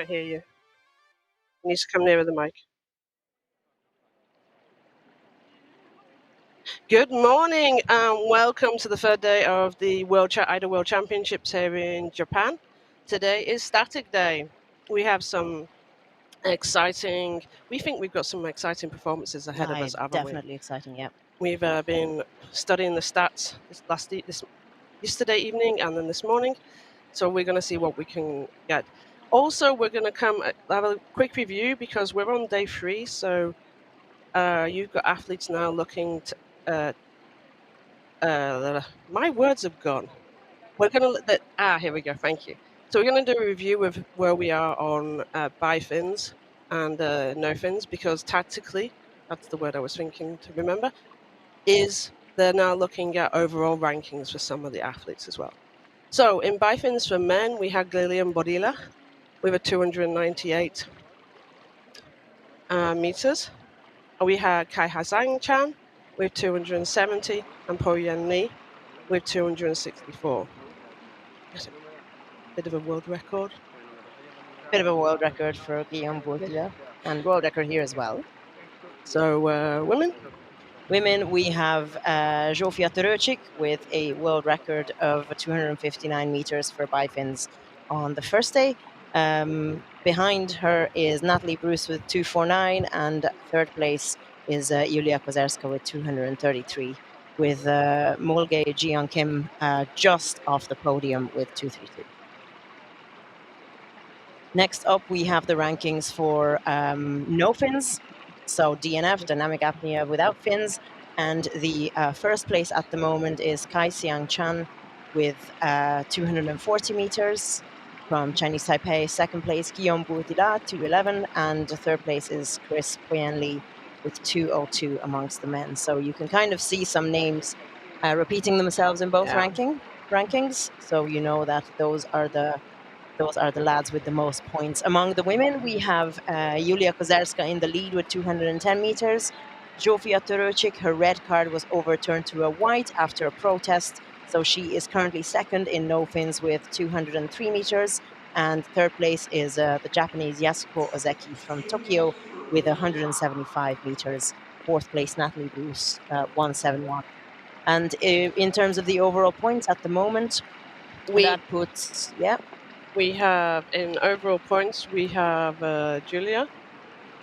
can't hear you. You need to come nearer the mic. Good morning and welcome to the third day of the AIDA World Championships here in Japan. Today is static day. We have some we think we've got some exciting performances ahead of us, haven't definitely exciting, yeah. We've been studying the stats this yesterday evening and then this morning. So we're going to see what we can get. Also, we're going to have a quick review because we're on day 3. So you've got athletes now looking to, my words have gone. We're going to, here we go. Thank you. So we're going to do a review of where we are on bi-fins and no fins because tactically, that's the word I was thinking to remember, is they're now looking at overall rankings for some of the athletes as well. So in bi-fins for men, we had Guillaume Bodila with a 298 meters. We had Kai Hazang Chan with 270 and Puayen Lee with 264. That's a bit of a world record. Bit of a world record for Guillaume Bodila and world record here as well. So women? Women, we have Zsófia Törőcsik with a world record of 259 meters for bi-fins on the first day. Behind her is Natalie Bruce with 249, and third place is Julia Kozerska with 233, with Molgae Jiyeon Kim just off the podium with 232. Next up, we have the rankings for no fins. So DNF, dynamic apnea without fins. And the first place at the moment is Kai Xiang Chan with 240 meters from Chinese Taipei. Second place, Guillaume Bodila, 211. And the third place is Chris Puayen Lee with 202 amongst the men. So you can kind of see some names repeating themselves in both rankings. So you know that those are the lads with the most points. Among the women, we have Julia Kozerska in the lead with 210 meters. Zsófia Törőcsik, her red card was overturned to a white after a protest. So she is currently second in no fins with 203 meters. And third place is the Japanese Yasuko Ozeki from Tokyo with 175 meters. Fourth place, Natalie Bruce, 171. And in terms of the overall points at the moment, that puts, we have, in overall points, we have Julia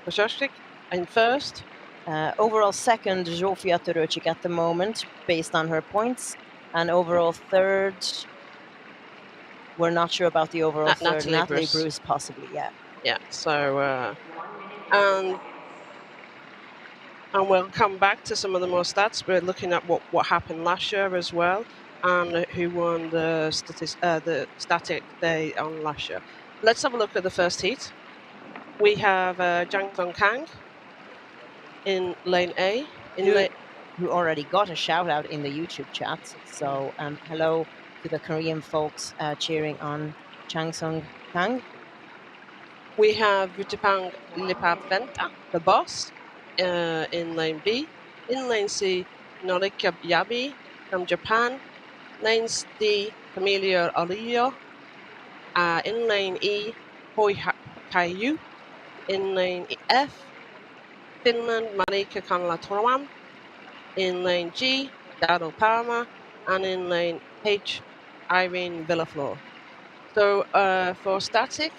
Kozerska in first. Overall second, Zsófia Törőcsik at the moment, based on her points. And overall third, we're not sure about the overall third. Natalie Bruce, possibly, yeah. Yeah, so, and we'll come back to some of the more stats. We're looking at what happened last year as well, and who won the static day on last year. Let's have a look at the first heat. We have Jang Kang in lane A. Who already got a shout out in the YouTube chat. So hello to the Korean folks cheering on Chang Kang. We have Vootipong Limpanitivat, the boss, in lane B. In lane C, Noriyuki Yabe from Japan. Lane D, Camilo Orjuela. In lane E, Hoi Kai Yiu. In lane F, Finland, Marika Konola-Tuominen. In lane G, Darryl Palmer. And in lane H, Irene Villaflor. So for static,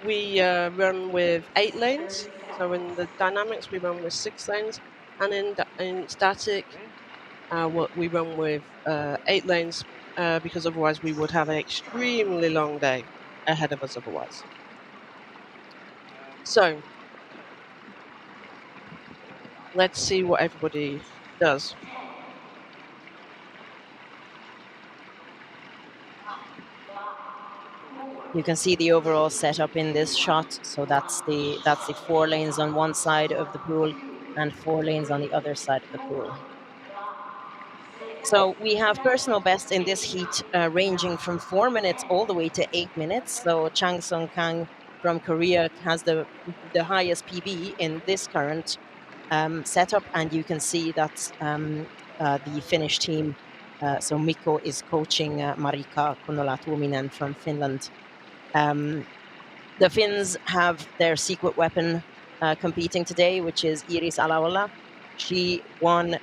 we run with 8 lanes. So in the dynamics, we run with 6 lanes. And in static, we run with 8 lanes because otherwise we would have an extremely long day ahead of us otherwise. So let's see what everybody does. You can see the overall setup in this shot. So that's the 4 lanes on one side of the pool and 4 lanes on the other side of the pool. So we have personal best in this heat ranging from 4 minutes all the way to 8 minutes. So Chang Kang from Korea has the highest PB in this current setup, and you can see that the Finnish team, so Mikko is coaching Marika Konola-Tuominen from Finland. The Finns have their secret weapon competing today, which is Iris Alaola. She won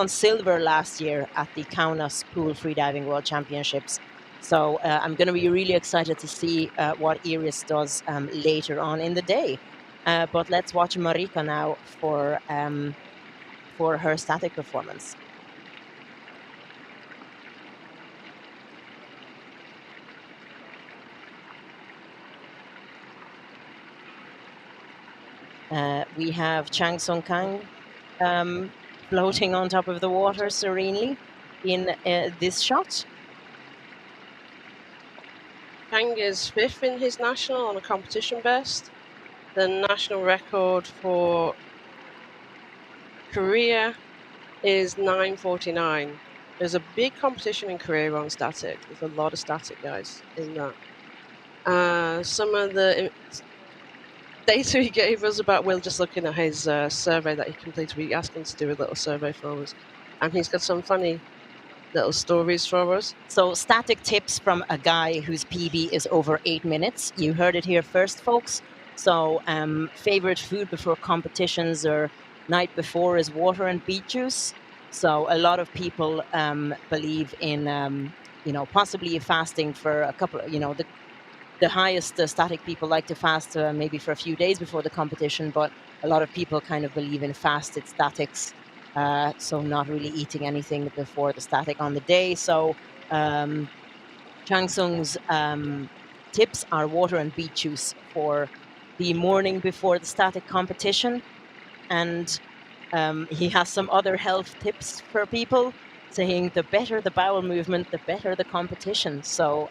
silver last year at the Kaunas Pool Freediving World Championships. So I'm going to be really excited to see what Iris does later on in the day. But let's watch Marika now for her static performance. We have Chang Kang floating on top of the water serenely in this shot. Kang is 5th in his national on a competition best. The national record for Korea is 9:49. There's a big competition in Korea on static. There's a lot of static guys in that. Some of the data he gave us about Will, just looking at his survey that he completed, we asked him to do a little survey for us, and he's got some funny little stories for us. So static tips from a guy whose PB is over 8 minutes. You heard it here first, folks. So favorite food before competitions or night before is water and beet juice. So a lot of people believe in possibly fasting for a couple. The highest static people like to fast maybe for a few days before the competition, but a lot of people kind of believe in fasted statics, so not really eating anything before the static on the day. So Chang Sung's tips are water and beet juice for the morning before the static competition, and he has some other health tips for people, saying the better the bowel movement, the better the competition. So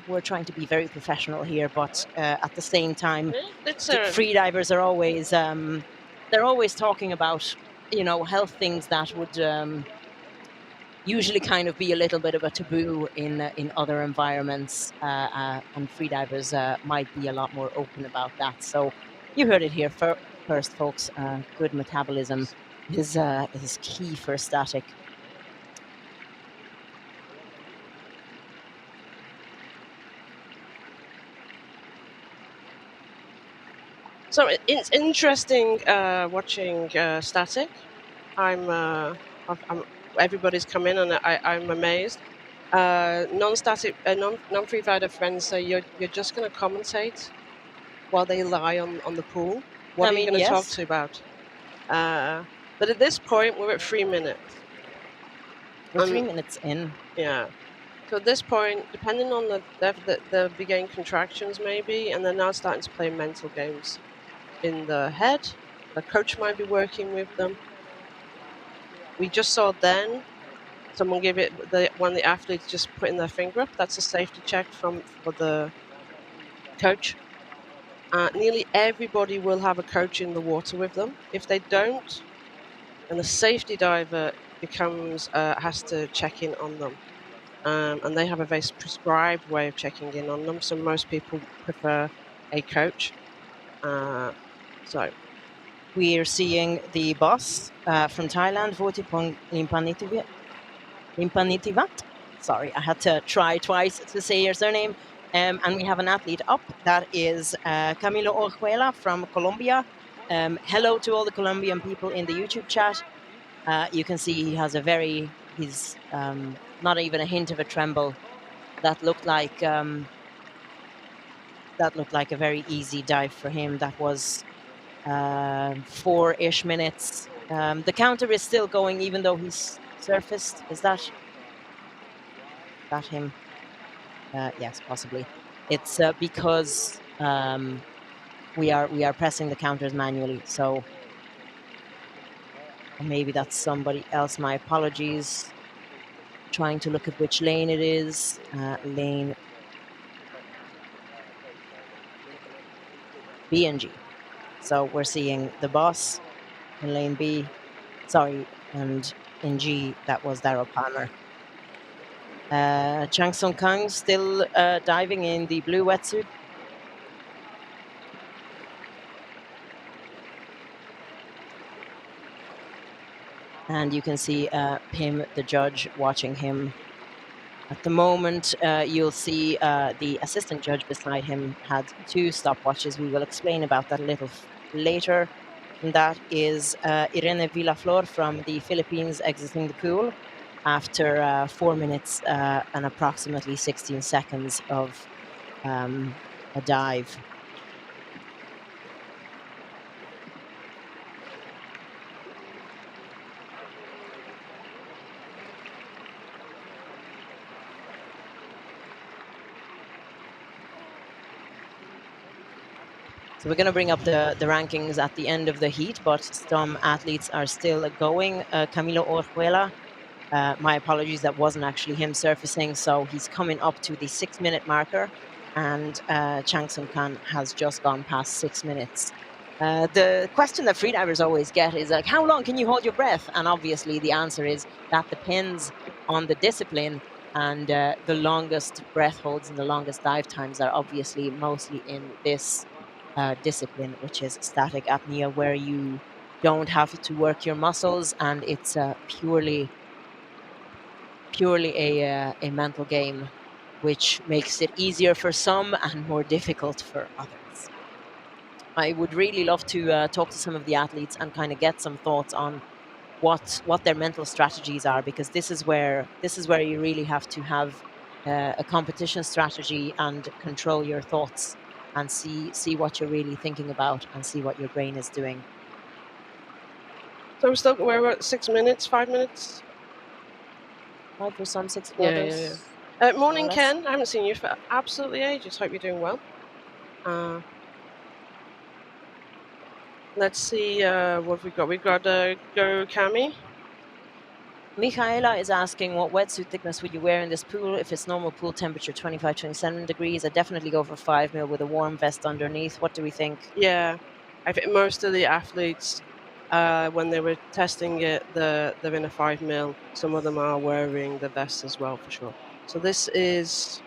we're trying to be very professional here, but at the same time, freedivers are always they're always talking about health things that would usually kind of be a little bit of a taboo in other environments, and freedivers might be a lot more open about that. So you heard it here first, folks. Good metabolism is key for static. So it's interesting watching static. Everybody's come in and I'm amazed. Non-static, non-free rider friends say you're just going to commentate while they lie on the pool. What are you going to talk to about? But at this point, we're at 3 minutes. We're 3 minutes in. Yeah. So at this point, depending on the beginning contractions maybe, and they're now starting to play mental games in the head. The coach might be working with them. We just saw then someone give it one of the athletes just putting their finger up. That's a safety check for the coach. Nearly everybody will have a coach in the water with them. If they don't, then the safety diver has to check in on them. And they have a very prescribed way of checking in on them. So most people prefer a coach. So we are seeing the boss from Thailand, Vootipong Limpanitivat. Sorry, I had to try twice to say your surname. And we have an athlete up. That is Camilo Orjuela from Colombia. Hello to all the Colombian people in the YouTube chat. You can see he has he's not even a hint of a tremble. That looked like a very easy dive for him. That was 4-ish minutes. The counter is still going even though he's surfaced. Is that him? Yes, possibly. It's because we are pressing the counters manually. So maybe that's somebody else. My apologies. Trying to look at which lane it is. Lane B and G. So we're seeing the boss in lane B. Sorry, and in G, that was Darryl Palmer. Chang Kang still diving in the blue wetsuit. And you can see Pim, the judge, watching him At the moment, you'll see the assistant judge beside him had 2 stopwatches. We will explain about that a little later. And that is Irene Villaflor from the Philippines exiting the pool after 4 minutes and approximately 16 seconds of a dive. So we're going to bring up the rankings at the end of the heat, but some athletes are still going. Camilo Orjuela, my apologies, that wasn't actually him surfacing. So he's coming up to the 6-minute marker, and Chang has just gone past 6 minutes. The question that freedivers always get is like, how long can you hold your breath? And obviously the answer is that depends on the discipline. And the longest breath holds and the longest dive times are obviously mostly in this discipline, which is static apnea, where you don't have to work your muscles, and it's purely a mental game, which makes it easier for some and more difficult for others. I would really love to talk to some of the athletes and kind of get some thoughts on what their mental strategies are, because this is where you really have to have a competition strategy and control your thoughts and see what you're really thinking about and see what your brain is doing. So we're at 6 minutes, 5 minutes. 5 for some, 6 for Yeah, others. yeah. Morning, Ken. I haven't seen you for absolutely ages. Hope you're doing well. Let's see what we got. We got Go Cami. Michaela is asking, what wetsuit thickness would you wear in this pool? If it's normal pool temperature, 25, 27 degrees, I'd definitely go for 5 mil with a warm vest underneath. What do we think? Yeah, I think most of the athletes, when they were testing it, they're in a 5 mil. Some of them are wearing the vest as well, for sure. So this is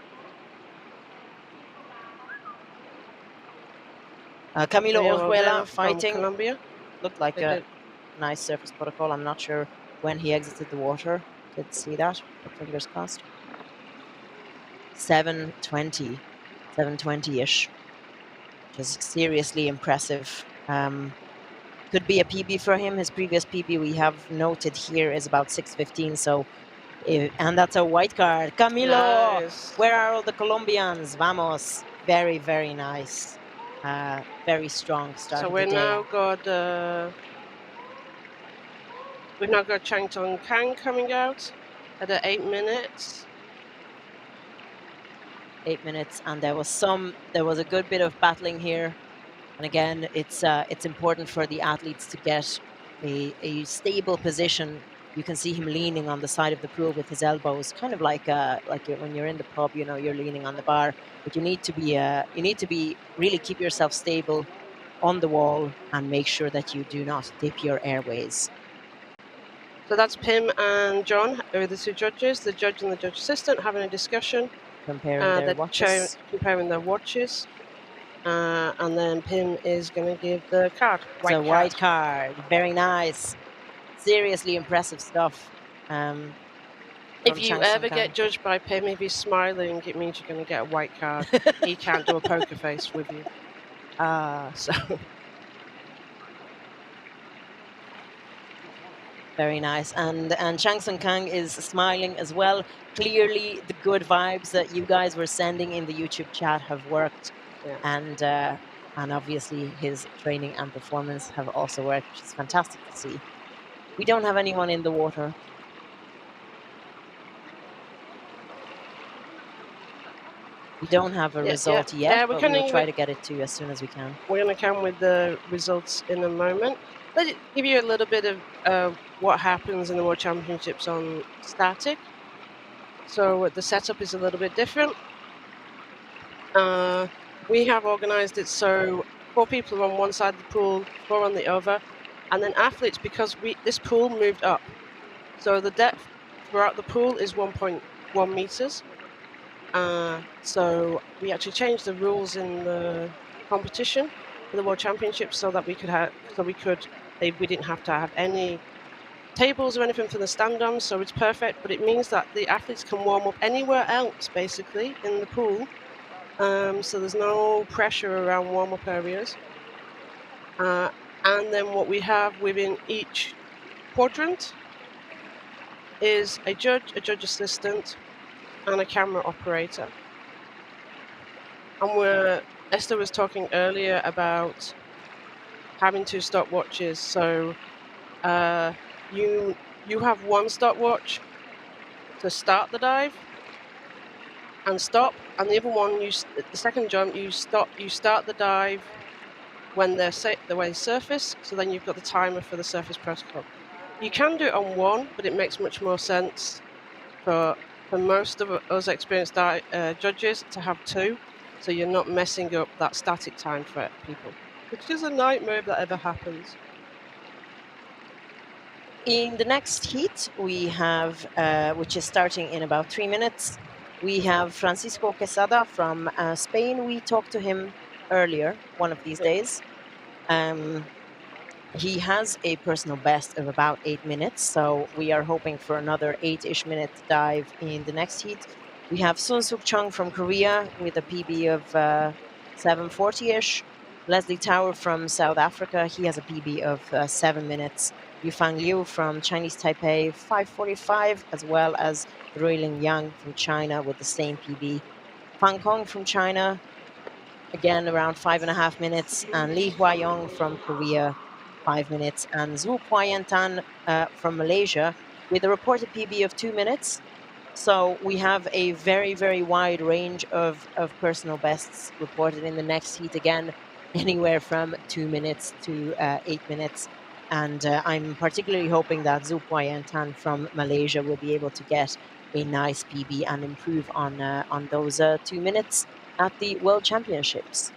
Camilo Orjuela fighting. from Colombia. Looked like a nice surface protocol. I'm not sure when he exited the water. Did see that, but fingers crossed. 720, 720-ish, which is seriously impressive. Could be a PB for him. His previous PB we have noted here is about 6:15. So, and that's a white card. Camilo, Nice. where are all the Colombians? Vamos. Very, very nice. Very strong start. So of the day. We've now got Chang Kang coming out at 8 minutes. 8 minutes, and there was a good bit of battling here. And again, it's important for the athletes to get a stable position. You can see him leaning on the side of the pool with his elbows, kind of like when you're in the pub, you know, you're leaning on the bar. But you need to be really keep yourself stable on the wall and make sure that you do not dip your airways. So that's Pim and John, who are the 2 judges, the judge and the judge assistant, having a discussion. Comparing their watches. Comparing their watches. And then Pim is going to give the card. It's a white card. Very nice. Seriously impressive stuff. If you ever get judged by Pim, if he's smiling, it means you're going to get a white card. He can't do a poker face with you. So... Very nice. And Chang Kang is smiling as well. Clearly, the good vibes that you guys were sending in the YouTube chat have worked. Yeah. And obviously his training and performance have also worked, which is fantastic to see. We don't have anyone in the water. We don't have a result yet, but we'll try to get it to you as soon as we can. We're going to come with the results in a moment. Let's give you a little bit of what happens in the World Championships on static. So the setup is a little bit different. We have organized it so 4 people are on one side of the pool, 4 on the other, and then athletes, because this pool moved up. So the depth throughout the pool is 1.1 meters. So we actually changed the rules in the competition for the World Championships so that we didn't have to have any tables or anything for the stand-on, so it's perfect. But it means that the athletes can warm up anywhere else, basically, in the pool. So there's no pressure around warm-up areas. And then what we have within each quadrant is a judge assistant, and a camera operator. And Esther was talking earlier about having 2 stopwatches. So you have one stopwatch to start the dive and stop, and the other one, the second jump, you start the dive when they're the surface. So then you've got the timer for the surface protocol. You can do it on one, but it makes much more sense for most of us experienced judges to have 2, so you're not messing up that static time for people, which is a nightmare if that ever happens. In the next heat, we have, which is starting in about 3 minutes, we have Francisco Quesada from Spain. We talked to him earlier, one of these days. He has a personal best of about 8 minutes, so we are hoping for another 8-ish minute dive in the next heat. We have Soonsook Chung from Korea with a PB of 7:40-ish. Leslie Taur from South Africa, he has a PB of 7 minutes. Fang Liu from Chinese Taipei, 5:45, as well as Ruiling Yang from China with the same PB. Fang Kong from China, again around 5.5 minutes, and Hwa Yeong from Korea, 5 minutes, and Puayen Tan from Malaysia with a reported PB of 2 minutes. So we have a very, very wide range of personal bests reported in the next heat, again, anywhere from 2 minutes to 8 minutes. And I'm particularly hoping that Puayen Tan from Malaysia will be able to get a nice PB and improve on those 2 minutes at the World Championships.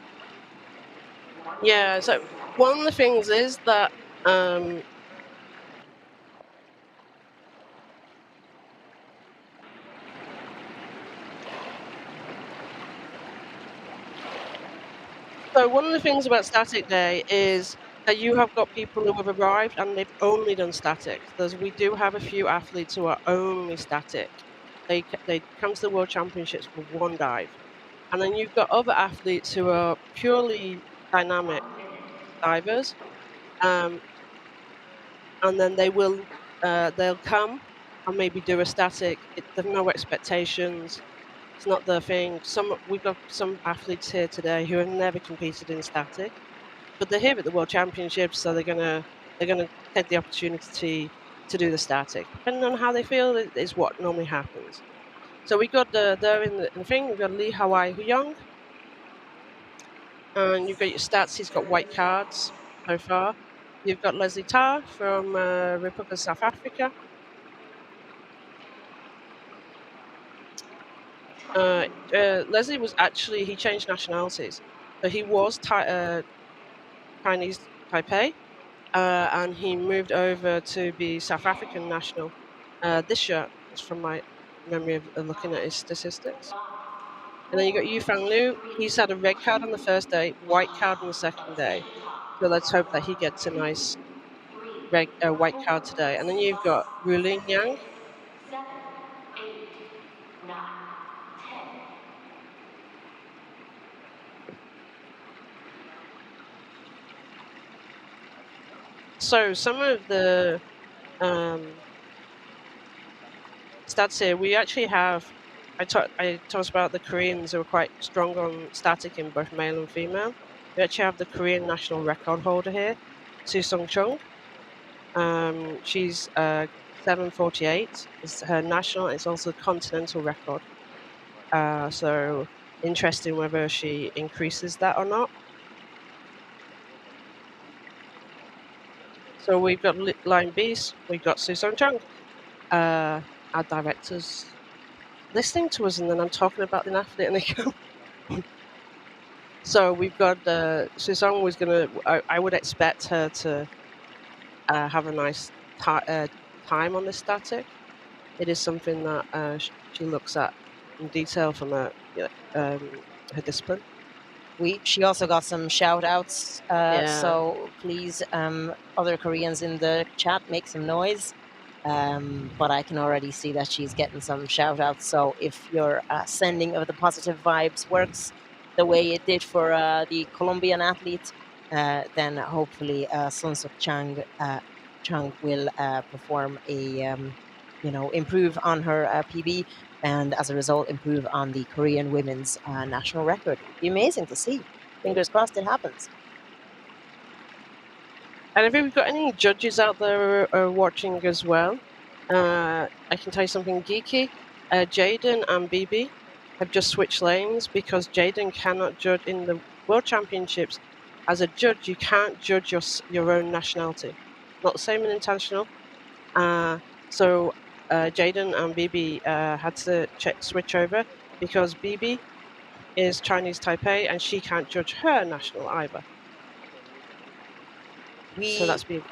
Yeah, so one of the things is that so one of the things about Static Day is that you have got people who have arrived and they've only done static. We do have a few athletes who are only static. They come to the World Championships for one dive. And then you've got other athletes who are purely dynamic divers. And then they'll come and maybe do a static. There's no expectations. It's not their thing. We've got some athletes here today who have never competed in static, but they're here at the World Championships, so they're gonna take the opportunity to do the static. Depending on how they feel is what normally happens. So we got there in the thing. We've got Lee Hwa Yeong, and you've got your stats. He's got white cards so far. You've got Leslie Taur from Republic of South Africa. Leslie he changed nationalities. So he was Chinese Taipei, and he moved over to be South African national this year, from my memory of looking at his statistics. And then you got Fang Liu. He's had a red card on the first day, white card on the second day. So let's hope that he gets a nice white card today. And then you've got Ruiling Yang. 7, 8, 9, 10. So some of the stats here, we actually have. I talked about the Koreans who are quite strong on static in both male and female. We actually have the Korean national record holder here, Soonsook Chung. She's 7:48. It's her national. It's also a continental record. So interesting whether she increases that or not. So we've got line B's. We've got Soonsook Chung. Our directors listening to us, and then I'm talking about the athlete, and they come. So we've got Seoung was gonna. I would expect her to have a nice time on this static. It is something that she looks at in detail from her discipline. She also got some shout outs, Yeah. so please, other Koreans in the chat, make some noise. But I can already see that she's getting some shout outs. So if your sending of the positive vibes works the way it did for the Colombian athlete, then hopefully Soonsook Chung will perform a, improve on her PB, and as a result, improve on the Korean women's national record. It would be amazing to see. Fingers crossed it happens. And if we've got any judges out there who are watching as well, I can tell you something geeky. Jaden and BB have just switched lanes because Jaden cannot judge in the World Championships. As a judge, you can't judge your own nationality. Not the same in international. So Jaden and BB had to switch over because BB is Chinese Taipei and she can't judge her national either. So that's BB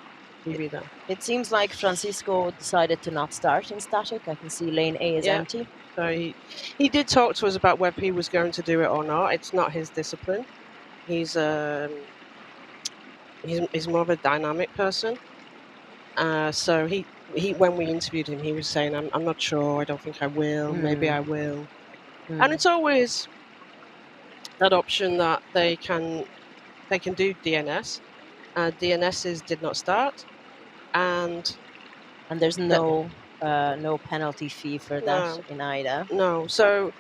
there. It seems like Francisco decided to not start in static. I can see lane A is empty. So he did talk to us about whether he was going to do it or not. It's not his discipline. He's more of a dynamic person. So he when we interviewed him, he was saying, "I'm not sure. I don't think I will. Maybe I will." And it's always that option that they can do DNS. DNSs did not start, and there's no penalty fee for that in AIDA. No. So,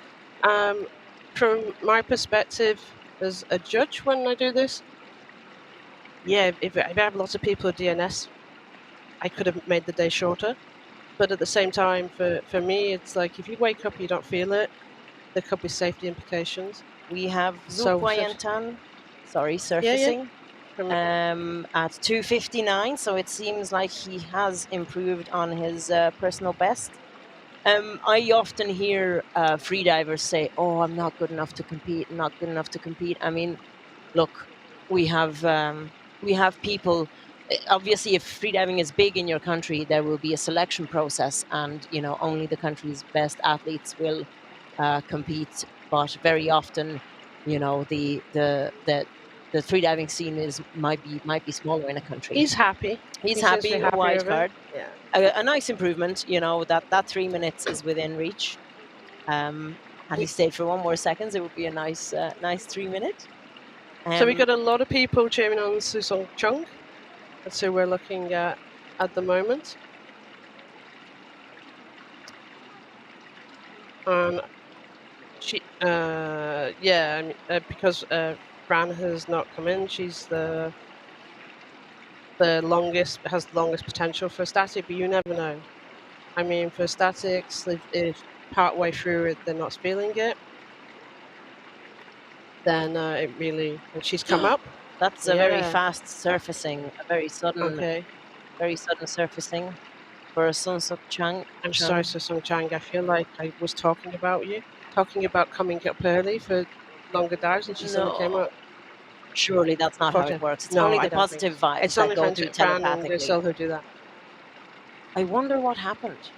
from my perspective as a judge, when I do this, if I have lots of people at DNS, I could have made the day shorter. But at the same time, for me, it's like if you wake up and you don't feel it, there could be safety implications. We have Puayen Tan, surfacing. At 2:59, so it seems like he has improved on his personal best. I often hear freedivers say, "Oh, I'm not good enough to compete. Not good enough to compete." I mean, look, we have people. Obviously, if freediving is big in your country, there will be a selection process, and only the country's best athletes will compete. But very often, the freediving scene might be smaller in a country. He's happy. He's happy. A wild card. Yeah. A nice improvement. That 3 minutes is within reach. Had he stayed for 1 more seconds, it would be a nice 3 minute. So we got a lot of people cheering on Soonsook Chung. That's who we're looking at the moment. She, because Fran has not come in, she's the longest, has the longest potential for static, but you never know. I mean, for statics, if part way through it they're not feeling it, then it really. And she's come up. That's a very fast surfacing, a very sudden, surfacing for Soonsook Chung. I'm sorry, Soonsook Chung. I feel like I was talking about coming up early for longer dives, and she suddenly came up. Surely that's not how it works. It's only the positive vibes it's only that go through telepathically. Who do that. I wonder what happened,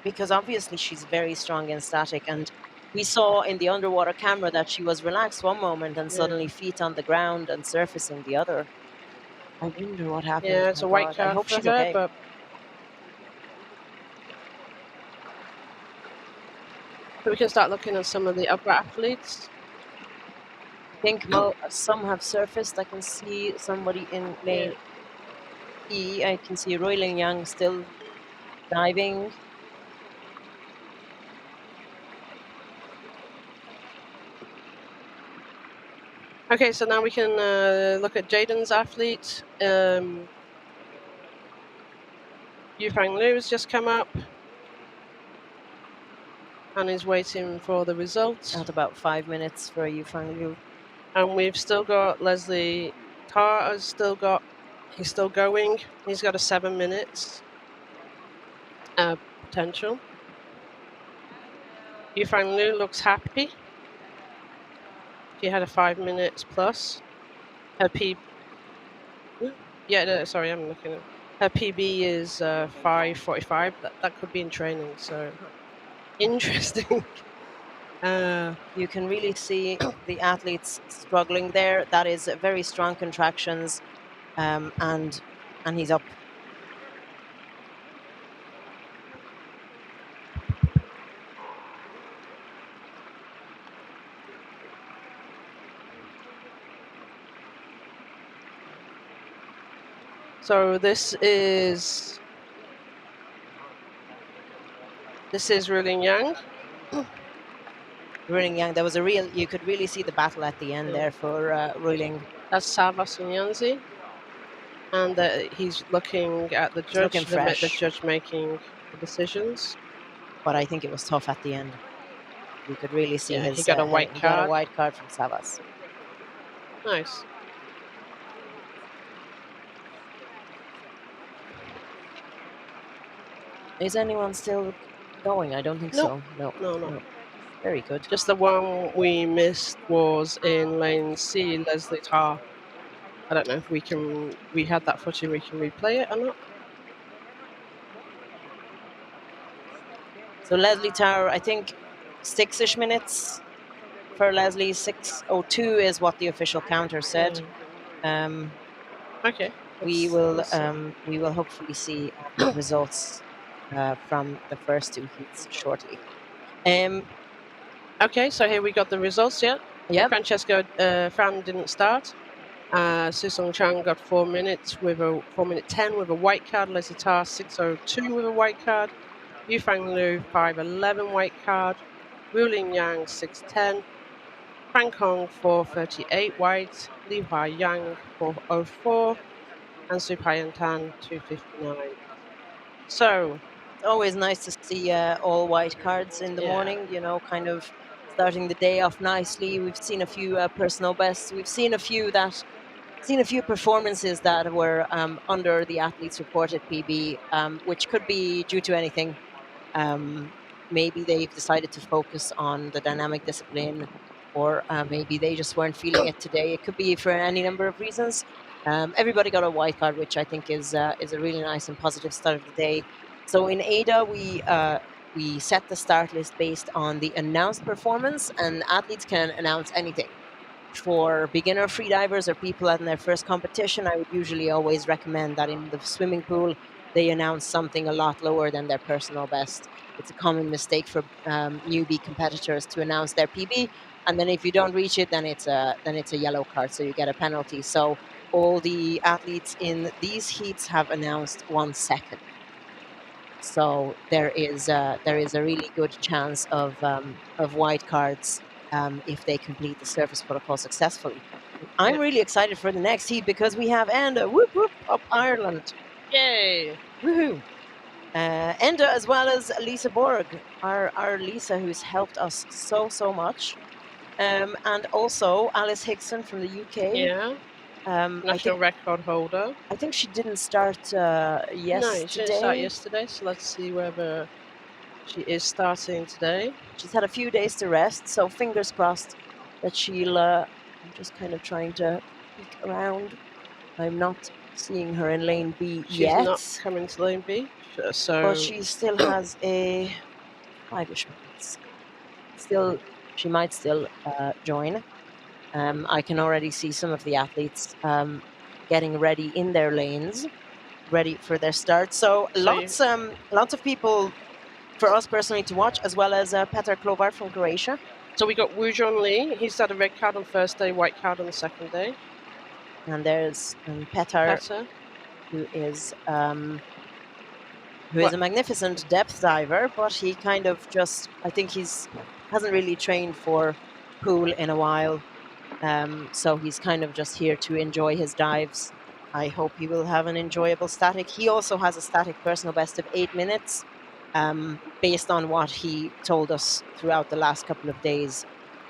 because obviously she's very strong in static, and we saw in the underwater camera that she was relaxed one moment and suddenly feet on the ground and surfacing the other. I wonder what happened. Yeah, it's a white card. I hope she's okay. But we can start looking at some of the upper athletes. I think some have surfaced. I can see somebody in lane E. I can see Ruiling Yang still diving. Okay, so now we can look at Jaden's athlete. Fang Liu has just come up and is waiting for the results. At about 5 minutes for Fang Liu. And we've still got Leslie Taur. He's still going. He's got a 7 minutes potential. Fang Liu looks happy. She had a 5 minutes plus. Her PB. Yeah, sorry, I'm looking at. Her PB is 5:45. That could be in training. So interesting. You can really see the athletes struggling there. That is very strong contractions, and he's up. So this is Ruiling Yang. Ruiling Yang, there was a real, you could really see the battle at the end Yeah. there for Ruiling. That's Savas and Yanzi. And he's looking at the judge. looking The fresh. judge making the decisions. But I think it was tough at the end. You could really see Yeah, his. he got a white he got a card. white card from Savas. Nice. Is anyone still going? I don't think Nope. so. No. Very good. Just the one we missed was in lane C, Leslie Taur. I don't know if we had that footage, we can replay it or not. So Leslie Taur, I think 6-ish minutes for Leslie. 6:02 is what the official counter said. Okay. We will hopefully see results from the first two heats shortly. Okay, so here we got the results. Yeah. Francesco Fran didn't start. Soonsook Chung got 4 minutes with a 4-minute 10 with a white card. Leslie Taur 6:02 with a white card. Fang Liu 5:11 white card. Ruiling Yang 6:10. Fang Kong 4:38 white. Hwa Yeong 4:04. And Puayen Tan 2:59. So always nice to see all white cards in the morning, you know, kind of starting the day off nicely. We've seen a few personal bests. We've seen a few performances that were under the athlete's reported PB, which could be due to anything. Maybe they've decided to focus on the dynamic discipline, or maybe they just weren't feeling it today. It could be for any number of reasons. Everybody got a white card, which I think is a really nice and positive start of the day. So in AIDA, we set the start list based on the announced performance, and athletes can announce anything. For beginner freedivers or people in their first competition, I would usually always recommend that in the swimming pool, they announce something a lot lower than their personal best. It's a common mistake for newbie competitors to announce their PB, and then if you don't reach it, then it's a yellow card, so you get a penalty. So all the athletes in these heats have announced 1 second. So there is a really good chance of white cards if they complete the surface protocol successfully. I'm really excited for the next heat because we have Enda, whoop whoop, up Ireland. Yay! Woohoo! Enda as well as Lisa Borg, our Lisa, who's helped us so much. And also Alice Hickson from the UK. Yeah. National record holder. I think she didn't start yesterday. No, she didn't start yesterday, so let's see whether she is starting today. She's had a few days to rest, so fingers crossed that she'll... I'm just kind of trying to peek around. I'm not seeing her in lane B yet. She's not coming to lane B, so... But she still has a 5-ish minutes. Still, she might still join. I can already see some of the athletes getting ready in their lanes, ready for their start. So lots of people for us personally to watch, as well as Petar Klovar from Croatia. So we got Wonjoon Lee. He's had a red card on first day, white card on the second day. And there's Petar, who is a magnificent depth diver, but he kind of just, I think hasn't really trained for pool in a while. So he's kind of just here to enjoy his dives. I hope he will have an enjoyable static. He also has a static personal best of 8 minutes, based on what he told us throughout the last couple of days.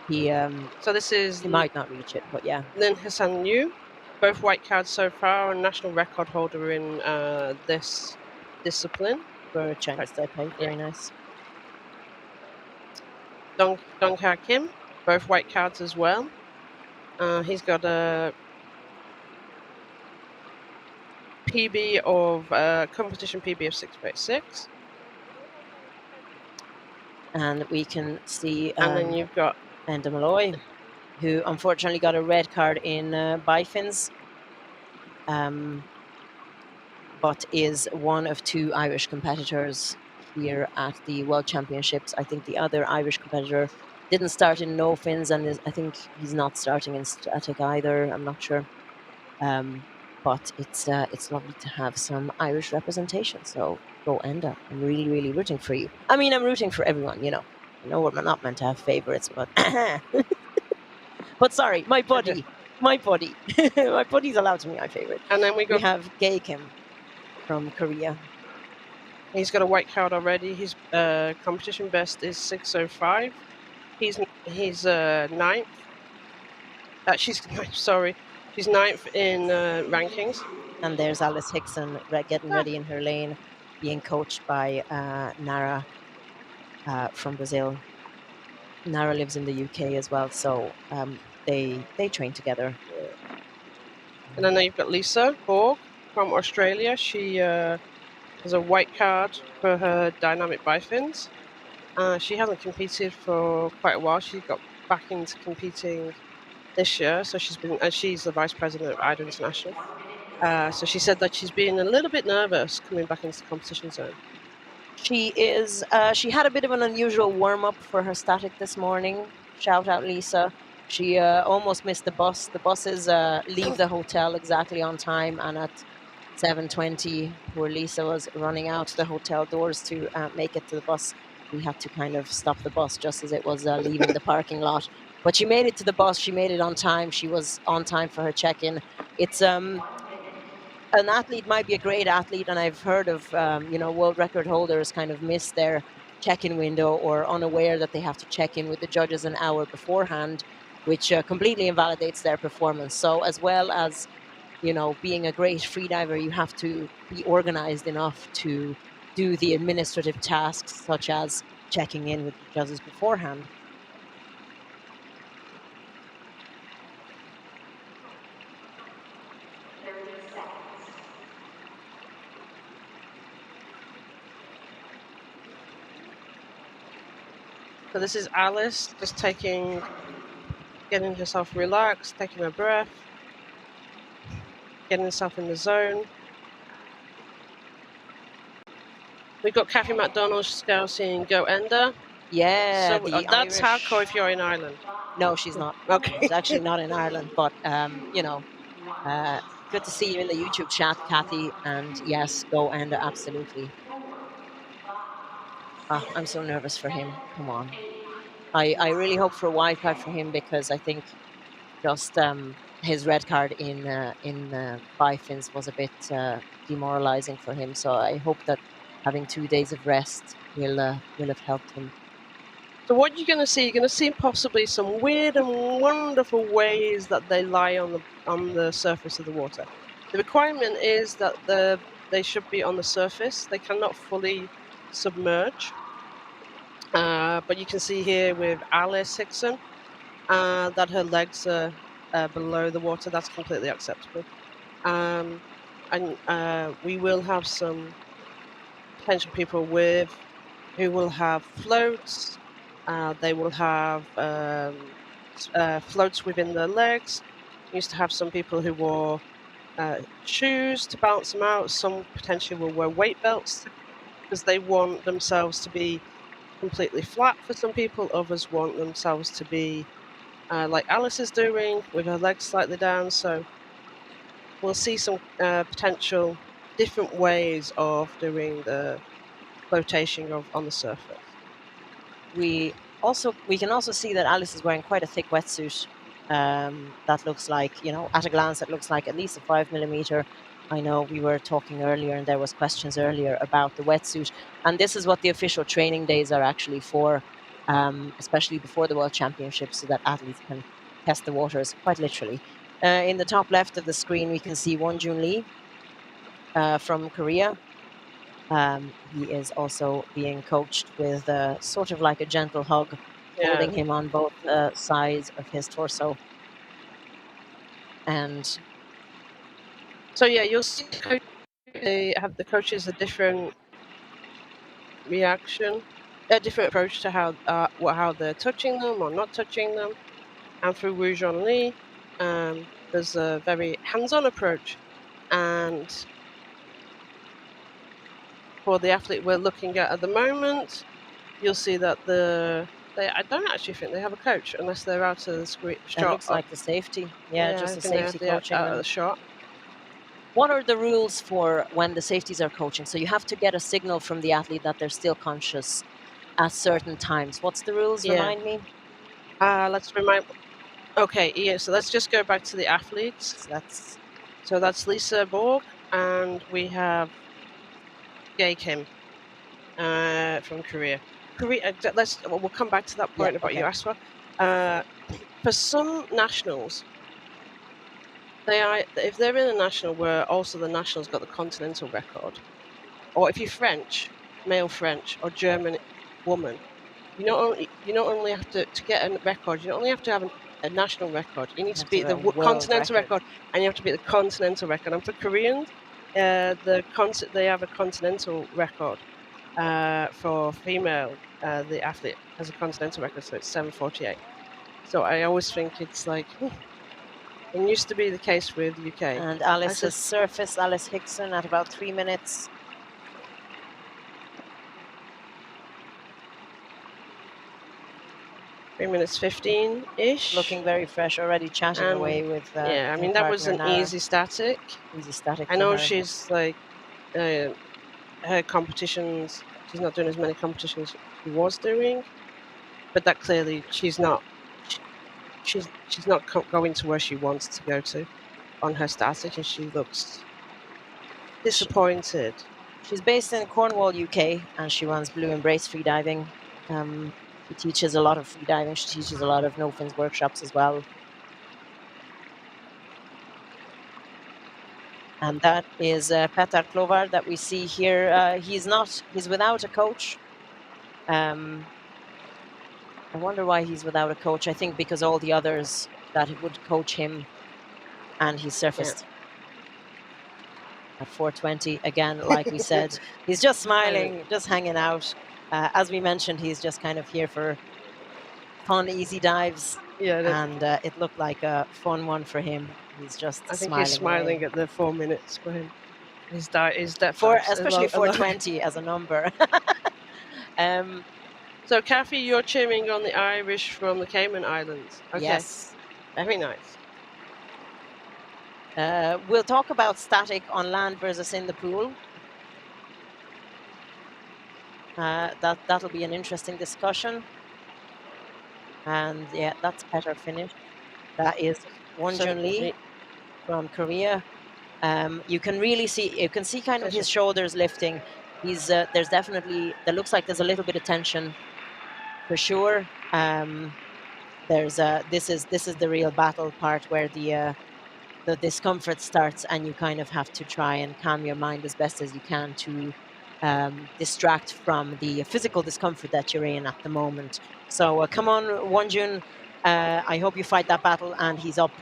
So this is... He might not reach it, but yeah. Then Hassan Liu, both white cards so far, and national record holder in this discipline. For Chang step, very nice. Dong Ha Kim, both white cards as well. He's got a PB of competition PB of 6.6. And we can see... and then you've got... Enda Malloy, who unfortunately got a red card in bifins, but is one of 2 Irish competitors here at the World Championships. I think the other Irish competitor didn't start in no fins, and I think he's not starting in static either. I'm not sure. but it's lovely to have some Irish representation. So go Enda. I'm really, really rooting for you. I mean, I'm rooting for everyone, you know. I know we're not meant to have favorites, but but sorry, my buddy. My buddy's allowed to be my favorite. And then we We got have Gae Kim from Korea. he's got a white card already. His competition best is 6:05. He's ninth. She's sorry, she's ninth in rankings. And there's Alice Hickson getting ready in her lane, being coached by Nara from Brazil. Nara lives in the UK as well, so they train together. And then you've got Lisa Borg from Australia. She has a white card for her dynamic bifins. She hasn't competed for quite a while. She got back into competing this year, so she's the vice president of AIDA International. So she said that she's been a little bit nervous coming back into the competition zone. She is. She had a bit of an unusual warm up for her static this morning. Shout out Lisa. She almost missed the bus. The buses leave the hotel exactly on time, and at 7:20, poor Lisa was running out the hotel doors to make it to the bus. We had to kind of stop the bus just as it was leaving the parking lot. But she made it to the bus. She made it on time. She was on time for her check-in. It's an athlete might be a great athlete, and I've heard of world record holders kind of miss their check-in window or unaware that they have to check in with the judges an hour beforehand, which completely invalidates their performance. So as well as being a great freediver, you have to be organized enough to do the administrative tasks such as checking in with the judges beforehand. So this is Alice just getting herself relaxed, taking her breath, getting herself in the zone. We've got Kathy McDonald scouting Go Ender. Yeah, So that's Irish... hardcore if you're in Ireland. No, she's not. Okay. She's actually not in Ireland, but good to see you in the YouTube chat, Kathy. And yes, Go Ender, absolutely. I'm so nervous for him. Come on. I really hope for a wild card for him, because I think just his red card in bifins was a bit demoralizing for him. So I hope that having 2 days of rest will have helped him. So what you're going to see, you're going to see possibly some weird and wonderful ways that they lie on the surface of the water. The requirement is that they should be on the surface. They cannot fully submerge. But you can see here with Alice Hickson that her legs are below the water. That's completely acceptable. And we will have some potential people who will have floats. They will have floats within their legs. We used to have some people who wore shoes to balance them out. Some potentially will wear weight belts because they want themselves to be completely flat for some people. Others want themselves to be like Alice is doing, with her legs slightly down. So we'll see some potential different ways of doing the flotation on the surface. We can also see that Alice is wearing quite a thick wetsuit. That looks like, at a glance, it looks like at least a 5mm. I know we were talking earlier, and there was questions earlier about the wetsuit, and this is what the official training days are actually for, especially before the World Championships, so that athletes can test the waters quite literally. In the top left of the screen, we can see Wonjoon Lee from Korea. He is also being coached with sort of like a gentle hug, holding him on both sides of his torso. And so you'll see the coaches a different reaction, a different approach to how they're touching them or not touching them. And through Wonjoon Lee, there's a very hands-on approach. And for the athlete we're looking at the moment, you'll see that I don't actually think they have a coach unless they're out of the shot. It looks like the safety. Yeah, just the safety coaching out of the shot. what are the rules for when the safeties are coaching? So you have to get a signal from the athlete that they're still conscious at certain times. What's the rules? Yeah. Remind me. Let's remind. Okay, yeah. So let's just go back to the athletes. So that's Lisa Borg, and we have Jae Kim from Korea. We'll come back to that point about okay. you asked for some nationals, if they're in a national where also the national's got the continental record, or if you're French, male French, or German woman, you not only have to get a record, you not only have to have a national record, you need to beat the continental record, and you have to beat the continental record. And for Koreans, they have a continental record for female. The athlete has a continental record, so it's 7:48. So I always think it's like, it used to be the case with UK. And Alice's surface, Alice Hickson, at about 3 minutes. Three minutes 15-ish. Looking very fresh, already chatting away with. Yeah, I mean that was an easy static. Easy static. I know she's like her competitions. She's not doing as many competitions as she was doing, but that clearly she's not. She's not going to where she wants to go to on her static, and she looks disappointed. She's based in Cornwall, UK, and she runs Blue Embrace Freediving. She teaches a lot of freediving. She teaches a lot of no fins workshops as well. And that is Petar Klovar that we see here. He's without a coach. I wonder why he's without a coach. I think because all the others that would coach him, and he surfaced at 4:20 again. Like we said, he's just smiling, just hanging out. As we mentioned, he's just kind of here for fun, easy dives. Yeah, and it looked like a fun one for him. He's just I think smiling he's smiling away. at the 4 minutes for him. His depth, especially 4:20 as a number. So, Kathy, you're cheering on the Irish from the Cayman Islands. Okay. Yes. Very nice. We'll talk about static on land versus in the pool. That'll be an interesting discussion. And yeah, that's better finished. That is Wonjoon Lee from Korea. You can really see, kind of his shoulders lifting. He's there looks like there's a little bit of tension for sure. This is the real battle part where the discomfort starts, and you kind of have to try and calm your mind as best as you can to distract from the physical discomfort that you're in at the moment. So come on, Wonjoon. I hope you fight that battle. And he's up.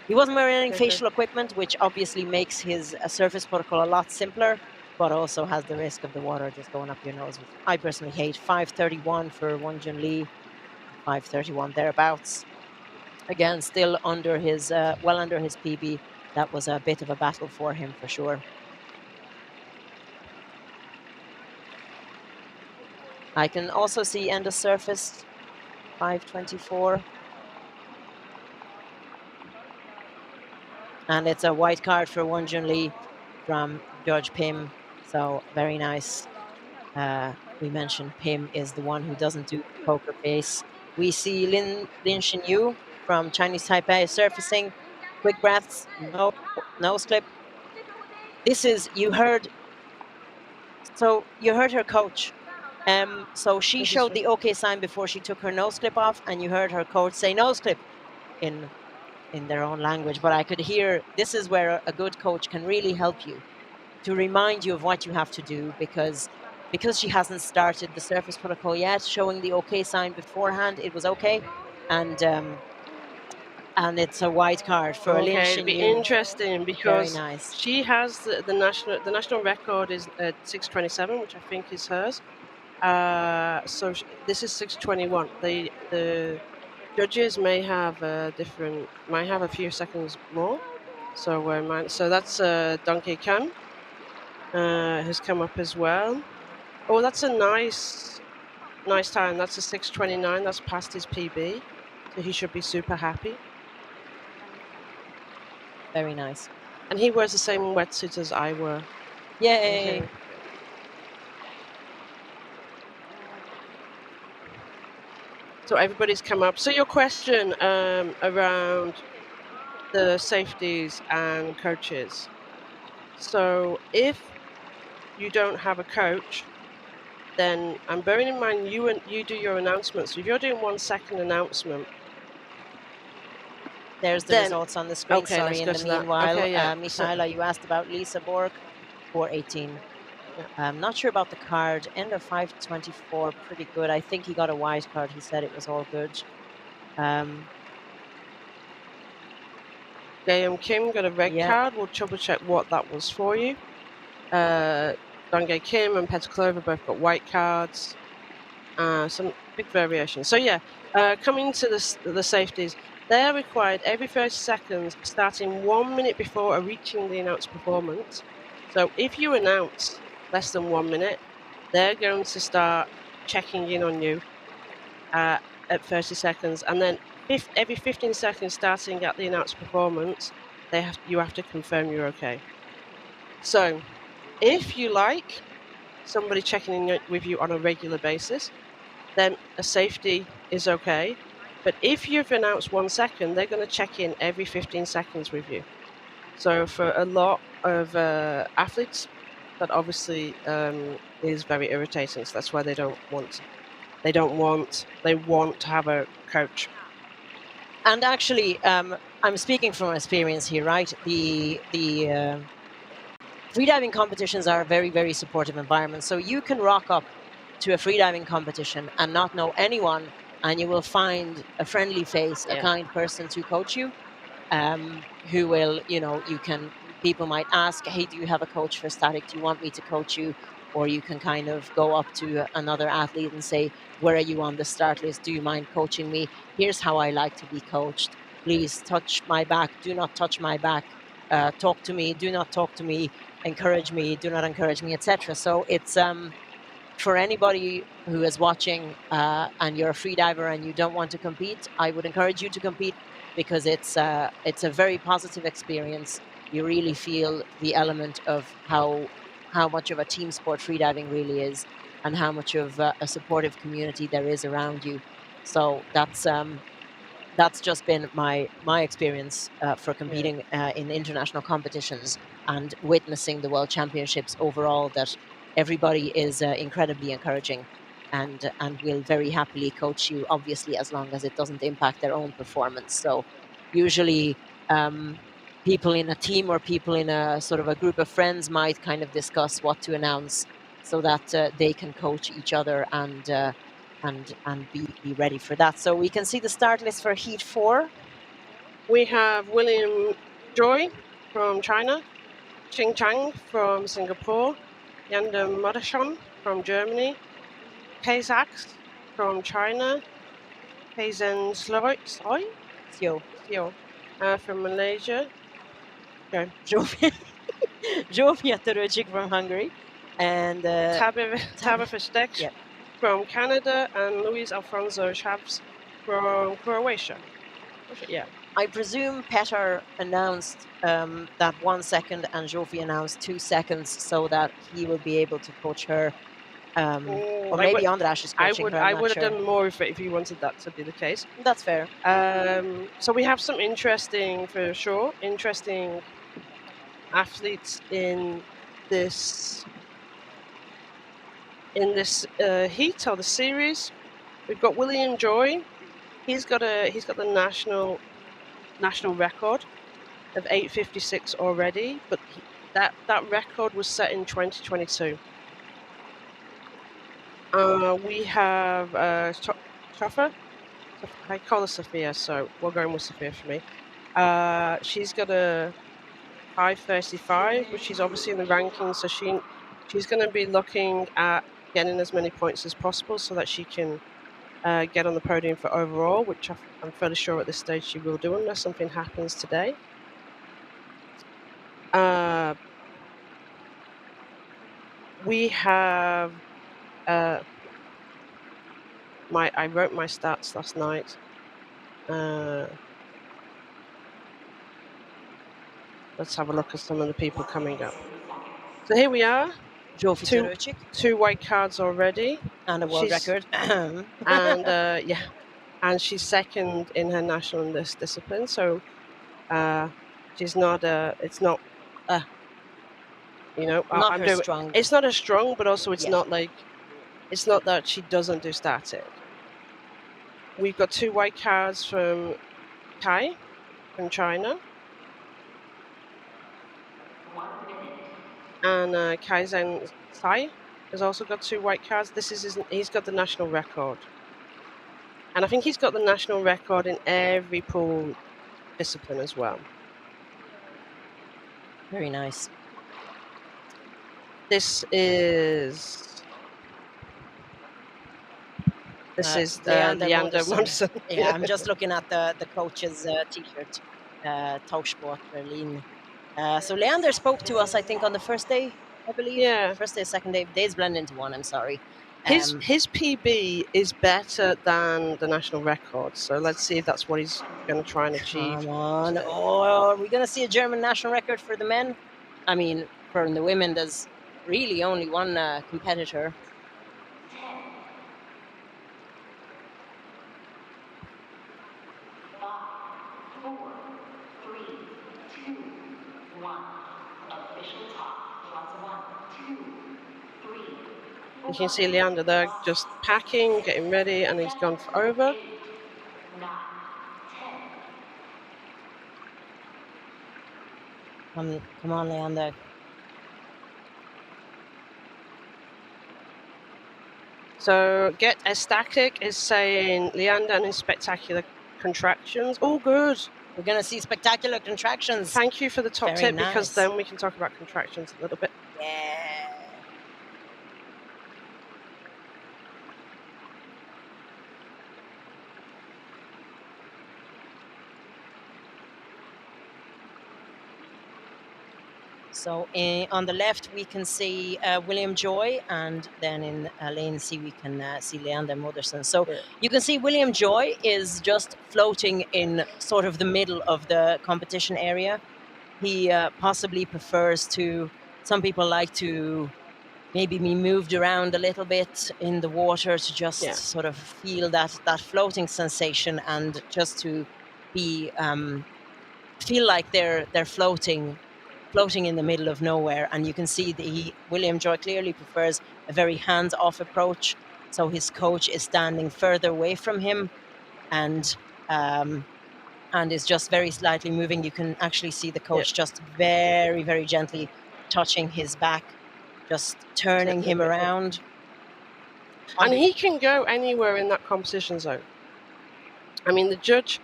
He wasn't wearing any facial equipment, which obviously makes his surface protocol a lot simpler, but also has the risk of the water just going up your nose, which I personally hate. 5:31 for Wonjoon Lee, 5:31 thereabouts. Again, still under his, well under his PB. That was a bit of a battle for him, for sure. I can also see end of surface, 5:24. And it's a white card for Wonjoon Lee from Judge Pim. So very nice. We mentioned Pim is the one who doesn't do poker face. We see Lin Xin Yu from Chinese Taipei surfacing. Quick breaths, no nose clip. You heard her coach. So she showed the okay sign before she took her nose clip off, and you heard her coach say nose clip in their own language. But I could hear, this is where a good coach can really help you, to remind you of what you have to do, because she hasn't started the surface protocol yet, showing the okay sign beforehand, it was okay. And it's a white card for Lin Xin Yu. It'll be interesting because very nice. She has the national record is at 6:27, which I think is hers. So this is 6:21. The judges may have a few seconds more. So that's Donkey Khan has come up as well. Oh, that's a nice time. That's a 6:29. That's past his PB, so he should be super happy. Very nice. And he wears the same wetsuit as I wear. Yay! Okay. So everybody's come up. So your question around the safeties and coaches. So if you don't have a coach, then I'm bearing in mind you do your announcements. So if you're doing 1 second announcement, There's the then results on the screen. okay, let's Sorry, in go the to that. meanwhile, Okay, yeah. So Michaela, you asked about Lisa Borg, 4:18. Yeah. I'm not sure about the card. End of 5:24, pretty good. I think he got a white card. He said it was all good. Graham Kim got a red Yeah. card. We'll double check what that was for you. Dongay Kim and Petra Clover both got white cards. Some big variation. So yeah, coming to the safeties, they're required every 30 seconds, starting 1 minute before reaching the announced performance. So if you announce less than 1 minute, they're going to start checking in on you at 30 seconds, and then every 15 seconds, starting at the announced performance, you have to confirm you're okay. So if you like somebody checking in with you on a regular basis, then a safety is okay. But if you've announced 1 second, they're going to check in every 15 seconds with you. So for a lot of athletes, that obviously is very irritating. So that's why they want to have a coach. And actually, I'm speaking from experience here, right? The freediving competitions are a very, very supportive environment. So you can rock up to a freediving competition and not know anyone, and you will find a friendly face, a Yeah. kind person to coach you, who will, people might ask, hey, do you have a coach for static? Do you want me to coach you? Or you can kind of go up to another athlete and say, where are you on the start list? Do you mind coaching me? Here's how I like to be coached. Please touch my back. Do not touch my back. Talk to me. Do not talk to me. Encourage me. Do not encourage me, etc. So it's for anybody who is watching and you're a freediver and you don't want to compete, I would encourage you to compete because it's a very positive experience. You really feel the element of how much of a team sport freediving really is, and how much of a supportive community there is around you. So that's just been my experience for competing in international competitions and witnessing the World Championships overall. That everybody is incredibly encouraging and will very happily coach you, obviously, as long as it doesn't impact their own performance. So usually people in a team or people in a sort of a group of friends might kind of discuss what to announce so that they can coach each other and be ready for that. So we can see the start list for Heat 4. We have William Joy from China, Chang from Singapore, Yanda Madashon from Germany, Kazaks from China, Kaizen Sloy Sio. from Malaysia. Okay. Jovia Turucic from Hungary. And Tabitha Stek Yep. from Canada, and Luis Alfonso Chavs from Croatia. Yeah. I presume Petar announced that 1 second and Jofi announced 2 seconds so that he will be able to coach her. Or maybe Andras is coaching her. I would have done more if you wanted that to be the case. That's fair. So we have some interesting athletes in this heat or the series. We've got William Joy. He's got the national record of 8:56 already, but that record was set in 2022. We have Choffa. I call her Sophia, so we're going with Sophia for me. She's got a 5:35, but she's obviously in the rankings, so she's going to be looking at getting as many points as possible so that she can get on the podium for overall, which I'm fairly sure at this stage she will do unless something happens today. We have I wrote my stats last night. let's have a look at some of the people coming up. So here we are, Jofi two Turucic two white cards already, and a world She's- record. and yeah, and she's second in her national in this discipline. So she's not. It's not. Not I'm her doing. strong. It's not as strong, but also it's Yeah. not like. It's not that she doesn't do static. We've got two white cards from Kai from China, 1 minute. and Kaizen Sai has also got two white cards. He's got the national record, and I think he's got the national record in every pool discipline as well. Very nice. This is Leander Leander Modersohn. Modersohn. Yeah, I'm just looking at the coach's T-shirt, Tauschsport Berlin. So Leander spoke to us, I think, on the first day, I believe. Yeah. First day, second day. Days blend into one, I'm sorry. His PB is better than the national record, so let's see if that's what he's going to try and achieve. Come on. today. Oh, are we going to see a German national record for the men? I mean, for the women, there's really only one competitor. 10, 5, 4, 3, 2, 1. Official top. Plus 1, 2, 3. You can see Leander there just packing, getting ready, and he's gone for over. 8, 9, 10. Come on, Leander. So Get Ecstatic is saying Leander and his spectacular contractions. All good. We're going to see spectacular contractions. Thank you for the top Very tip, because nice. then we can talk about contractions a little bit. Yeah. So on the left, we can see William Joy, and then in lane C, we can see Leander Modersohn. So Yeah. you can see William Joy is just floating in sort of the middle of the competition area. He possibly prefers to, some people like to maybe be moved around a little bit in the water to just Yeah. sort of feel that floating sensation, and just to be feel like they're floating in the middle of nowhere. And you can see that William Joy clearly prefers a very hands-off approach. So his coach is standing further away from him, and is just very slightly moving. You can actually see the coach just very, very gently touching his back, just turning him around. And he can go anywhere in that competition zone. I mean, the judge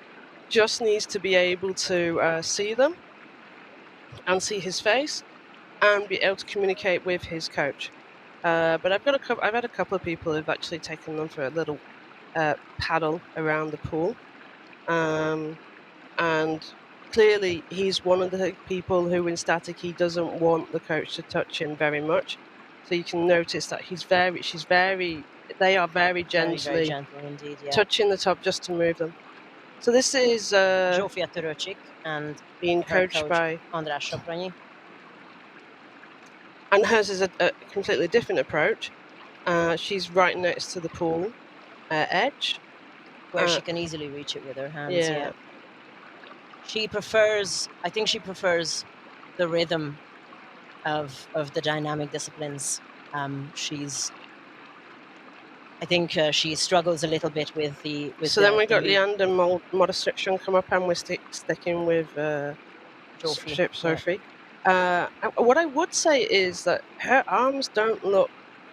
just needs to be able to see them and see his face, and be able to communicate with his coach. But I've had a couple of people who've actually taken them for a little paddle around the pool, and clearly he's one of the people who, in static, he doesn't want the coach to touch him very much. So you can notice that they are very gently very gentle indeed, yeah. touching the top just to move them. So this is Zsófia Törőcsik and being her coached coach, by András Sopranyi. And hers is a completely different approach. She's right next to the pool edge, where she can easily reach it with her hands. Yeah. I think she prefers the rhythm of the dynamic disciplines. I think she struggles a little bit with the. So then we got Leander Modersohn come up, and we're sticking with Sophie. What I would say is that her arms don't look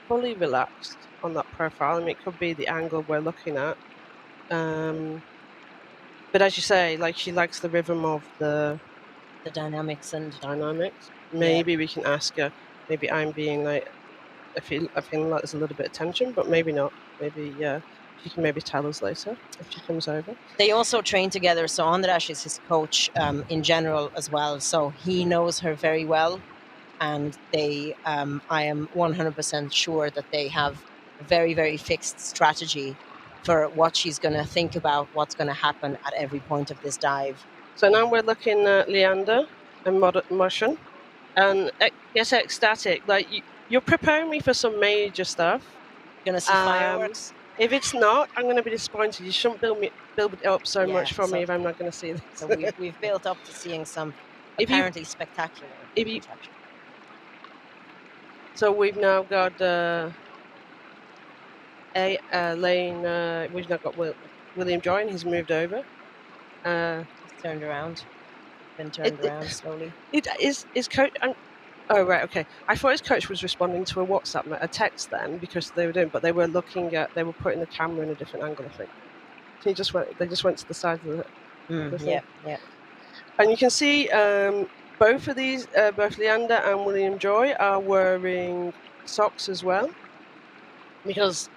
fully relaxed on that profile. I mean, it could be the angle we're looking at. But as you say, like, she likes the rhythm of the dynamics and dynamics. Maybe we can ask her. Maybe I'm being like, I feel like there's a little bit of tension, but maybe not. Maybe she can maybe tell us later if she comes over. They also train together, so András is his coach in general as well. So he knows her very well, and they, I am 100% sure that they have a very, very fixed strategy for what she's going to think about, what's going to happen at every point of this dive. So now we're looking at Leander. emotion and get ecstatic. Like you're preparing me for some major stuff. Gonna see fireworks. If it's not, I'm going to be disappointed. You shouldn't build it up so Yeah, much for me so- if I'm not going to see this. So we've built up to seeing some If you- apparently spectacular if you- contractions. So we've now got lane. We've now got William Joy, and he's moved over. He's turned around. Been turned around slowly. It is coach. Oh right, okay. I thought his coach was responding to a WhatsApp, a text then, because they were doing, but they were putting the camera in a different angle, I think. They just went to the side of the thing. Yeah. And you can see both of these, both Leander and William Joy, are wearing socks as well, because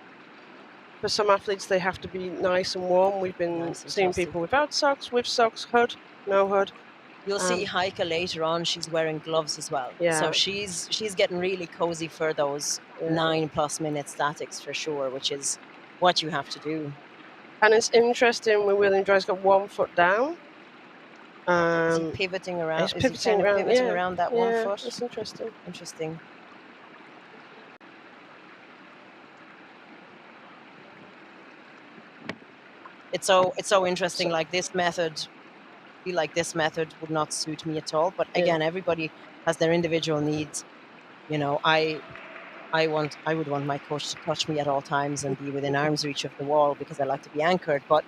for some athletes they have to be nice and warm. We've been seeing people without socks, with socks, hood, no hood. You'll see Heike later on. She's wearing gloves as well. Yeah. So she's getting really cozy for those 9+ minute statics for sure, which is what you have to do. And it's interesting when William Joy's got 1 foot down. Is he pivoting around? He's pivoting around that 1 foot. That's interesting. Interesting. It's so interesting. Like this method. Feel like this method would not suit me at all, but again, everybody has their individual needs. You know, I would want my coach to touch me at all times and be within arm's reach of the wall because I like to be anchored. But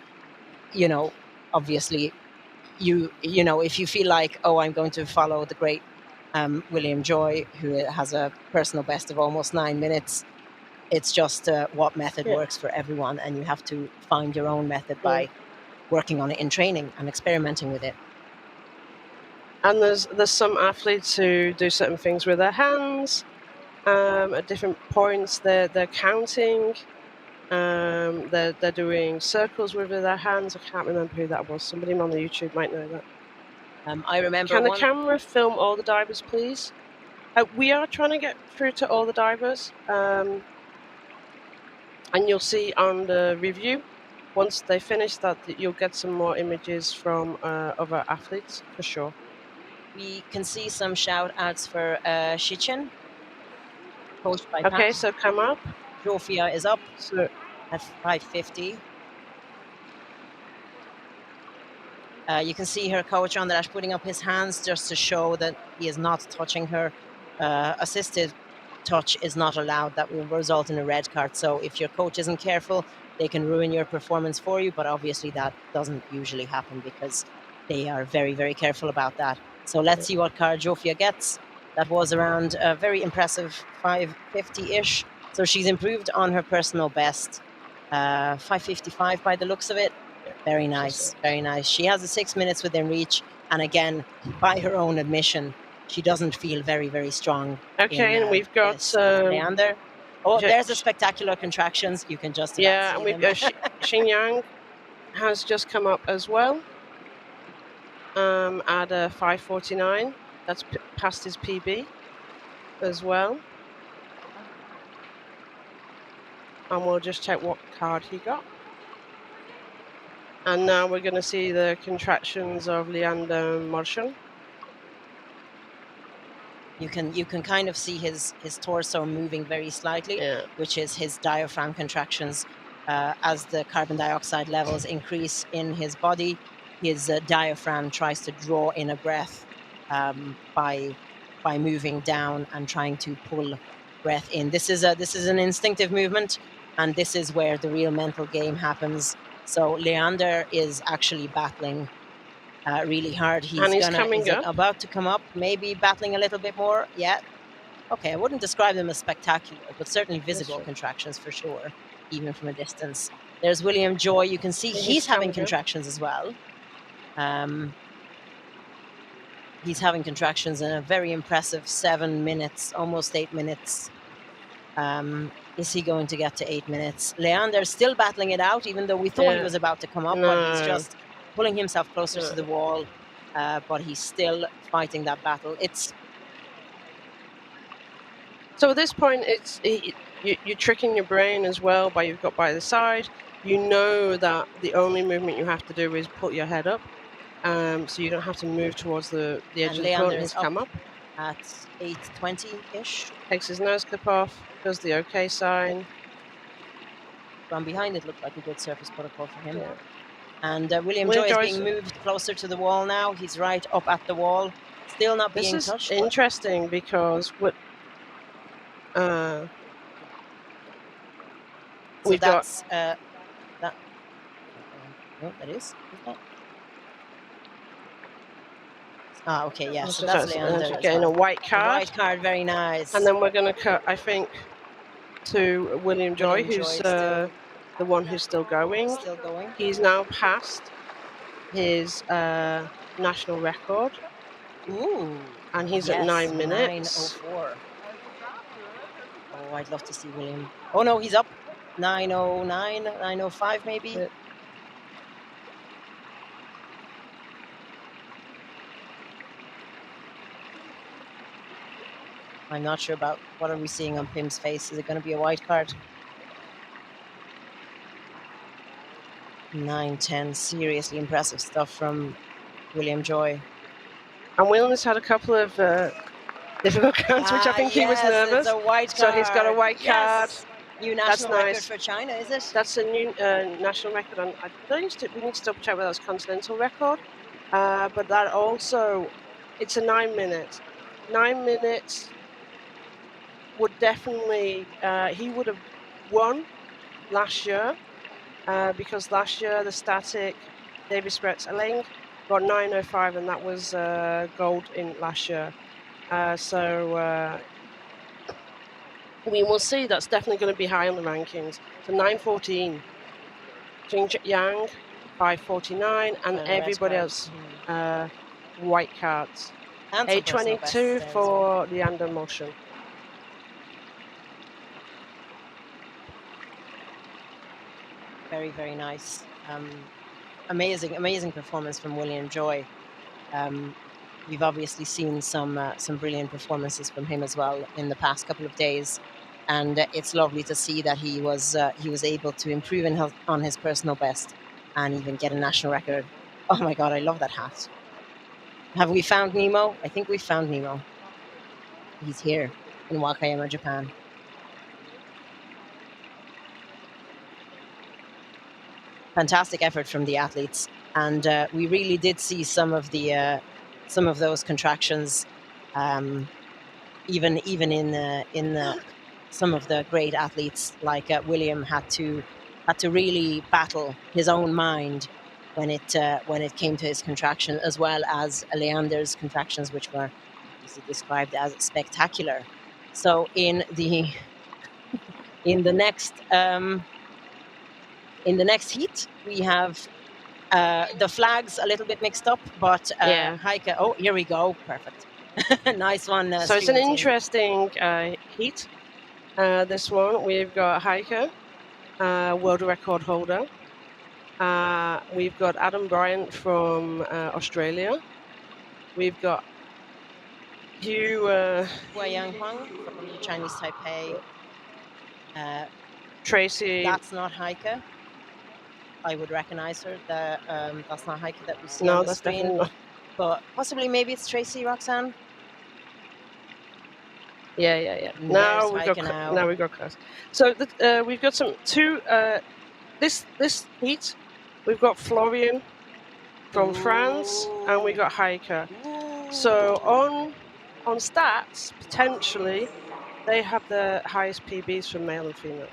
you know, obviously, you know, if you feel like, oh, I'm going to follow the great William Joy, who has a personal best of almost 9 minutes, it's just what method works for everyone, and you have to find your own method by working on it in training and experimenting with it. And there's some athletes who do certain things with their hands at different points. They're counting. They're doing circles with their hands. I can't remember who that was. Somebody on the YouTube might know that. I remember. Can the camera film all the divers, please? We are trying to get through to all the divers, and you'll see on the review. Once they finish that, you'll get some more images from other athletes, for sure. We can see some shout-outs for Shichin, coached by Okay, Pat. so come up. Zofia is up So at 5:50. You can see her coach on the dash putting up his hands just to show that he is not touching her. Assisted touch is not allowed. That will result in a red card. So if your coach isn't careful, they can ruin your performance for you, but obviously that doesn't usually happen because they are very, very careful about that. So let's see what card Zofia gets. That was around a very impressive 550-ish. So she's improved on her personal best. 555 by the looks of it. Very nice, very nice. She has a 6 minutes within reach. And again, by her own admission, she doesn't feel very, very strong. Okay, and we've got Leander. Oh, there's the spectacular contractions. You can just and we've got Yang has just come up as well at a 5:49. That's past his PB as well. And we'll just check what card he got. And now we're going to see the contractions of Leander Marchand. You can kind of see his torso moving very slightly, which is his diaphragm contractions. As the carbon dioxide levels increase in his body, his diaphragm tries to draw in a breath by moving down and trying to pull breath in. This is an instinctive movement, and this is where the real mental game happens. So Leander is actually battling really hard. He's about to come up, maybe battling a little bit more. Yeah. Okay, I wouldn't describe them as spectacular, but certainly visible contractions for sure, even from a distance. There's William Joy. You can see he's having contractions as well. He's having contractions in a very impressive 7 minutes, almost 8 minutes. Is he going to get to 8 minutes? Leander's still battling it out, even though we thought he was about to come up, but he's just pulling himself closer to the wall. But he's still fighting that battle. So at this point, you're tricking your brain as well by you've got by the side. You know that the only movement you have to do is put your head up. so you don't have to move towards the edge And of the floor. Leander It is needs to come up. at 8:20-ish. Takes his nose clip off, does the OK sign. From behind, it looked like a good surface protocol for him. Yeah. And William William Joy is Joyce- being moved closer to the wall now. He's right up at the wall, still not This being is touched. but- interesting because So we've got that's that. No, that is that? Ah, okay, yeah. So that's Leander. as getting a well. white A card, white card, very nice. and then we're going to cut, I think, to William Joy, William who's Joy still- the one who's still going. still going. He's now passed his national record, Ooh, and he's at yes, 9 minutes. 9:04. Oh, I'd love to see William. Oh no, he's up. 9:09, 9:05 maybe. Yeah. I'm not sure about what are we seeing on Pim's face. Is it going to be a white card? 9:10. Seriously impressive stuff from William Joy. And William's had a couple of difficult counts, which I think he was yes, nervous. It's a white So card. he's got a white card. Yes. New national record nice. for China, is it? That's a new national record, and we need to double check whether that's continental record. But that also, it's a 9 minutes. 9 minutes would definitely, he would have won last year, because last year the static David Spretz Aleng got 9:05, and that was gold in last year. So we will see. That's definitely going to be high on the rankings. So 9:14. Jing Yang, 5:49, and And everybody red else white cards. And some personal bests 8:22 there as well. for the under motion. Very, very nice. Amazing performance from William Joy. We've obviously seen some brilliant performances from him as well in the past couple of days, and it's lovely to see that he was able to improve on his personal best and even get a national record. Oh my God, I love that hat. Have we found Nemo? I think we found Nemo. He's here in Wakayama, Japan. Fantastic effort from the athletes, and we really did see some of those contractions, even in some of the great athletes like William had to really battle his own mind when it came to his contraction, as well as Leander's contractions, which were described as spectacular. So in the next heat, we have the flags a little bit mixed up, but Heike. Oh, here we go. Perfect. Nice one. So it's an interesting heat. This one, we've got Heike, world record holder. We've got Adam Bryant from Australia. We've got Hwa Yeong from Chinese Taipei. Tracy. That's not Heike. I would recognize her. That's not Heike that we see No, on the that's screen. definitely not. But possibly, maybe it's Tracy, Roxanne. Yeah. Now we've got close. So we've got two. This heat, we've got Florian from France, and we got Heike. So on stats, potentially, they have the highest PBs for male and female.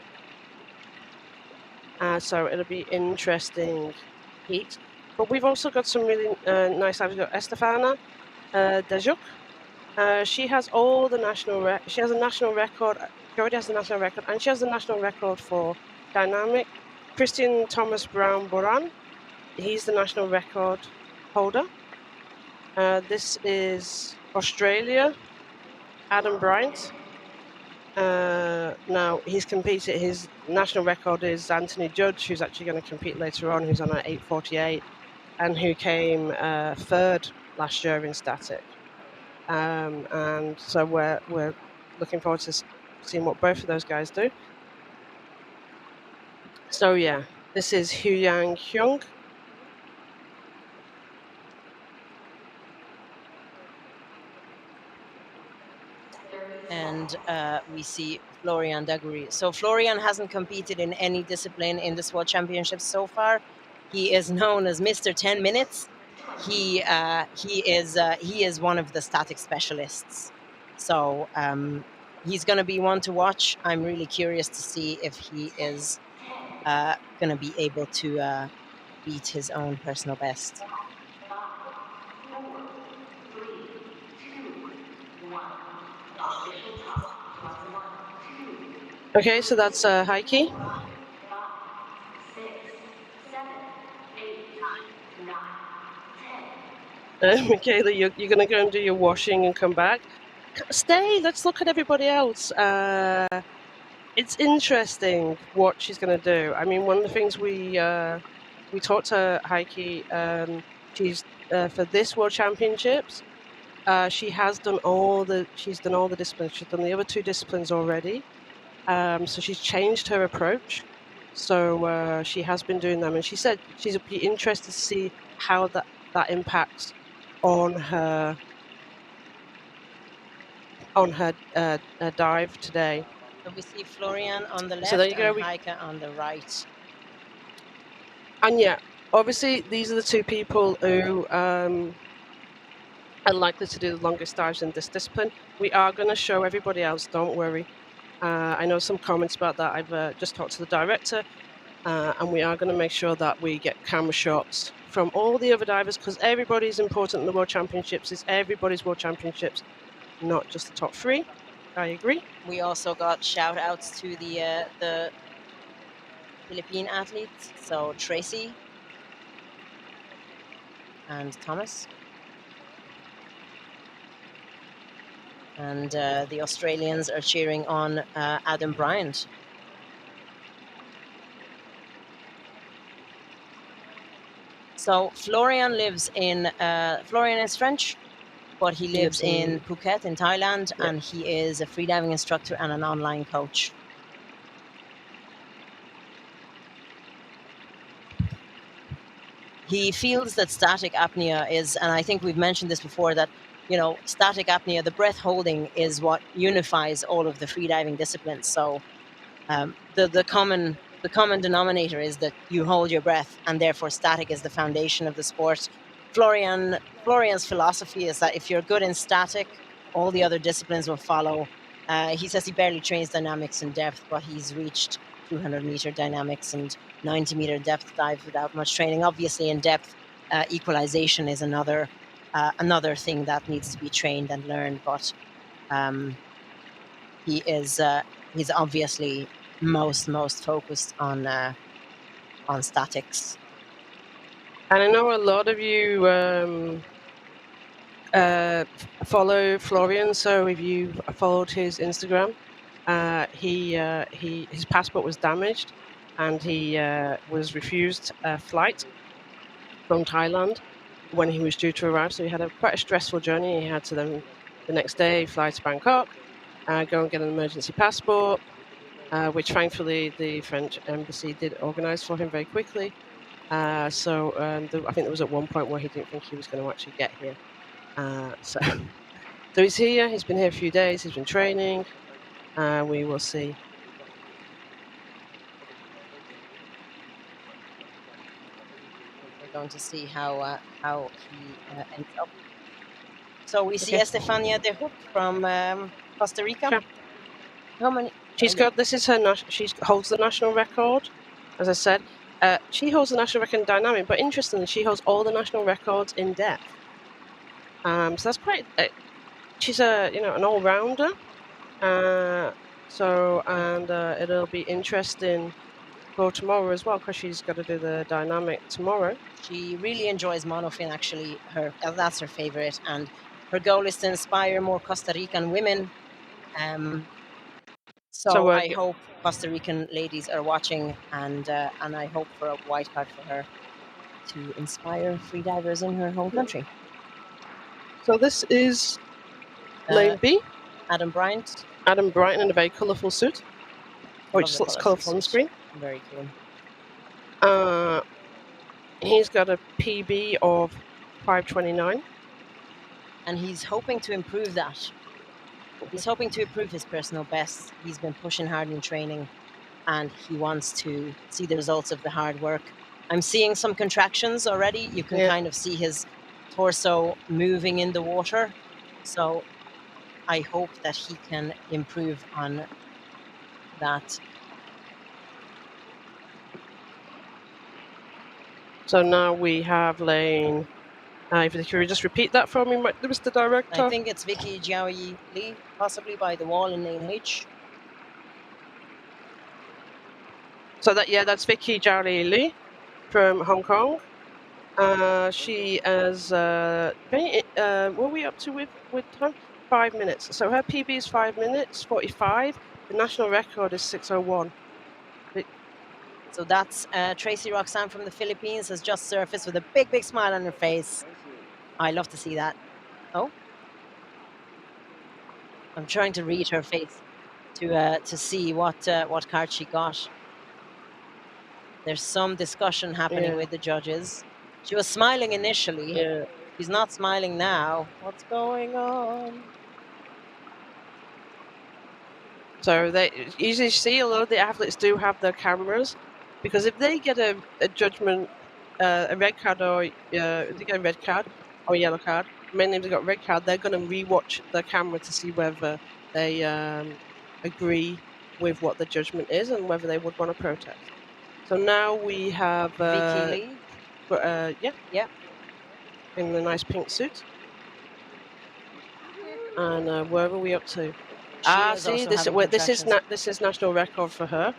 So it'll be interesting heat. But we've also got some really nice. We've got Stéphane Dejuk. She has all the national. She has a national record. She already has the national record, and she has the national record for dynamic. Christian Thomas Brown Boran. He's the national record holder. This is Australia. Adam Bryant. Now he's competed. His national record is Anthony Judge, who's actually going to compete later on, who's on an 8:48, and who came third last year in static. And so we're looking forward to seeing what both of those guys do. So yeah, this is Hwa Yeong. and we see Florian Daguerre. So Florian hasn't competed in any discipline in this World Championships so far. He is known as Mr. 10 Minutes. He is one of the static specialists. So he's going to be one to watch. I'm really curious to see if he is going to be able to beat his own personal best. 5, 4, 3, 2, 1. Official top. Plus 1, 2, Okay, so that's Heike. 5, 6, 7, 8, 9, 10. Michaela, you're going to go and do your washing and come back. Stay. Let's look at everybody else. It's interesting what she's going to do. I mean, one of the things we talked to Heike. She's for this World Championships. She has done she's done all the disciplines. She's done the other 2 disciplines already. So she's changed her approach. So she has been doing them, and she said she's be interested to see how that impacts on her dive today. So we see Florian on the left So there you go, and Heike on the right. And yeah, obviously these are the 2 people who are likely to do the longest dives in this discipline. We are going to show everybody else, don't worry. I know some comments about that. I've just talked to the director, and we are going to make sure that we get camera shots from all the other divers, because everybody's important in the World Championships. It's everybody's World Championships, not just the top 3. I agree. We also got shout outs to the Philippine athletes, so Tracy and Thomas. And the Australians are cheering on Adam Bryant. So Florian is French, but he lives in Phuket in Thailand, and he is a freediving instructor and an online coach. He feels that static apnea is, and I think we've mentioned this before, that static apnea, the breath holding, is what unifies all of the freediving disciplines. So the common denominator is that you hold your breath, and therefore static is the foundation of the sport. Florian's philosophy is that if you're good in static, all the other disciplines will follow. He says he barely trains dynamics in depth, but he's reached 200-meter dynamics and 90-meter depth dive without much training. Obviously, in depth, equalization is another thing that needs to be trained and learned. But he's obviously most focused on statics. And I know a lot of you follow Florian, so if you followed his Instagram, his passport was damaged, and he was refused a flight from Thailand when he was due to arrive. So he had quite a stressful journey. He had to then the next day fly to Bangkok, go and get an emergency passport, which thankfully the French embassy did organise for him very quickly. I think there was at one point where he didn't think he was going to actually get here. So he's here. He's been here a few days. He's been training. We will see. We're going to see how he ends up. So we see Estefania de Hoop from Costa Rica. Sure. How many? She holds the national record, as I said. She holds the national record in dynamic, but interestingly, she holds all the national records in depth. So that's quite. She's an all-rounder. It'll be interesting for tomorrow as well, because she's got to do the dynamic tomorrow. She really enjoys monofin. Actually, that's her favorite, and her goal is to inspire more Costa Rican women. So I hope Costa Rican ladies are watching, and I hope for a white card for her to inspire freedivers in her home country. So this is Lane B. Adam Bryant. Adam Bryant in a very colourful suit, which looks colourful on the screen. Very cool. He's got a PB of 5:29. And he's hoping to improve that. He's hoping to improve his personal best. He's been pushing hard in training, and he wants to see the results of the hard work. I'm seeing some contractions already. You can kind of see his torso moving in the water. So I hope that he can improve on that. So now we have lane. If you could just repeat that for me, Mr. Director. I think it's Vicky Jiaoyi Lee, possibly by the wall in lane H. So that's Vicky Jiaoyi Lee from Hong Kong. She is what are we up to with time? 5 minutes. So her PB is 5 minutes 45. The national record is 6:01. So that's Tracy Roxanne from the Philippines has just surfaced with a big, big smile on her face. I love to see that. Oh, I'm trying to read her face to see what card she got. There's some discussion happening with the judges. She was smiling initially. Yeah. She's not smiling now. What's going on? So they usually see a lot of the athletes do have their cameras, because if they get a judgment, a red card, or if they get a red card or a yellow card, mainly if they got a red card, they're going to rewatch the camera to see whether they agree with what the judgment is and whether they would want to protest. So now we have Vicky Lee. yeah, in the nice pink suit. And where are we up to? See, this is national record for her.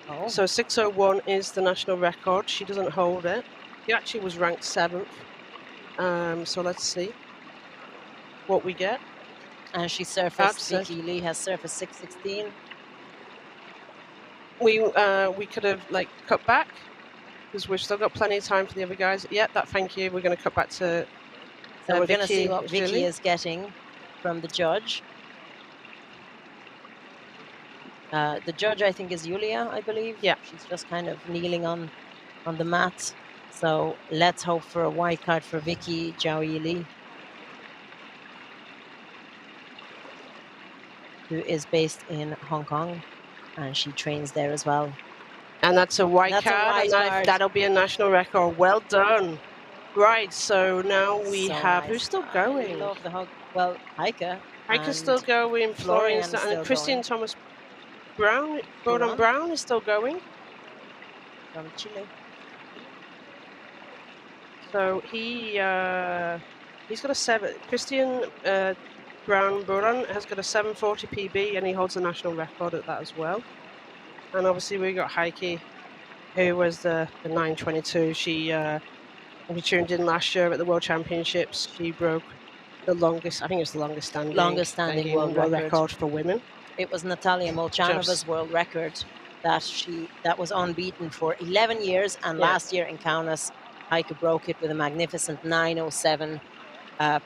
Oh. So 6:01 is the national record. She doesn't hold it. She actually was ranked 7th. So let's see what we get. And she surfaced. Vicky Lee has surfaced 6:16. We could have cut back, because we've still got plenty of time for the other guys. Yeah, thank you. We're going to cut back to. So we're going to see what Vicky is getting from the judge. The judge, I think, is Yulia, I believe. Yeah. She's just kind of kneeling on the mat. So let's hope for a white card for Vicky Jiaoyi Lee, who is based in Hong Kong, and she trains there as well. And that's a white card, that'll be a national record. Well done. Right, so now we have who's still going? I love the hug. Well, Heike. Heike's still going. Florian's still, and Christian Thomas Brown, Brown is still going. From Chile. So he's got a 7. Christian Brown has got a 7:40 PB, and he holds the national record at that as well. And obviously we got Heike, who was the 9:22. She we tuned in last year at the World Championships. She broke the longest. I think it's the longest standing world record for women. It was Natalia Molchanova's world record that was unbeaten for 11 years, and last year in Kaunas, Heike broke it with a magnificent 9:07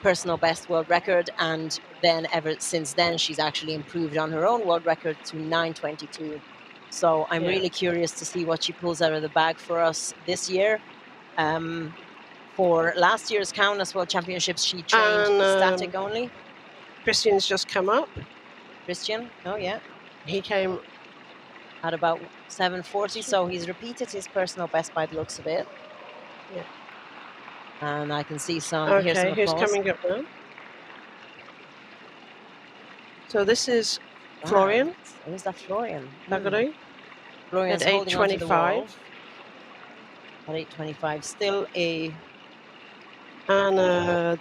personal best world record, and then ever since then she's actually improved on her own world record to 9:22. So I'm really curious to see what she pulls out of the bag for us this year. For last year's Kaunas World Championships, she trained static only. Christian's just come up. Christian, oh yeah. He came at about 7:40, so he's repeated his personal best by the looks of it. Yeah. And I can see some. Okay, who's coming up now? So this is Florian. Who's that Florian? Nagari. Florian's at 8:25. At 8:25, still a. And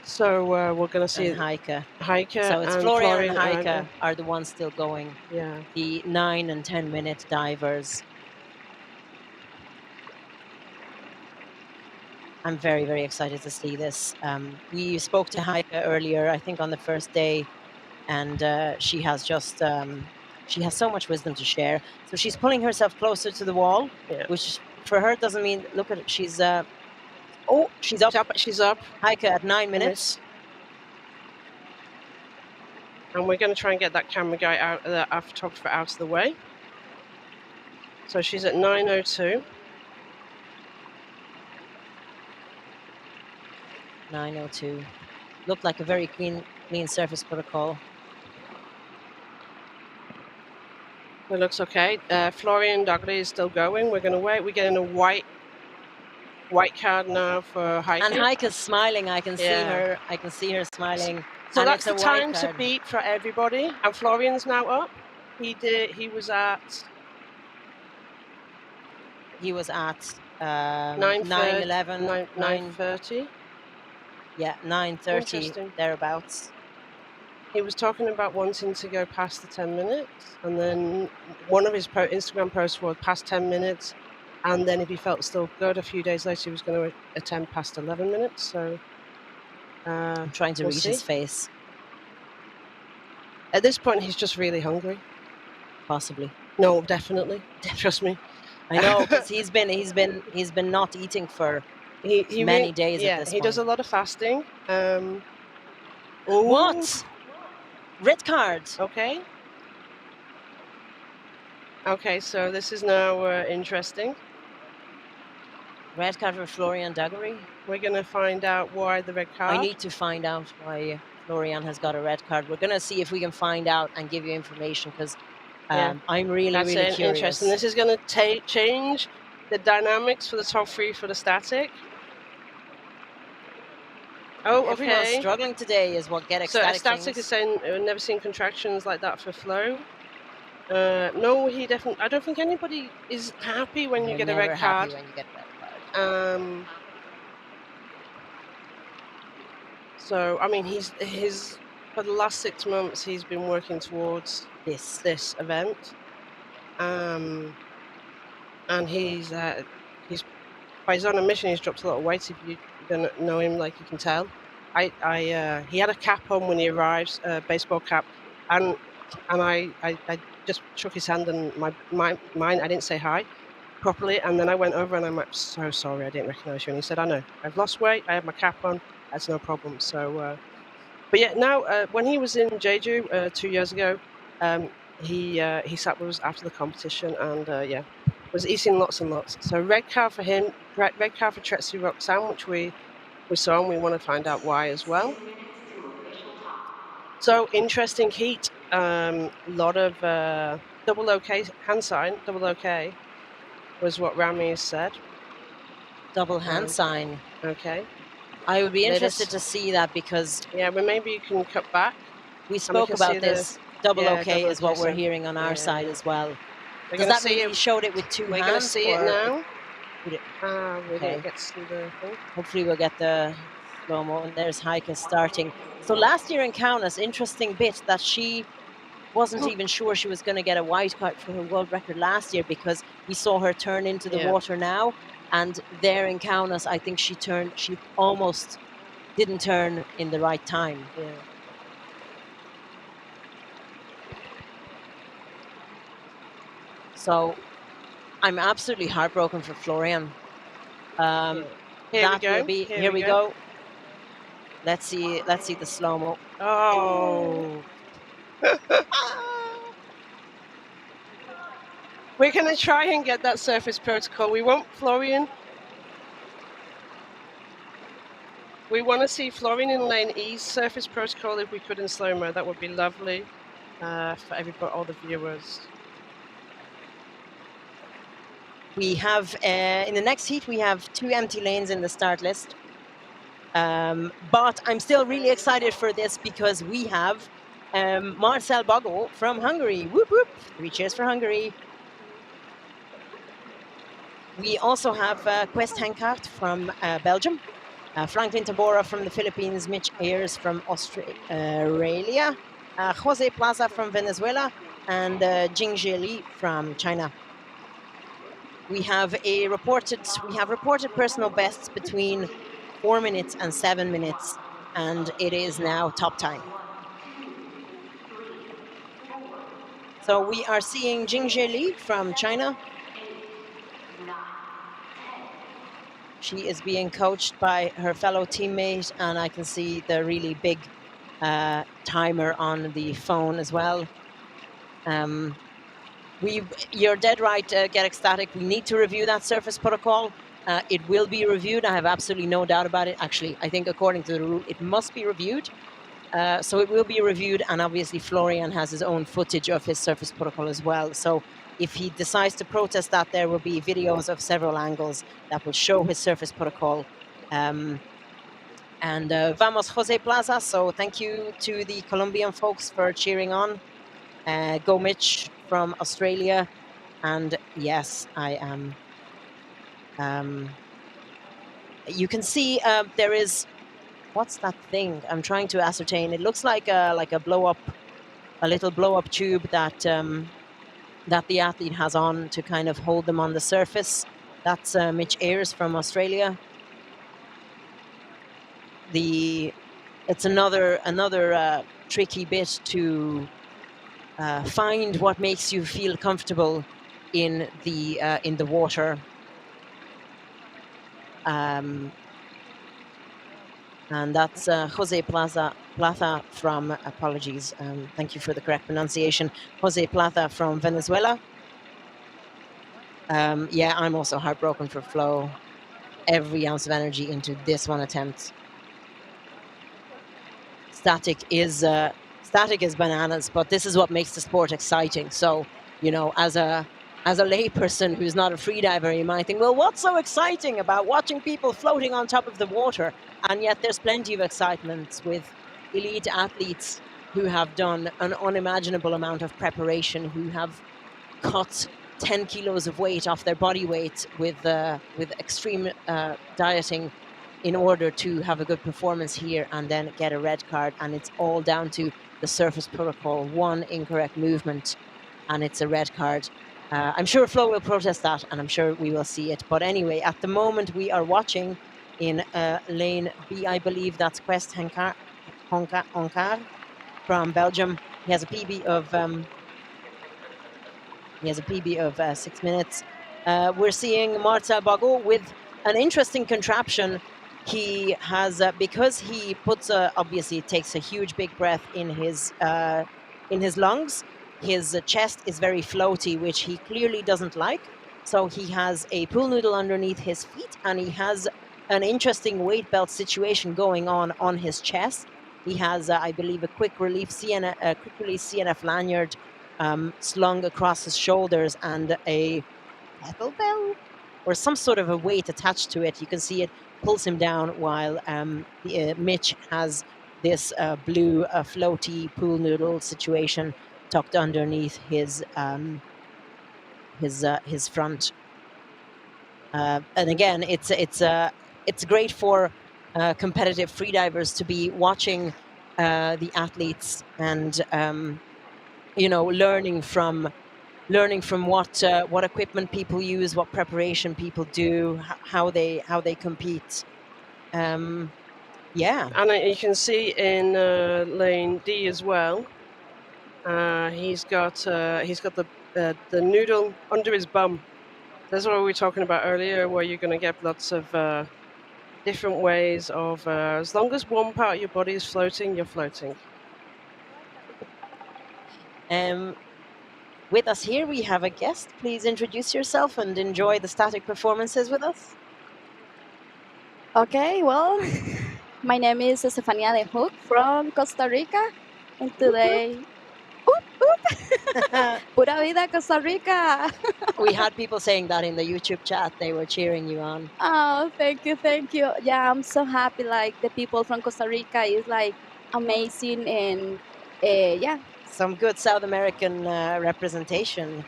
so we're going to see Heike. So it's Florian and Heike are the ones still going. Yeah. The 9 and 10 minute divers. I'm very, very excited to see this. We spoke to Heike earlier, I think on the first day, and she has just she has so much wisdom to share. So she's pulling herself closer to the wall, which for her doesn't mean, look at it, she's up. She's up. Heike at 9 minutes. And we're going to try and get that camera guy out, our photographer, out of the way. So she's at 9:02. 9:02. Looked like a very clean surface protocol. It looks okay. Florian Dougherty is still going. We're going to wait. We're getting a white card now for Heike. And Heike's smiling. I can see Yeah. her. I can see her smiling. So and that's it's the a white time to card. beat for everybody. And Florian's now up. He was at He was at 9:11. 9:30. Yeah, 9:30 Interesting. thereabouts. He was talking about wanting to go past the 10 minutes, and then one of his Instagram posts was past 10 minutes, and then if he felt still good, a few days later he was going to attempt past 11 minutes. So I'm trying to we'll read see. his face. At this point, he's just really hungry. Possibly. No, definitely. Trust me. I know, because he's been not eating for many days yeah, at this he point. does a lot of fasting. What? Red card. Okay. Okay, so this is now interesting. Red card for Florian Dougherty. We're going to find out why the red card. I need to find out why Florian has got a red card. We're going to see if we can find out and give you information, because I'm really, That's really curious. interesting. This is going to change the dynamics for the top three for the static. Oh, Everyone's okay. struggling today is what Get So Ecstatic static is saying never seen contractions like that for flow. No, he definitely. I don't think anybody is happy when you get a red card. When you get a red card. So I mean, he's for the last 6 months he's been working towards this event, and he's on a mission. He's dropped a lot of weight. If you don't know him, like you can tell, he had a cap on when he arrived, baseball cap, and I just shook his hand, and mine I didn't say hi properly, and then I went over and I'm like, so sorry, I didn't recognize you. And he said, I know, I've lost weight, I have my cap on, that's no problem. So but yeah, now when he was in Jeju 2 years ago, he sat with us after the competition, and yeah, was eating lots and lots. So red card for him, red card for Tretsu Roxanne, which we saw, and we want to find out why as well. So interesting heat. Lot of double OK hand sign. Double OK was what Rami said. Double hand sign. Okay. I would be interested to see that, because yeah, but maybe you can cut back. We spoke about this. Double OK is what we're hearing on our side as well. Does that mean he showed it with two hands? We're going to see it now. We didn't get to see the thing. Hopefully we'll get the slow-mo. And there's Heike starting. So last year in Kaunas, interesting bit that she wasn't even sure she was going to get a white card for her world record last year, because we saw her turn into the water now. And there in Kaunas, I think she almost didn't turn in the right time. Yeah. So I'm absolutely heartbroken for Florian. Here we go. Let's see the slow-mo. Oh. We're going to try and get that surface protocol. We want Florian. We want to see Florian in lane E's surface protocol if we could in slow-mo. That would be lovely for everybody, all the viewers. We have, in the next heat, we have 2 empty lanes in the start list. But I'm still really excited for this, because we have Marcel Bogo from Hungary. Whoop, whoop. 3 cheers for Hungary. We also have Quest Henkart from Belgium, Franklin Tabora from the Philippines, Mitch Ayers from Australia, Jose Plaza from Venezuela, and Jingjie Li from China. We have reported personal bests between 4 minutes and 7 minutes, and it is now top time. So we are seeing Jingjie Li from China. She is being coached by her fellow teammate, and I can see the really big timer on the phone as well. You're dead right, Get Ecstatic. We need to review that surface protocol. It will be reviewed. I have absolutely no doubt about it. Actually, I think according to the rule, it must be reviewed. So it will be reviewed, and obviously Florian has his own footage of his surface protocol as well. So if he decides to protest that, there will be videos of several angles that will show his surface protocol. And vamos Jose Plaza. So thank you to the Colombian folks for cheering on. Go Mitch from Australia. And yes, I am. You can see there is, what's that thing? I'm trying to ascertain. It looks like a blow up, a little blow up tube that that the athlete has on to kind of hold them on the surface. That's Mitch Ayres from Australia. It's another tricky bit to find what makes you feel comfortable in the water. And that's Jose Plata from, apologies, thank you for the correct pronunciation, Jose Plata from Venezuela. Yeah, I'm also heartbroken for Flo. Every ounce of energy into this one attempt. Static is bananas, but this is what makes the sport exciting. So, you know, as a layperson who's not a freediver, you might think, well, what's so exciting about watching people floating on top of the water? And yet there's plenty of excitement with elite athletes who have done an unimaginable amount of preparation, who have cut 10 kilos of weight off their body weight with extreme dieting in order to have a good performance here and then get a red card. And it's all down to the surface protocol. One incorrect movement and it's a red card. I'm sure Flo will protest that, and I'm sure we will see it. But anyway, at the moment we are watching in lane B, I believe that's Quest Honkar from Belgium. He has a PB of 6 minutes. We're seeing Marta Bago with an interesting contraption. He has, because he puts obviously it takes a huge big breath in his lungs. His chest is very floaty, which he clearly doesn't like. So he has a pool noodle underneath his feet, and he has an interesting weight belt situation going on his chest. He has, I believe, a quick release CNF lanyard slung across his shoulders and a kettlebell or some sort of a weight attached to it. You can see it pulls him down, while Mitch has this blue floaty pool noodle situation tucked underneath his front. And again, it's great for competitive freedivers to be watching the athletes and you know, learning from what equipment people use, what preparation people do, how they compete. Yeah, And you can see in lane D as well. He's got the noodle under his bum. That's what we were talking about earlier, where you're going to get lots of different ways of, as long as one part of your body is floating, you're floating. With us here, we have a guest. Please introduce yourself and enjoy the static performances with us. Okay, well, my name is Estefania de Hook from Costa Rica, and today, pura vida Costa Rica. We had people saying that in the YouTube chat. They were cheering you on. Oh, thank you. Yeah, I'm so happy. Like the people from Costa Rica is like amazing, and yeah. Some good South American representation.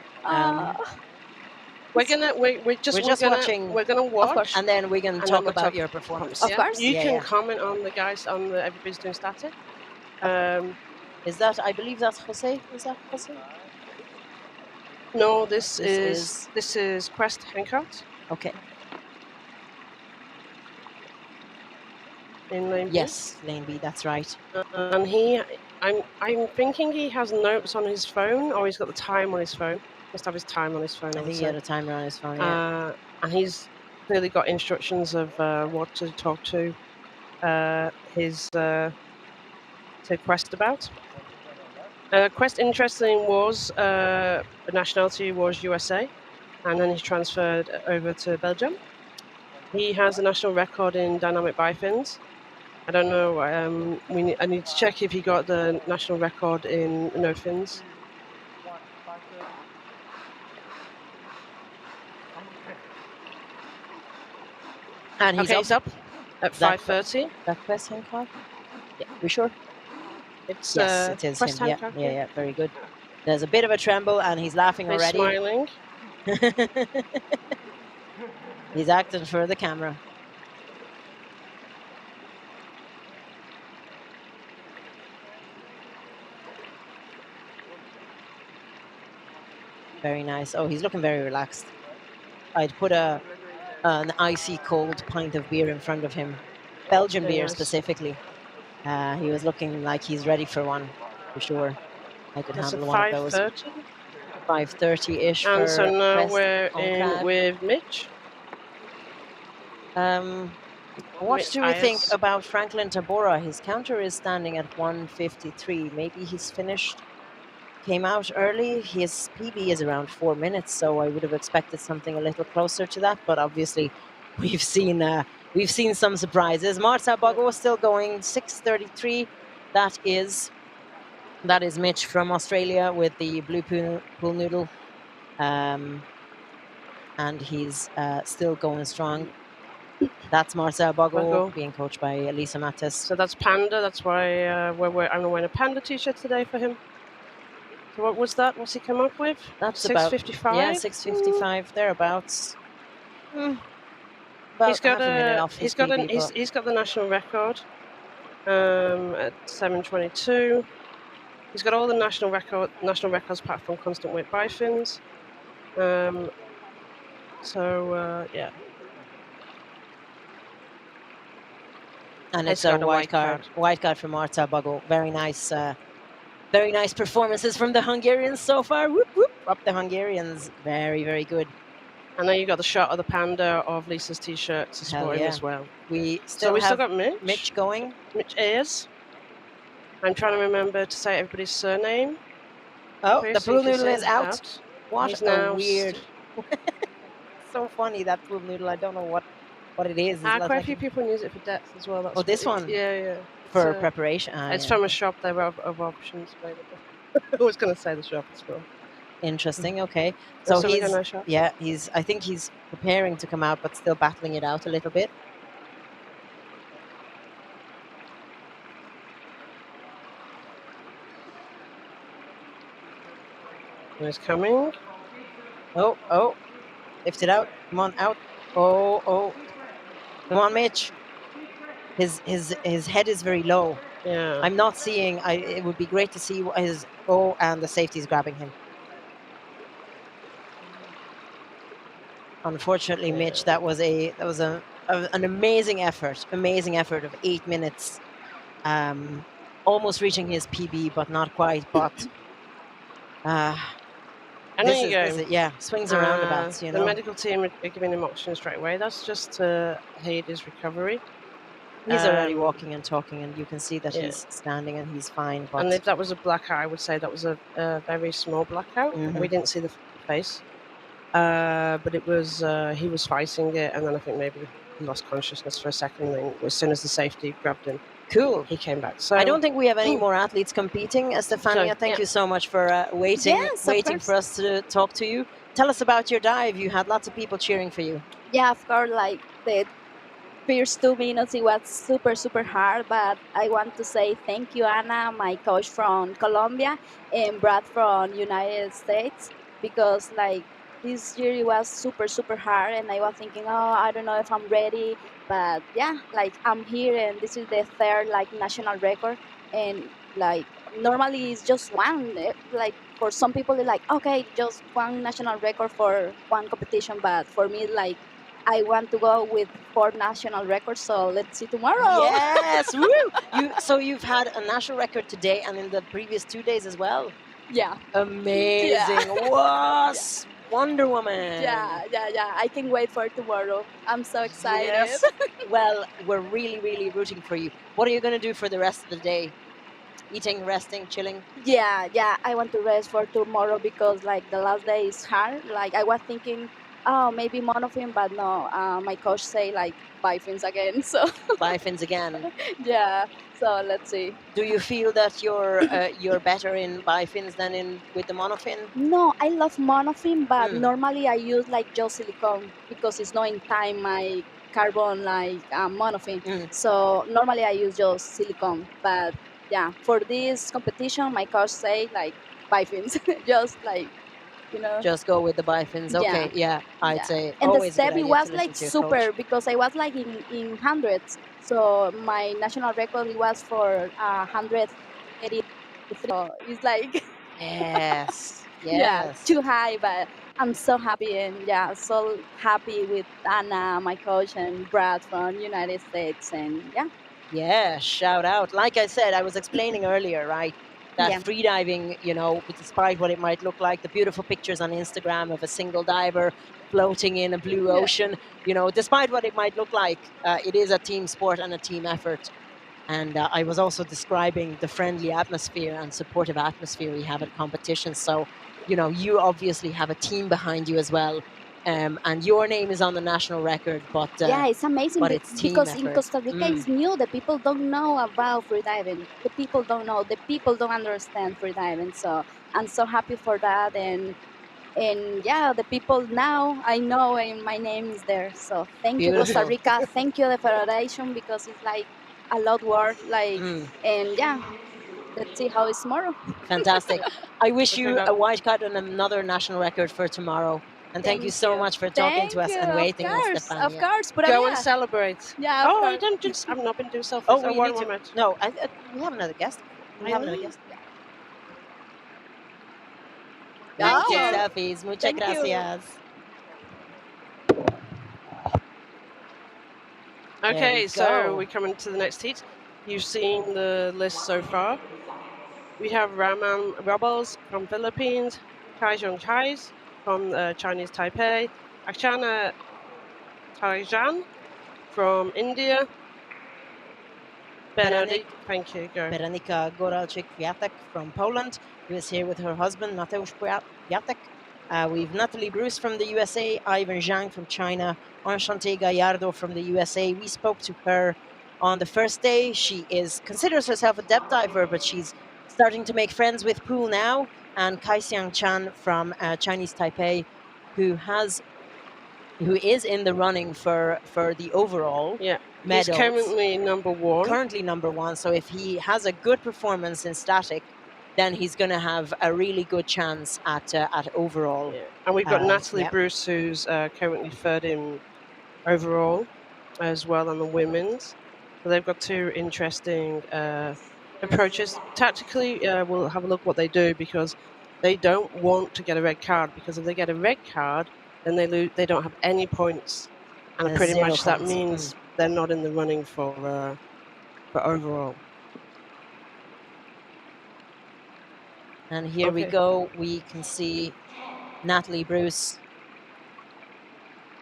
We're just watching. We're gonna watch, and then we're gonna talk about your performance. Of course, you can comment on the guys on the everybody's doing static. Is that, I believe that's Jose? Is that Jose? No, this is Quest Hankart. Okay. In lane B. Yes, lane B. That's right. And I'm thinking he has notes on his phone, or he's got the time on his phone. Must have his time on his phone. I think he had a timer on his phone. Yeah. And he's clearly got instructions of what to talk to to Quest about. Quest, interesting, was the nationality was USA, and then he transferred over to Belgium. He has a national record in dynamic bifins. I don't know. I need to check if he got the national record in no fins. And he's Okay, up. he's up at That- 5:30. That question card? Yeah, we sure? It's Yes, it is him. Quest Yeah, Hancock, yeah, very good. There's a bit of a tremble, and he's laughing He's already. smiling. He's acting for the camera. Very nice. Oh, he's looking very relaxed. I'd put an icy cold pint of beer in front of him, Belgian Very beer nice. specifically. He was looking like he's ready for one, for sure. I could That's at handle one of those. 5:30. 5:30-ish for And so now Quest we're on in Crab. with Mitch. What Mitch do we think Ayers. about Franklin Tabora? His counter is standing at 1:53. Maybe he's finished, came out early. His PB is around 4 minutes, so I would have expected something a little closer to that. But obviously, we've seen some surprises. Marta Bago is still going 6:33. That is Mitch from Australia with the blue pool noodle, and he's still going strong. That's Marcel Bago Bago. being coached by Elisa Mattes. So that's Panda. That's why I'm wearing a Panda t-shirt today for him. So what was that? What's he come up with? That's about 6:55. Yeah, 6:55 thereabouts. About He's got half a minute off his he's got PB, but he's got the national record at 7:22. He's got all the national records apart from constant weight bifins. Yeah. and He's it's a got a white card from Marta Bago. Very nice performances from the Hungarians so far. Whoop, whoop, up the Hungarians. Very, very good. And then you got the shot of the Panda of Lisa's t-shirt to support him yeah. as well. We So we still got Mitch. Mitch going. Mitch Ayers. I'm trying to remember to say everybody's surname. Oh, Please, the so you pool can noodle say is it out. What He's a now weird. So funny, that pool noodle. I don't know what it is. Quite a few people use it for depth as well. That's this one? Yeah. For preparation. It's from a shop. There of options available. I was going to say the shop as well. Interesting. Okay, so we got no shop. I think he's preparing to come out, but still battling it out a little bit. He's coming. Oh, lift it out. Come on, out. Oh, come on, Mitch. His head is very low. Yeah. I'm not seeing. It would be great to see his. Oh, and the safety is grabbing him. Unfortunately, Mitch, that was an amazing effort. Amazing effort of 8 minutes. Almost reaching his PB, but not quite. But swings and roundabouts. The medical team are giving him oxygen straight away. That's just to aid his recovery. He's already walking and talking, and you can see that he's standing and he's fine. But and if that was a blackout, I would say that was a very small blackout. We didn't see the face, but it was he was fighting it, and then I think maybe he lost consciousness for a second. And as soon as the safety grabbed him, cool, he came back. So I don't think we have any more athletes competing. Stefania, thank you so much for waiting for us to talk to you. Tell us about your dive. You had lots of people cheering for you. Yeah, of course, like the first 2 minutes it was super hard, but I want to say thank you, Anna, my coach from Colombia, and Brad from United States, because like this year it was super hard, and I was thinking, oh, I don't know if I'm ready, but yeah, like I'm here, and this is the third like national record, and like normally it's just one. Like for some people it's like, okay, just one national record for one competition, but for me like I want to go with 4 national records, so let's see tomorrow. Yes, woo! You've had a national record today and in the previous 2 days as well. Yeah. Amazing. Yeah. Was Wonder Woman. Yeah. I can wait for tomorrow. I'm so excited. Yes. Well, we're really rooting for you. What are you going to do for the rest of the day? Eating, resting, chilling? Yeah. I want to rest for tomorrow because like the last day is hard. Like I was thinking Oh, maybe monofin, but no. My coach say like bifins again. So Bifins again. yeah. So let's see. Do you feel that you're better in bifins than in with the monofin? No, I love monofin, but Mm. normally I use like gel silicone because it's not in time my carbon like monofin. Mm. So normally I use just silicone, but yeah, for this competition, my coach say like bifins, just like you know. Just go with the bifins. Yeah, Okay, yeah, I'd yeah. say And the always a good step it idea to was listen like to your coach. super because I was like in hundreds. So my national record it was for 183. So it's like Yes, yeah, yes. too high, but I'm so happy and yeah, so happy with Anna, my coach, and Brad from United States, and yeah, Yeah, shout out. Like I said, I was explaining earlier, right? That yeah, freediving, despite what it might look like, the beautiful pictures on Instagram of a single diver floating in a blue yeah, ocean, despite what it might look like, it is a team sport and a team effort. And I was also describing the friendly atmosphere and supportive atmosphere we have at competitions. So, you obviously have a team behind you as well. And your name is on the national record, yeah. It's amazing it's team because in effort. Costa Rica Mm, it's new. The people don't know about freediving. The people don't know. The people don't understand freediving. So I'm so happy for that, and yeah, the people now I know, and my name is there. So thank you, Costa beautiful. Rica. Thank you, the federation, because it's like a lot work. Like, Mm. and yeah, let's see how it's tomorrow. Fantastic. I wish Okay, you go. a white card and another national record for tomorrow. And thank you Thank so you. much for talking to Thank us you. and Of waiting on course. Of Stefania. course. Pura Go and vida. celebrate. Yeah, of Oh, I course. don't just. I've not been doing selfies. Oh, Oh, we one need to. moment. No, we have another guest. We I have another know. guest. Thank No you. selfies. Muchas Thank you. gracias. There we Okay, so go. we're coming to the next heat. You've seen the list so far. We have Raman Rebels from Philippines, Kaijong Chais from Chinese Taipei, Akshana Taijan from India, Veronica, Benedict. Thank you. Go. Veronica Goralczyk-Kwiatek from Poland, who is here with her husband, Mateusz Kwiatek. We've Natalie Bruce from the USA, Ivan Zhang from China, Enchante Gallardo from the USA. We spoke to her on the first day. She considers herself a depth diver, but she's starting to make friends with pool now. And Kai Xiang Chan from Chinese Taipei, who is in the running for the overall Yeah, he's medals, currently number one. currently number one. So if he has a good performance in static, then he's going to have a really good chance at overall. Yeah, and we've got Natalie Yeah. Bruce, who's currently third in overall as well on the women's. So they've got two interesting approaches. Tactically, we'll have a look what they do because they don't want to get a red card, because if they get a red card, then they lose. They don't have any points, and pretty 0 much that points. means they're not in the running for overall. And here we Okay. go. We can see Natalie Bruce.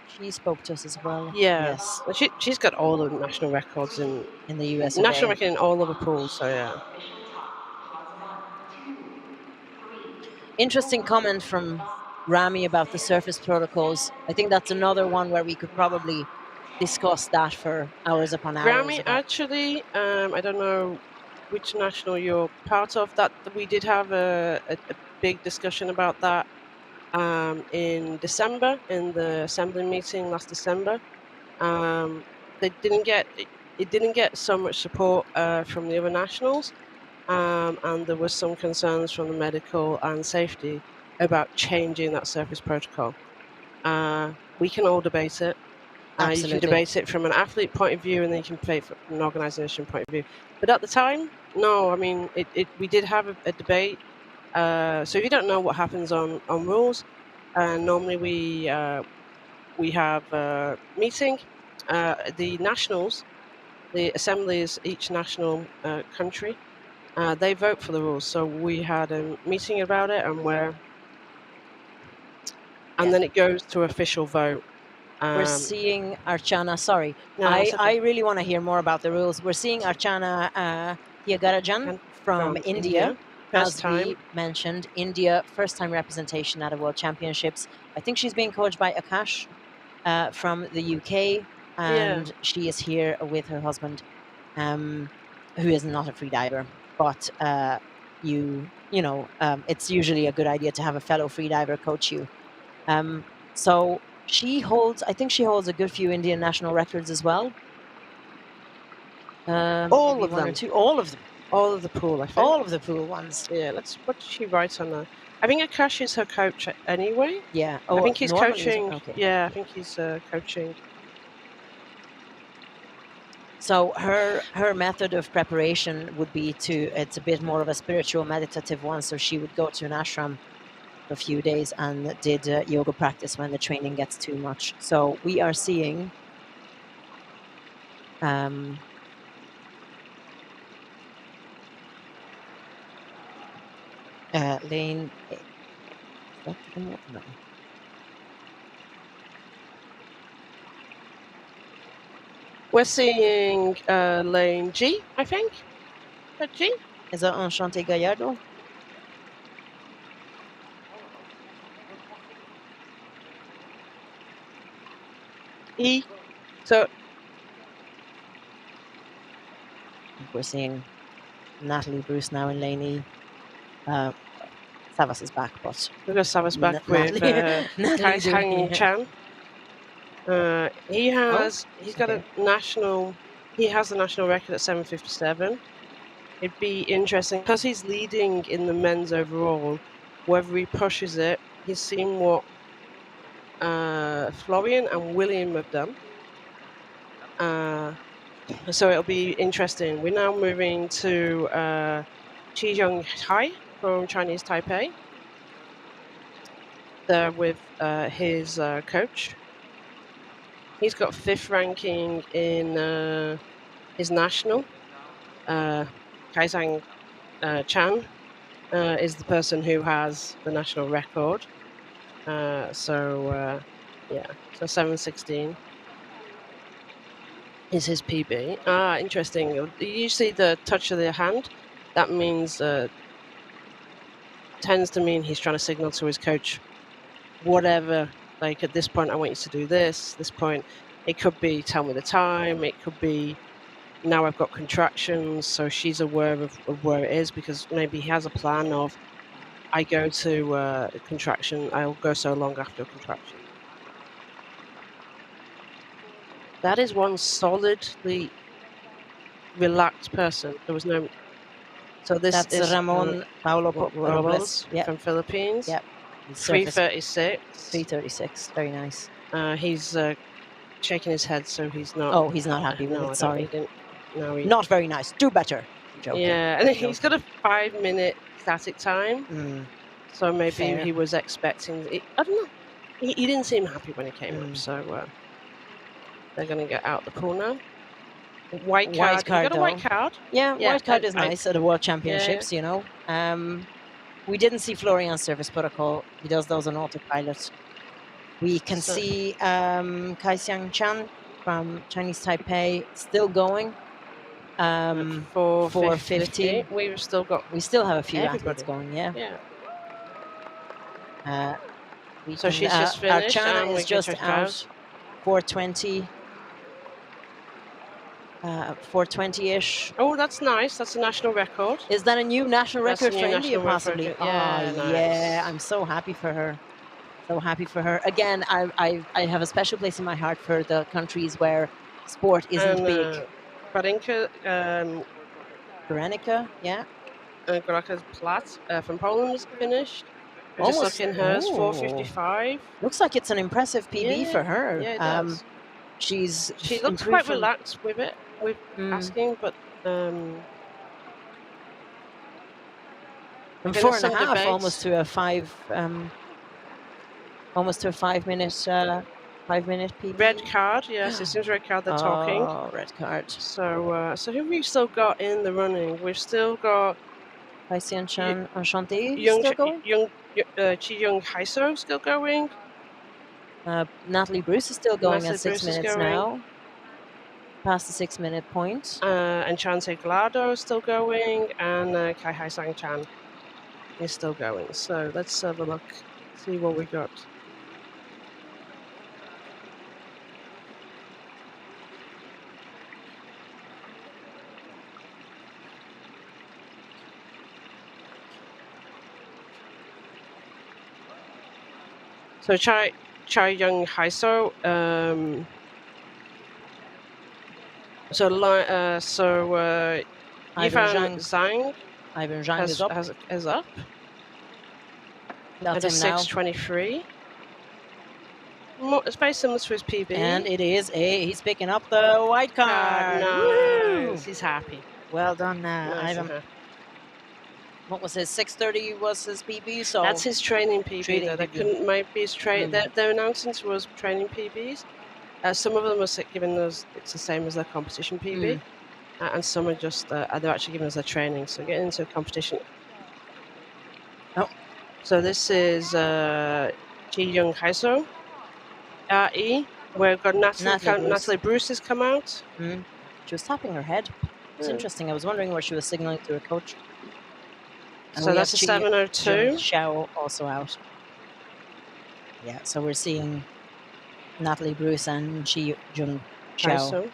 She spoke to us as well. Yeah, Yes, well, she's got all the national records in in the US national of A. record in all of the pools. So yeah. Interesting comment from Rami about the surface protocols. I think that's another one where we could probably discuss that for hours upon hours Grammy, about. actually, I don't know which national you're part of. That we did have a big discussion about that in December in the assembly meeting last December. Um, they didn't get it didn't get so much support from the other nationals, and there was some concerns from the medical and safety about changing that surface protocol. We can all debate it. You can Absolutely. debate it from an athlete point of view, and then you can play from an organisation point of view. But at the time, no. I mean, we did have a debate. So if you don't know what happens on rules, normally we have a meeting. The nationals, the assemblies, each national country, they vote for the rules. So we had a meeting about it, and then it goes to official vote. We're seeing Archana. Sorry, No, it's I okay. really want to hear more about the rules. We're seeing Archana Thiagarajan from India. First as time. we mentioned, India, first time representation at a World Championships. I think she's being coached by Akash from the UK, and she is here with her husband, who is not a free diver, but it's usually a good idea to have a fellow free diver coach you. So I think she holds a good few Indian national records as well. All of one them. or two, all of them, All of the pool, I think. all of the pool ones. Yeah, what did she write on there? I think Akash is her coach anyway. Yeah. I think he's normally coaching. okay. Yeah, I think he's coaching. So her method of preparation would be it's a bit more of a spiritual meditative one. So she would go to an ashram for a few days and did yoga practice when the training gets too much. So we are seeing lane. No. We're seeing lane G, I think. G? Is that Enchanté Gallardo? E. So we're seeing Natalie Bruce now in lane E. Savas is back, but we've got Savas back with Kai Chan. He's got a national. He has a national record at 7:57. It'd be interesting because he's leading in the men's overall. Whether he pushes it, he's seen what Florian and William have done. So it'll be interesting. We're now moving to Chi Young Hai from Chinese Taipei. There with his coach. He's got 5th ranking in his national. Kaisang Chan is the person who has the national record. So 7:16 is his PB. Interesting. You see the touch of the hand? That means tends to mean he's trying to signal to his coach, whatever. Like at this point, I want you to do this. This point, it could be tell me the time. It could be now I've got contractions, so she's aware of where it is because maybe he has a plan of I go to a contraction, I'll go so long after a contraction. That is one solidly relaxed person. There was no. So that's is Ramon Paulo Robles from Philippines. Yep. 3:36. 3:36. Very nice. He's shaking his head, so he's not. Oh, he's not happy with it. Sorry. He didn't. No, not very nice. Do better. Yeah, and he's got a 5-minute static time. So maybe he was expecting. I don't know. He didn't seem happy when he came up. So they're going to get out the pool now. White card. You got a white card? Yeah, white card is nice at the World Championships, you know. We didn't see Florian's service protocol. He does those on autopilot. We can see Kai Xiang Chan from Chinese Taipei still going for 50. We still have a few athletes going, yeah. So she's just finished. Our Chan is just out. 420. 420-ish. Oh, that's nice. That's a national record. Is that a new national record for India, possibly? Yeah, nice. Yeah. I'm so happy for her. So happy for her. Again, I have a special place in my heart for the countries where sport isn't big. Barenica, yeah. Goraka's Plat from Poland is finished. Just looking hers, 4:55. Looks like it's an impressive PB for her. Yeah, it does. She looks quite relaxed with it. With asking, but and 4.5, almost to a 5-minute 5-minute PB. Red card, yes, it seems red card. They're talking. Oh, red card. So who have we still got in the running? We've still got Kai Xiang Chan Enchanté still going. Chi Young Haiso still going. Natalie Bruce is still going at 6 minutes now. Past the 6-minute point. And Chante Glado is still going, and Kai Hai Sang Chan is still going. So let's have a look, see what we got. So Young Haiso. Ivan Yifan Zhang. Zhang Ivan Zhang is up. is up That's at a him now. 6:23. It's very similar to his PB. And it is he's picking up the white card. Nice. He's happy. Well done, Nice Ivan. and happy. What was his 6:30 was his PB? So That's his training PB. Training Though. They PB. couldn't maybe his their announcements was training PBs. Some of them are giving us it's the same as their competition PB, and some are just they're actually giving us their training. So getting into a competition. Oh. So this is Ji Young Haiso. E. We've got Natalie Bruce has come out. She was tapping her head. It's interesting. I was wondering where she was signaling to her coach. And so that's a 7:02. Xiao also out. Yeah, so we're seeing Natalie Bruce and Chi Jung Xiao.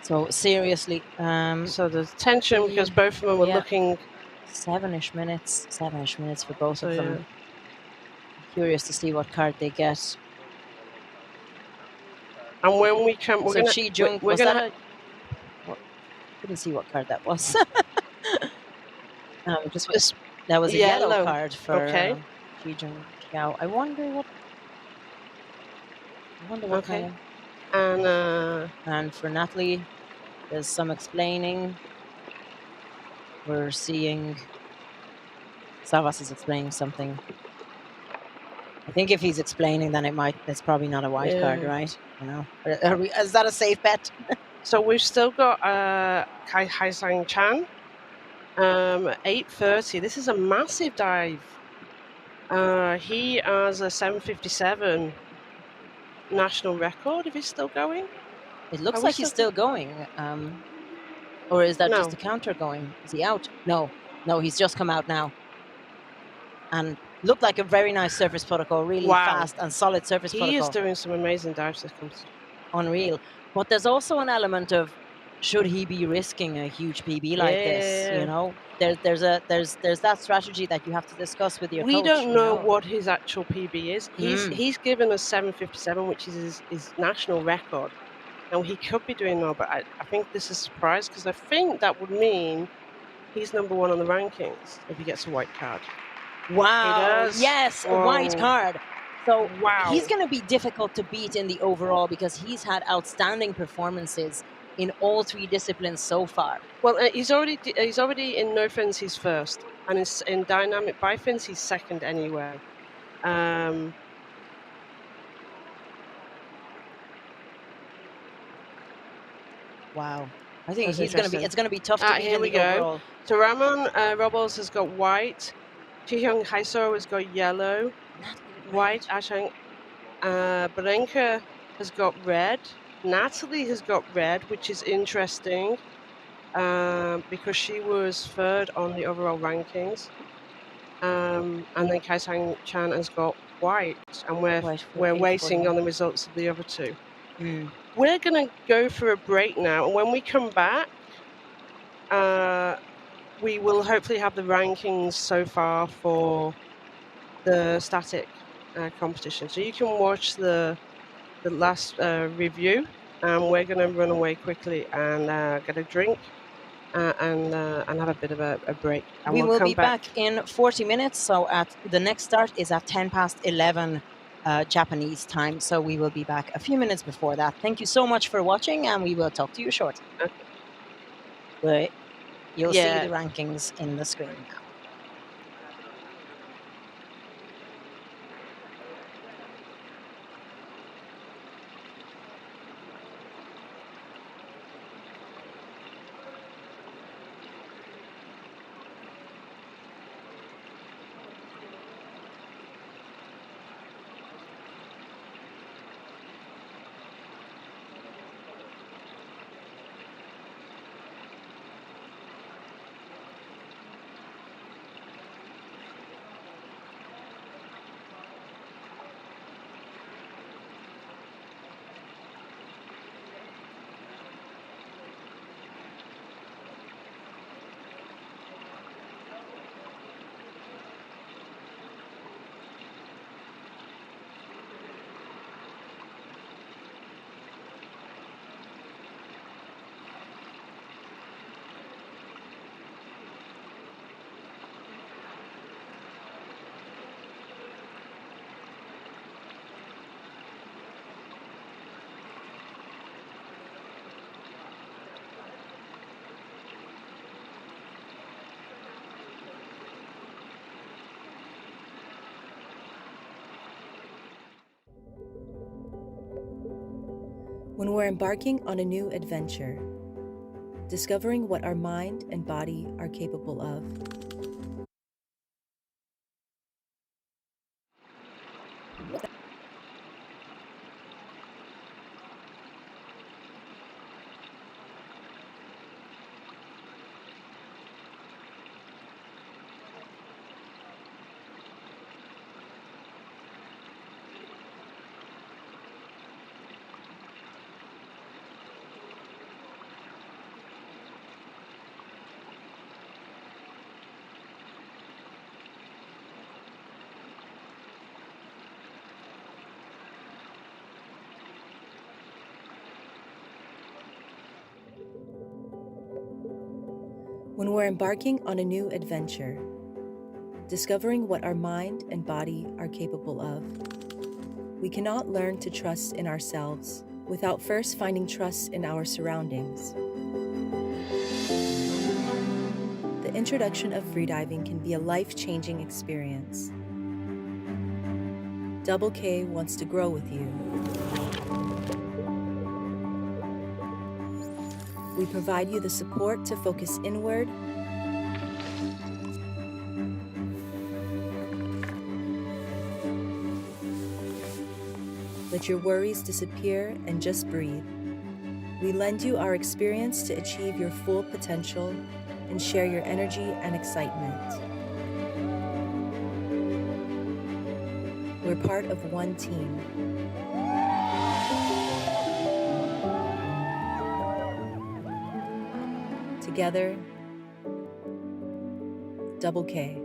So seriously, so there's tension because both of them were looking 7-ish minutes for both of them. Yeah. I'm curious to see what card they get. And when we come, we're Chi Jung, we're gonna. Couldn't see what card that was. That was a yellow card for Chi Jung Xiao. I wonder what. Kind of... And for Natalie, there's some explaining. We're seeing Savas is explaining something. I think if he's explaining, then it's probably not a white card, right? You know, is that a safe bet? So we've still got Kai Haisang Chan, 8:30. This is a massive dive. He has a 7:57 national record. If he's still going, it looks like he's still going. Or is that just a counter going? Is he out? No, he's just come out now. And looked like a very nice surface protocol, really fast and solid surface protocol. He is doing some amazing dives this comes. Unreal. But there's also an element of, should he be risking a huge PB like this? You know, there's that strategy that you have to discuss with your coach. We don't know what his actual PB is. He's given us 7:57, which is his national record. Now he could be doing more, but I think this is a surprise because I think that would mean he's number 1 on the rankings if he gets a white card. Wow! Yes, a white card. So he's going to be difficult to beat in the overall because he's had outstanding performances in all 3 disciplines so far. Well, he's already in no fins he's first, and in dynamic bifins he's second anyway. Wow. I think it's going to be tough to beat here in we the overall. So Ramon Robles has got white. Jihyung Haiso has got yellow. White. Ashang. Barenka has got red. Natalie has got red, which is interesting because she was third on the overall rankings. And then Kaisang Chan has got white, and we're waiting on the results of the other 2. We're going to go for a break now, and when we come back, we will hopefully have the rankings so far for the static competition. So you can watch the last review, and we're going to run away quickly and get a drink and have a bit of a break. And we will be back in 40 minutes. So the next start is at 11:10 Japanese time. So we will be back a few minutes before that. Thank you so much for watching, and we will talk to you shortly. Okay. You'll see the rankings in the screen now. When we're embarking on a new adventure, discovering what our mind and body are capable of. When we're embarking on a new adventure, discovering what our mind and body are capable of, we cannot learn to trust in ourselves without first finding trust in our surroundings. The introduction of freediving can be a life-changing experience. Double K wants to grow with you. We provide you the support to focus inward, let your worries disappear and just breathe. We lend you our experience to achieve your full potential and share your energy and excitement. We're part of one team. Together, Double K.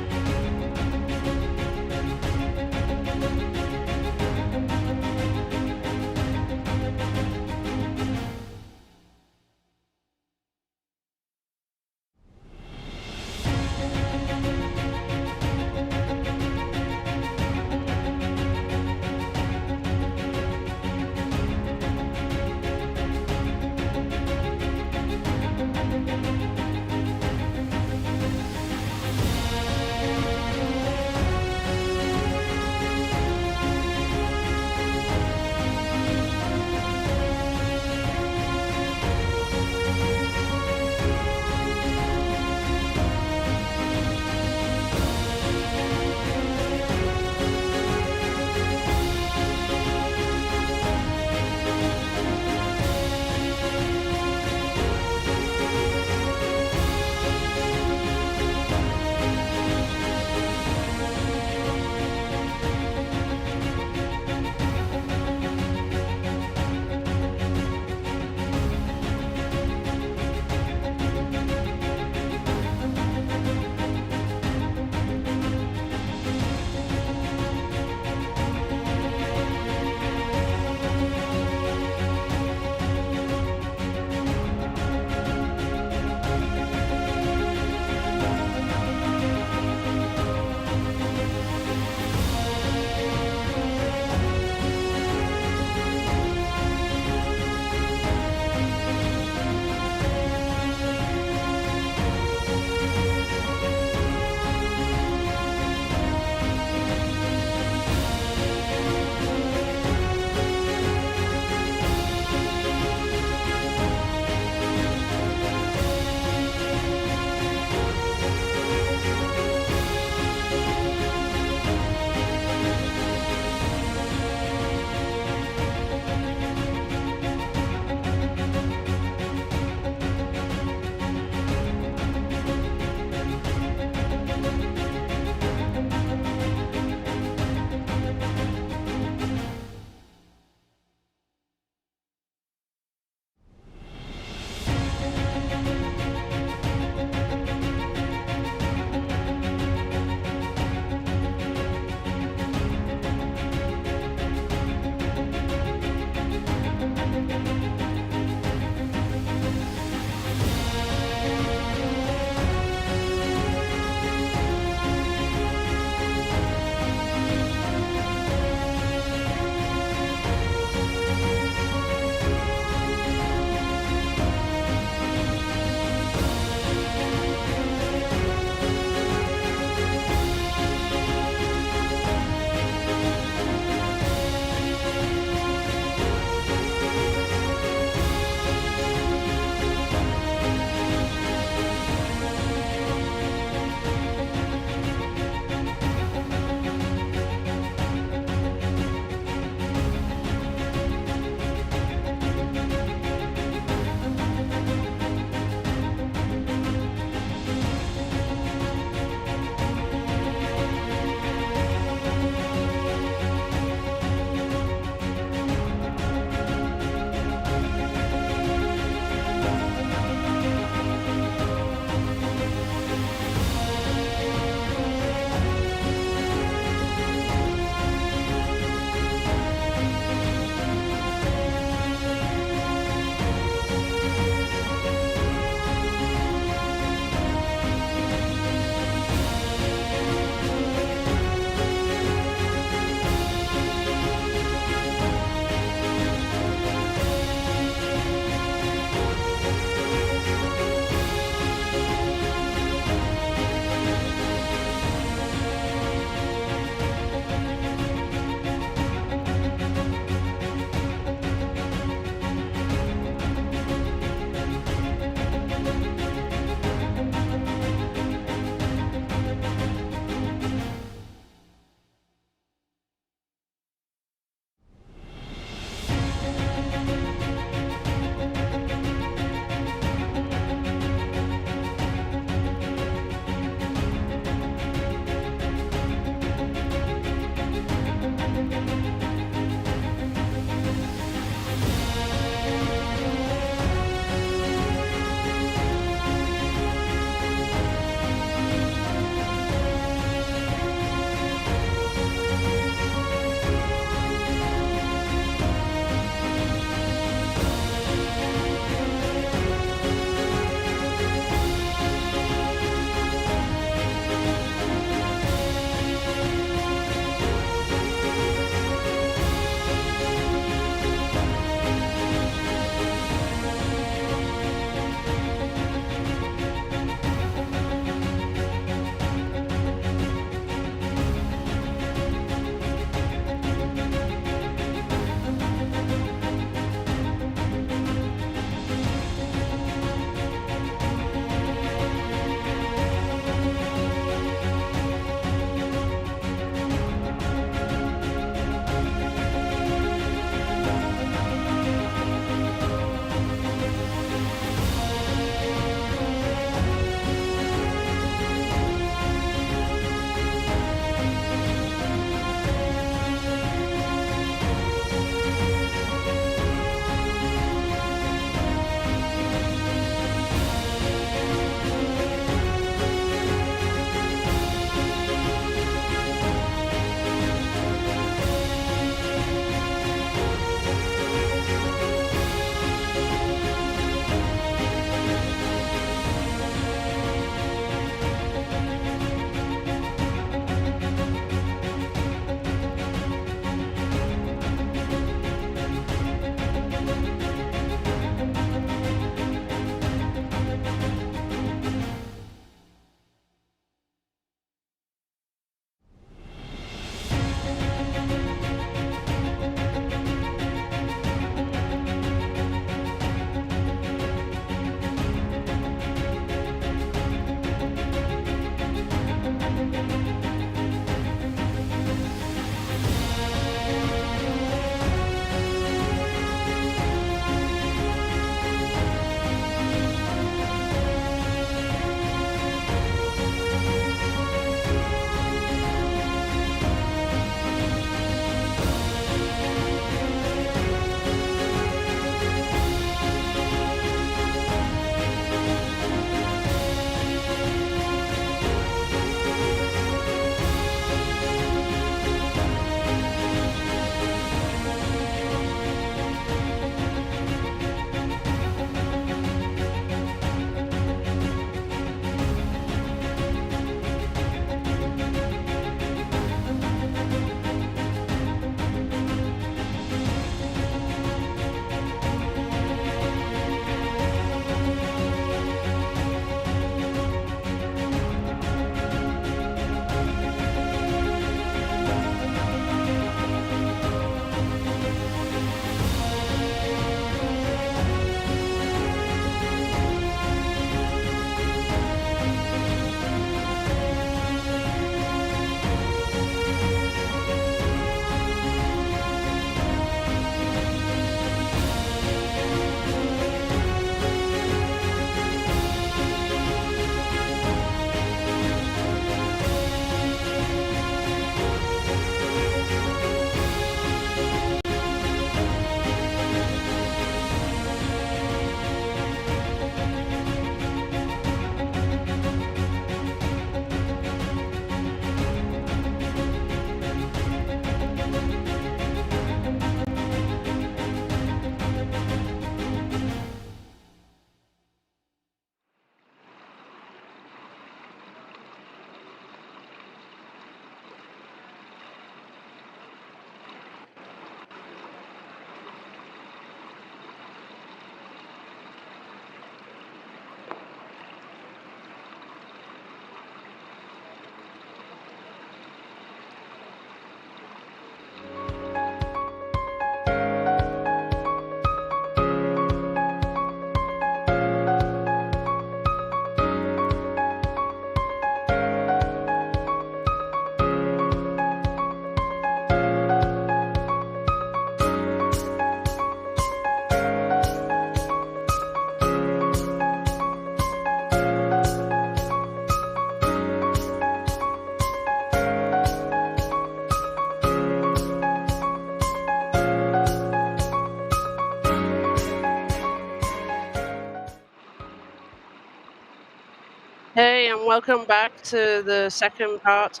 Hey, and welcome back to the second part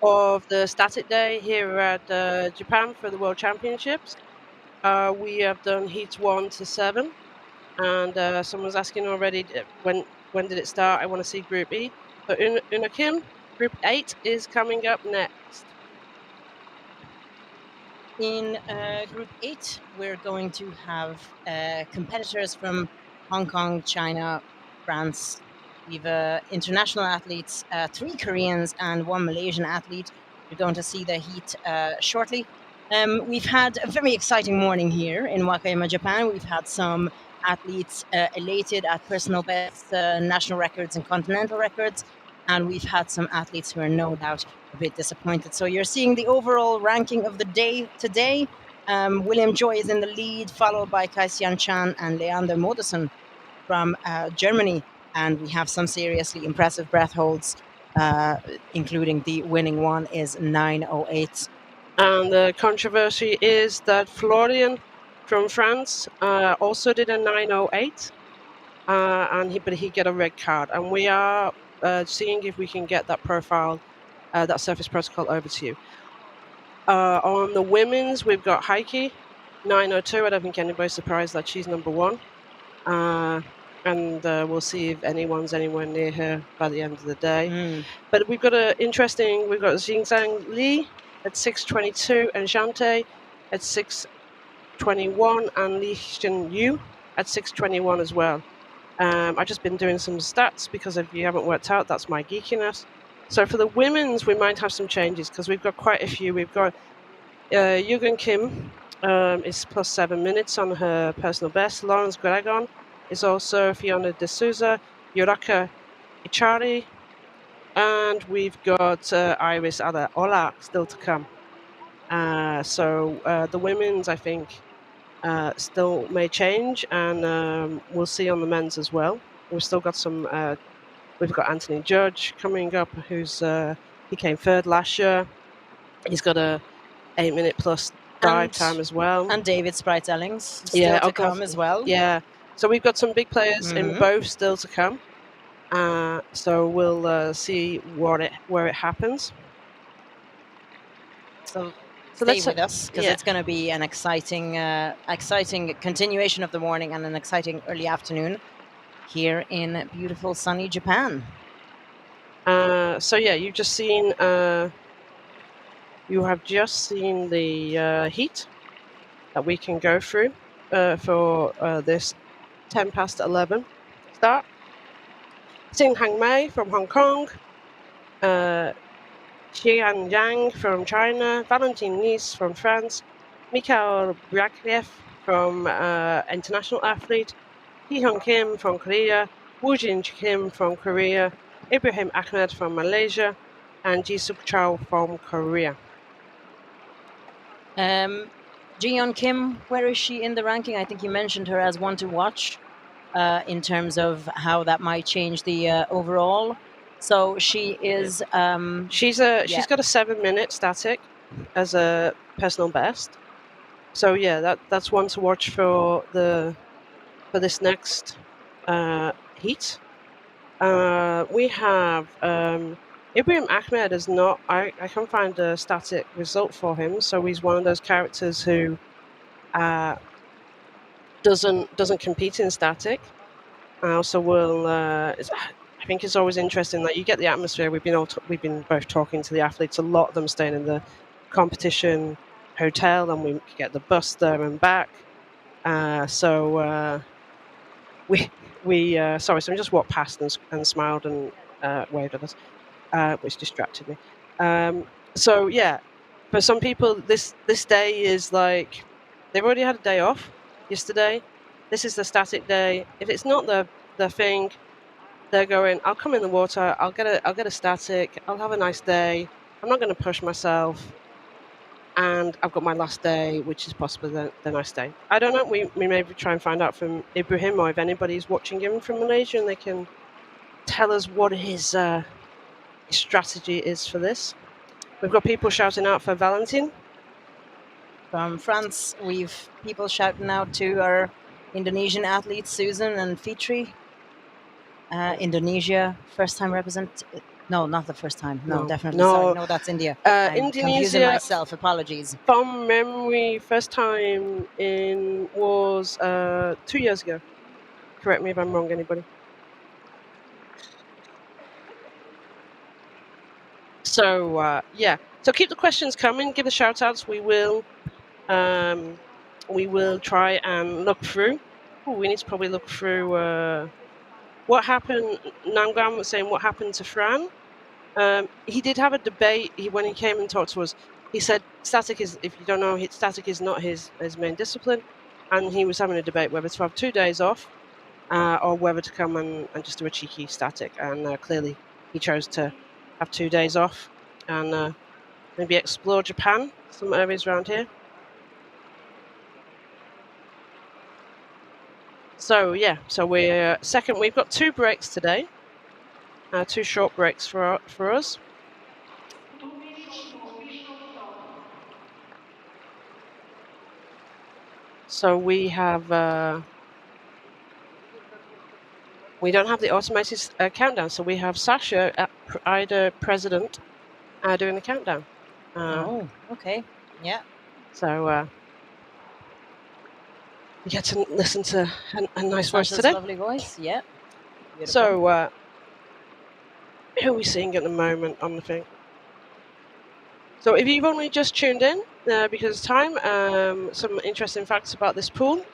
of the static day here at Japan for the World Championships. We have done heats 1 to 7, and someone's asking already when did it start? I want to see Group E. So Una Kim, Group 8 is coming up next. In Group 8, we're going to have competitors from Hong Kong, China, France. We've international athletes, 3 Koreans and 1 Malaysian athlete. You're going to see the heat shortly. We've had a very exciting morning here in Wakayama, Japan. We've had some athletes elated at personal bests, national records and continental records. And we've had some athletes who are no doubt a bit disappointed. So you're seeing the overall ranking of the day today. William Joy is in the lead, followed by Kai-Sian Chan and Leander Modersohn from Germany. And we have some seriously impressive breath holds, including the winning one is 9:08. And the controversy is that Florian from France also did a 9:08, but he got a red card. And we are seeing if we can get that profile, that surface protocol over to you. On the women's, we've got Heike, 9:02. I don't think anybody's surprised that she's number 1. And we'll see if anyone's anywhere near her by the end of the day. But we've got we've got Xingzhang Li at 6:22 and Jante at 6:21 and Li Yu at 6:21 as well. I've just been doing some stats because if you haven't worked out, that's my geekiness. So for the women's, we might have some changes because we've got quite a few. We've got Yugen Kim is plus 7 minutes on her personal best. Lawrence Gregon is also Fiona De Souza, Yuraka Ichari, and we've got Iris Ola still to come. So the women's, I think, still may change, and we'll see on the men's as well. We've still got some. We've got Anthony Judge coming up, who's he came third last year. He's got a 8-minute plus dive time as well. And David Spreitellings still to come as well. Yeah. So we've got some big players in both still to come. So we'll see where it happens. So stay with us because it's going to be an exciting continuation of the morning and an exciting early afternoon here in beautiful sunny Japan. So yeah, you've just seen. You have just seen the heat that we can go through for this 11 start. Xin Hangmei from Hong Kong, Xian Yang from China, Valentin Nice from France, Mikhail Byakliev from international athlete, Hee-Hung Kim from Korea, Woojin Kim from Korea, Ibrahim Ahmed from Malaysia, and Ji-Suk Chow from Korea. Ji-Yeon Kim, where is she in the ranking? I think you mentioned her as one to watch in terms of how that might change the overall. So she is. She's got a 7-minute static as a personal best. So yeah, that's one to watch for this next heat. We have Ibrahim Ahmed is not. I can't find a static result for him. So he's one of those characters who doesn't compete in static. So we'll. I think it's always interesting that you get the atmosphere. We've been both talking to the athletes. A lot of them staying in the competition hotel, and we get the bus there and back. So we sorry. So I just walked past and smiled and waved at us, which distracted me. So yeah, for some people, this day is like they've already had a day off yesterday. This is the static day. If it's not the thing, they're going, I'll come in the water, I'll get a static, I'll have a nice day, I'm not going to push myself, and I've got my last day, which is possibly the nice day. I don't know, we maybe try and find out from Ibrahim, or if anybody's watching him from Malaysia, and they can tell us what his strategy is for this. We've got people shouting out for Valentin. From France, we've people shouting out to our Indonesian athletes, Susan and Fitri. Indonesia, first time represent. No, not the first time. No, No. definitely. No. Sorry, no, that's India. I'm confusing Indonesia, myself. Apologies. from memory, first time in was 2 years ago. Correct me if I'm wrong, anybody. So yeah, so keep the questions coming. Give the shout outs. We will try and look through. Ooh, we need to probably look through what happened. Namgam was saying what happened to Fran. He did have a debate when he came and talked to us. He said static is, if you don't know, static is not his main discipline, and he was having a debate whether to have 2 days off or whether to come and just do a cheeky static. And clearly, he chose to have 2 days off and maybe explore Japan, some areas around here. So yeah, so we're second. We've got 2 breaks today, 2 short breaks for us. So we have we don't have the automated countdown, so we have Sasha, AIDA president, doing the countdown. Oh, okay, yeah. So you get to listen to a nice voice Sasha's today. lovely voice, yeah. Beautiful. So who are we seeing at the moment on the thing? So if you've only just tuned in, because of time, some interesting facts about this pool.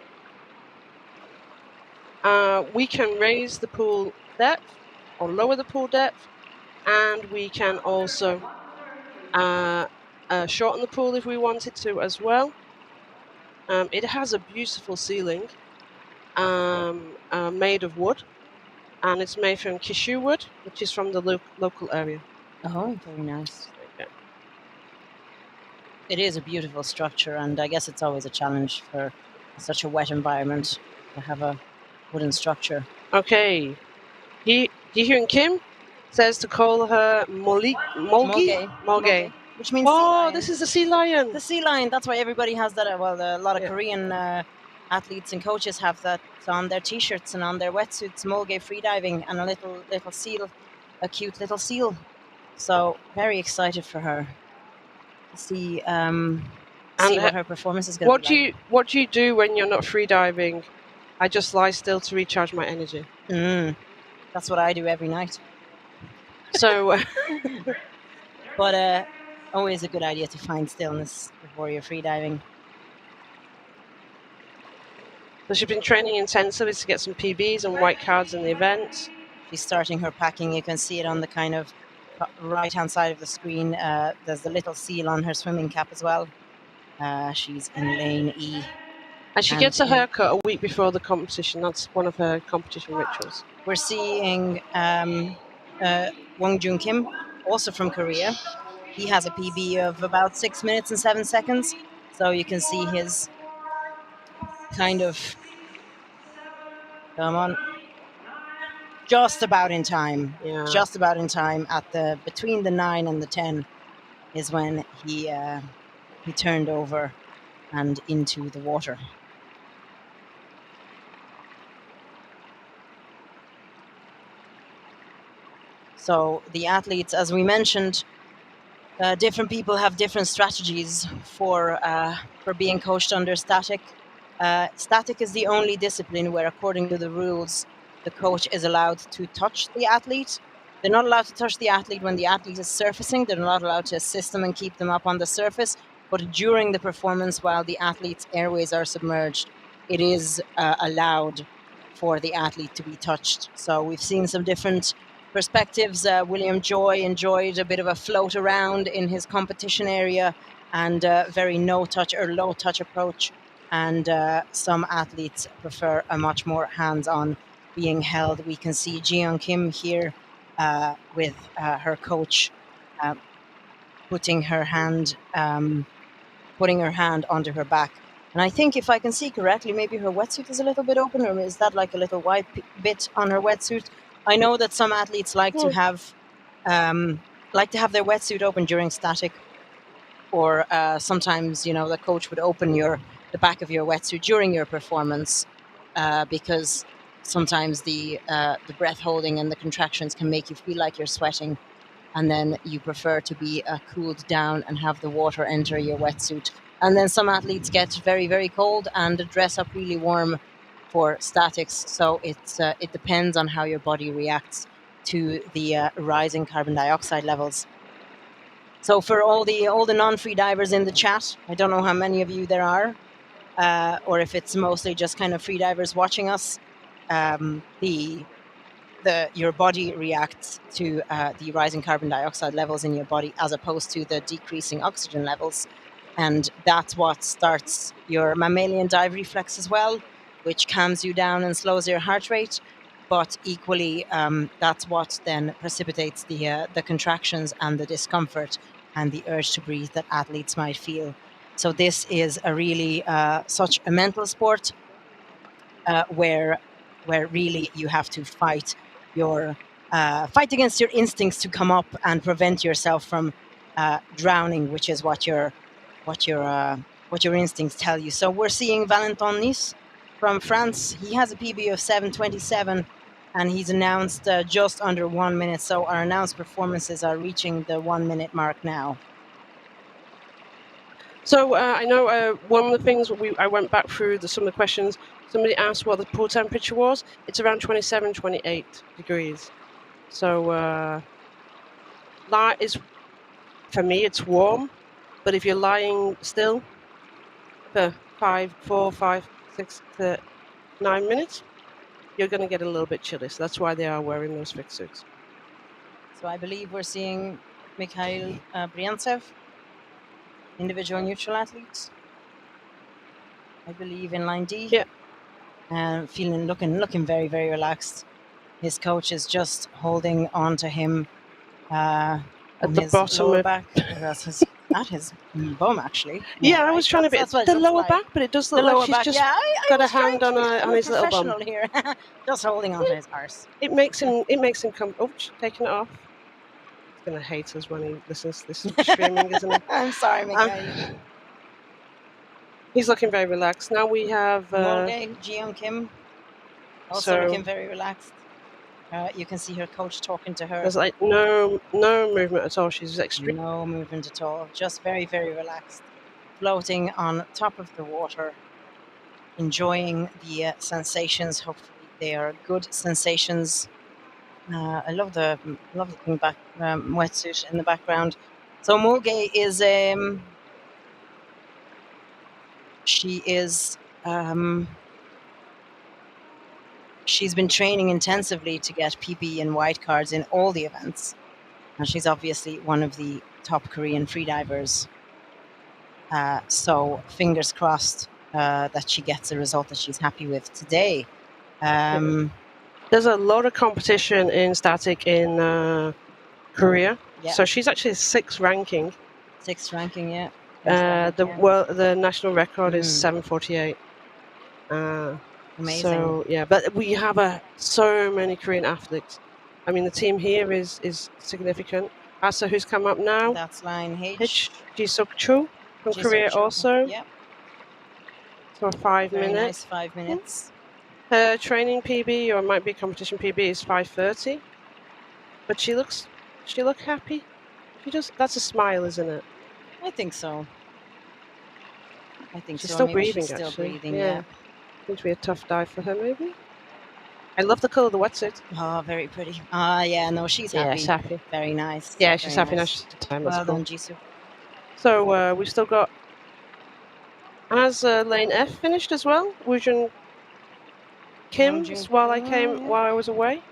We can raise the pool depth or lower the pool depth, and we can also shorten the pool if we wanted to as well. It has a beautiful ceiling made of wood, and it's made from cashew wood, which is from the local area. Oh, very nice. Okay. It is a beautiful structure, and I guess it's always a challenge for such a wet environment to have a wooden structure. Okay. Ji-hyun Kim says to call her Molgi. Which means sea lion. This is the sea lion. The sea lion. That's why everybody has that. Well, a lot of Korean athletes and coaches have that on their t-shirts and on their wetsuits. Molge freediving and a little seal, a cute little seal. So very excited for her to see what her performance is going to be like. What do you do when you're not freediving? I just lie still to recharge my energy. That's what I do every night. So, but always a good idea to find stillness before you're freediving. So she's been training intensively to get some PBs and white cards in the event. She's starting her packing. You can see it on the kind of right-hand side of the screen. There's the little seal on her swimming cap as well. She's in lane E. And she gets a haircut a week before the competition. That's one of her competition rituals. We're seeing Wonjoon Kim, also from Korea. He has a PB of about 6 minutes and 7 seconds. So you can see his kind of, come on, just about in time. Yeah. Just about in time at between the 9 and the 10 is when he turned over and into the water. So the athletes, as we mentioned, different people have different strategies for being coached under static. Static is the only discipline where, according to the rules, the coach is allowed to touch the athlete. They're not allowed to touch the athlete when the athlete is surfacing. They're not allowed to assist them and keep them up on the surface. But during the performance, while the athlete's airways are submerged, it is allowed for the athlete to be touched. So we've seen some different perspectives. William Joy enjoyed a bit of a float around in his competition area and very no-touch or low-touch approach. And some athletes prefer a much more hands-on being held. We can see Ji-hyun Kim here with her coach putting her hand onto her back. And I think, if I can see correctly, maybe her wetsuit is a little bit open, or is that like a little white bit on her wetsuit? I know that some athletes like to have their wetsuit open during static, or sometimes, the coach would open the back of your wetsuit during your performance because sometimes the breath holding and the contractions can make you feel like you're sweating, and then you prefer to be cooled down and have the water enter your wetsuit. And then some athletes get very, very cold and dress up really warm for statics. So it depends on how your body reacts to the rising carbon dioxide levels. So for all the non-free divers in the chat, I don't know how many of you there are, or if it's mostly just kind of free divers watching us. Your body reacts to the rising carbon dioxide levels in your body as opposed to the decreasing oxygen levels. And that's what starts your mammalian dive reflex as well, which calms you down and slows your heart rate. But equally, that's what then precipitates the contractions and the discomfort and the urge to breathe that athletes might feel. So this is a really such a mental sport where really you have to fight against your instincts to come up and prevent yourself from drowning, which is what your instincts tell you. So we're seeing Valentin Nice from France. He has a PB of 7:27, and he's announced just under 1 minute. So our announced performances are reaching the 1 minute mark now. So I know one of the things I went back through some of the questions. Somebody asked what the pool temperature was. It's around 27, 28 degrees. So for me, it's warm. But if you're lying still for 4, 5, 6 to 9 minutes, you're going to get a little bit chilly. So that's why they are wearing those thick suits. So I believe we're seeing Mikhail Briantsev, individual neutral athlete. I believe in line D. Yeah. And looking very, very relaxed. His coach is just holding on to him at the bottom lower back. That's his bum, actually. Yeah, I was trying to be the lower back, but it does look like she's just got a hand on his little bum. Here, just holding on to his arse. It makes him come. Oh, taking it off. He's gonna hate us when he listens to this streaming, isn't he? I'm sorry, Mikhail. He's looking very relaxed. Now we have Jiyoung Kim, also looking very relaxed. You can see her coach talking to her. There's like no movement at all. She's extreme. No movement at all. Just very, very relaxed, floating on top of the water, enjoying the sensations. Hopefully, they are good sensations. I love the thing back wetsuit in the background. So Mulgay is she's been training intensively to get PB and white cards in all the events. And she's obviously one of the top Korean freedivers. So fingers crossed that she gets a result that she's happy with today. There's a lot of competition in static in Korea. Yeah. So she's actually 6th ranking. 6th ranking, yeah. The national record is 7:48. Amazing. So yeah, but we have so many Korean athletes. I mean, the team here is significant. Asa, who's come up now? That's line H. Ji-Suk Cho from Korea also. Yep. So 5 minutes. Nice 5 minutes. Her training PB, or it might be competition PB, is 5:30. But she look happy. That's a smile, isn't it? I think so. She's still breathing, she's still breathing, yeah. Seems to be a tough dive for her, maybe. I love the colour of the wetsuit. Oh, very pretty. Yeah, no, she's happy. Yeah, she's happy. Very nice. Yeah, she's happy now. She's at the time. Well done, Jisoo. So we've still got. Has lane F finished as well? Wonjoon Kim, while I was away.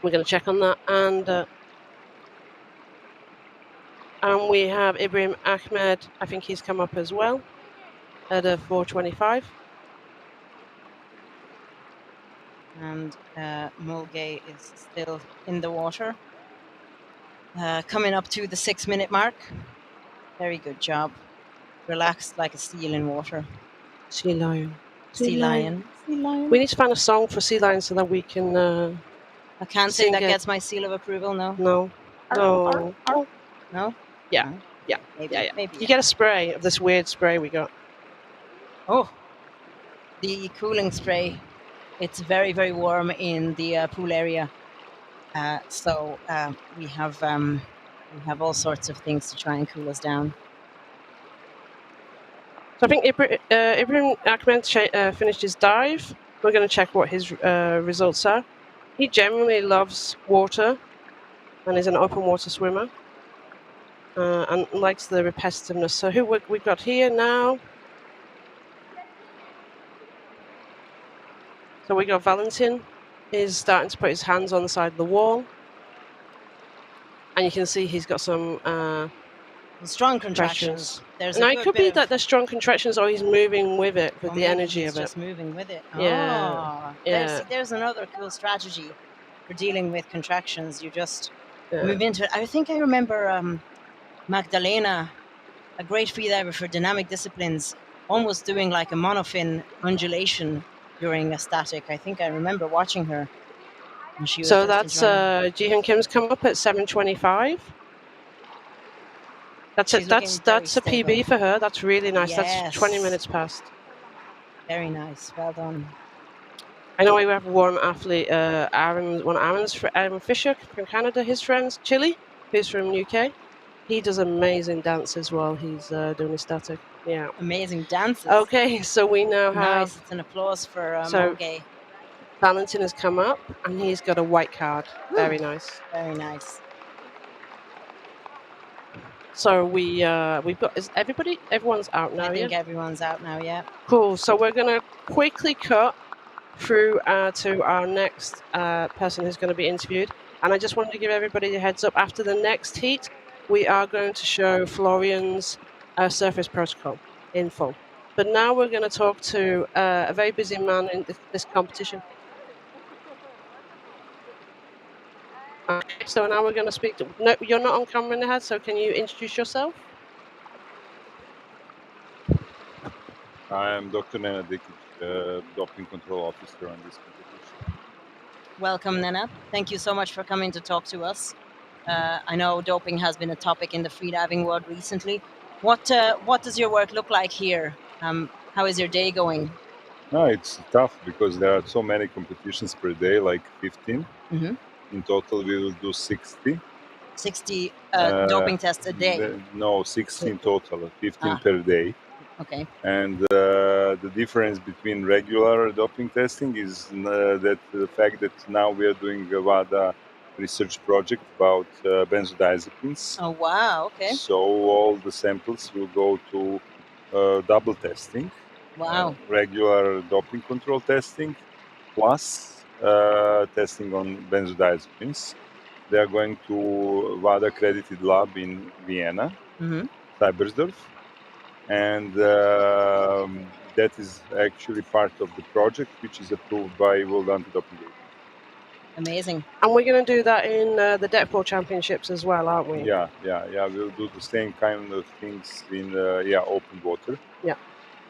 We're going to check on that, and we have Ibrahim Ahmed. I think he's come up as well at a 4:25. And Mulgay is still in the water, coming up to the 6 minute mark. Very good job. Relaxed like a seal in water. Sea lion. Sea lion. We need to find a song for sea lion so that we can. I can't sing that gets my seal of approval. No. No. No. Yeah. No? Yeah. Maybe. You get a spray of this weird spray we got. Oh. the cooling spray. It's very, very warm in the pool area. So we have all sorts of things to try and cool us down. So I think Ibrahim Ahmed finished his dive. We're going to check what his results are. He genuinely loves water and is an open water swimmer and likes the repetitiveness. So who we've got here now? So we got Valentin. He's starting to put his hands on the side of the wall. And you can see he's got some strong contractions. There's and it could be that they're strong contractions or he's moving with it, with the energy of it. Just moving with it. Yeah. Yeah. There's another cool strategy for dealing with contractions. You just move into it. I think I remember Magdalena, a great freediver for dynamic disciplines, almost doing like a monofin undulation during a static. I think I remember watching her. And she was so that's Jihyun Kim's come up at 7:25. That's it. That's a PB for her. That's really nice. Yes. That's 20 minutes past. Very nice. Well done. I know we have one athlete, Aaron Fisher from Canada, his friends, Chile, who's from UK. He does amazing dances while he's doing his static. Yeah. Amazing dances. Okay, so we now have... Nice. It's an applause for Moge. Valentin has come up and he's got a white card. Ooh. Very nice. Very nice. So we've got, everyone's out now, I think everyone's out now, yeah. Cool, so we're going to quickly cut through to our next person who's going to be interviewed. And I just wanted to give everybody a heads up, after the next heat, we are going to show Florian's surface protocol in full. But now we're going to talk to a very busy man in this competition. Okay, so now we're going to speak to... No, you're not on camera in the head, so can you introduce yourself? I am Dr. Nena Dikic, doping control officer on this competition. Welcome, Nena. Thank you so much for coming to talk to us. I know doping has been a topic in the freediving world recently. What does your work look like here? How is your day going? No, it's tough because there are so many competitions per day, like 15. Mm-hmm. In total, we will do 60. 60 doping tests a day? No, 16 total, 15 per day. Okay. And the difference between regular doping testing is that the fact that now we are doing a WADA research project about benzodiazepines. Oh, wow, okay. So all the samples will go to double testing. Wow. Regular doping control testing plus testing on benzodiazepines. They are going to WADA accredited lab in Vienna, Cybersdorf. And that is actually part of the project, which is approved by World Anti-Doping Agency. Amazing. And we're going to do that in the Depth World Championships as well, aren't we? Yeah. We'll do the same kind of things in open water. Yeah.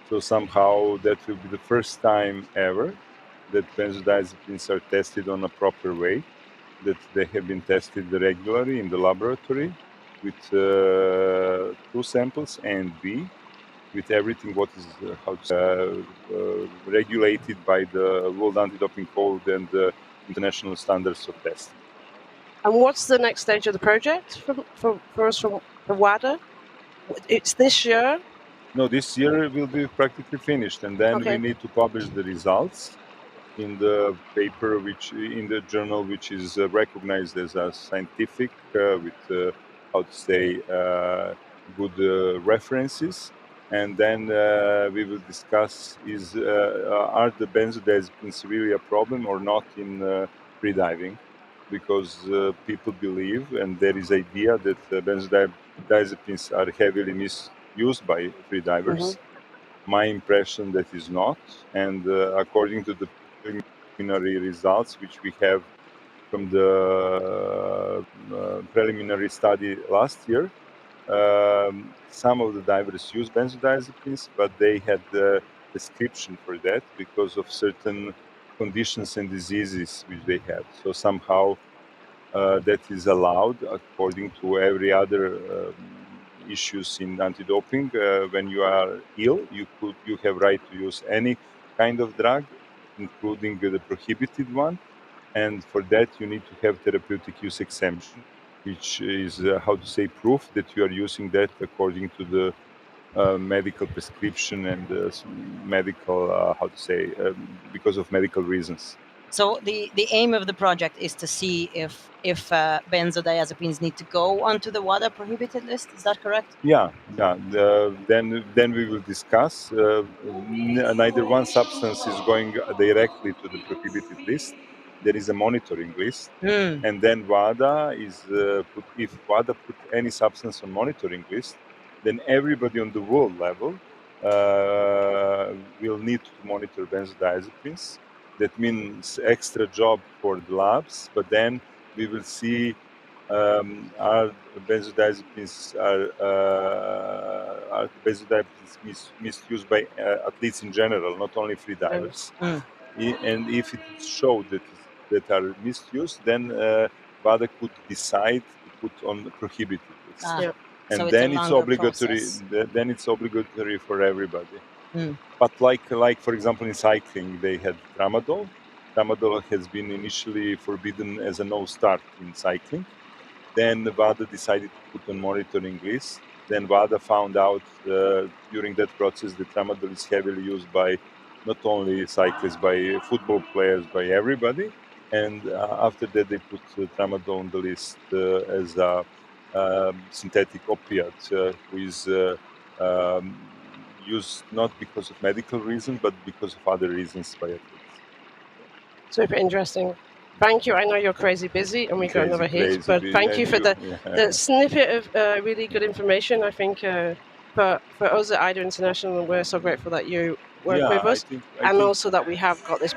So somehow that will be the first time ever that benzodiazepines are tested on a proper way, that they have been tested regularly in the laboratory with 2 samples A and B, with everything what is regulated by the World Anti-Doping Code and the international standards of testing. And what's the next stage of the project for us from WADA? It's this year? No, this year it will be practically finished, and then we need to publish the results in the paper, in the journal, which is recognized as a scientific with good references. And then we will discuss are the benzodiazepines really a problem or not in freediving, because people believe, and there is idea that benzodiazepines are heavily misused by freedivers. My impression that is not, and according to the preliminary results which we have from the preliminary study last year, some of the divers use benzodiazepines, but they had the prescription for that because of certain conditions and diseases which they have. So somehow that is allowed according to every other issues in anti-doping. When you are ill, you have right to use any kind of drug, including the prohibited one. And for that, you need to have therapeutic use exemption, which is, how to say, proof that you are using that according to the medical prescription and medical, how to say, because of medical reasons. So the aim of the project is to see if benzodiazepines need to go onto the WADA prohibited list. Is that correct? Yeah. Then we will discuss. Neither one substance is going directly to the prohibited list. There is a monitoring list, and then WADA is if WADA put any substance on monitoring list, then everybody on the world level will need to monitor benzodiazepines. That means extra job for the labs, but then we will see are benzodiazepines misused by athletes in general, not only freedivers. And if it is showed that are misused, then WADA could decide to put on prohibited list. Yeah. And So it's then a it's longer obligatory. process. Then it's obligatory for everybody. But like for example in cycling, they had tramadol. Tramadol has been initially forbidden as a no start in cycling. Then WADA decided to put on monitoring list. Then WADA found out during that process that tramadol is heavily used by not only cyclists, by football players, by everybody. And after that, they put tramadol on the list as a synthetic opiate, who is used not because of medical reasons, but because of other reasons by athletes. Super interesting. Thank you. I know you're crazy busy and we got another heat, but thank you for the snippet of really good information. I think for us at AIDA International, we're so grateful that you work with us, and also that we have got this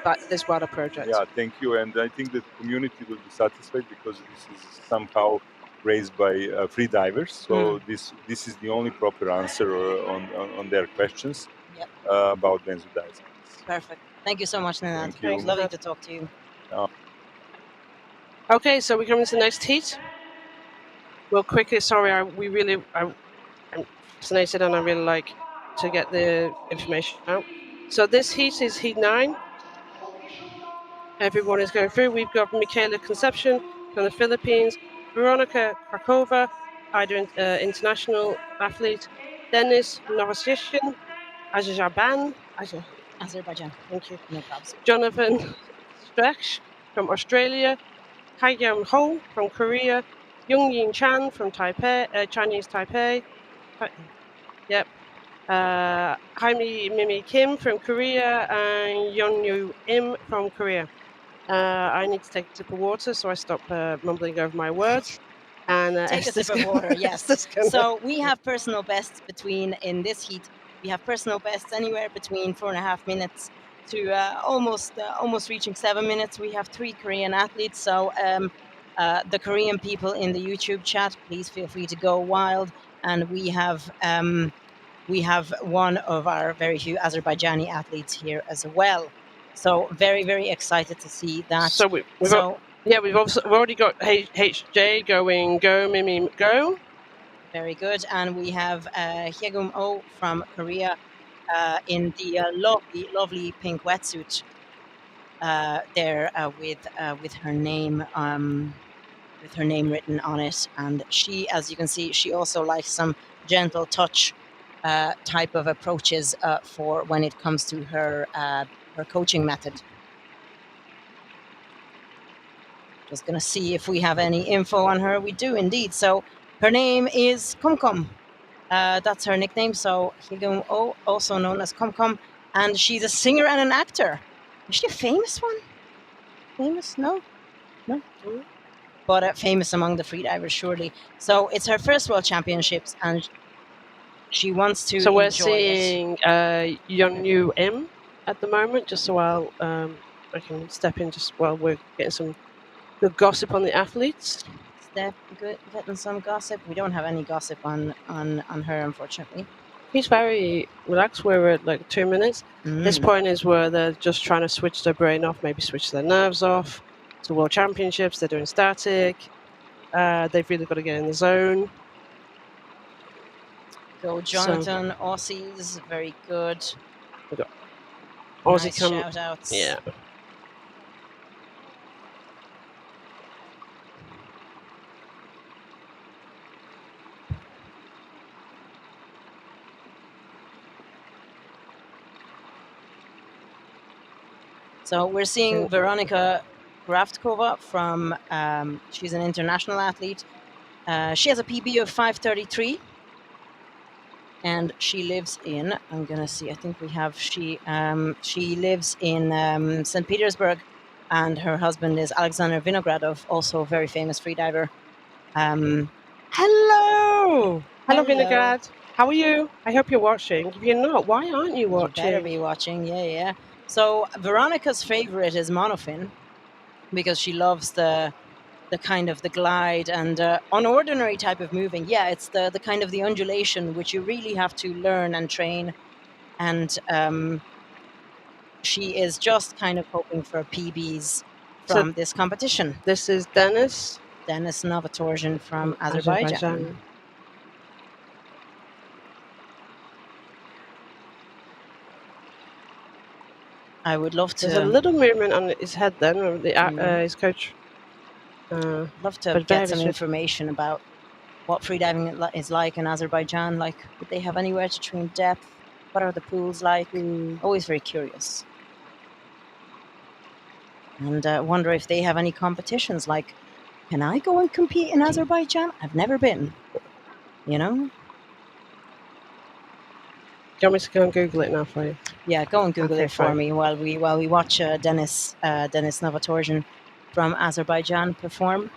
WADA project. Yeah, thank you. And I think the community will be satisfied because this is somehow raised by freedivers. So this is the only proper answer on their questions about benzodiazepines. Perfect. Thank you so much, Nenad. Thank you. It was lovely to talk to you. Okay, so we come into the next heat. Well, quickly, sorry, I'm fascinated and I really like to get the information out. So this heat is heat 9. Everyone is going through. We've got Michaela Concepcion from the Philippines, Veronica Krakova, AIDA international athlete, Denis Novosishin, Azerbaijan. Thank you. No problem. Jonathan Stretch from Australia, Haiyang Ho from Korea, Jungyin Chan from Taipei, Chinese Taipei. Yep. Jaime Mimi Kim from Korea and Yeonyu Im from Korea. I need to take a sip of water, so I stop mumbling over my words. And take a sip of water. Yes. So we have personal bests in this heat. We have personal bests anywhere between 4.5 minutes to almost reaching 7 minutes. We have 3 Korean athletes. So the Korean people in the YouTube chat, please feel free to go wild. And we have one of our very few Azerbaijani athletes here as well. So very, very excited to see that. So we've already got HJ going, go, Mimi, go. Very good. And we have Hyegum Oh from Korea in the lovely pink wetsuit there with her name written on it. And she, as you can see, she also likes some gentle touch type of approaches for when it comes to her coaching method. Just gonna see if we have any info on her. We do indeed. So her name is Kumkum. That's her nickname. So Hyegum Oh, also known as Kumkum, and she's a singer and an actor. Is she a famous one? Famous? No. But famous among the freedivers, surely. So it's her first World Championships, and she wants to. So we're seeing Yeonyu Im at the moment, just so I can step in just while we're getting some good gossip on the athletes. Getting some gossip. We don't have any gossip on her, unfortunately. He's very relaxed. We're at like 2 minutes. This point is where they're just trying to switch their brain off, maybe switch their nerves off. To World Championships, they're doing static. They've really got to get in the zone. Go Jonathan, Aussies, very good. Aussie Nice come. shout outs. Yeah. So we're seeing So- Veronika Graftkova from, she's an international athlete. She has a PB of 5:33, and she lives in, I'm gonna see, I think we have, she lives in St. Petersburg, and her husband is Alexander Vinogradov, also a very famous freediver. Hello! Hello, Vinograd. How are you? I hope you're watching. If you're not, why aren't you watching? You better be watching, yeah. So Veronika's favorite is monofin, because she loves the kind of the glide and unordinary type of moving. Yeah, it's the kind of the undulation, which you really have to learn and train. And she is just kind of hoping for PBs from this competition. This is Dennis Novatorjan from Azerbaijan. I would love to. There's a little movement on his head then, of his coach. Love to get some information about what freediving is like in Azerbaijan. Like, would they have anywhere to train depth? What are the pools like? Always very curious. And wonder if they have any competitions. Like, can I go and compete in Azerbaijan? I've never been. You know? Do you want me to go and Google it now for you? Yeah, go and Google it for me while we watch Dennis Novatorjan from Azerbaijan perform.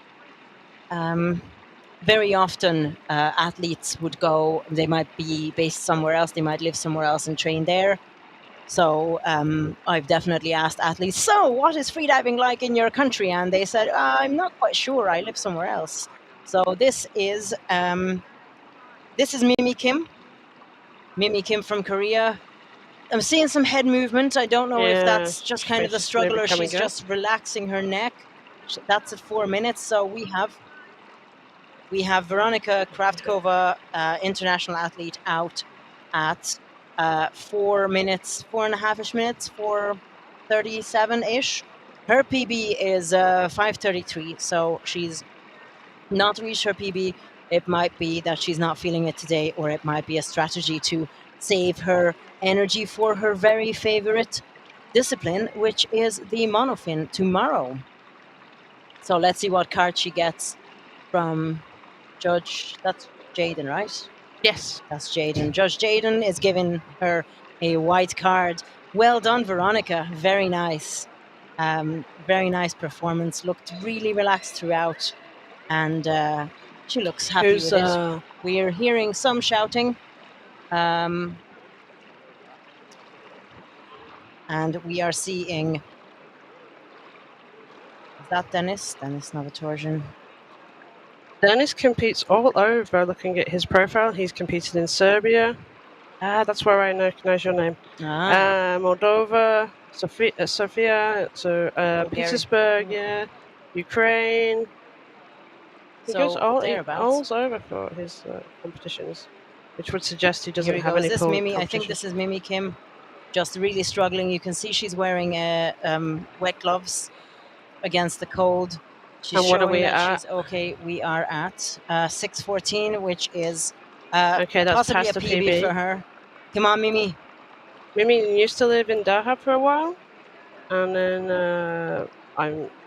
Very often athletes would go, they might be based somewhere else, they might live somewhere else and train there. So I've definitely asked athletes, so what is freediving like in your country? And they said, I'm not quite sure, I live somewhere else. So this is Mimi Kim. Mimi Kim from Korea. I'm seeing some head movement. I don't know if that's just kind of the struggle or she's just relaxing her neck. That's at 4 minutes. So we have Veronika Graftkova, international athlete, out at 4 minutes, 4.5-ish minutes, 4:37-ish. Her PB is 5:33, so she's not reached her PB. It might be that she's not feeling it today, or it might be a strategy to save her energy for her very favorite discipline, which is the monofin tomorrow. So let's see what card she gets from Judge. That's Jaden, right? Yes. That's Jaden. Judge Jaden is giving her a white card. Well done, Veronika. Very nice. Very nice performance. Looked really relaxed throughout. And she looks happy with it. We're hearing some shouting. And we are seeing... Is that Dennis? Dennis Novatorjan. Dennis competes all over. Looking at his profile, he's competed in Serbia. That's where I recognize your name. Moldova, Sofia, Petersburg, Ukraine. He goes all over for his competitions, which would suggest he doesn't have any. Is this Mimi? I think this is Mimi Kim, just really struggling. You can see she's wearing wet gloves against the cold. She's and what are we at? Okay, we are at 6:14, which is okay, that's possibly past a the PB for her. Come on, Mimi. Mimi used to live in Doha for a while, and then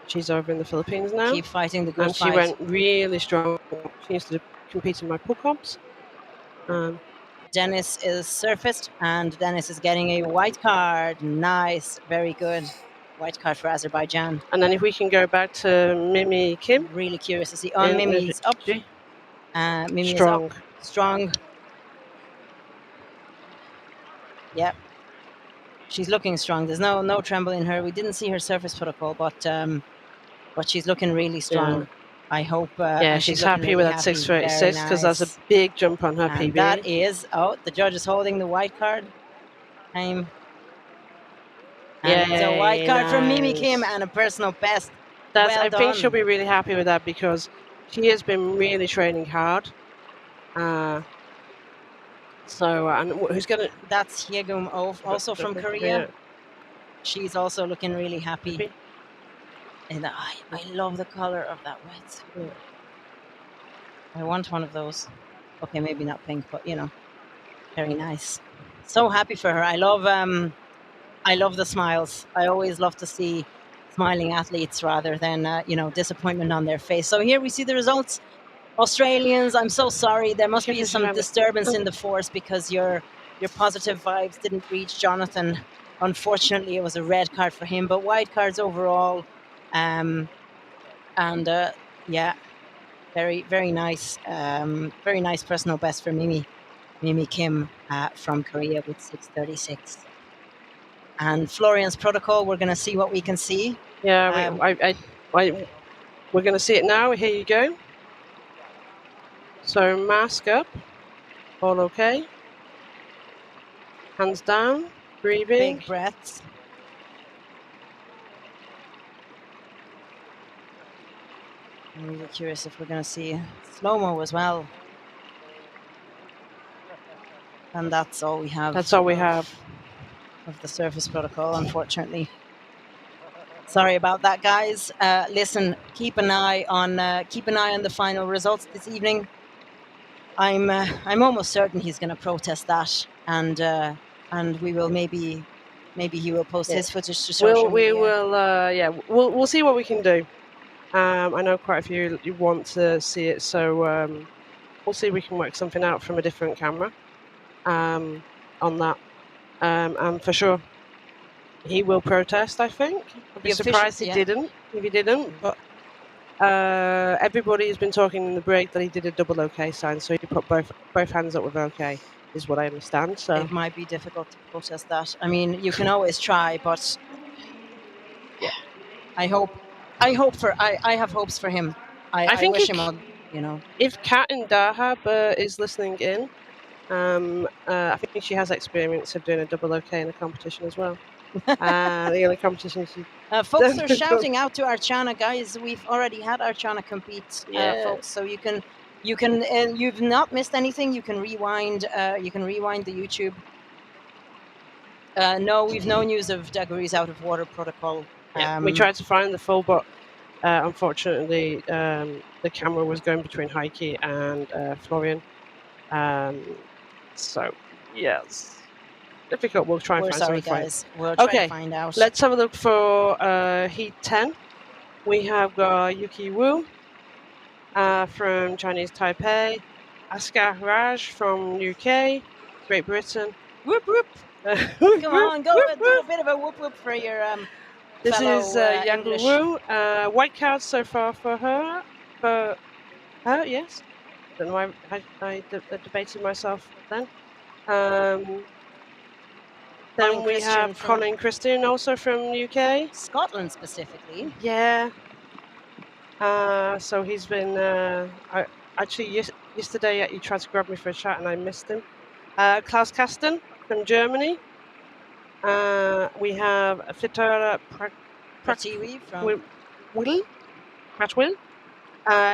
she's over in the Philippines now. Keep fighting the good fight. And she went really strong. She used to compete in my pool comps. Dennis is surfaced, and Dennis is getting a white card. Nice, very good. White card for Azerbaijan. And then if we can go back to Mimi Kim. Really curious to see. Oh, Mimi's up. Mimi strong. Is up. Strong. Yep. She's looking strong. There's no tremble in her. We didn't see her surface protocol, but she's looking really strong. Yeah. I hope. She's happy really with that 6:36 because that's a big jump on her PB. That is. Oh, the judge is holding the white card. And it's a white card from Mimi Kim and a personal best. I think she'll be really happy with that because she has been really training hard. And who's gonna? That's Hyegum, also from Korea. She's also looking really happy. Happy. And I love the color of that wetsuit. Yeah. I want one of those. Okay, maybe not pink, but you know, very nice. So happy for her. I love the smiles. I always love to see smiling athletes rather than you know, disappointment on their face. So here we see the results. Australians, I'm so sorry. There must be some disturbance in the force because your positive vibes didn't reach Jonathan. Unfortunately, it was a red card for him, but white cards overall. Yeah, very nice. Very nice personal best for Mimi Kim from Korea with 6:36. And Florian's protocol, we're going to see what we can see. Yeah, we're going to see it now. Here you go. So mask up, all okay. Hands down, breathing. Big breaths. I'm really curious if we're going to see slow-mo as well. And that's all we have. That's all we have of the surface protocol, unfortunately. Sorry about that, guys. Listen, keep an eye on the final results this evening. I'm almost certain he's going to protest that, and we will maybe he will post his footage to social media. We'll see what we can do. I know quite a few you want to see it, so we'll see if we can work something out from a different camera on that. And for sure, he will protest, I think. I'd be surprised if he didn't. But everybody has been talking in the break that he did a double OK sign, so he put both hands up with OK, is what I understand. So it might be difficult to protest that. I mean, you can always try, but yeah, I have hopes for him. I wish him all, you know. If Kat in Dahab is listening in, I think she has experience of doing a double OK in a competition as well. The only competition folks are shouting out to Archana, guys. We've already had Archana compete, folks. So you've not missed anything. You can rewind. You can rewind the YouTube. No, we've no news of Daguerre's out of water protocol. We tried to find the full, but unfortunately, the camera was going between Heike and Florian. So yes. Difficult. We'll try and find sorry, something. Guys. We'll try to find out. Let's have a look for Heat 10. We have got Yuki Wu from Chinese Taipei, Askar Raj from UK, Great Britain. Whoop whoop! Come on, go do a bit of a whoop whoop for your This fellow, is Yang Wu. White cards so far for her. For her, yes. Don't know why I debated myself then. Then we have Colin Christian, also from UK. Scotland specifically. Yeah. So he's been... yesterday he tried to grab me for a chat and I missed him. Klaus Kasten from Germany. We have Fitora Pratiwi from... Pratwil.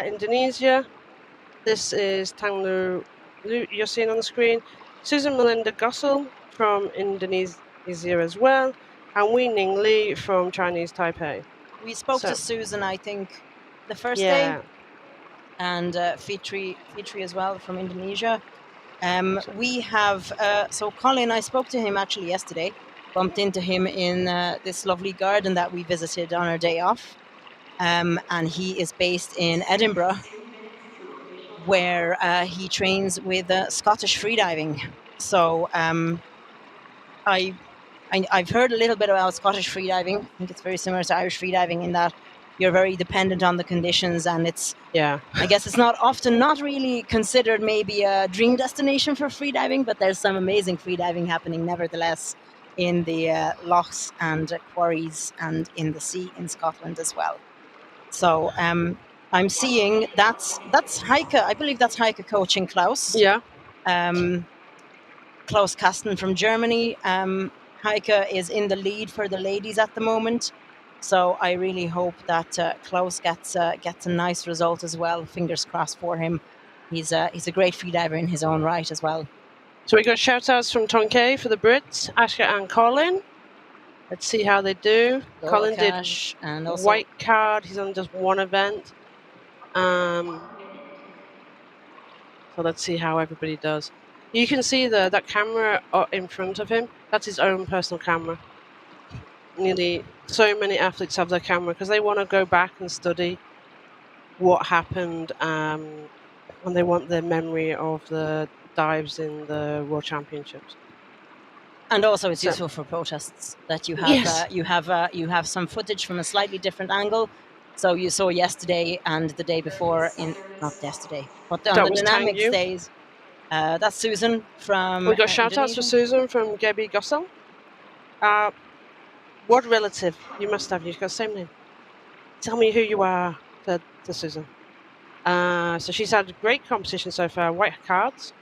Indonesia. This is Tang Lu you're seeing on the screen. Susan Melinda Gossel from Indonesia as well, and Wei Ning Lee from Chinese Taipei. We spoke to Susan, I think, the first day, and Fitri as well from Indonesia. We have so Colin, I spoke to him actually yesterday, bumped into him in this lovely garden that we visited on our day off, and he is based in Edinburgh, where he trains with Scottish freediving. So I've heard a little bit about Scottish freediving. I think it's very similar to Irish freediving in that you're very dependent on the conditions, and it's I guess it's not really considered maybe a dream destination for freediving, but there's some amazing freediving happening nevertheless in the lochs and quarries and in the sea in Scotland as well. So I'm seeing that's Heike. I believe that's Heike coaching Klaus. Yeah. Klaus Kasten from Germany. Heike is in the lead for the ladies at the moment. So I really hope that Klaus gets a nice result as well. Fingers crossed for him. He's a great freediver in his own right as well. So we got shout outs from Tonke for the Brits, Ashka and Colin. Let's see how they do. Colin did Cash and also white card. He's on just one event. So let's see how everybody does. You can see that camera in front of him. That's his own personal camera. Nearly so many athletes have their camera because they want to go back and study what happened when they want the memory of the dives in the World Championships. And also, it's So- useful for protests that you have Yes. you have some footage from a slightly different angle. So you saw yesterday and the day before not yesterday, but on That the was dynamics Tang Yu. days. That's Susan from. We got shout outs for Indonesia. Susan from Gaby Gossel. What relative? You must have. You've got the same name. Tell me who you are to Susan. So she's had a great competition so far. White cards.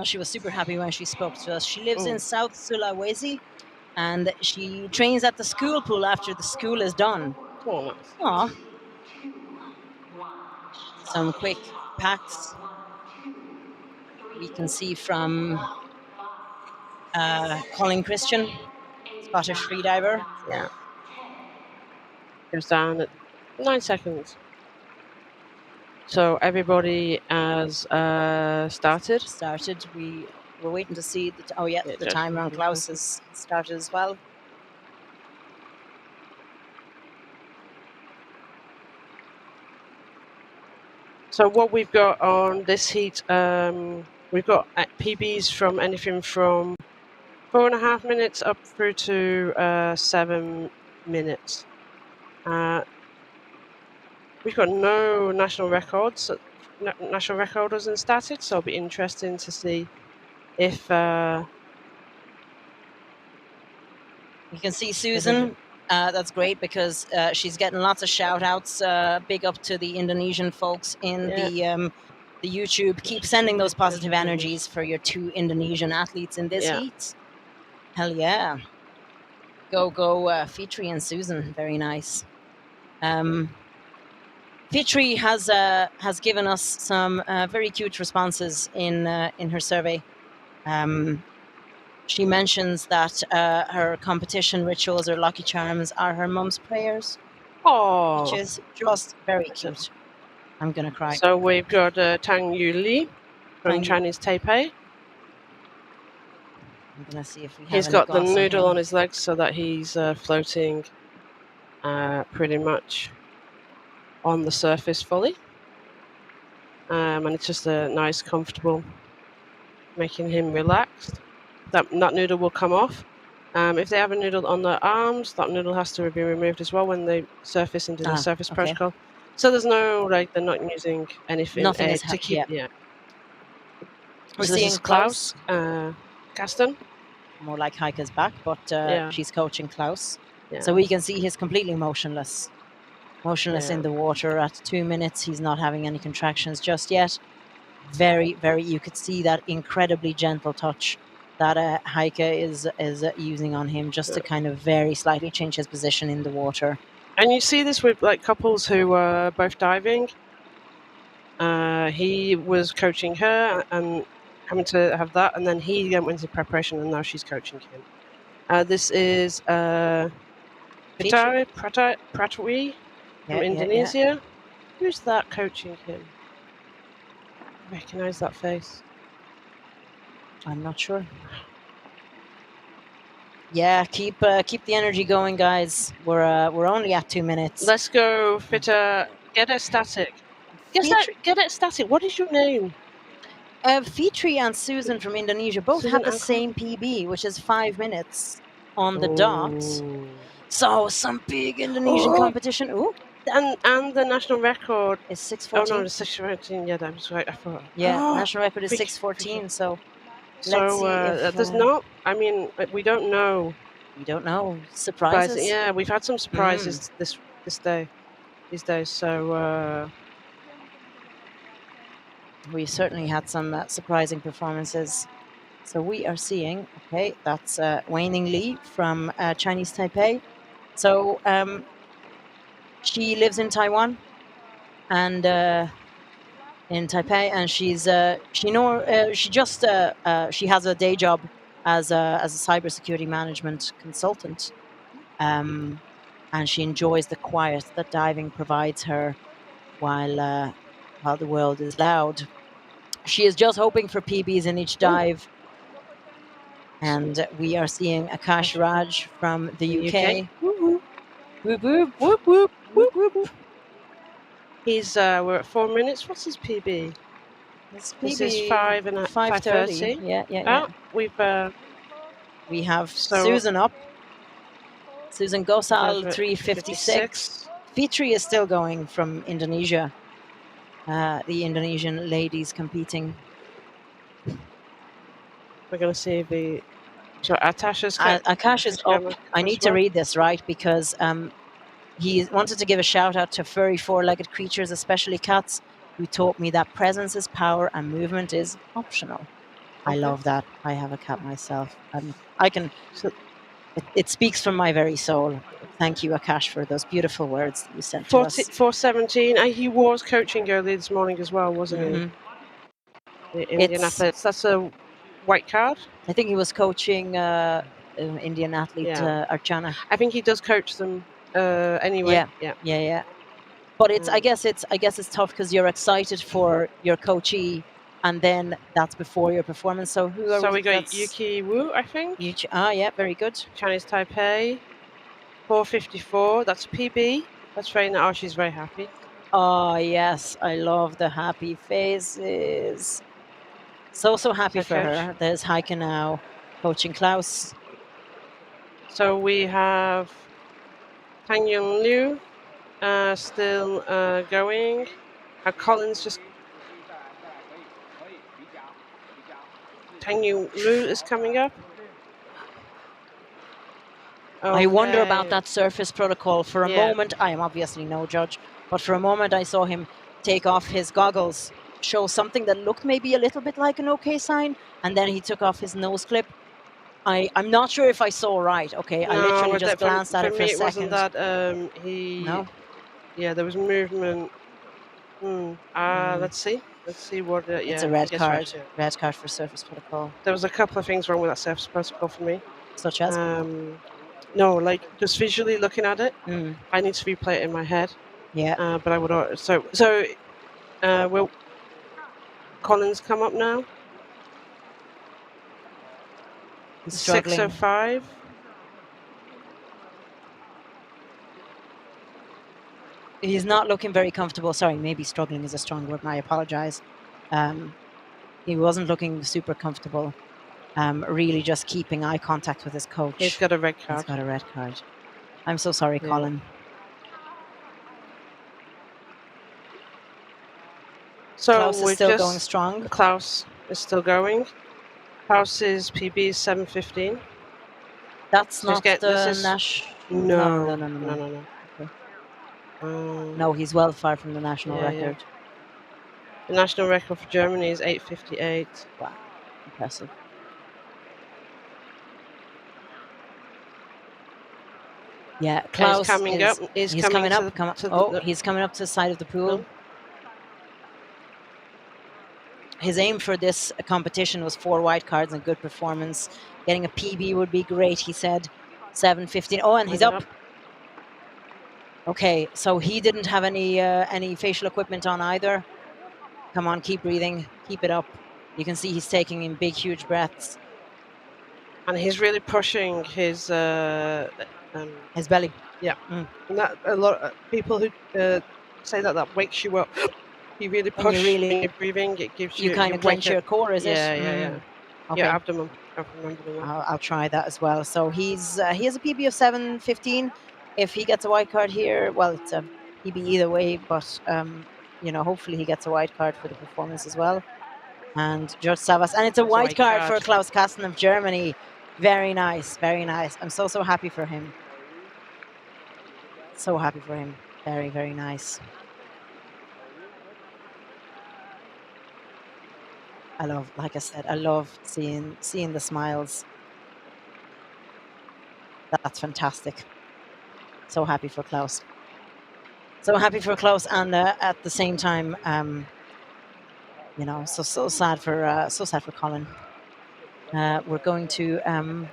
She was super happy when she spoke to us. She lives in South Sulawesi, and she trains at the school pool after the school is done. Oh, nice. Aw. Some quick packs we can see from Colin Christian, Scottish freediver. Yeah. Goes down at 9 seconds. So everybody has started. We're waiting to see the timer on Klaus has started as well. So what we've got on this heat, we've got PBs from anything from 4.5 minutes up through to 7 minutes. We've got no national records, national recorders in static, so it'll be interesting to see if you can see Susan. That's great because she's getting lots of shout outs. Big up to the Indonesian folks in the YouTube. Keep sending those positive energies for your 2 Indonesian athletes in this heat. Hell yeah. Go, Fitri and Susan. Very nice. Fitri has given us some very cute responses in her survey. She mentions that her competition rituals or lucky charms are her mum's prayers. Oh, which is just very cute. I'm gonna cry. So we've got Tang Yu Lee from Chinese Taipei. I'm gonna see if we have. He's got the noodle on his legs so that he's floating pretty much on the surface fully. And it's just a nice, comfortable, making him relaxed. That noodle will come off. If they have a noodle on their arms, that noodle has to be removed as well when they surface into the surface protocol. So there's no, they're not using anything to keep. Yeah. We're seeing Klaus Gaston. More like Heike's back, but she's coaching Klaus. Yeah. So we can see he's completely motionless. In the water at 2 minutes. He's not having any contractions just yet. Very, very, you could see that incredibly gentle touch that Heike is using on him just to kind of very slightly change his position in the water. And you see this with like couples who were both diving. He was coaching her and having to have that, and then he went into preparation, and now she's coaching him. This is Pratwi from Indonesia. Yeah. Who's that coaching him? I recognize that face. I'm not sure. Yeah, keep the energy going, guys. We're only at 2 minutes. Let's go, Fitter. Get it static. Get it static. What is your name? Fitri and Susan from Indonesia both have the same PB, which is 5 minutes on the dot. So some big Indonesian competition. Ooh. And the national record is 6:14. Oh no, it's 6:14. Yeah, that was right. I thought. Yeah, national record is 6:14. So let's see if, there's not. I mean, we don't know. We don't know. Surprises. Yeah, we've had some surprises these days. So we certainly had some surprising performances. So we are seeing. Okay, that's Waning Lee from Chinese Taipei. So she lives in Taiwan and in Taipei, and she has a day job as a cybersecurity management consultant. and she enjoys the quiet that diving provides her while the world is loud. She is just hoping for PBs in each dive. And we are seeing Akash Raj from the UK. Woo-hoo. Whoop, whoop. Whoop, whoop, Whoop, whoop. He's we're at 4 minutes. What's his PB? This This is PB 5:30. Yeah. We've We have So- Susan up. Susan Gosal, There's 3:56. Fitri is still going from Indonesia. The Indonesian ladies competing. We're going to see the. So Atasha's. Akash is up. I need to well. read this right because he wanted to give a shout out to furry four-legged creatures, especially cats, who taught me that presence is power and movement is optional. I Okay. love that. I have a cat myself. I can. It speaks from my very soul. Thank you, Akash, for those beautiful words that you sent to us. 4:17. He was coaching early this morning as well, wasn't Mhm. he? The Indian It's- athletes. That's a white card. I think he was coaching an Indian athlete, Yeah. Archana. I think he does coach them anyway. Yeah. Yeah. But it's I guess it's tough because you're excited for your coachee, and then that's before your performance. So who are So we got that's Yuki Wu, I think. yeah, very good. Chinese Taipei. 4:54. That's PB. That's very nice. Oh, she's very happy. Oh yes, I love the happy faces. So happy So for coach. her. There's Heike now coaching Klaus. So we have Tang Yun Liu still going. Collins just. Tang Yun Liu is coming up. I wonder about Okay. that surface protocol. For a Yeah. moment, I am obviously no judge, but for a moment I saw him take off his goggles, show something that looked maybe a little bit like an okay sign, and then he took off his nose clip. I'm not sure if I saw right. Okay, I literally but just glanced at it for me, a it wasn't second. that. He. No? Yeah, there was movement. Let's see. Let's see what. Yeah, It's a I red guess card. right, yeah. Red card for surface protocol. There was a couple of things wrong with that surface protocol for me. Such as? No, like just visually looking at it, Mm, I need to replay it in my head. yeah. But I would. Will Collins come up now? He's struggling. 6:05. He's not looking very comfortable. Sorry, maybe struggling is a strong word, and I apologize. He wasn't looking super comfortable. Really just keeping eye contact with his coach. He's got a red He's card. got a red card. I'm so sorry, Yeah. Colin. So Klaus is we're still just going strong. Klaus is still going. Klaus's PB is 7:15. That's So he's not get- the this is- Nash. No. No. Okay. Um, No, he's well far from the national Yeah, yeah. record. The national record for Germany is 8:58. Wow, impressive. Yeah, Klaus He's coming is, up. He's he's coming coming to up. the- to Oh, the- he's coming up to the side of the pool. No. His aim for this competition was 4 white cards and good performance. Getting a PB would be great, he said. 7:15. Oh, and he's Coming up. Okay, so he didn't have any facial equipment on either. Come on, keep breathing, keep it up. You can see he's taking in big, huge breaths. And he's really pushing his. His belly. And that a lot of people who say that wakes you up. You really When you push really- when you're breathing. It gives you. You kind of wake clench up. your core, is Yeah, it? yeah. Okay. Your abdomen. Abdomen. I'll try that as well. So he has a PB of 7:15. If he gets a white card here, well, it's a PB either way, but hopefully he gets a white card for the performance as well. And George Savas, and it's a white card for Klaus Kasten of Germany. Very nice, very nice. I'm so happy for him. So happy for him. Very, very nice. Like I said, I love seeing the smiles. That's fantastic. So happy for Klaus. So happy for Klaus, and at the same time, so sad for Colin. We're going to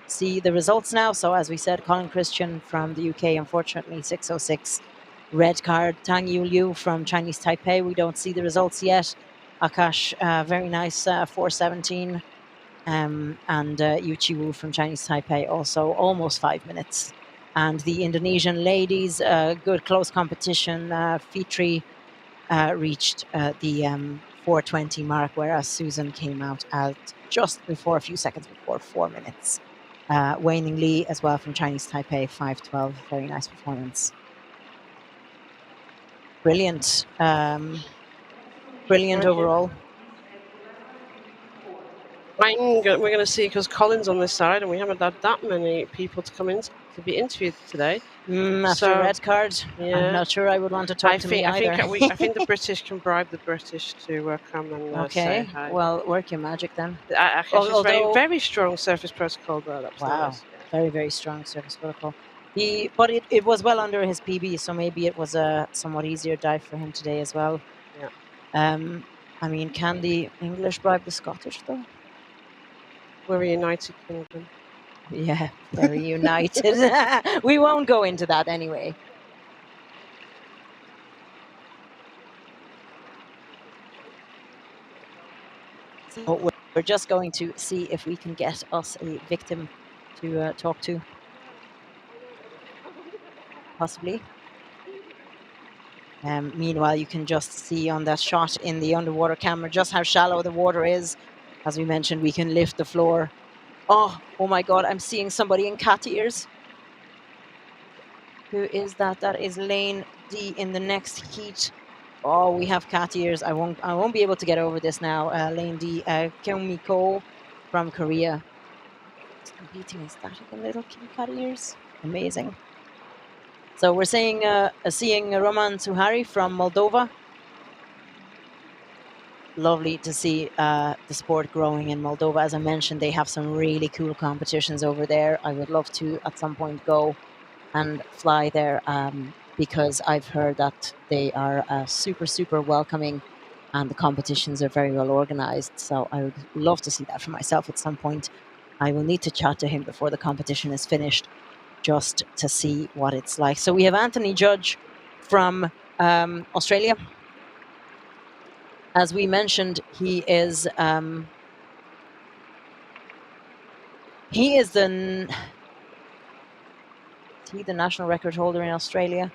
see the results now. So as we said, Colin Christian from the UK, unfortunately 6:06, red card. Tang Yu Liu from Chinese Taipei, we don't see the results yet. Akash, very nice, 4:17. And Yu Chi Wu from Chinese Taipei, also almost 5 minutes. And the Indonesian ladies, good close competition. Fitri reached the 4:20 mark, whereas Susan came out at just before, a few seconds before, 4 minutes. Wei-Ning Lee as well from Chinese Taipei, 5:12, very nice performance. Brilliant, brilliant overall. We're going to see, because Colin's on this side, and we haven't had that many people to come in to be interviewed today. After So, red card, yeah. I'm not sure I would want to talk to me either. I think the British can bribe the British to come and say hi. Well, work your magic then. Although, very, very strong surface protocol there upstairs. Wow, very, very strong surface protocol. But it was well under his PB, so maybe it was a somewhat easier dive for him today as well. Yeah. I mean, can the English bribe the Scottish though? We're a United Kingdom. Yeah, very united. We won't go into that anyway. So we're just going to see if we can get us a victim to talk to. Possibly. Meanwhile, you can just see on that shot in the underwater camera just how shallow the water is. As we mentioned, we can lift the floor. Oh my God, I'm seeing somebody in cat ears. Who is that? That is Lane D in the next heat. Oh, we have cat ears. I won't be able to get over this now. Lane D, Kyung Mi Ko from Korea. Just competing in static and little kitty cat ears. Amazing. So we're seeing Roman Suhari from Moldova. Lovely to see the sport growing in Moldova. As I mentioned, they have some really cool competitions over there. I would love to at some point go and fly there because I've heard that they are super, super welcoming and the competitions are very well organized. So I would love to see that for myself at some point. I will need to chat to him before the competition is finished, just to see what it's like. So we have Anthony Judge from Australia. As we mentioned, he is the national record holder in Australia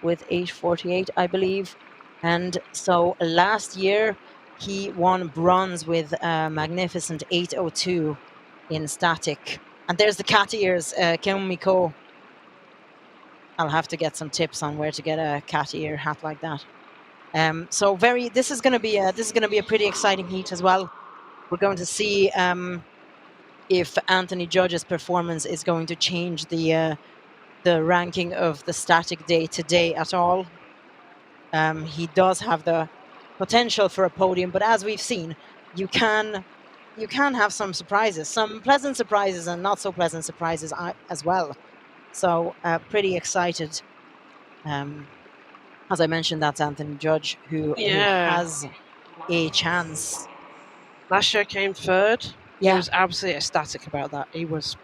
with 8:48, I believe. And so last year he won bronze with a magnificent 8:02 in static. And there's the cat ears, Kyung Mi Ko. I'll have to get some tips on where to get a cat ear hat like that. So this is going to be a pretty exciting heat as well. We're going to see if Anthony Judge's performance is going to change the ranking of the static day today at all. He does have the potential for a podium, but as we've seen, you can have some surprises, some pleasant surprises and not so pleasant surprises as well. So pretty excited. As I mentioned, that's Anthony Judge, who has a chance. Last year came third. Yeah. He was absolutely ecstatic about that. He was.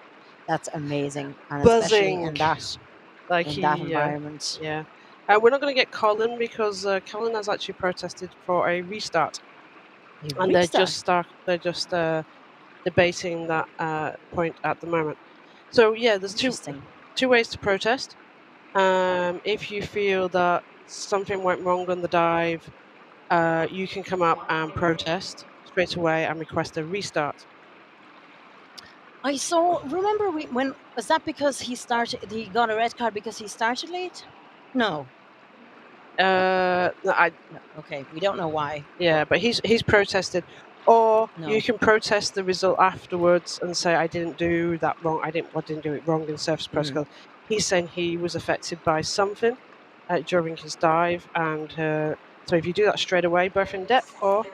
That's amazing, and buzzing especially in that environment. Yeah. We're not going to get Colin because Colin has actually protested for a restart. And they're just debating that point at the moment. So yeah, there's two ways to protest. If you feel that something went wrong on the dive, you can come up and protest straight away and request a restart. I saw. Remember, when was that? Because he got a red card because he started late. No. Okay, we don't know why. Yeah, but he's protested, or you can protest the result afterwards and say I didn't do that wrong. I didn't do it wrong in surface protocol. He's saying he was affected by something during his dive, and so if you do that straight away, both in depth or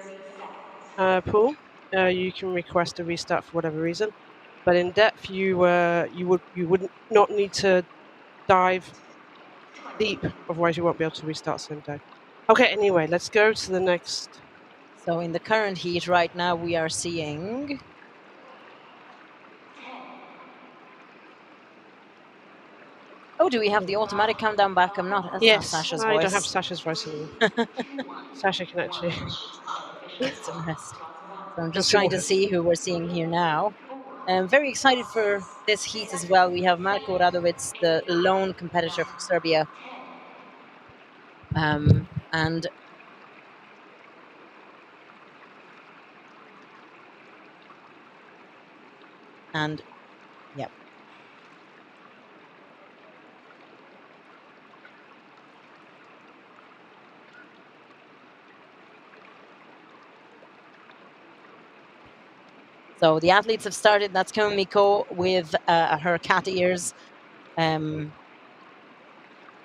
pool, you can request a restart for whatever reason. But in depth, you would not need to dive deep, otherwise you won't be able to restart same day. Okay, anyway, let's go to the next. So in the current heat right now, we are seeing Oh, do we have the automatic countdown back? That's not Yes, Sasha's I voice. don't have Sasha's voice anymore. Sasha can actually. That's interesting. So I'm Let's just see trying what- to see who we're seeing here now. I'm very excited for this heat as well. We have Marko Radovic, the lone competitor from Serbia. And yeah. So the athletes have started. That's Komiko with her cat ears. I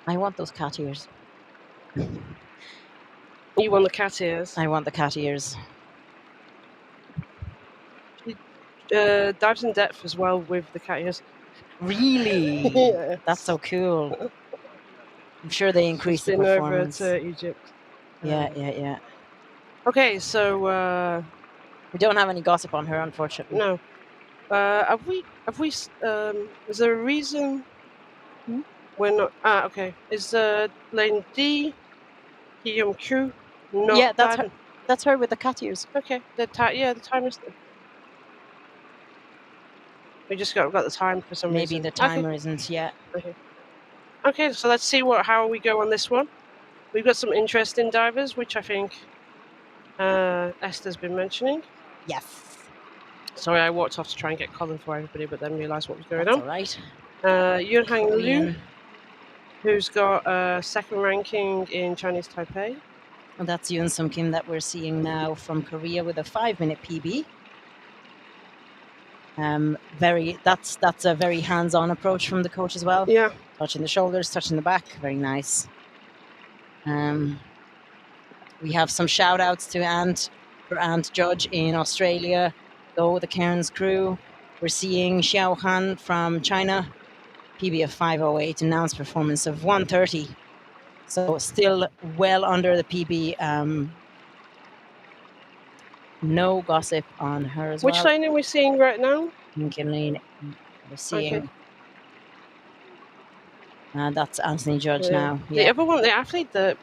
want those cat ears. You want the cat ears. I want the cat ears. Dives in depth as well with the cat ears. Really? Yes. That's so cool. I'm sure they increase the Been over performance. to Egypt. Yeah. Okay, so We don't have any gossip on her, unfortunately. no. Have we? Is there a reason we're not? Okay. Is lane D, Hyeong Q not? Yeah, that's diving? her. That's her with the cat ears. Okay. The time is. We just got the time for some Maybe reason. the timer isn't yet. Okay, so let's see how we go on this one. We've got some interesting divers, which I think Esther's been mentioning. Yes. Sorry, I walked off to try and get Colin for everybody, but then realised what was going That's on. all right. Yun Hang Liu, Korean. who's got a second ranking in Chinese Taipei. And that's Yoon Sung Kim that we're seeing now from Korea with a 5-minute PB. That's a very hands-on approach from the coach as well. Yeah. Touching the shoulders, touching the back, very nice. We have some shout outs to Ant Judge in Australia, the Cairns crew. We're seeing Xiao Han from China, PB of 508, announced performance of 130. So still well under the PB. No gossip on her as well. Which lane are we seeing right now? We're seeing. That's Anthony Judge now. The other one, the athlete, the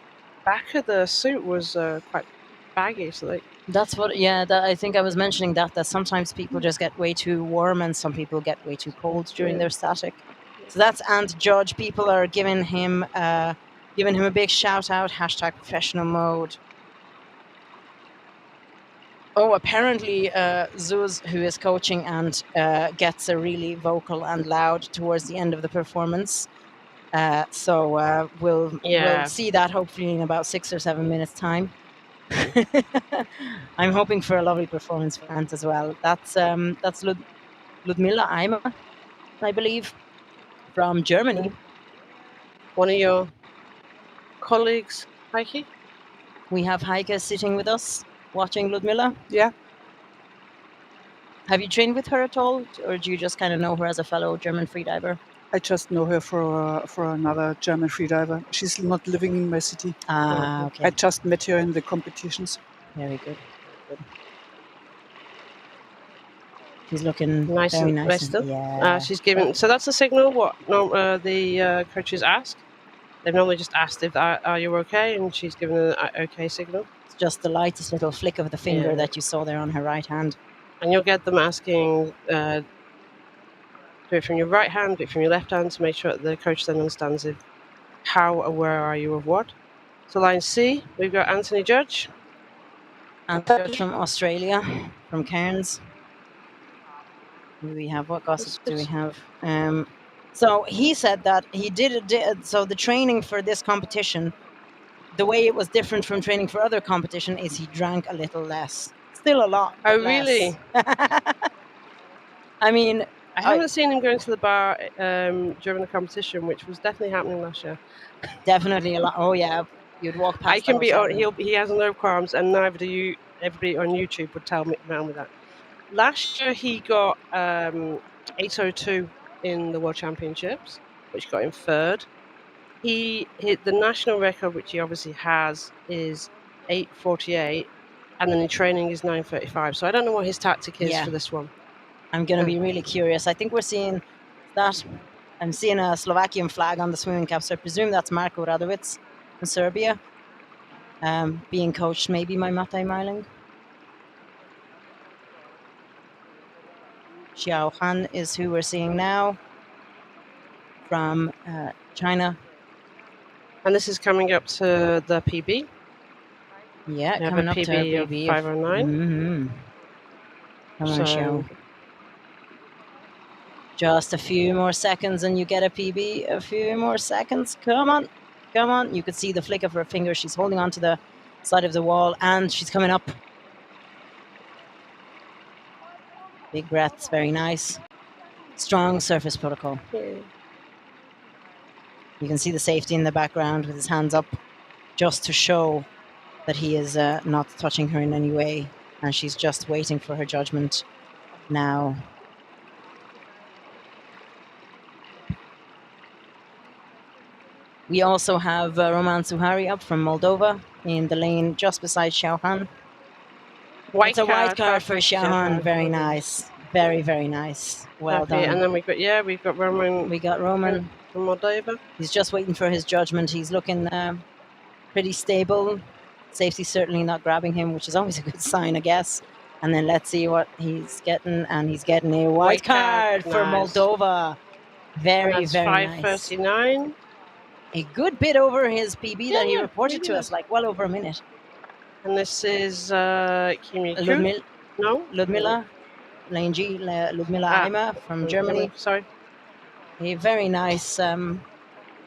back of the suit was quite baggy. So that's what. Yeah, I think I was mentioning that sometimes people just get way too warm and some people get way too cold during their static. So that's Ant Judge. People are giving him a big shout out. #professional mode. Oh, apparently Zuz, who is coaching and gets a really vocal and loud towards the end of the performance. So we'll see that hopefully in about 6 or 7 minutes time. I'm hoping for a lovely performance for Ant as well. That's Ludmila Eimer, I believe, from Germany. One of your colleagues, Heike? We have Heike sitting with us, watching Ludmila. Yeah. Have you trained with her at all, or do you just kind of know her as a fellow German freediver? I just know her for another German freediver. She's not living in my city. Okay. I just met her in the competitions. Very good. She's looking nice very and nice. rested. Yeah. She's given. So that's the signal. What the coaches ask. They've normally just asked if are you okay, and she's given an okay signal. It's just the lightest little flick of the finger that you saw there on her right hand. And you'll get them asking, do it from your right hand, do it from your left hand, to make sure that the coach then understands how aware are you of what. So line C, we've got Anthony Judge. Anthony Judge from Australia, from Cairns. We have, what gossip do we have? So he said that he so the training for this competition, the way it was different from training for other competition is he drank a little less. Still a lot. Oh, less. really? I mean, I haven't seen him going to the bar during the competition, which was definitely happening last year. Definitely a lot. Oh yeah, you'd walk past. I can be on. He has no qualms, and neither do you. Everybody on YouTube would tell me that. Last year he got 802 in the World Championships, which got him third. He hit the national record, which he obviously has, is 848, and then in training is 935. So I don't know what his tactic is for this one. I'm going to be really curious. I think we're seeing that I'm seeing a Slovakian flag on the swimming cap, so I presume that's Marko Radovic in Serbia, being coached maybe by Matej Meiling. Xiao Han is who we're seeing now from China. And this is coming up to the PB. Yeah, We have coming a up to our PB of PB 509. Mm-hmm. Come on, So Xiao. Just a few more seconds and you get a PB. A few more seconds. Come on. Come on. You could see the flick of her finger. She's holding on to the side of the wall and she's coming up. Big breaths. Very nice. Strong surface protocol. yeah. You can see the safety in the background with his hands up just to show that he is not touching her in any way. And she's just waiting for her judgment now. We also have Roman Suhari up from Moldova in the lane just beside Xiao Han. It's a white card for Xiao Han. Very nice. Very, very nice. Well Happy. done. And then we've got Roman. We got Roman. From Moldova. He's just waiting for his judgment. He's looking pretty stable. Safety certainly not grabbing him, which is always a good sign, I guess. And then let's see what he's getting. And he's getting a white card for Moldova. Very, very nice. 5:39. A good bit over his PB that he reported to us, like well over a minute. And this is Kimiko. Ludmila, Lane G, Ludmila Eimer from Germany. Sorry. A very nice.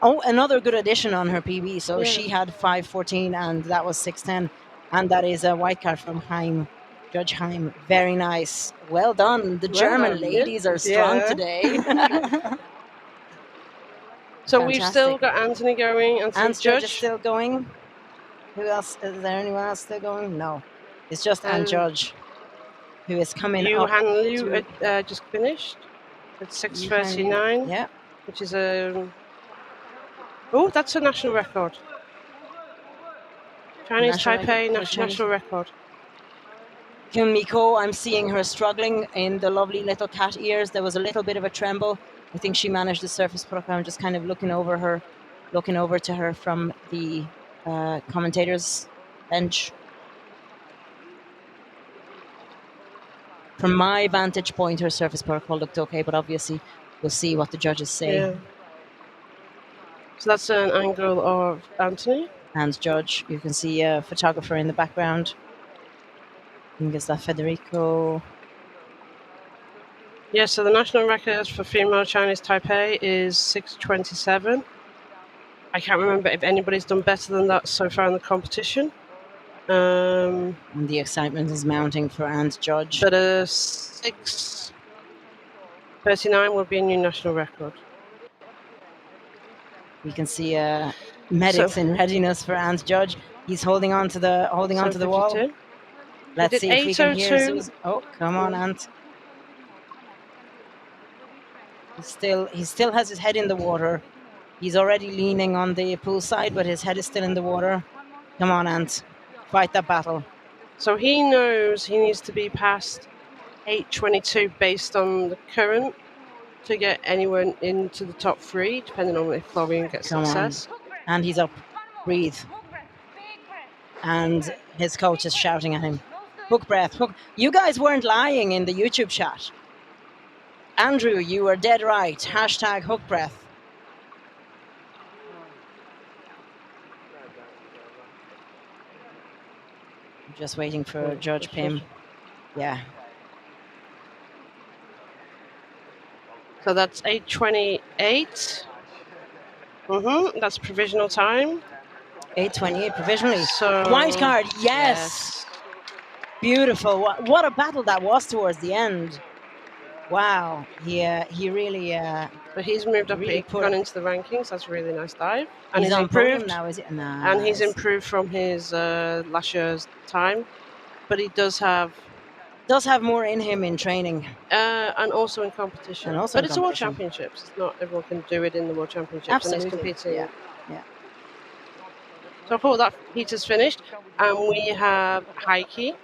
Another good addition on her PB. So she had 5:14 and that was 6:10. And that is a white card from Heim, Judge Heim. Very nice. Well done. The German ladies are strong today. So we've still got Anthony going. And Judge is still going. Who else? Is there anyone else still going? No. It's just Anne Judge who is coming up. Han Liu just finished at 6:39. Yeah. Which is a... Oh, that's a national record. Chinese Taipei national record. Kimiko, I'm seeing her struggling in the lovely little cat ears. There was a little bit of a tremble. I think she managed the surface protocol. I'm just kind of looking over to her from the commentators' bench. From my vantage point, her surface protocol looked okay, but obviously we'll see what the judges say. Yeah. So that's an angle of Anthony. And Judge, you can see a photographer in the background. I think it's that Federico. Yeah, so the national record for female Chinese Taipei is 6:27. I can't remember if anybody's done better than that so far in the competition. And the excitement is mounting for Anne's Judge. But 6:39 will be a new national record. You can see medics in readiness for Anne's Judge. He's holding on to the wall. Let's see if we can hear Susan. Oh, come on, Ant. He still has his head in the water. He's already leaning on the pool side, but his head is still in the water. Come on, Ant. Fight that battle. So he knows he needs to be past 8:22 based on the current to get anyone into the top three, depending on if Florian gets success. And he's up. Breathe. And his coach is shouting at him. Hook breath. Hook. You guys weren't lying in the YouTube chat. Andrew, you were dead right. Hashtag hook breath. I'm just waiting for Judge Pim. Yeah. So that's 8:28. That's provisional time. 8:28 provisionally. So white card, yes. Beautiful. What a battle that was towards the end. Wow. He really. But he's moved up. Really gone into the rankings. That's a really nice dive. And he's improved now, is it? Nice. And he's improved from his last year's time. But he does have more in him in training. And also in competition. But it's a World Championships. It's not everyone can do it in the World Championships. Absolutely. And he's competing. Yeah. So I thought that heat is finished. And we have Heike.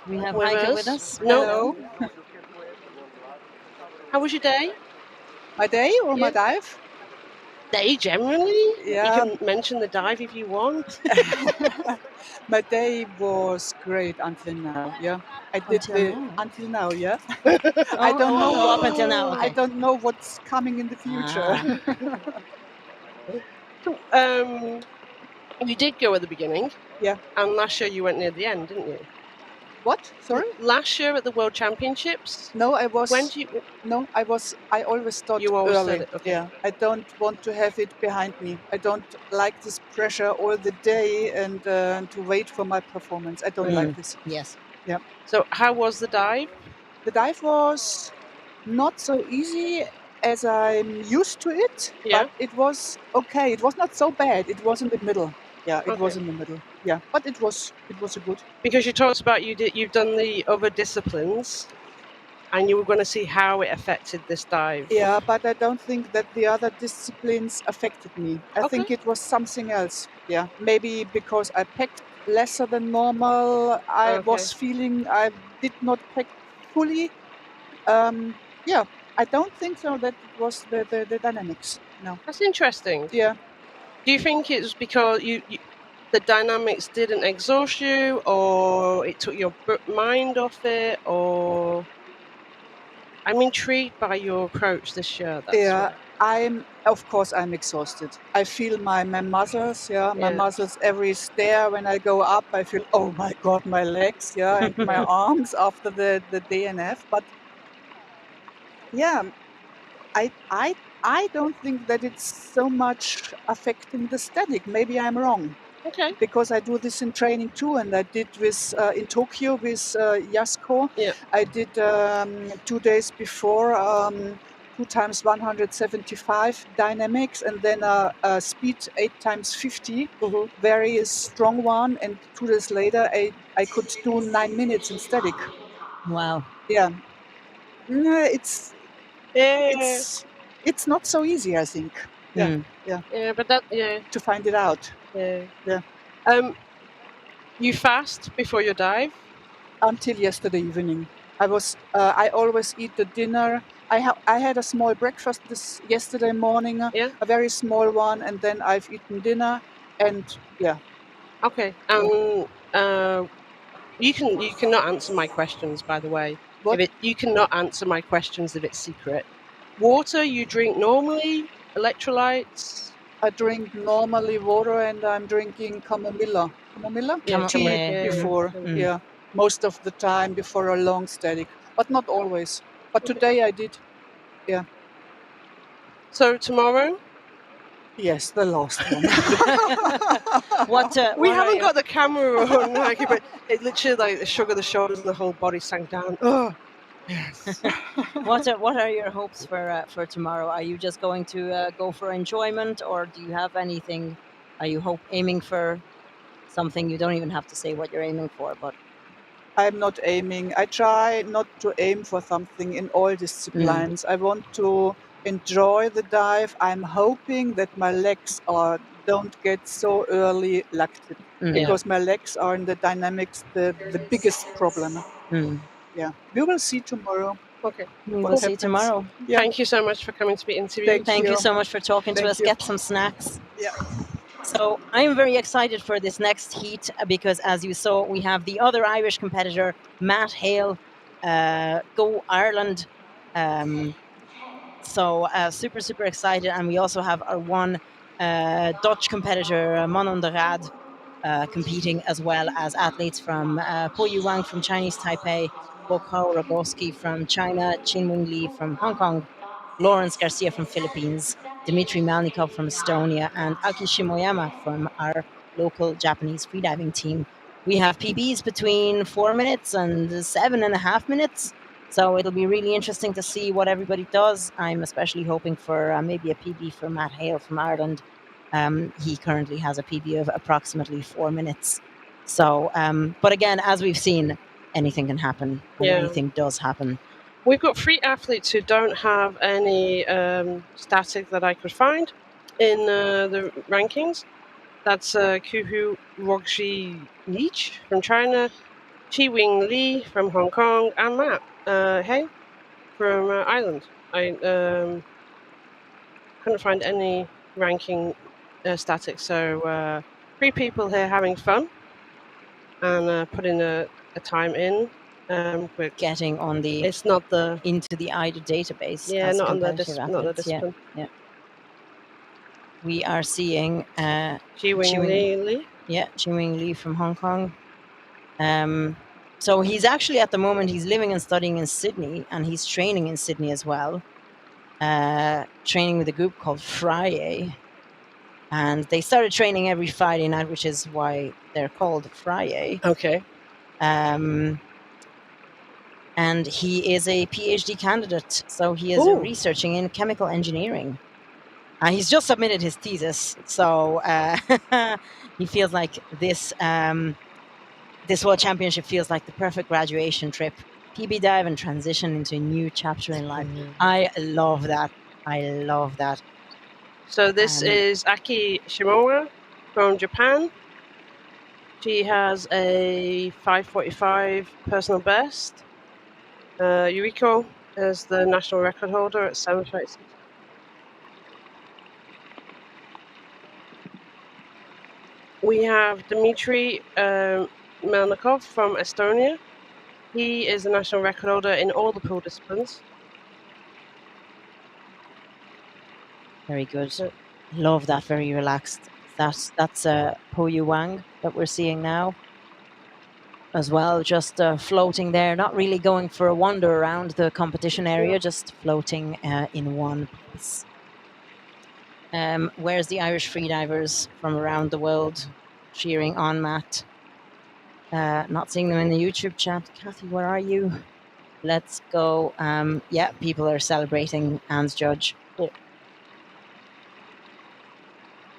We have Heike with us. No. How was your day? My day or my Yeah. dive? Day generally? Yeah. You can mention the dive if you want. My day was great until now. Yeah, I did until now. Yeah, I don't know up until now. I Okay. don't know what's coming in the future. You did go at the beginning, Yeah. and last year you went near the end, didn't you? What? Sorry? Last year at the World Championships. No, I was. When do you? No, I always start You always early. said it, okay. Yeah, I don't want to have it behind me. I don't like this pressure all the day and to wait for my performance. I don't like this. Yes. Yeah. So how was the dive? The dive was not so easy as I'm used to it, Yeah. but it was okay. It was not so bad. It was in the middle. Yeah, it was Okay. in the middle. Yeah, but it was a good. Because you talked about you've done the other disciplines, and you were going to see how it affected this dive. Yeah, but I don't think that the other disciplines affected me. I Okay. think it was something else. Yeah, maybe because I packed lesser than normal. I Okay. was feeling I did not pack fully. Yeah, I don't think so that it was the dynamics. No. That's interesting. Yeah. Do you think it was because the dynamics didn't exhaust you, or it took your mind off it, or? I'm intrigued by your approach this year. That's Yeah, why. of course I'm exhausted. I feel my muscles, my Yeah. muscles every stair when I go up, I feel, oh my God, my legs, and my arms after the DNF. But yeah, I don't think that it's so much affecting the static. Maybe I'm wrong. Okay. Because I do this in training too, and I did with in Tokyo with Yasko. Yeah. I did 2 days before 2 times 175 dynamics, and then a speed 8 times 50, very strong one. And 2 days later, I could do 9 minutes in static. Wow. Yeah, it's not so easy, I think. Yeah, Yeah, but that to find it out. Yeah. You fast before your dive? Until yesterday evening. I always eat the dinner. I had a small breakfast yesterday morning, a very small one, and then I've eaten dinner, and yeah. Okay. You cannot answer my questions, by the way. What? You cannot answer my questions if it's secret. Water you drink normally? Electrolytes? I drink normally water, and I'm drinking chamomilla. Yeah, Tea before. Yeah, most of the time before a long static, but not always. But today I did. Yeah. So tomorrow? Yes, the last one. We haven't got the camera on, Heike, but it literally like the shrug of the shoulders and the whole body sank down. Oh, yes. What are your hopes for tomorrow? Are you just going to go for enjoyment, or do you have anything? Are you aiming for something? You don't even have to say what you're aiming for, but I'm not aiming. I try not to aim for something in all disciplines. I want to enjoy the dive. I'm hoping that my legs don't get so early lacted, because my legs are in the dynamics the biggest problem. Yeah, we will see tomorrow. Okay. We will see tomorrow. Yeah. Thank you so much for coming to be interviewed. Thank you so much for talking to us. Get some snacks. Yeah. So I'm very excited for this next heat because, as you saw, we have the other Irish competitor, Matt Hale, Go Ireland. So super excited, and we also have our one Dutch competitor, Manon de Rad, competing, as well as athletes from Puayen Wang from Chinese Taipei, Bokao Rogoski from China, Qinwen Li from Hong Kong, Lawrence Garcia from Philippines, Dmitry Malnikov from Estonia, and Aki Shimoyama from our local Japanese freediving team. We have PBs between 4 minutes and 7.5 minutes. So it'll be really interesting to see what everybody does. I'm especially hoping for maybe a PB for Matt Hale from Ireland. He currently has a PB of approximately 4 minutes. So, but again, as we've seen, anything can happen, and anything does happen. We've got 3 athletes who don't have any static that I could find in the rankings. That's Kuhu Rogji Leach from China, Chi Wing Lee from Hong Kong, and Matt Hay from Ireland. couldn't find any ranking statics. So 3 people here having fun and putting a time in. But Getting on the it's not the into the AIDA database. yeah, as not on the competitive not the athletes. Yeah, discipline. yeah. We are seeing Jiwing Lee. Yeah, Jiwing Lee from Hong Kong. So he's actually at the moment he's living and studying in Sydney, and he's training in Sydney as well. Training with a group called Friday, and they started training every Friday night, which is why they're called Friday. Okay. And he is a PhD candidate, so he is researching in chemical engineering. He's just submitted his thesis, so he feels like this this World Championship feels like the perfect graduation trip. PB dive and transition into a new chapter in life. I love that. I love that. So this is Aki Shimura from Japan. She has a 5:45 personal best. Yuriko is the national record holder at 7:36. We have Dmitry Melnikov from Estonia. He is the national record holder in all the pool disciplines. Very good. Love that. Very relaxed. That's Po Yu Wang that we're seeing now as well, just floating there, not really going for a wander around the competition area, just floating in one place. Where's the Irish freedivers from around the world cheering on Matt? Not seeing them in the YouTube chat. Kathy, where are you? Let's go. Yeah, people are celebrating Anne's judge. Yeah.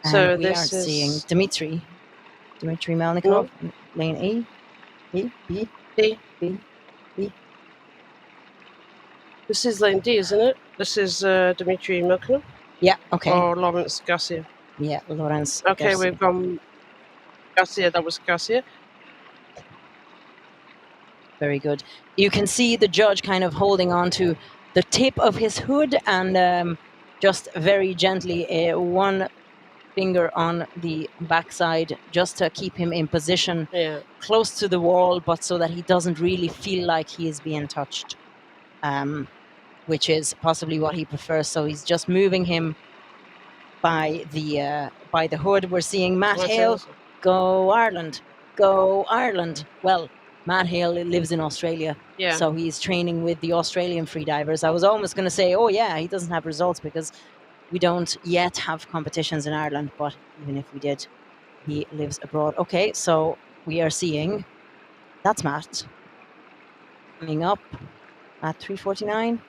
And so we are seeing Dmitry Melnikov, lane E. B. This is lane D, isn't it? This is Dmitry Melnikov. Yeah, okay. Or Lawrence Garcia. Yeah, Lawrence. Okay, Garcia. we've gone Garcia. That was Garcia. Very good. You can see the judge kind of holding on to the tip of his hood and just very gently one finger on the backside just to keep him in position close to the wall, but so that he doesn't really feel like he is being touched, which is possibly what he prefers. So he's just moving him by the hood. We're seeing Matt Hale. Go Ireland. Go Ireland. Well, Matt Hale lives in Australia, so he's training with the Australian freedivers. I was almost going to say, oh yeah, he doesn't have results because we don't yet have competitions in Ireland, but even if we did, he lives abroad. Okay, so we are seeing, that's Matt, coming up at 3:49.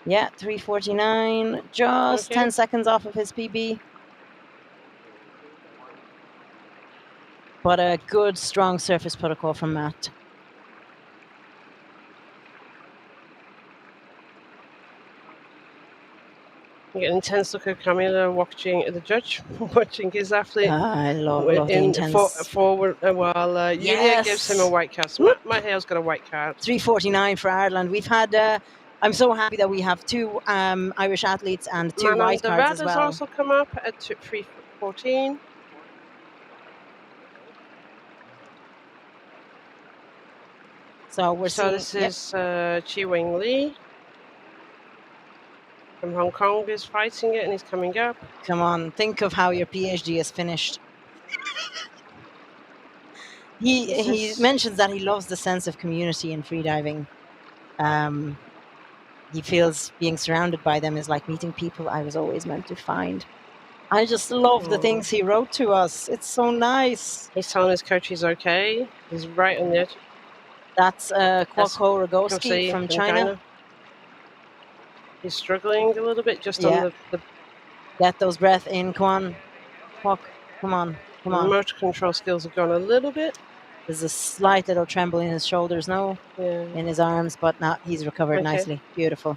Yeah, 3:49, just 10 seconds off of his PB. But a good, strong surface protocol from Matt. You get an intense look at Camilo watching the judge, watching his athlete. I love the intense. Forward, while Yulia gives him a white card. So Matt Hale's got a white card. 3:49 for Ireland. We've had, I'm so happy that we have 2 Irish athletes and 2 white cards as well. has also come up at 3:14. So we're seeing. This is Jiwing Lee from Hong Kong is fighting it, and he's coming up. Come on, think of how your PhD is finished. He mentions that he loves the sense of community in freediving. He feels being surrounded by them is like meeting people I was always meant to find. I just love the things he wrote to us. It's so nice. He's telling his coach he's okay. He's right on the edge. That's Kwako Rogowski from China. He's struggling a little bit just on the... Get those breath in, Kwan. Kwok, come on. The motor control skills have gone a little bit. There's a slight little tremble in his shoulders now, in his arms, but not. He's recovered nicely. Beautiful.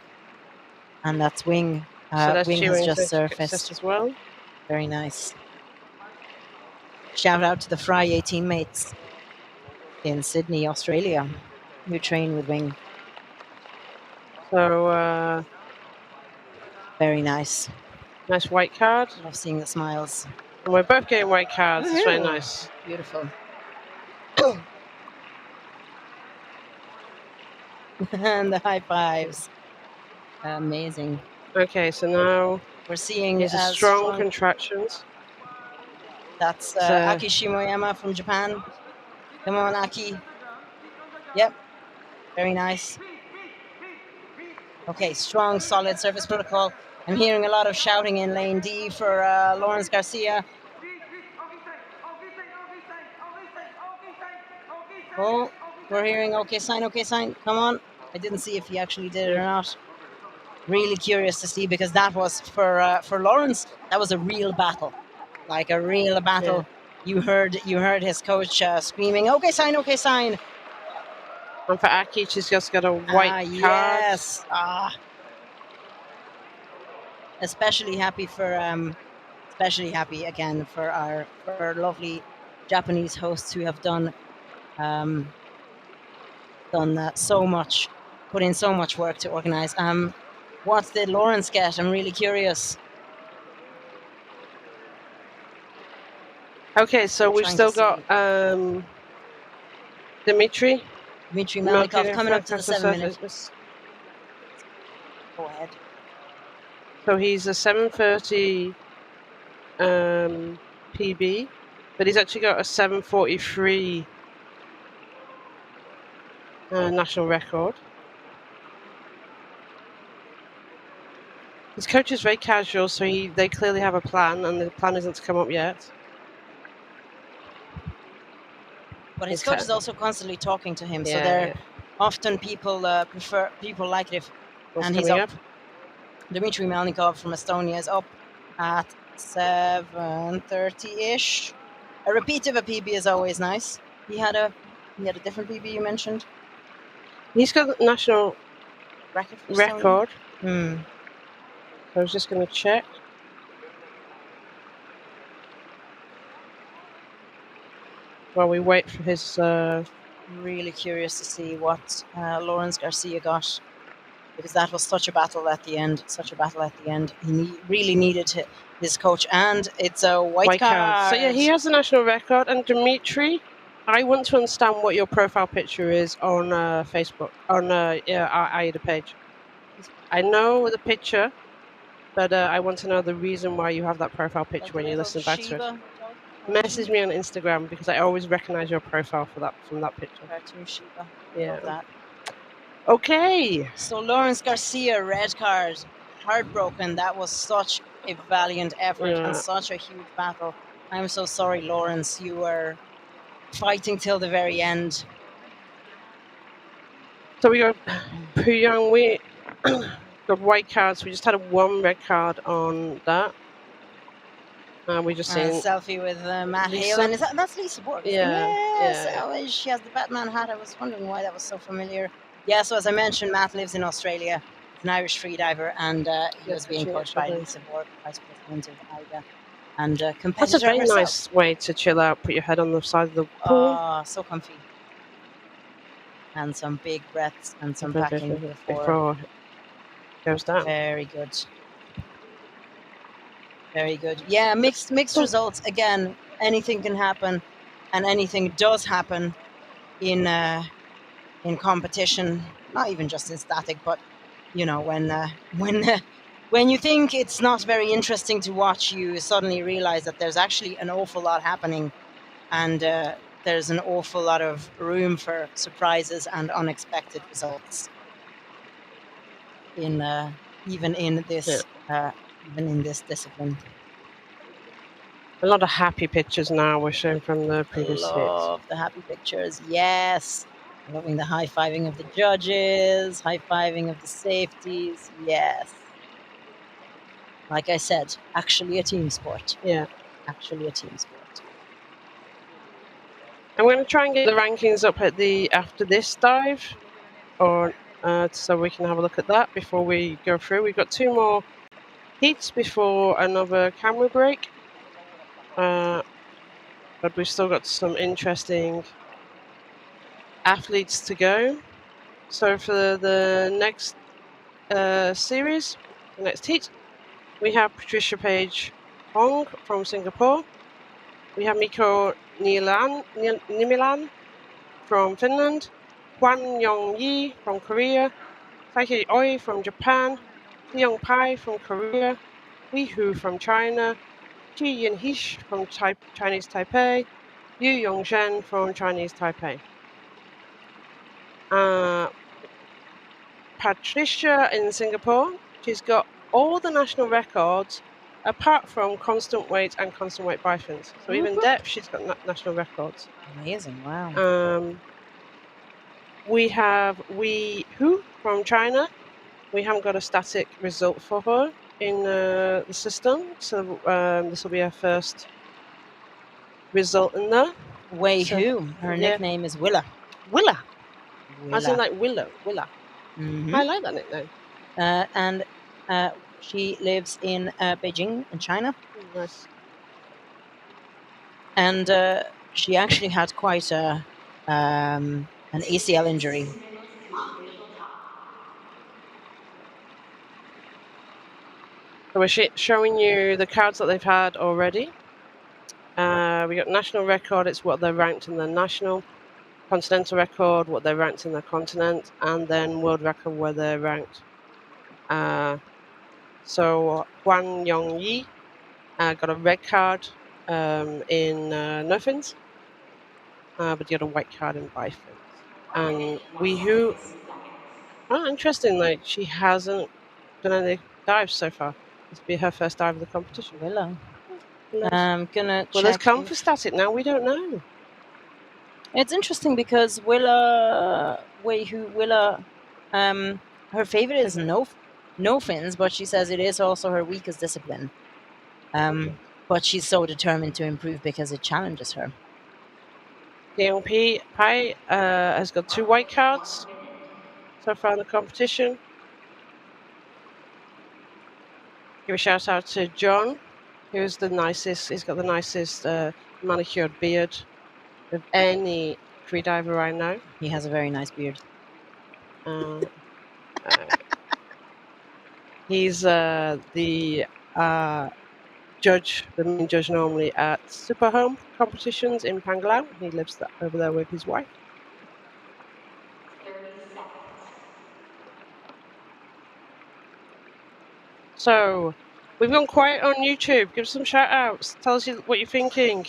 And that's Wing. Wing has just surfaced as well. Very nice. Shout out to the Friday teammates in Sydney, Australia, who train with Wing. So, very nice. Nice white card. Love seeing the smiles. And we're both getting white cards. It's very Woohoo. nice. Beautiful. And the high fives. Amazing. Okay, so now We're seeing these are strong contractions. That's So- Aki Shimoyama from Japan. Come on, Aki. Yep. Very nice. Okay, strong, solid service protocol. I'm hearing a lot of shouting in lane D for Lawrence Garcia. Oh, we're hearing okay sign, okay sign. Come on. I didn't see if he actually did it or not. Really curious to see, because that was for Lawrence. That was a real battle, like a real battle. You heard his coach screaming, "Okay sign, okay sign." And for Aki, she's just got a white card. Yes. Especially happy again for our lovely Japanese hosts who have done so much, put in so much work to organize. What did Lawrence get? I'm really curious. Okay, so we've Trying still to got Dmitry Melnikov coming up to the 7 minutes. surface. Go ahead. So he's a 7:30 PB, but he's actually got a 7:43 national record. His coach is very casual, so they clearly have a plan, and the plan isn't to come up yet. But his It's coach is terrible. also constantly talking to him, so Yeah, they're yeah. often people like it if. What's And he's coming up. up? Dmitry Melnikov from Estonia is up at 7:30-ish. A repeat of a PB is always nice. He had a different PB you mentioned. He's got a national Record. For record. Estonia? I was just going to check. While we wait for his. Really curious to see what Lawrence Garcia got, because that was such a battle at the end. He really needed his coach, and it's a white card. So yeah, he has a national record. And Dmitry, I want to understand what your profile picture is on Facebook, on our AIDA page. I know the picture, but I want to know the reason why you have that profile picture when you listen back to it. Message me on Instagram, because I always recognize your profile from that picture. Cartoon Shiba. Yeah. Love that. Okay. So Lawrence Garcia, red card, heartbroken. That was such a valiant effort and such a huge battle. I'm so sorry, Lawrence. You were fighting till the very end. So we got Puayen. We got white cards. We just had one red card on that. We just seen selfie with Matt Lisa. Hale, and that's Lisa Borg. Yeah, Yes. yeah. Oh, she has the Batman hat. I was wondering why that was so familiar. Yeah, so as I mentioned, Matt lives in Australia. He's an Irish freediver, and he was being coached by Lisa Borg, Vice President of AIDA, and competitor That's a very herself. nice way to chill out. Put your head on the side of the pool. Oh, so comfy. And some big breaths and some packing before it goes down. Very good. Very good. Yeah, mixed results. Again, anything can happen, and anything does happen in competition. Not even just in static, but you know, when you think it's not very interesting to watch, you suddenly realize that there's actually an awful lot happening, and there's an awful lot of room for surprises and unexpected results. Even in this discipline. A lot of happy pictures now we're showing from the previous hits. Love the happy pictures. Yes. Loving the high-fiving of the judges, high-fiving of the safeties. Yes. Like I said, actually a team sport. Yeah. Actually a team sport. I'm going to try and get the rankings up at after this dive, or so we can have a look at that before we go through. We've got 2 more heats before another camera break. But we've still got some interesting athletes to go. So for the next series, the next heat, We have Patricia Page Hong from Singapore. We have Mikko Nimilan from Finland. Hwan Yong Yi from Korea. Saiki Oi from Japan. Seoung Pai from Korea. Wei Hu from China. Ji Yin Hish from Chinese Taipei. Yu Yongzhen from Chinese Taipei. Patricia in Singapore, she's got all the national records apart from constant weight and constant weight bifins. So even depth, she's got national records. Amazing, wow. We have Wei Hu from China. We haven't got a static result for her in the system, so this will be our first result in there. Wei So, Hu, her yeah. nickname is Willa. Willa. As in Willa. like Willow, Willa. Mhm. I like that nickname. And she lives in Beijing in China. Nice. And she actually had quite an ACL injury. So we're showing you the cards that they've had already. We got national record, it's what they're ranked in the national. Continental record, what they're ranked in the continent. And then world record, where they're ranked. So Hwan Yong Yi got a red card in no fins, but you got a white card in bifins. And Wei Hu, interesting, like she hasn't done any dives so far. This will be her first dive of the competition. Willa. Nice. I'm gonna Well, there's check come for static now, we don't know. It's interesting because Wei Hu, her favorite is no fins, but she says it is also her weakest discipline. But she's so determined to improve because it challenges her. Seoung Pai has got 2 white cards so far in the competition. Give a shout out to John, who's the nicest. He's got the nicest manicured beard of any freediver I know. He has a very nice beard. He's the judge, the main judge normally at Super Home competitions in Panglao. He lives over there with his wife. 30 seconds. So, we've gone quiet on YouTube. Give us some shout outs. Tell us what you're thinking.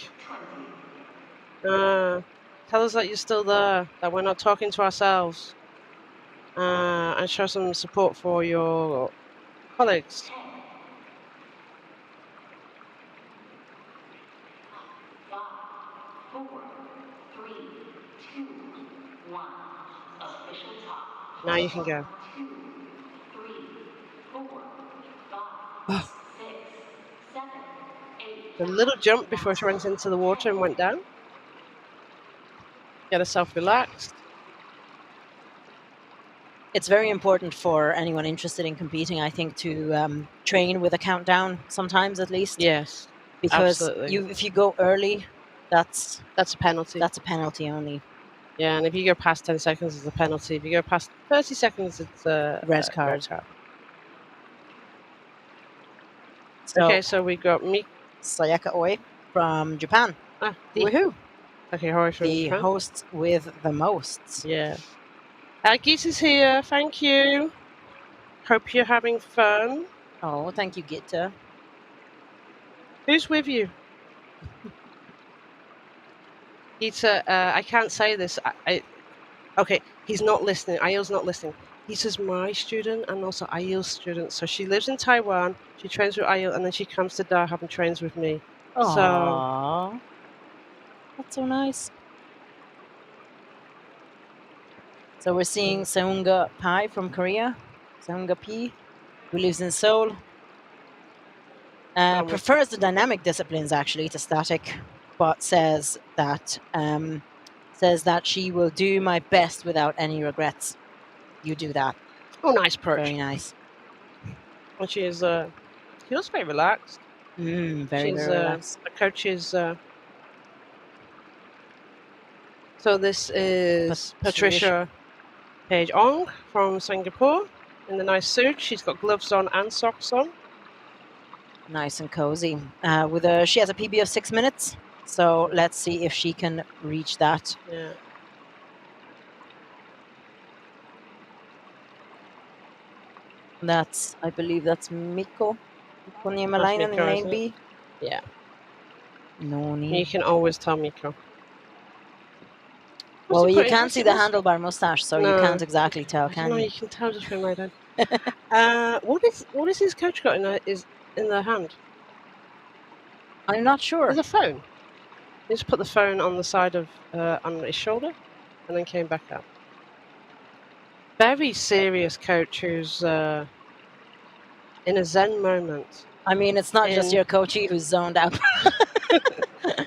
Tell us that you're still there, that we're not talking to ourselves. And show some support for your colleagues. 10, 5, 4, 3, 2, 1. Official top. Now you can go. 2, 3, 4, 5, 6, 7, 8. A little jump before she went into the water and went down. Get herself relaxed. It's very important for anyone interested in competing, I think, to train with a countdown sometimes at least. Yes, because absolutely. if you go early, that's a penalty. That's a penalty only. Yeah, and if you go past 10 seconds, it's a penalty. If you go past 30 seconds, it's a red card. So, okay, so we got Sayaka Oi from Japan. Woohoo! Okay, Hoi from the Japan. host with the most. Yeah. Git is here. Thank you. Hope you're having fun. Oh, thank you, Gita. Who's with you? Gita, I can't say this. Okay, he's not listening. Ayil's not listening. Gita's my student and also Ayil's student. So she lives in Taiwan. She trains with Ayil, and then she comes to Dahab and trains with me. Aww. So that's so nice. So we're seeing Seoung Pai from Korea. Seoung P, who lives in Seoul. Prefers the dynamic disciplines actually to static, but says that she will do my best without any regrets. You do that. Oh, nice perch. Very nice. And she is she looks very relaxed. Very relaxed. The coach is so this is Patricia Page Ong from Singapore in the nice suit. She's got gloves on and socks on. Nice and cozy. She has a PB of 6 minutes, so let's see if she can reach that. Yeah. I believe that's Mikko Niemelainen in Mikko, lane isn't B. Yeah. No need. You can always tell Mikko. Well, you can't see the handlebar mustache, so you can't exactly tell, can No, you? you can tell just from right down. What is his coach got in their hand? I'm not sure. There's a phone. He just put the phone on the side of on his shoulder, and then came back up. Very serious coach who's in a zen moment. I mean, it's not just your coachee who's zoned out.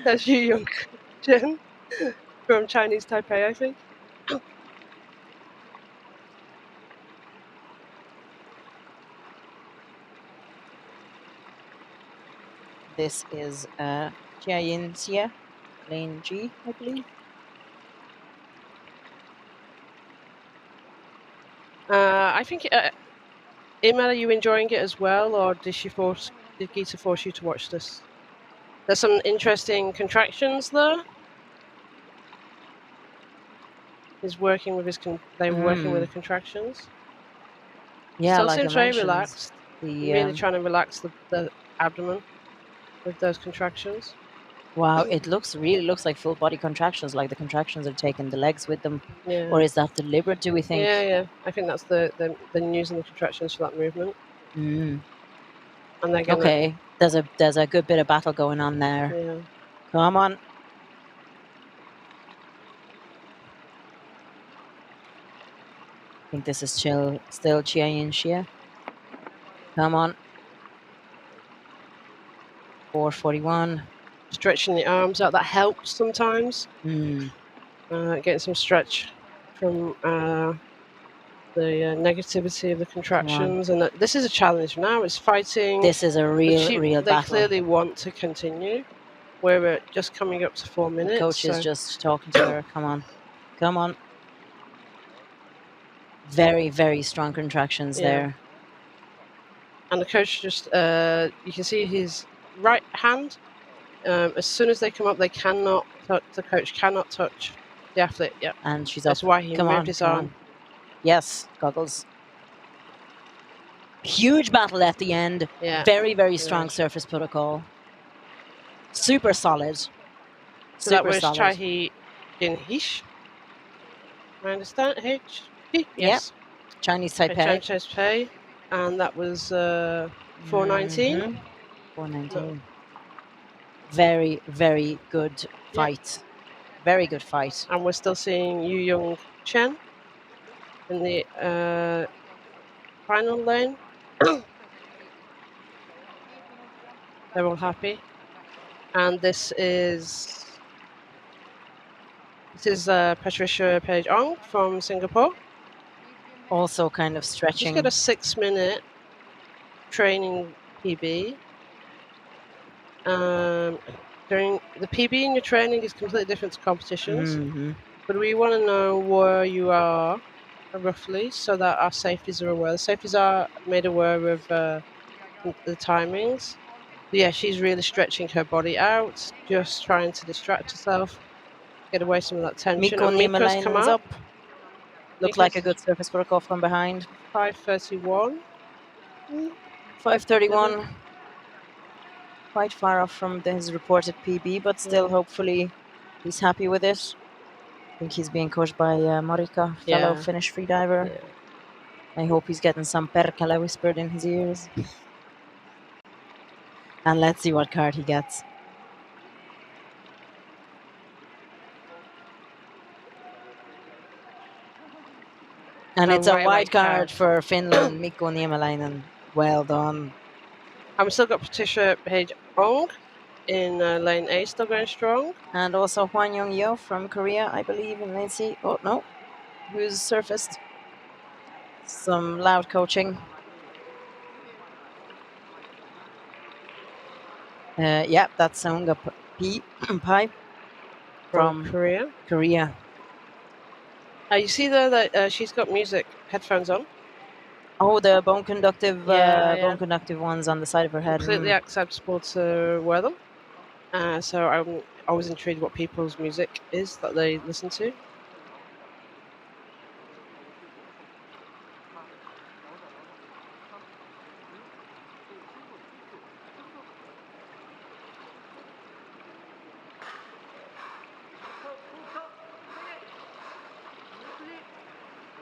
That's Yu Young Jin from Chinese Taipei, I think. This is Jiayin Xie, lane G, I believe. I think, Emma, are you enjoying it as well, or did Gita force you to watch this? There's some interesting contractions there. He's working with they were working with the contractions. Yeah, Still like seems very relaxed. Really trying to relax the abdomen with those contractions. Wow, it really looks like full body contractions, like the contractions are taking the legs with them. Yeah. Or is that deliberate, do we think? Yeah. I think that's the using the contractions for that movement. Mm. And they're gonna, okay, there's a good bit of battle going on there. Yeah. Come on. I think this is still Chiayin Xie. Come on. 4:41. Stretching the arms out, that helps sometimes. Getting some stretch from the negativity of the contractions, and this is a challenge now. It's fighting. This is a real they battle. clearly want to continue. We're just coming up to 4 minutes. The coach is just talking to her. Come on. Very, very strong contractions there. And the coach just, you can see his right hand. As soon as they come up, they cannot touch. The coach cannot touch the athlete. Yeah, and she's That's up. why he moved his arm. Yes, goggles. Huge battle at the end. Yeah. Very, very strong surface protocol. Super solid. So that was Chahi Jinhish. I understand. H. Yes. Chinese Taipei. Chinese Taipei. And that was 419. 419. Very, very good fight. Very good fight. And we're still seeing Yu Young Chen in the final lane. They're all happy. And this is Patricia Page Ong from Singapore. Also kind of stretching. She's got a 6-minute training PB. During the PB in your training is completely different to competitions. But we want to know where you are roughly so that our safeties are aware. The safeties are made aware of the timings. But yeah, she's really stretching her body out, just trying to distract herself, get away some of that tension. Mikko and Mikko's come up. Looked like a good surface protocol from behind. 5:31. 5:31. Quite far off from his reported PB, but still, hopefully, he's happy with it. I think he's being coached by Marika, fellow Finnish freediver. I hope he's getting some perkele whispered in his ears. And let's see what card he gets. And it's a white card for Finland, Mikko Niemelainen. Well done. I've still got Patricia Page Ong in lane A, still going strong. And also Hwa Yeong from Korea, I believe, in lane C. Oh, no. Who's surfaced. Some loud coaching. Yeah, that's Seoung Pai from Korea. You see there that she's got music headphones on? Oh, the bone conductive, Yeah. bone conductive ones on the side of her head. Completely acceptable to wear them. So I'm always intrigued what people's music is that they listen to.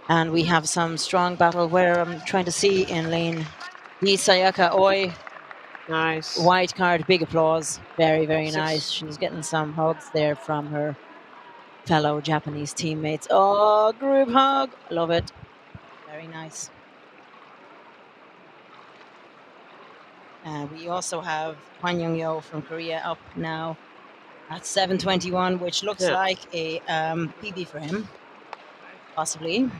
And we have some strong battle where I'm trying to see in lane the Sayaka Oi. Nice. White card, big applause. Very, very Six. nice. She's getting some hugs there from her fellow Japanese teammates. Oh, group hug. Love it. Very nice. We also have Hwa Yeong from Korea up now at 7:21, which looks like a PB for him, possibly.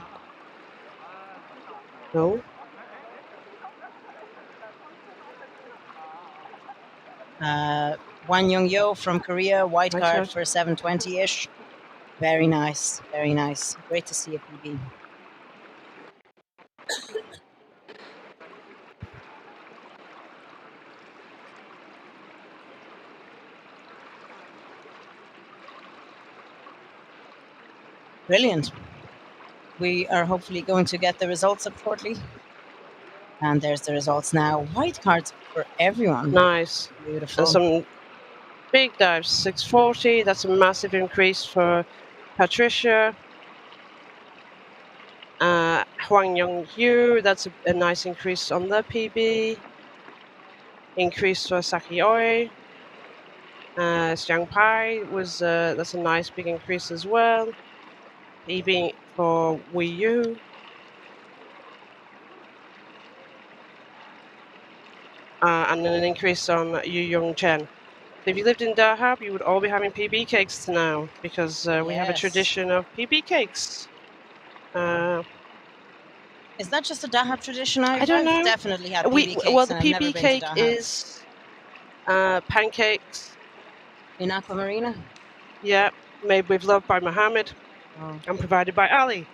No. Hwa Yeong from Korea, white card for 7:20-ish. Very nice, very nice. Great to see a PB. Brilliant. We are hopefully going to get the results up shortly. And there's the results now. White cards for everyone. Nice. Beautiful. And some big dives. 640. That's a massive increase for Patricia. Hwang Young-Yu. That's a nice increase on the PB. Increase for Saki Oi. Xiang Pai was that's a nice big increase as well. PB for Wei Yu. And then an increase on Yu Yong Chen. If you lived in Dahab, you would all be having PB cakes now because we have a tradition of PB cakes. Is that just a Dahab tradition? I don't know. I've definitely had PB cakes. Well, the and I've never PB been cake to Dahab. is pancakes. In Aquamarina? Yeah, made with love by Muhammad and provided by Ali.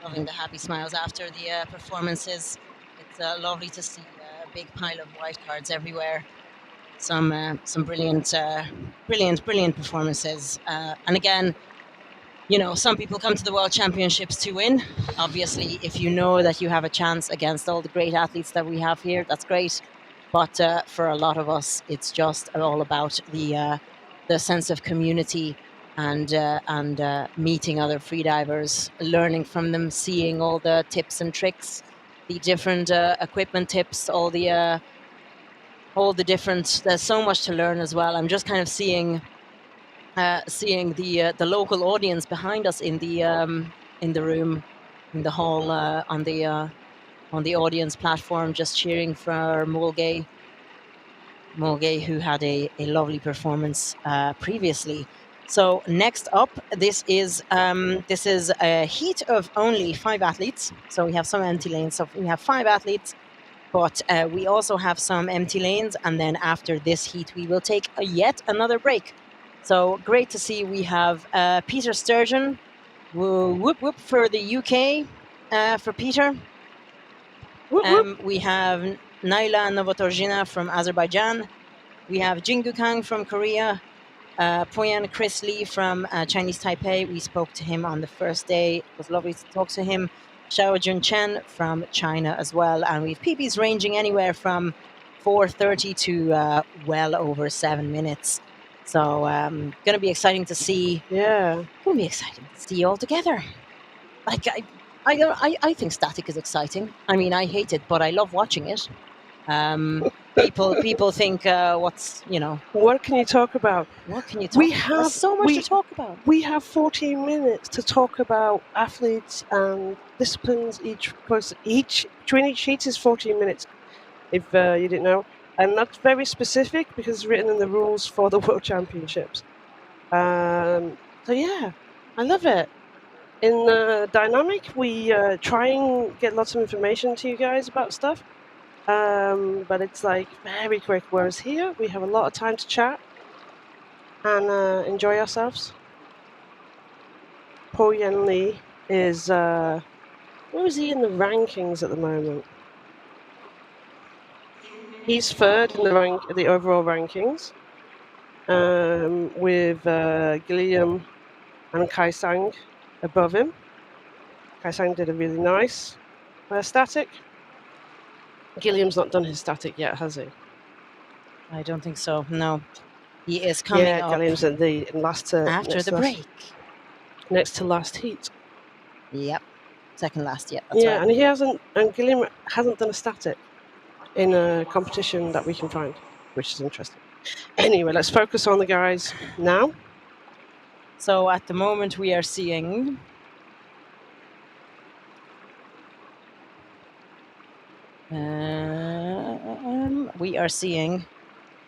Loving the happy smiles after the performances. It's lovely to see a big pile of white cards everywhere. Some brilliant performances. And again, you know, some people come to the World Championships to win. Obviously, if you know that you have a chance against all the great athletes that we have here, that's great. But for a lot of us, it's just all about the sense of community and meeting other freedivers, learning from them, seeing all the tips and tricks, the different equipment tips, all the different. There's so much to learn as well. I'm just kind of seeing the local audience behind us in the room, in the hall, on the audience platform, just cheering for Mulgay, who had a lovely performance previously. So next up, this is a heat of only 5 athletes. So we have some empty lanes. So we have 5 athletes, but we also have some empty lanes. And then after this heat, we will take yet another break. So great to see we have Peter Sturgeon, whoop whoop for the UK, for Peter. Whoop, whoop. We have Naila Novotorjina from Azerbaijan. We have Jingu Kang from Korea. Puayen Chris Lee from Chinese Taipei. We spoke to him on the first day. It was lovely to talk to him. Xiao Jun Chen from China as well. And we have PBs ranging anywhere from 4:30 to well over 7 minutes. So going to be exciting to see. Yeah. Going to be exciting to see all together. Like I think static is exciting. I mean, I hate it, but I love watching it. People think what's, you know. What can you talk about? What can you talk about? There's so much to talk about. We have 14 minutes to talk about athletes and disciplines. Between each heat is 14 minutes, if you didn't know. And that's very specific because it's written in the rules for the World Championships. So yeah, I love it. In Dynamic, we try and get lots of information to you guys about stuff. but it's like very quick. Whereas here we have a lot of time to chat and enjoy ourselves. Puayen Lee is where is he in the rankings at the moment? He's third in the overall rankings, with Gilliam and Kai Sang above him. Kai Sang did a really nice static. Gilliam's not done his static yet, has he? I don't think so. No, he is coming Yeah, up Gilliam's at the last after the break. Next to last heat. Yep, second last. Yeah, that's Yeah, right. and Gilliam hasn't done a static in a competition that we can find, which is interesting. Anyway, let's focus on the guys now. So at the moment we are seeing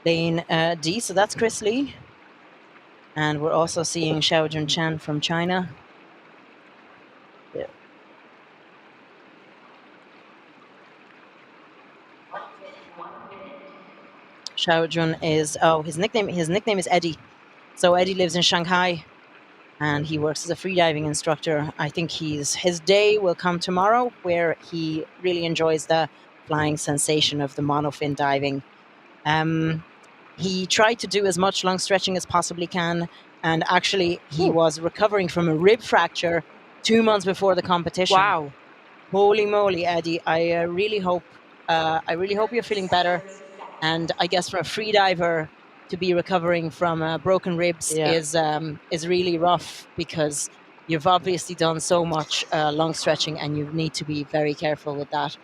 lane D, so that's Chris Lee. And we're also seeing Xiaojun Chan from China. Yeah. Xiaojun is his nickname is Eddie. So Eddie lives in Shanghai and he works as a freediving instructor. I think his day will come tomorrow where he really enjoys the flying sensation of the monofin diving. He tried to do as much long stretching as possibly can, and actually he was recovering from a rib fracture 2 months before the competition. Wow. Holy moly, Eddie. I really hope you're feeling better. And I guess for a freediver to be recovering from broken ribs is really rough, because you've obviously done so much long stretching and you need to be very careful with that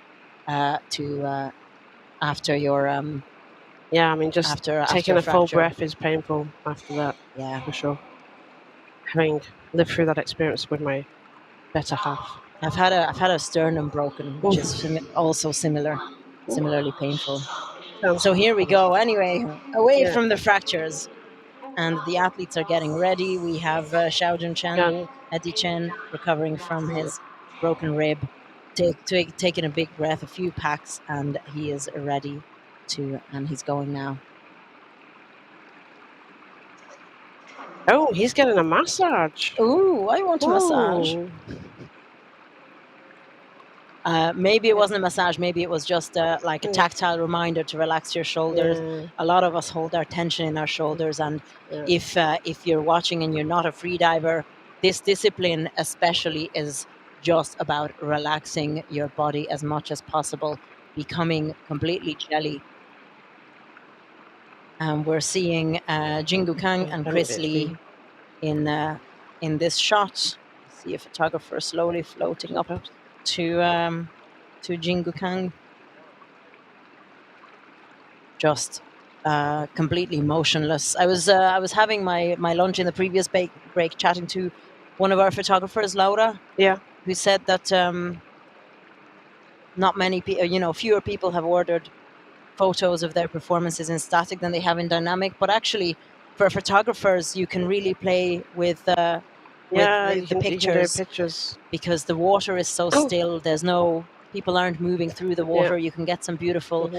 after your yeah, I mean, just after taking a full fracture. breath is painful after that. Yeah, for sure. Having lived through that experience with my better half. I've had a sternum broken, which is also similarly painful. So here we go. Anyway, away from the fractures, and the athletes are getting ready. We have Xiaojun Chan, Eddie Chen recovering from his broken rib, taking a big breath, a few packs, and he is ready and he's going now. Oh, he's getting a massage. Ooh, I want a massage. Maybe it wasn't a massage. Maybe it was just like a tactile reminder to relax your shoulders. Yeah. A lot of us hold our tension in our shoulders, and if you're watching and you're not a freediver, this discipline especially is just about relaxing your body as much as possible, becoming completely jelly. And we're seeing Jingu Kang and Chris Lee in this shot. See a photographer slowly floating up to Jingu Kang, just completely motionless. I was having my lunch in the previous break, chatting to one of our photographers, Laura. Yeah. Who said that not many people, fewer people have ordered photos of their performances in static than they have in dynamic. But actually, for photographers, you can really play with the pictures, because the water is so still. There's no people aren't moving through the water. You can get some beautiful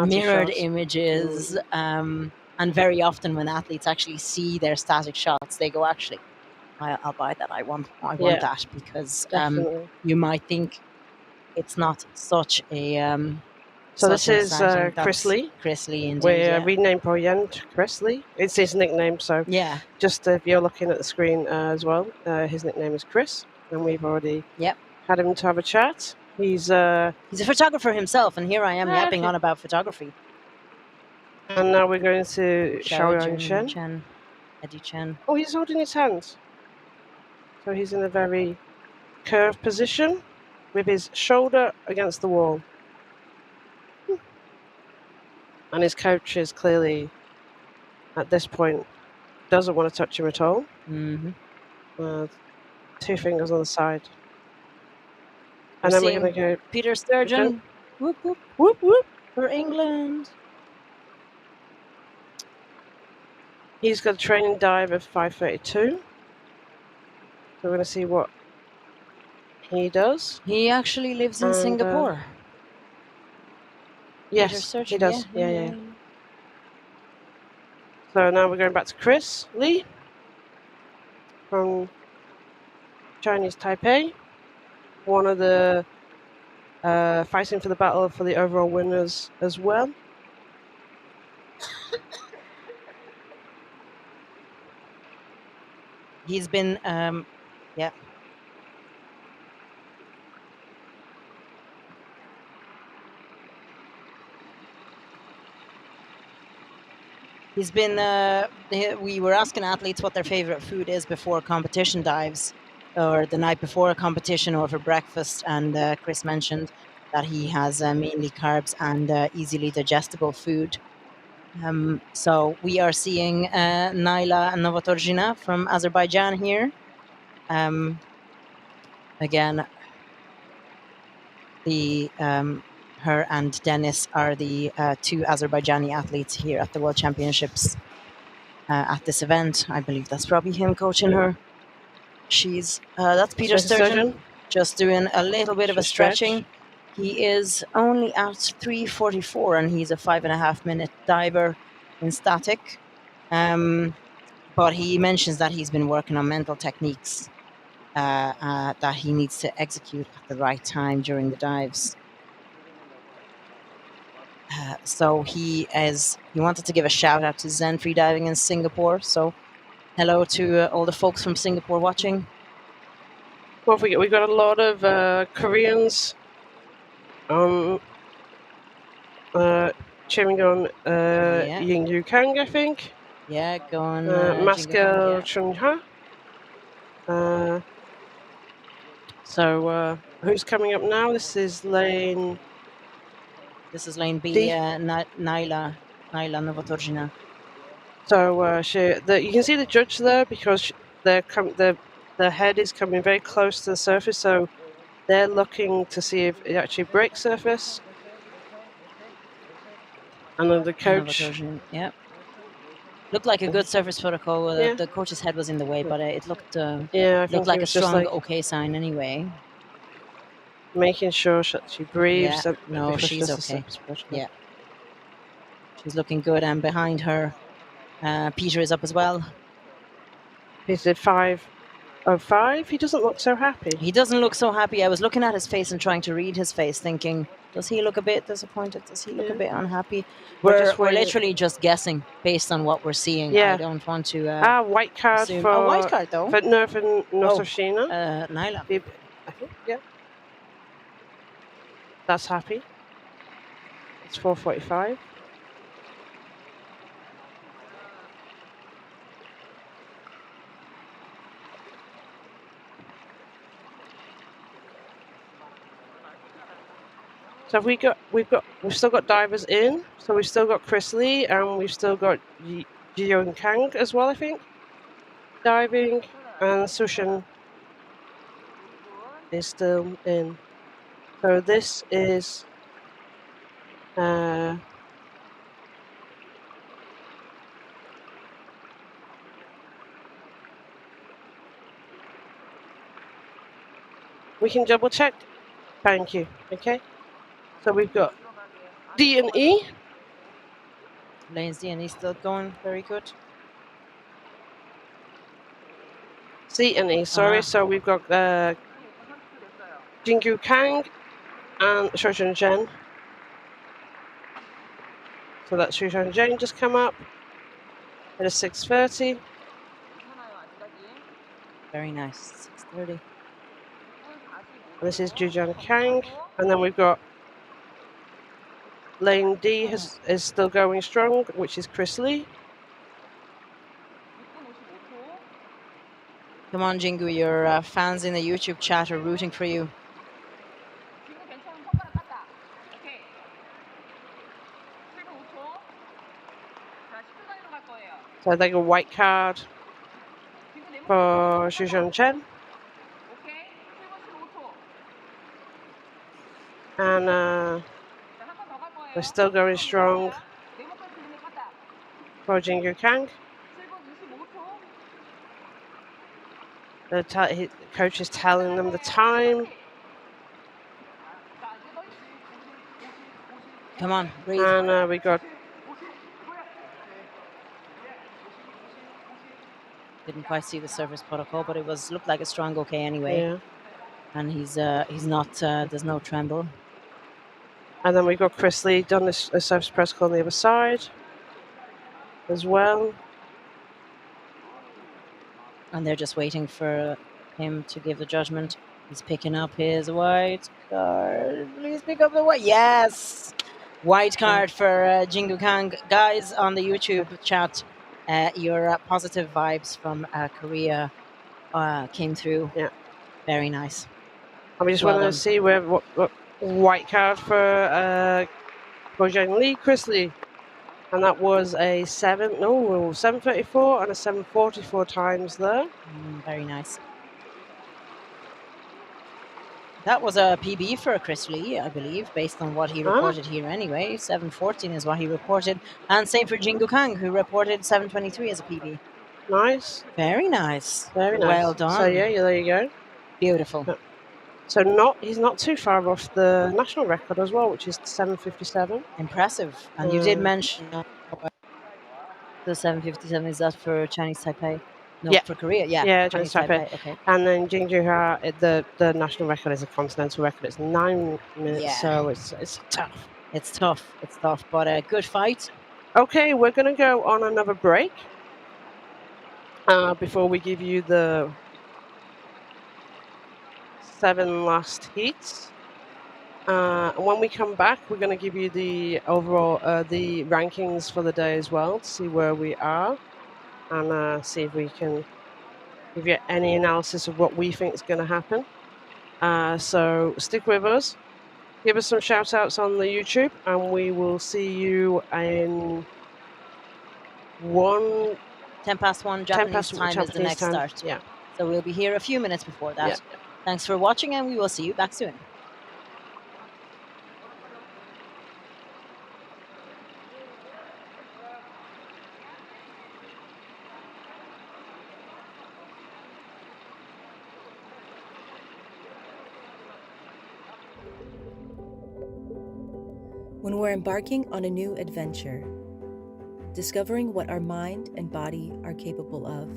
mirrored images. And very often when athletes actually see their static shots, they go, actually, I'll buy that. I want that, because you might think it's not such a so this is Chris Lee. Chris Lee, indeed. We're renamed Puayen to Chris Lee. It's his nickname, so just if you're looking at the screen as well, his nickname is Chris, and we've already had him to have a chat. He's a photographer himself, and here I am yapping on about photography. And now we're going to Xiaojun Chen, Eddie Chen. Oh, he's holding his hands. So he's in a very curved position with his shoulder against the wall. And his coach is clearly, at this point, doesn't want to touch him at all. Mm-hmm. 2 fingers on the side. And then we're going to go Peter Sturgeon. Whoop, whoop, whoop, whoop, for England. He's got a training dive of 5:32. So we're going to see what he does. He actually lives in Singapore. Peter's Yes, searching. he does. Yeah. So now we're going back to Chris Lee from Chinese Taipei, one of the fighting for the battle for the overall winners as well. He's been, yeah. He's been, we were asking athletes what their favorite food is before competition dives, or the night before a competition, or for breakfast. And Chris mentioned that he has mainly carbs and easily digestible food. So we are seeing Naila Novotorjina from Azerbaijan here. Again, the her and Dennis are the two Azerbaijani athletes here at the World Championships at this event. I believe that's probably him coaching her. She's that's Peter Sturgeon, just doing a little bit of a stretching. He is only at 3:44, and he's a 5.5 minute diver in static. But he mentions that he's been working on mental techniques that he needs to execute at the right time during the dives. So he wanted to give a shout out to Zen Freediving in Singapore. So hello to all the folks from Singapore watching. Well, we got a lot of Koreans cheering on Yingyu Kang, I think. Yeah, going Maskell Chungha. So who's coming up now? This is lane. This is lane B. Naila Novotorjina. So you can see the judge there because the head is coming very close to the surface. So they're looking to see if it actually breaks surface. And then the coach. Yeah. Looked like a good surface protocol. The coach's head was in the way, but it looked looked like a strong okay sign anyway. Making sure she breathes. Yeah. No, she's okay. Yeah. She's looking good, and behind her, Peter is up as well. He did 5:05. He doesn't look so happy. He doesn't look so happy. I was looking at his face and trying to read his face, thinking, does he look a bit disappointed? Does he look a bit unhappy? We're literally just guessing based on what we're seeing. Yeah. I don't want to. White card assume. for. White card though. For Notoshina. Naila. I think, yeah. That's happy. It's 4:45. So we've still got divers in. So we've still got Chris Lee, and we've still got Jiyoung Kang as well, I think. Diving, and Sushin is still in. So this is we can double check. Thank you. Okay. So we've got D and E. Lanes D and E still going very good. C and E, sorry. So we've got Jingyu Kang and Shouchun Zhen. So that's Shouchun Zhen just come up at a 6:30. Very nice, 6:30. This is Jiyoung Kang, and then we've got lane D is still going strong, which is Chris Lee. Come on, Jingu, your fans in the YouTube chat are rooting for you. So they got a white card for Shouchun Chen. And we're still going strong for Jingyu Kang. The coach is telling them the time. Come on, breathe. And we got Didn't quite see the surface protocol, but it looked like a strong okay anyway. yeah. And he's not. There's no tremble. And then we've got Chris Lee done a surface protocol on the other side as well. And they're just waiting for him to give the judgment. He's picking up his white card. Please pick up the white. Yes! White card for Jingu Kang. Guys on the YouTube chat, your positive vibes from Korea came through. Yeah. Very nice. And we just Well want to done. see what white card for Wonjoon Lee, Chris Lee. And that was a 734 and a 744 times there. Very nice. That was a PB for Chris Lee, I believe, based on what he reported here anyway. 714 is what he reported. And same for Jingu Kang, who reported 723 as a PB. Nice. Very nice. Very nice. Well done. So yeah, there you go. Beautiful. Yeah. So he's not too far off the national record as well, which is 757. Impressive. And you did mention the 757, is that for Chinese Taipei? No, Yeah. for Korea, yeah. Yeah, Chinese Taipei. Okay. And then Jingju Ha, the national record is a continental record. It's 9 minutes, Yeah. so it's tough. It's tough, but a good fight. Okay, we're going to go on another break before we give you the 7 last heats. When we come back, we're going to give you the overall the rankings for the day as well to see where we are and see if we can give you any analysis of what we think is going to happen. So stick with us. Give us some shout outs on the YouTube, and we will see you in 10 past 1 Japanese time is the next start. Yeah. So we'll be here a few minutes before that. Yeah. Thanks for watching, and we will see you back soon. When we're embarking on a new adventure, discovering what our mind and body are capable of,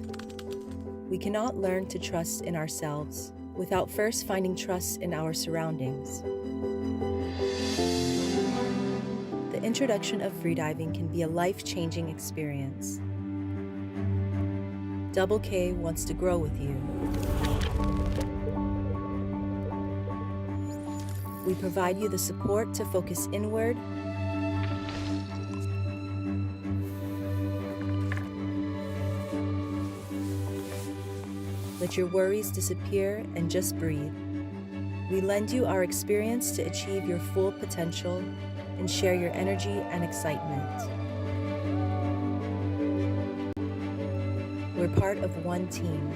we cannot learn to trust in ourselves without first finding trust in our surroundings. The introduction of freediving can be a life-changing experience. Double K wants to grow with you. We provide you the support to focus inward, let your worries disappear and just breathe. We lend you our experience to achieve your full potential and share your energy and excitement. We're part of one team.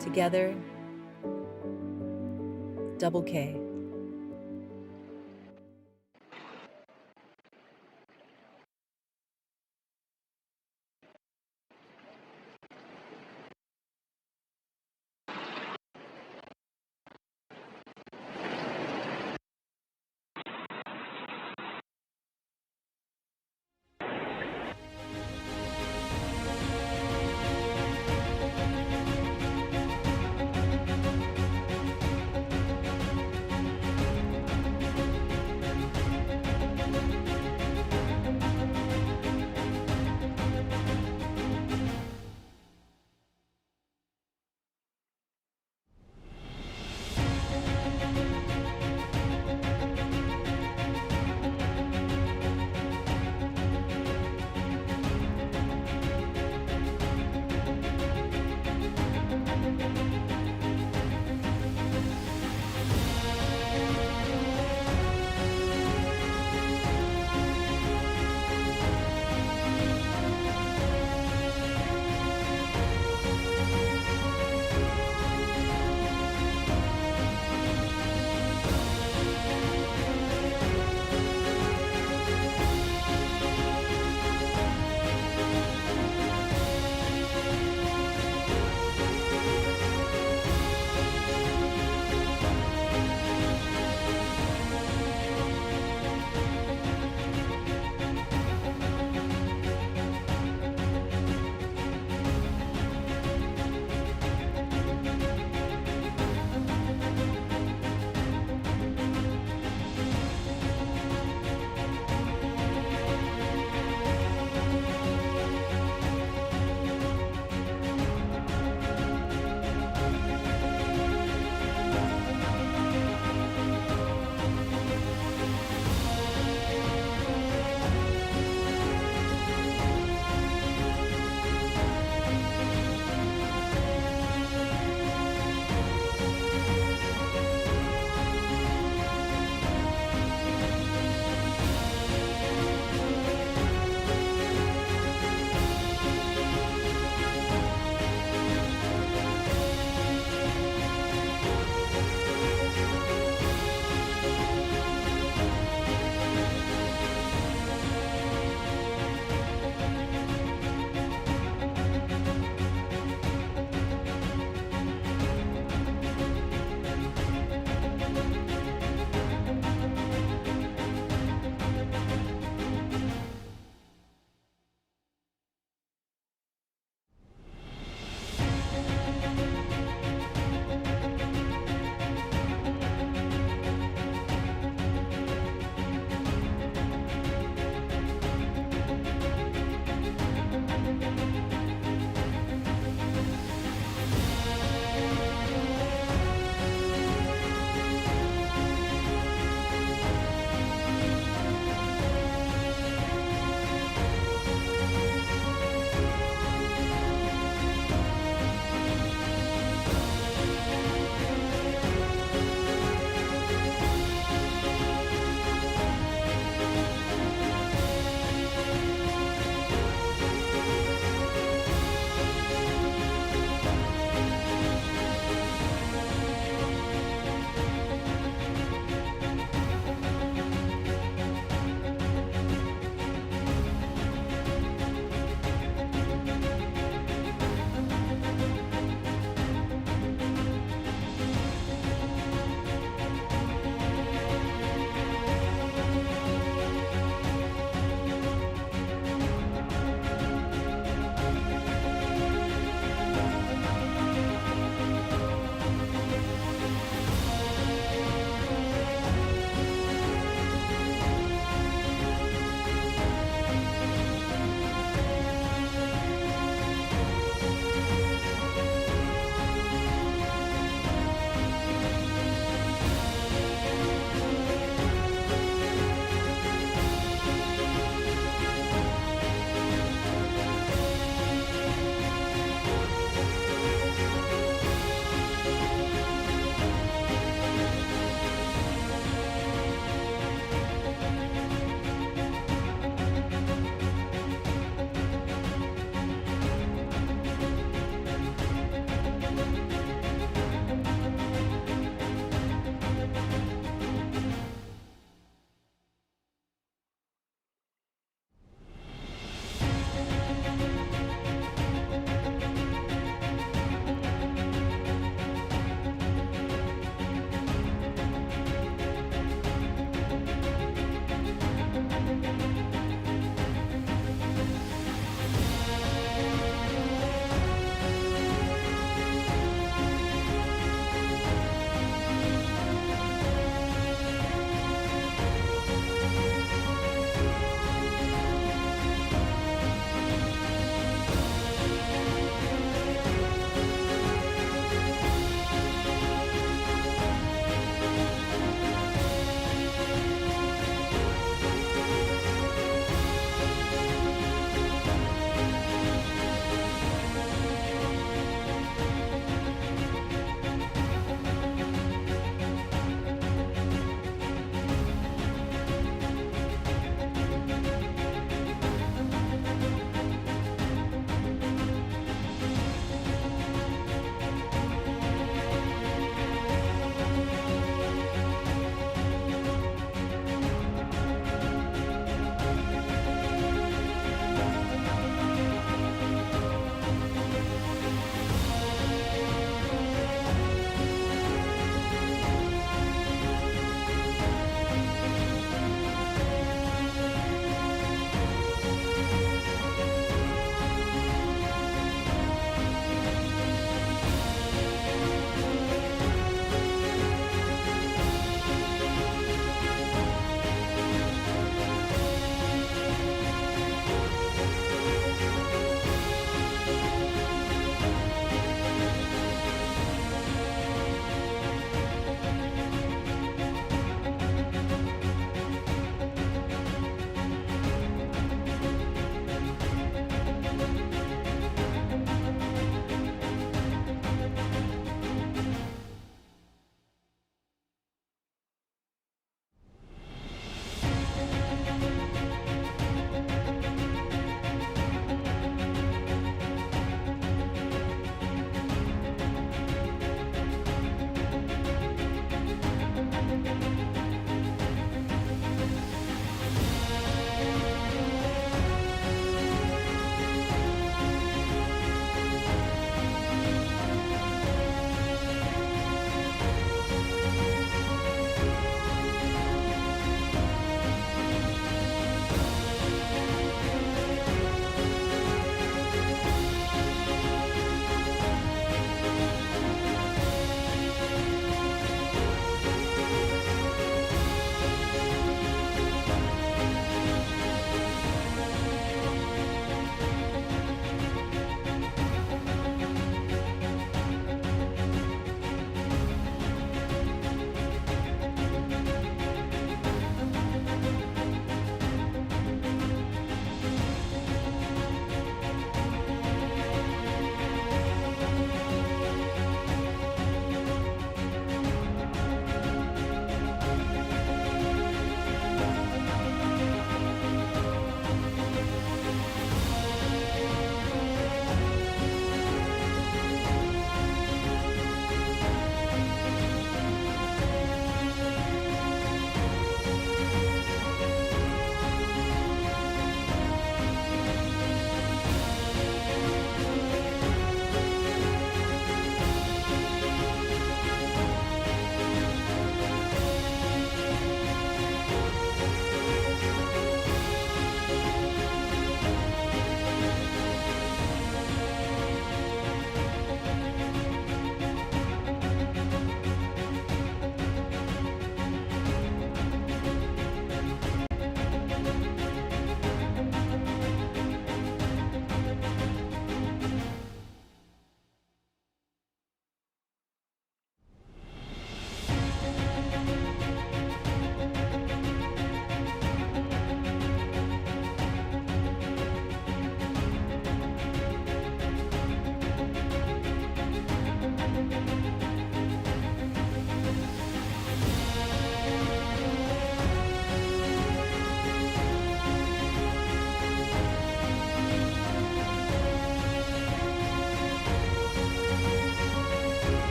Together, Double K.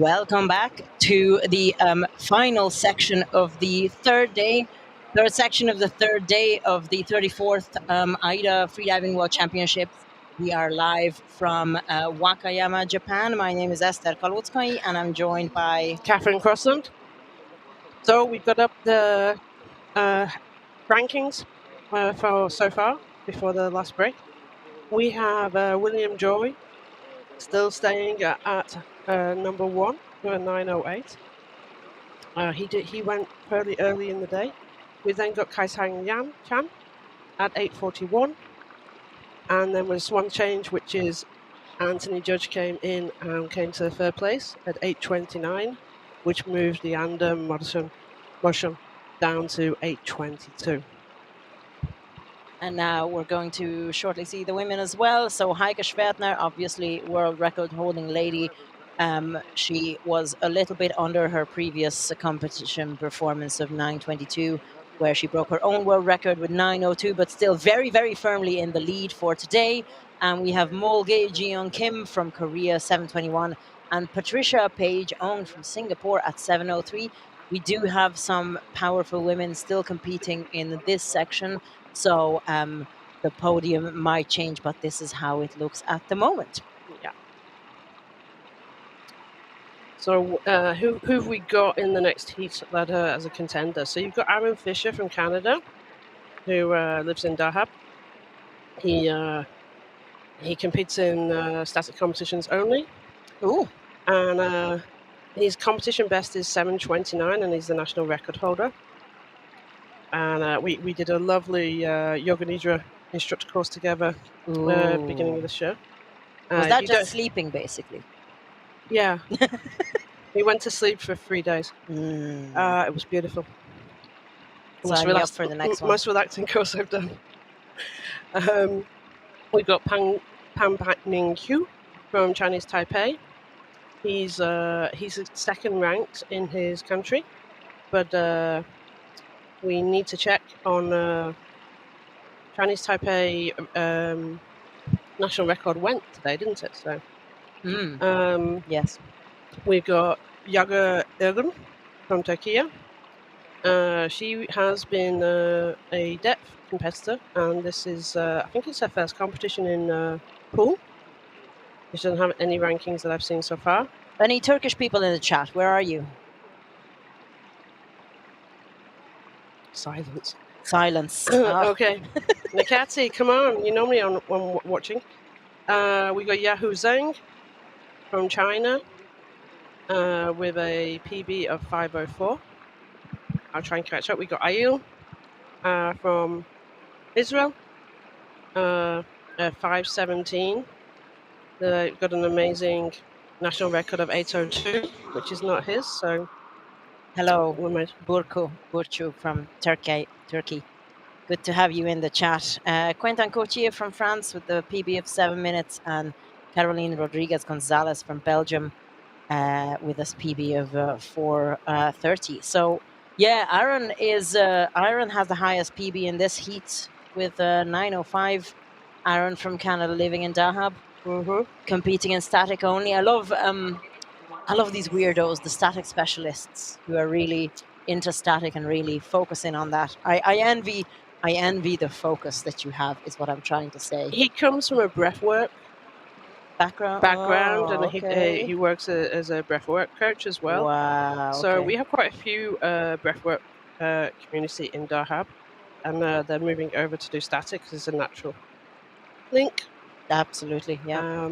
Welcome back to the final section of the third section of the third day of the 34th AIDA Freediving World Championships. We are live from Wakayama, Japan. My name is Esther Kalutskoi, and I'm joined by Catherine Crossland. So we got up the rankings for so far before the last break. We have William Joy still staying at number 1 with a 9:08. He went fairly early in the day. We then got Kaisang Yan Chan at 8:41, and then was one change, which is Anthony Judge came in and came to the third place at 8:29, which moved the Ander Motion down to 8:22. And now we're going to shortly see the women as well. So Heike Schwerdtner, obviously world record holding lady. She was a little bit under her previous competition performance of 9:22, where she broke her own world record with 9:02, but still very, very firmly in the lead for today. And we have Molge Jeong Kim from Korea, 7:21, and Patricia Page Ong from Singapore at 7:03. We do have some powerful women still competing in this section. So the podium might change, but this is how it looks at the moment. Yeah. So who have we got in the next heat that as a contender? So you've got Aaron Fisher from Canada, who lives in Dahab. He competes in static competitions only. Ooh. And his competition best is 7:29, and he's the national record holder. And we did a lovely yoga nidra instructor course together beginning of this year. Was that just sleeping, basically? Yeah. We went to sleep for 3 days. It was beautiful. Sign me up for the next one. Most relaxing course I've done. We got Pan Ming Hu from Chinese Taipei. He's second ranked in his country, but we need to check on Chinese Taipei national record went today, didn't it? So yes. We've got Yaga Ergun from Turkey. She has been a depth competitor, and this is I think it's her first competition in pool. She doesn't have any rankings that I've seen so far. Any Turkish people in the chat? Where are you? Silence. Okay. Nakati, come on. You know me on watching. We got Yahoo Zheng from China with a PB of 5:04. I'll try and catch up. We got Ayil from Israel, 5:17. They've got an amazing national record of 8:02, which is not his. So, hello, Burcu from Turkey. Good to have you in the chat. Quentin Coutier from France with the PB of 7 minutes, and Caroline Rodriguez Gonzalez from Belgium with a PB of 4:30. So, yeah, Aaron has the highest PB in this heat with 9:05. Aaron from Canada, living in Dahab, competing in static only. I love these weirdos, the static specialists who are really into static and really focusing on that. I envy the focus that you have, is what I'm trying to say. He comes from a breathwork background, and okay. he works as a breathwork coach as well. Wow. So we have quite a few breathwork community in Dahab, and they're moving over to do static because it's a natural link. Absolutely, yeah.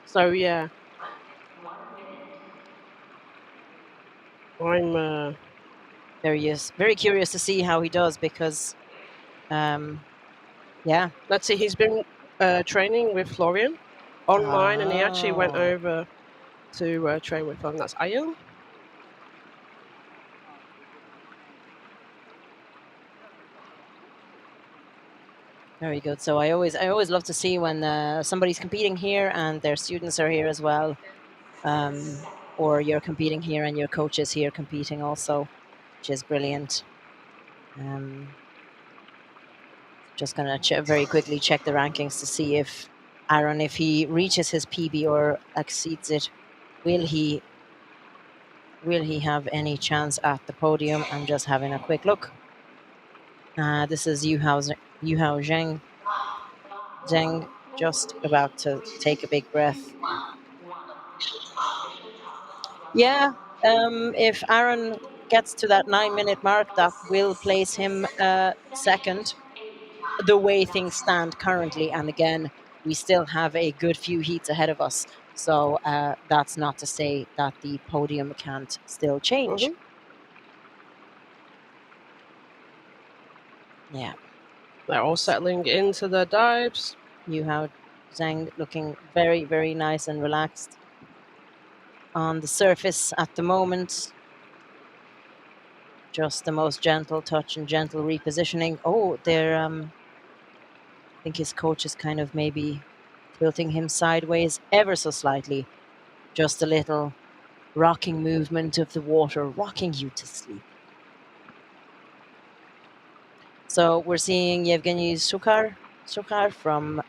So yeah, I'm very curious to see how he does, because yeah. Let's see, he's been training with Florian online, and he actually went over to train with him. That's Ayil. Very good. So I always love to see when somebody's competing here and their students are here as well, or you're competing here and your coach is here competing also, which is brilliant. Just gonna very quickly check the rankings to see if Aaron, if he reaches his PB or exceeds it. Will he have any chance at the podium? I'm just having a quick look. This is Yu Hao Zheng. Zheng just about to take a big breath. Yeah, if Aaron gets to that 9-minute mark, that will place him second, the way things stand currently. And again, we still have a good few heats ahead of us. So that's not to say that the podium can't still change. Yeah. They're all settling into their dives. Yu Hao Zheng looking very, very nice and relaxed on the surface at the moment. Just the most gentle touch and gentle repositioning. Oh, they're I think his coach is kind of maybe tilting him sideways ever so slightly. Just a little rocking movement of the water, rocking you to sleep. So we're seeing Yevgeny Sukhar from,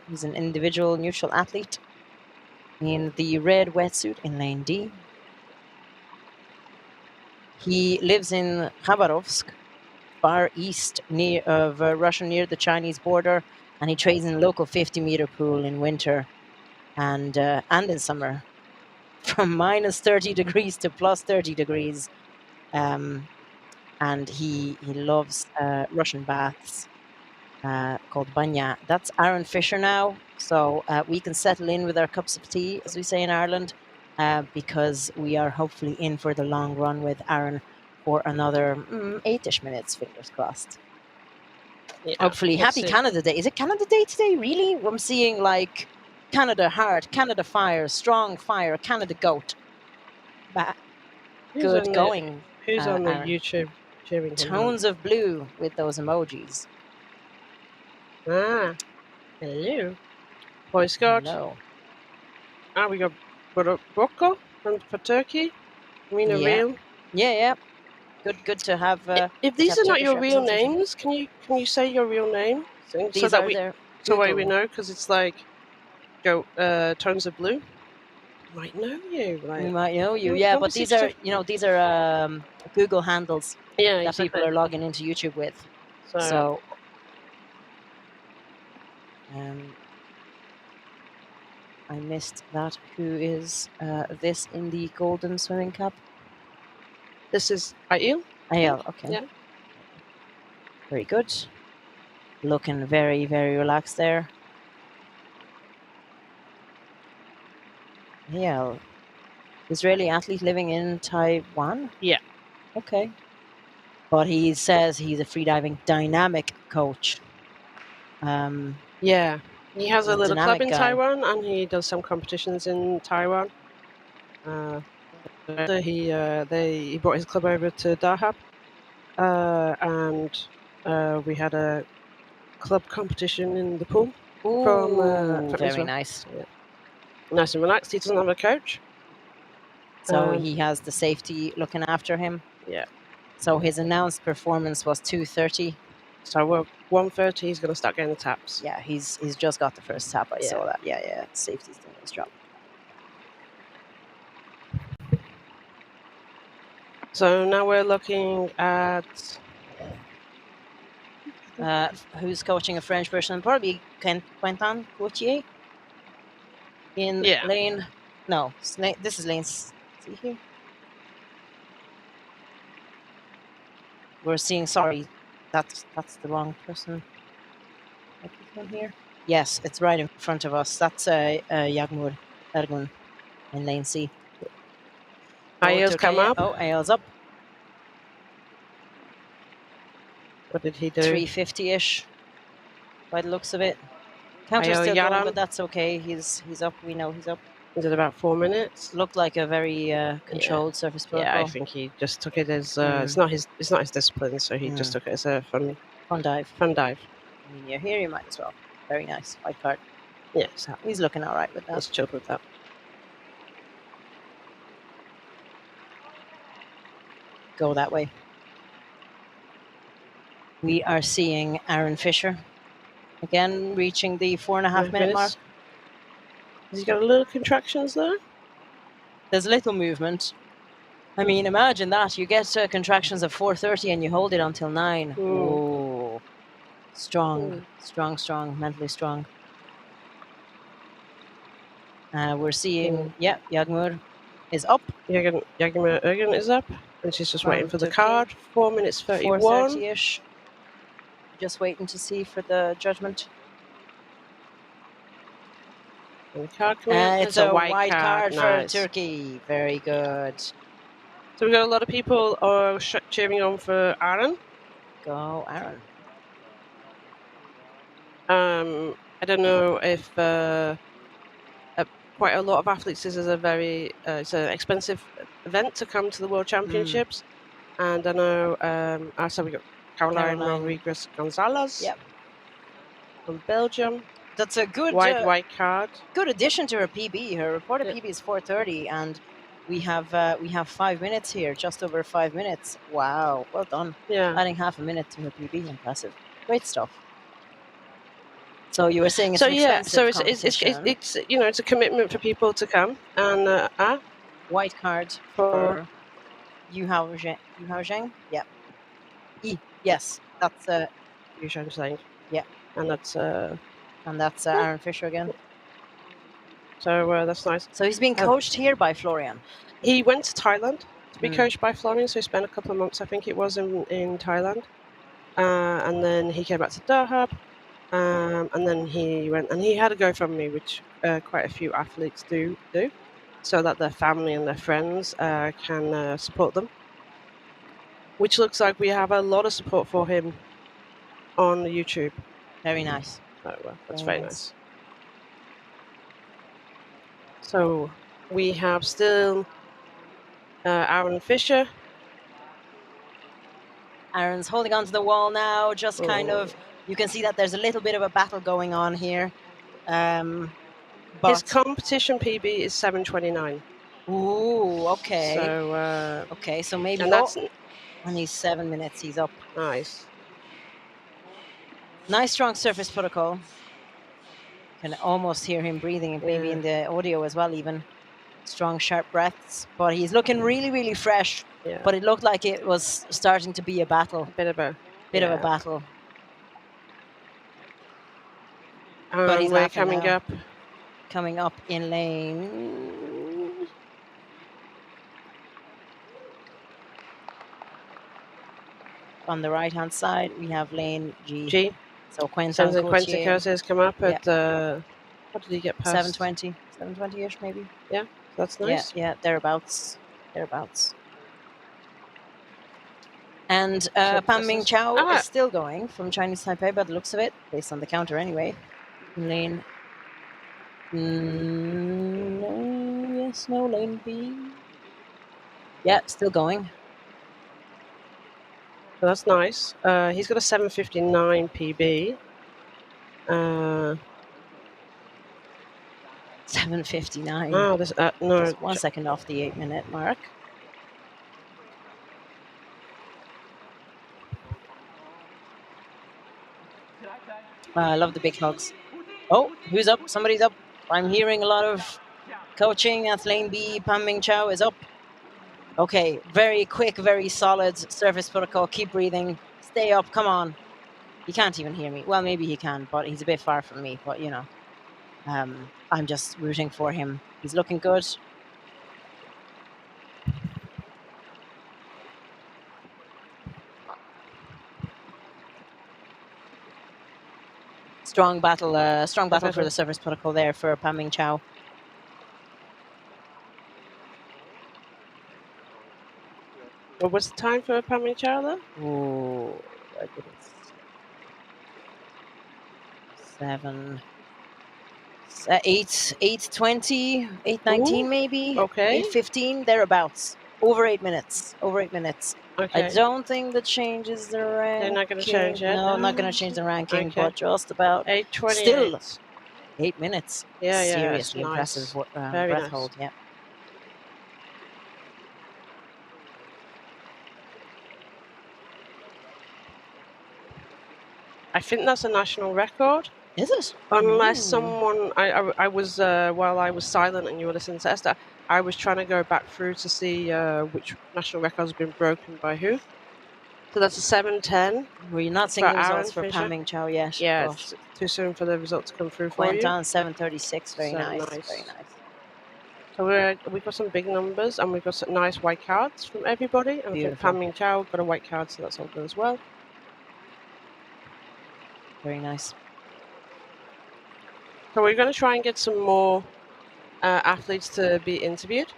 he's an individual neutral athlete in the red wetsuit in lane D. He lives in Khabarovsk, far east of Russia, near the Chinese border, and he trains in a local 50-meter pool in winter and in summer, from minus 30 degrees to plus 30 degrees. And he loves Russian baths called banya. That's Aaron Fisher now, so we can settle in with our cups of tea, as we say in Ireland, because we are hopefully in for the long run with Aaron for another 8-ish minutes, fingers crossed. Yeah, hopefully. Happy Canada Day. Is it Canada Day today, really? I'm seeing like Canada Heart, Canada Fire, Strong Fire, Canada Goat. Good going. Who's on the Aaron. YouTube cheering him Tones of blue with those emojis. on? Hello. Boy Scout. Hello. We got Boko for Turkey. Mina Real. Yeah. Good to have. If these have are not Turkish your real representation. names, can you say your real name so These that are we their we know? Because it's like Tones of blue. Might know you. Like, we might know you, yeah. But these are Google handles that people are logging into YouTube with. So I missed that. Who is this in the golden swimming cap? This is Aiel. Aiel, okay. Yeah. Very good. Looking very, very relaxed there. Aiel. Israeli athlete living in Taiwan? Yeah. Okay. But he says he's a freediving dynamic coach. Yeah. He has a little club in guy. Taiwan, and he does some competitions in Taiwan. He brought his club over to Dahab, and we had a club competition in the pool. From very Israel. nice. Yeah. Nice and relaxed. He doesn't have a coach. So he has the safety looking after him. Yeah. So his announced performance was 2:30. So we're 1:30. He's going to start getting the taps. Yeah, he's just got the first tap. I saw that. Yeah. Safety's doing his job. So now we're looking at who's coaching a French person? Probably Quentin Gauthier in lane. No, this is lane. See here. We're seeing. Sorry, that's the wrong person. Here. Yes, it's right in front of us. That's Yagmur Ergun in lane C. Aiel's come up. Oh, Aiel's up. What did he do? 350-ish, by the looks of it. Counter's still going, but that's okay. He's up. We know he's up. He did about 4 minutes. Looked like a very controlled surface protocol. Yeah, I think he just took it as it's not his discipline, so he just took it as a fun dive. Fun dive. I mean, you're here, you might as well. Very nice. White card. Yeah, he's looking all right with that. Let's chill with that. Go that way. We are seeing Aaron Fisher again reaching the 4.5 minute mark. Has he got a little contractions there? There's little movement. I mean, imagine that. You get contractions at 4:30 and you hold it until 9. Whoa. Strong, strong, mentally strong. We're seeing, Yagmur is up. Yagmur Ergen is up, and she's just waiting for the card. 4 minutes 31. 4:30-ish. Just waiting to see for the judgment. And the card coming up. It's a white card for Turkey. Very good. So we've got a lot of people are cheering on for Aaron. Go, Aaron. I don't know if quite a lot of athletes. This is a very it's an expensive event to come to the World Championships, and I know also we got Caroline Rodriguez Gonzalez. Yep. From Belgium. That's a good white card. Good addition to her PB. Her reported PB is 4:30, and we have 5 minutes here, just over 5 minutes. Wow, well done. Yeah. Adding half a minute to her PB, impressive. Great stuff. So you were saying it's it's it's a commitment for people to come, and white card for Yu Hao Zheng. Yeah. Yes, that's Yu Hao Zheng. Yeah, and that's Aaron Fisher again. So that's nice. So he's being coached here by Florian. He went to Thailand to be coached by Florian, so he spent a couple of months, I think it was, in Thailand, and then he came back to Durham. And then he went and he had a GoFundMe, which quite a few athletes do, so that their family and their friends can support them. Which looks like we have a lot of support for him on YouTube. Very nice. So that's very nice. So we have still Aaron Fisher. Aaron's holding onto the wall now, just kind of. You can see that there's a little bit of a battle going on here. But his competition PB is 7:29. Ooh, okay. So so maybe and he's 7 minutes. He's up. Nice. Nice strong surface protocol. Can almost hear him breathing, and maybe in the audio as well. Even strong, sharp breaths. But he's looking really, really fresh. Yeah. But it looked like it was starting to be a battle. A bit of a battle. But he's coming up in lane. On the right hand side, we have lane G. So Quentin Coetzee come up at what did he get past? 7:20-ish maybe. Yeah, that's nice. Yeah, thereabouts. And Pan Ming Chao is still going from Chinese Taipei, by the looks of it, based on the counter anyway. Lane. Lane B. Yeah, still going. So that's nice. He's got a 7:59 PB. 7:59. Oh, there's no. Just 1 second off the 8 minute mark. I love the big hugs. Oh, who's up? Somebody's up. I'm hearing a lot of coaching at lane B. Pan Ming Chao is up. Okay, very quick, very solid surface protocol. Keep breathing. Stay up. Come on. He can't even hear me. Well, maybe he can, but he's a bit far from me. But, you know, I'm just rooting for him. He's looking good. Strong battle for the surface protocol there for Pan Ming Chao. What was the time for Pan Ming Chao though? Oh, my goodness. 8:20, 8:19 maybe. Okay. 8:15 thereabouts. Over 8 minutes. Okay. I don't think that changes the ranking. They're not going to change it. No, not going to change the ranking, Okay. but just about 8:28. Still 8 minutes. Yeah, Seriously nice. impressive Very breath nice. hold. Yeah. I think that's a national record. Is it? Unless someone, I was while I was silent and you were listening to Esther, I was trying to go back through to see which national records have been broken by who. So that's a 7:10. Were you not seeing For the results Aaron for Fisher? Pam Ming Chow yet? Yeah, but it's too soon for the results to come through for Puayen you. Tan 7:36. Very So nice. nice. Very nice. So we've got some big numbers, and we've got some nice white cards from everybody. And I think Beautiful. Pam Ming Chow got a white card, so that's all good as well. Very nice. So we're going to try and get some more athletes to be interviewed.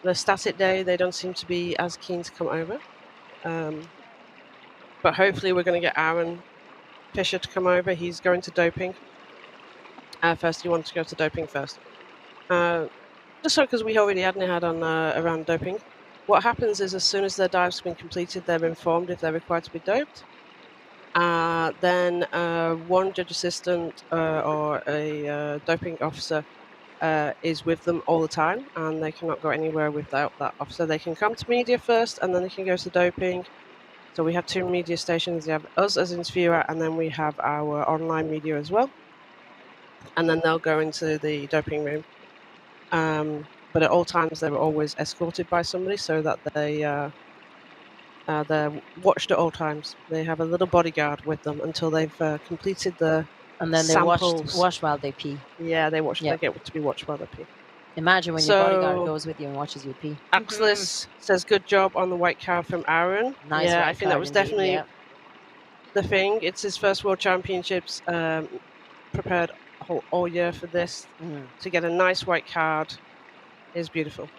The static day, they don't seem to be as keen to come over. But hopefully we're going to get Aaron Fisher to come over. He's going to doping. First, he wanted to go to doping first. Just so because we already had an ad on around doping. What happens is as soon as their dive's been completed, they're informed if they're required to be doped. Then one judge assistant or a doping officer is with them all the time, and they cannot go anywhere without that officer. They can come to media first, and then they can go to doping. So we have 2 media stations. We have us as interviewer, and then we have our online media as well. And then they'll go into the doping room. But at all times, they were always escorted by somebody so that they're watched at all times. They have a little bodyguard with them until they've completed the And then samples. they watch while they pee. Yeah, they watch. Yep. They get to be watched while they pee. Imagine when your bodyguard goes with you and watches you pee. Axelis says, good job on the white card from Aaron. Nice yeah, white I think that card was indeed, definitely yeah. the thing. It's his first World Championships. Prepared all year for this. To get a nice white card is beautiful.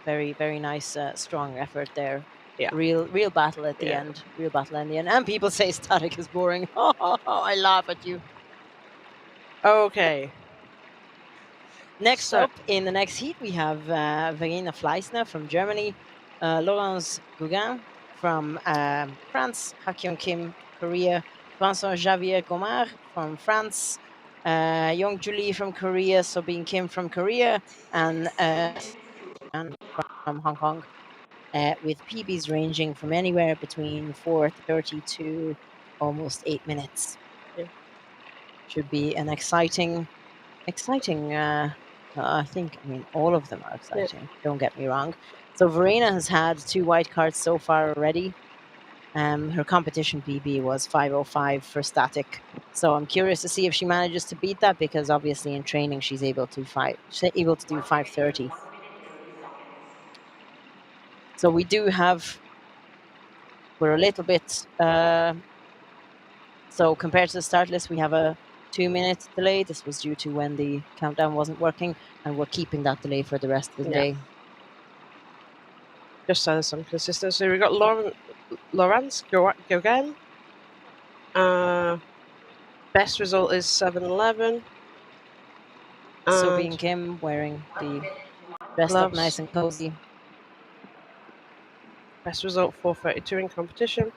Very, very nice, strong effort there. Yeah. Real battle at the end. Real battle in the end. And people say static is boring. I laugh at you. Okay. Next up, in the next heat, we have Verena Fleissner from Germany, Laurence Gauguin from France, Hakyung Kim, Korea, Vincent-Javier Gomard from France, Yeongjoo Lee from Korea, Sobin Kim from Korea, and from Hong Kong, with PBs ranging from anywhere between 4:30 to almost 8 minutes. Yeah. Should be an exciting. I mean, all of them are exciting. Yeah. Don't get me wrong. So Verena has had 2 white cards so far already. Her competition PB was 5:05 for static. So I'm curious to see if she manages to beat that, because obviously in training she's able to do 5:30. So we're a little bit. So compared to the start list, we have a 2-minute delay. This was due to when the countdown wasn't working, and we're keeping that delay for the rest of the day. Just so there's some consistency. We've got Laurence Gauguin. Best result is 7:11. Sobin Kim wearing the dressed up nice and cozy. Best result 4:32 in competition.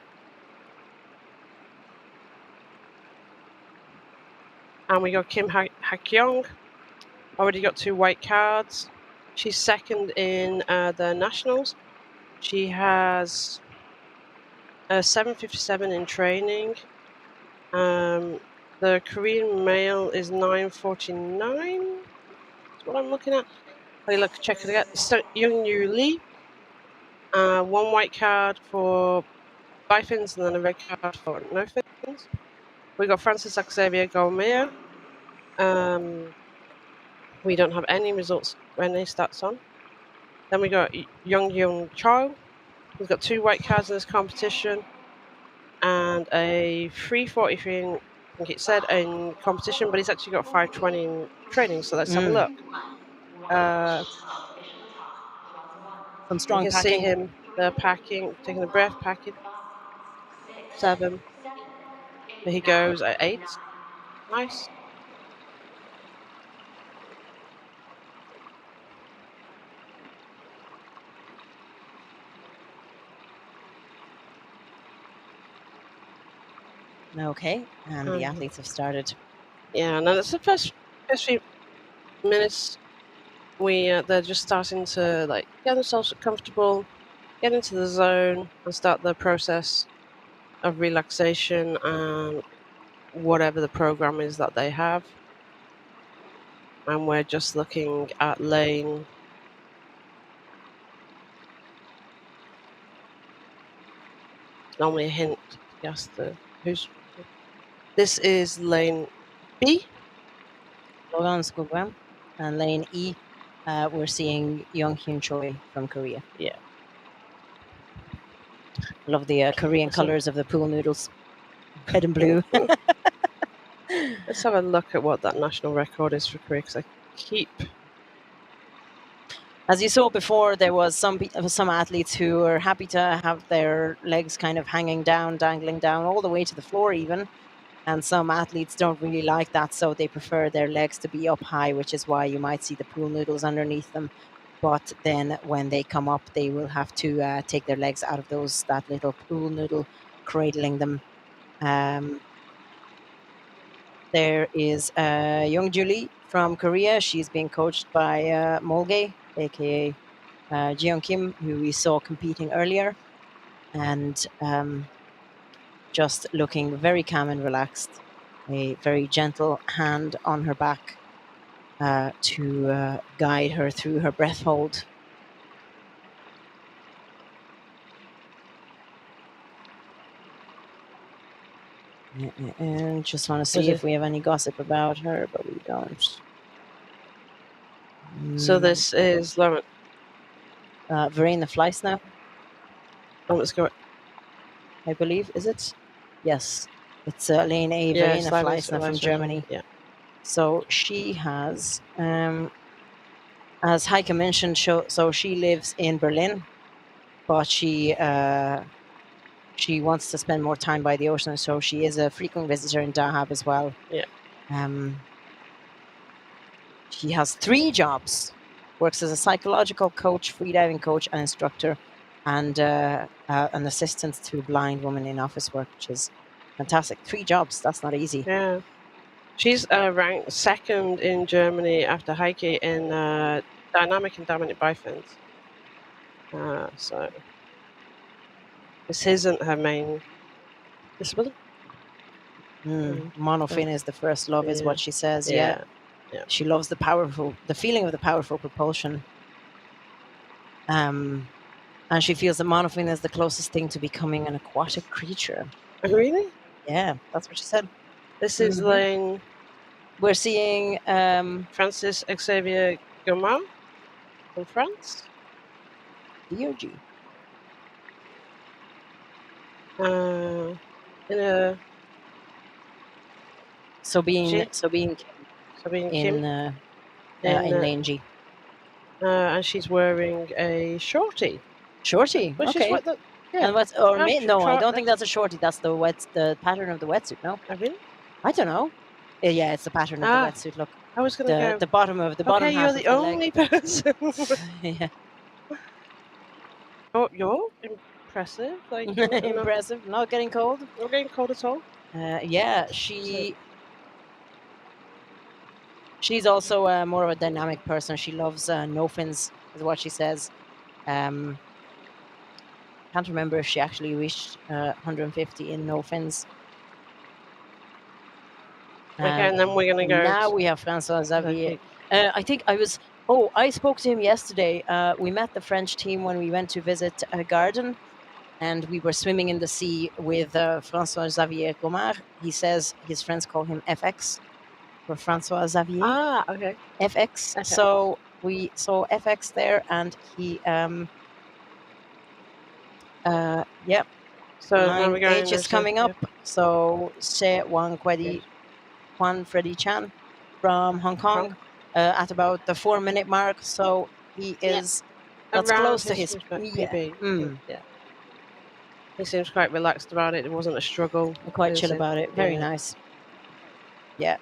And we got Kim Hakyong. Already got 2 white cards. She's second in the nationals. She has 7:57 in training. The Korean male is 9:49. That's what I'm looking at. Check it again. Young-Yu Lee. 1 white card for bifins and then a red card for no fins. We got Francis Xavier Gomez. We don't have any results when they stats on. Then we got Young Cho. He's got 2 white cards in this competition and a 3:43 in, I think it said, in competition, but he's actually got 5:20 in training. So let's have a look. Some strong you can packing. see him, the packing, taking a breath, packing. 7. There he goes at 8. Nice. Okay, and the athletes have started. Yeah, and then it's the first few minutes. They're just starting to get themselves comfortable, get into the zone, and start the process of relaxation and whatever the program is that they have. And we're just looking at lane. Normally a hint. Yes, who's. This is lane B. Logan Skugwam. And lane E, we're seeing Young Hyun Choi from Korea. Yeah. Love the Korean Awesome. colors of the pool noodles. Red and blue. Let's have a look at what that national record is for Korea, because I keep. As you saw before, there was some athletes who were happy to have their legs kind of hanging down, dangling down all the way to the floor even. And some athletes don't really like that, so they prefer their legs to be up high, which is why you might see the pool noodles underneath them. But then when they come up, they will have to take their legs out of that little pool noodle, cradling them. There is Wonjoon Lee from Korea. She's being coached by Molge, aka Jeon Kim, who we saw competing earlier, and just looking very calm and relaxed. A very gentle hand on her back to guide her through her breath hold. And just want to see if we have any gossip about her, but we don't. So this is Lauren. Verena Fleissner. Oh, let's go. I believe, is it? Yes. It's lane A, Verena Fleissner from Germany. Yeah. So she has, as Heike mentioned, so she lives in Berlin, but she wants to spend more time by the ocean, so she is a frequent visitor in Dahab as well. Yeah. She has 3 jobs. Works as a psychological coach, freediving coach, and instructor, and an assistant to a blind woman in office work, which is fantastic. 3 jobs. That's not easy. Yeah. She's ranked 2nd in Germany after Heike in dynamic and dynamic bifins. So this isn't her main discipline. Monofin is the first love, is what she says. Yeah. She loves the feeling of the powerful propulsion. And she feels that monofin is the closest thing to becoming an aquatic creature. Really? Yeah, that's what she said. This is lane. We're seeing Francis Xavier Gomard from France. DOG. In a. Sabine Kim in lane G. And she's wearing a shorty. Shorty, which okay. Is what the, yeah. And what's no, I don't think that's a shorty. That's the pattern of the wetsuit. No, really? I don't know. Yeah, it's the pattern of the wetsuit. Look, I was going to go the bottom of the bottom half. Okay, you're the only person. Yeah. Oh, you're impressive. Like impressive. Not getting cold. Not getting cold at all. Yeah, she's also more of a dynamic person. She loves no fins, is what she says. Can't remember if she actually reached 150 in no fins. Okay, and then we're going to go. Now we have Francois Xavier. I think I spoke to him yesterday. We met the French team when we went to visit a garden, and we were swimming in the sea with Francois Xavier Gomard. He says his friends call him FX for Francois Xavier. Ah, okay. FX. Okay. So we saw FX there, and he yeah. So now we're going H is coming up. Yeah. So She Juan Freddy Chan from Hong Kong at about the 4-minute mark. So he is that's around close to his PB. Yeah. He seems quite relaxed about it. It wasn't a struggle. Quite chill about it. Very nice. Yeah.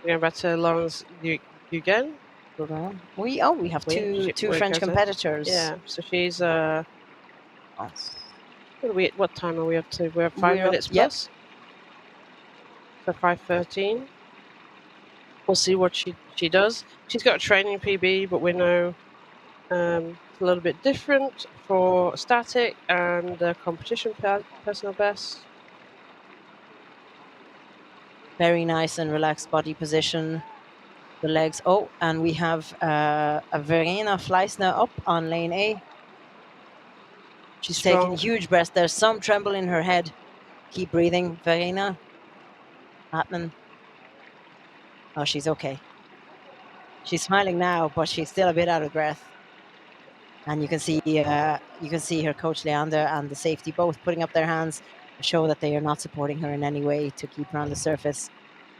We're going back to Laurence Dugan. We have two French competitors. Yeah. So she's what time are we up to? We're 5 minutes plus. So 5:13. We'll see what she does. She's got a training PB, but we know it's a little bit different for static and competition personal best. Very nice and relaxed body position. The legs. Oh, and we have a Verena Fleissner up on lane A. She's taking huge breaths. There's some tremble in her head. Keep breathing, Verena. Happening. Oh, she's okay. She's smiling now, but she's still a bit out of breath. And you can see her coach Leander and the safety both putting up their hands to show that they are not supporting her in any way to keep her on the surface.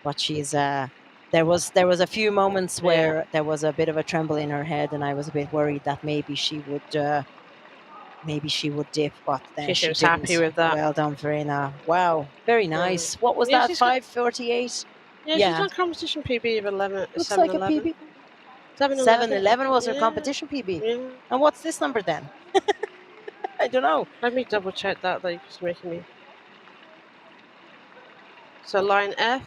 But she's there was a few moments where there was a bit of a tremble in her head, and I was a bit worried that maybe she would dip, but then she seems didn't. happy with that. Well done, Verena. Wow, very nice. What was that? 5:48. Yeah, she's on competition PB of 11. Looks like a PB. 7:11 was her competition PB. Yeah. And what's this number then? I don't know. Let me double check that. They're just making me. So line F,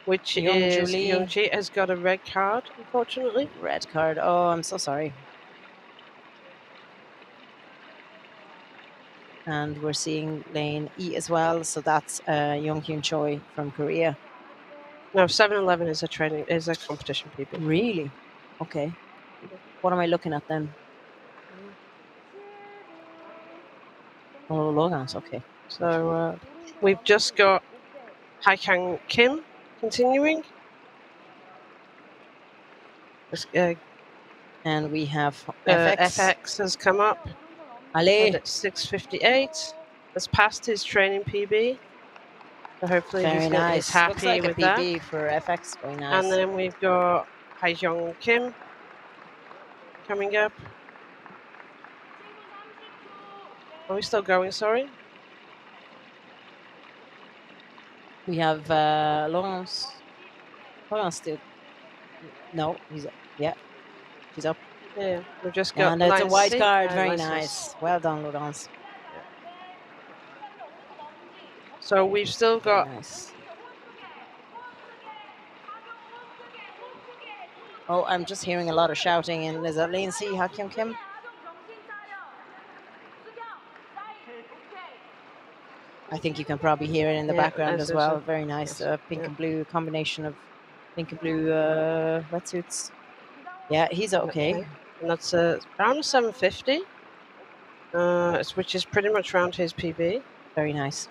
which is Youngji, has got a red card, unfortunately. Red card. Oh, I'm so sorry. And we're seeing lane E as well. So that's Young Hyun Choi from Korea. No, 7:11 is a competition PB. Really? Okay. What am I looking at then? Oh, Logans. Okay. So we've just got Haikang Kim continuing. And we have FX. FX has come up. Allez. At 6:58. Has passed his training PB. So hopefully he's happy Looks like with a PB for FX. Very nice. And then we've got Haejong Kim coming up. Are we still going? Sorry. We have Laurence. Laurence still. No, he's up. Yeah, he's up. Yeah, we've just got. And it's a white card. Very nice. Well done, Laurence. So we've still got. Nice. Oh, I'm just hearing a lot of shouting. And is that lane C, Hakyung Kim? I think you can probably hear it in the background as well. Very nice. Pink and blue combination of pink and blue wetsuits. Yeah, he's okay. And that's around 7:50, which is pretty much around his PB. Very nice.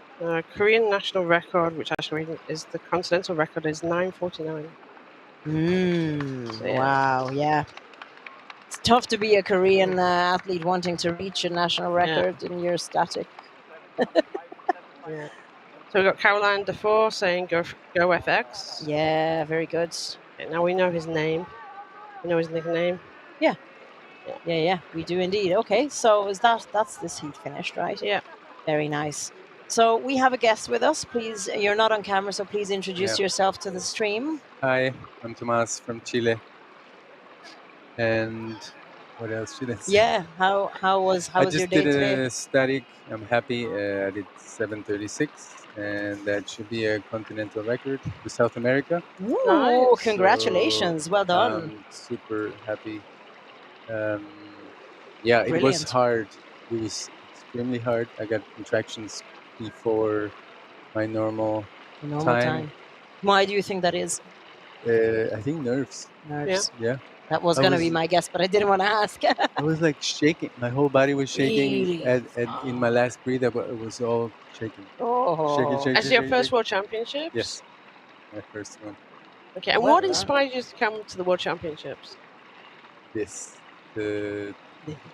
Korean national record, which actually is the continental record, is 9:49. So, wow, yeah. It's tough to be a Korean athlete wanting to reach a national record and you're static. Yeah. So we've got Caroline Defoe saying go FX. Yeah, very good. Okay, now we know his name. We know his nickname. Yeah. We do indeed. Okay, so that's this heat finished, right? Yeah. Very nice. So we have a guest with us. Please, you're not on camera, so please introduce yourself to the stream. Hi, I'm Tomas from Chile. And what else should I say? Yeah, how was your day today? I just did a static. I'm happy. I did 7:36, and that should be a continental record for South America. Ooh, nice. Congratulations. So well done. I'm super happy. Yeah, Brilliant. It was hard. It was extremely hard. I got contractions before my normal time. Why do you think that is? I think nerves. Nerves. Yeah. That was going to be my guess, but I didn't want to ask. I was like shaking. My whole body was shaking. Really? In my last breath, it was all shaking. Oh. Shaking. As your first World Championships? Yes. My first one. Okay, and what inspired you to come to the World Championships? The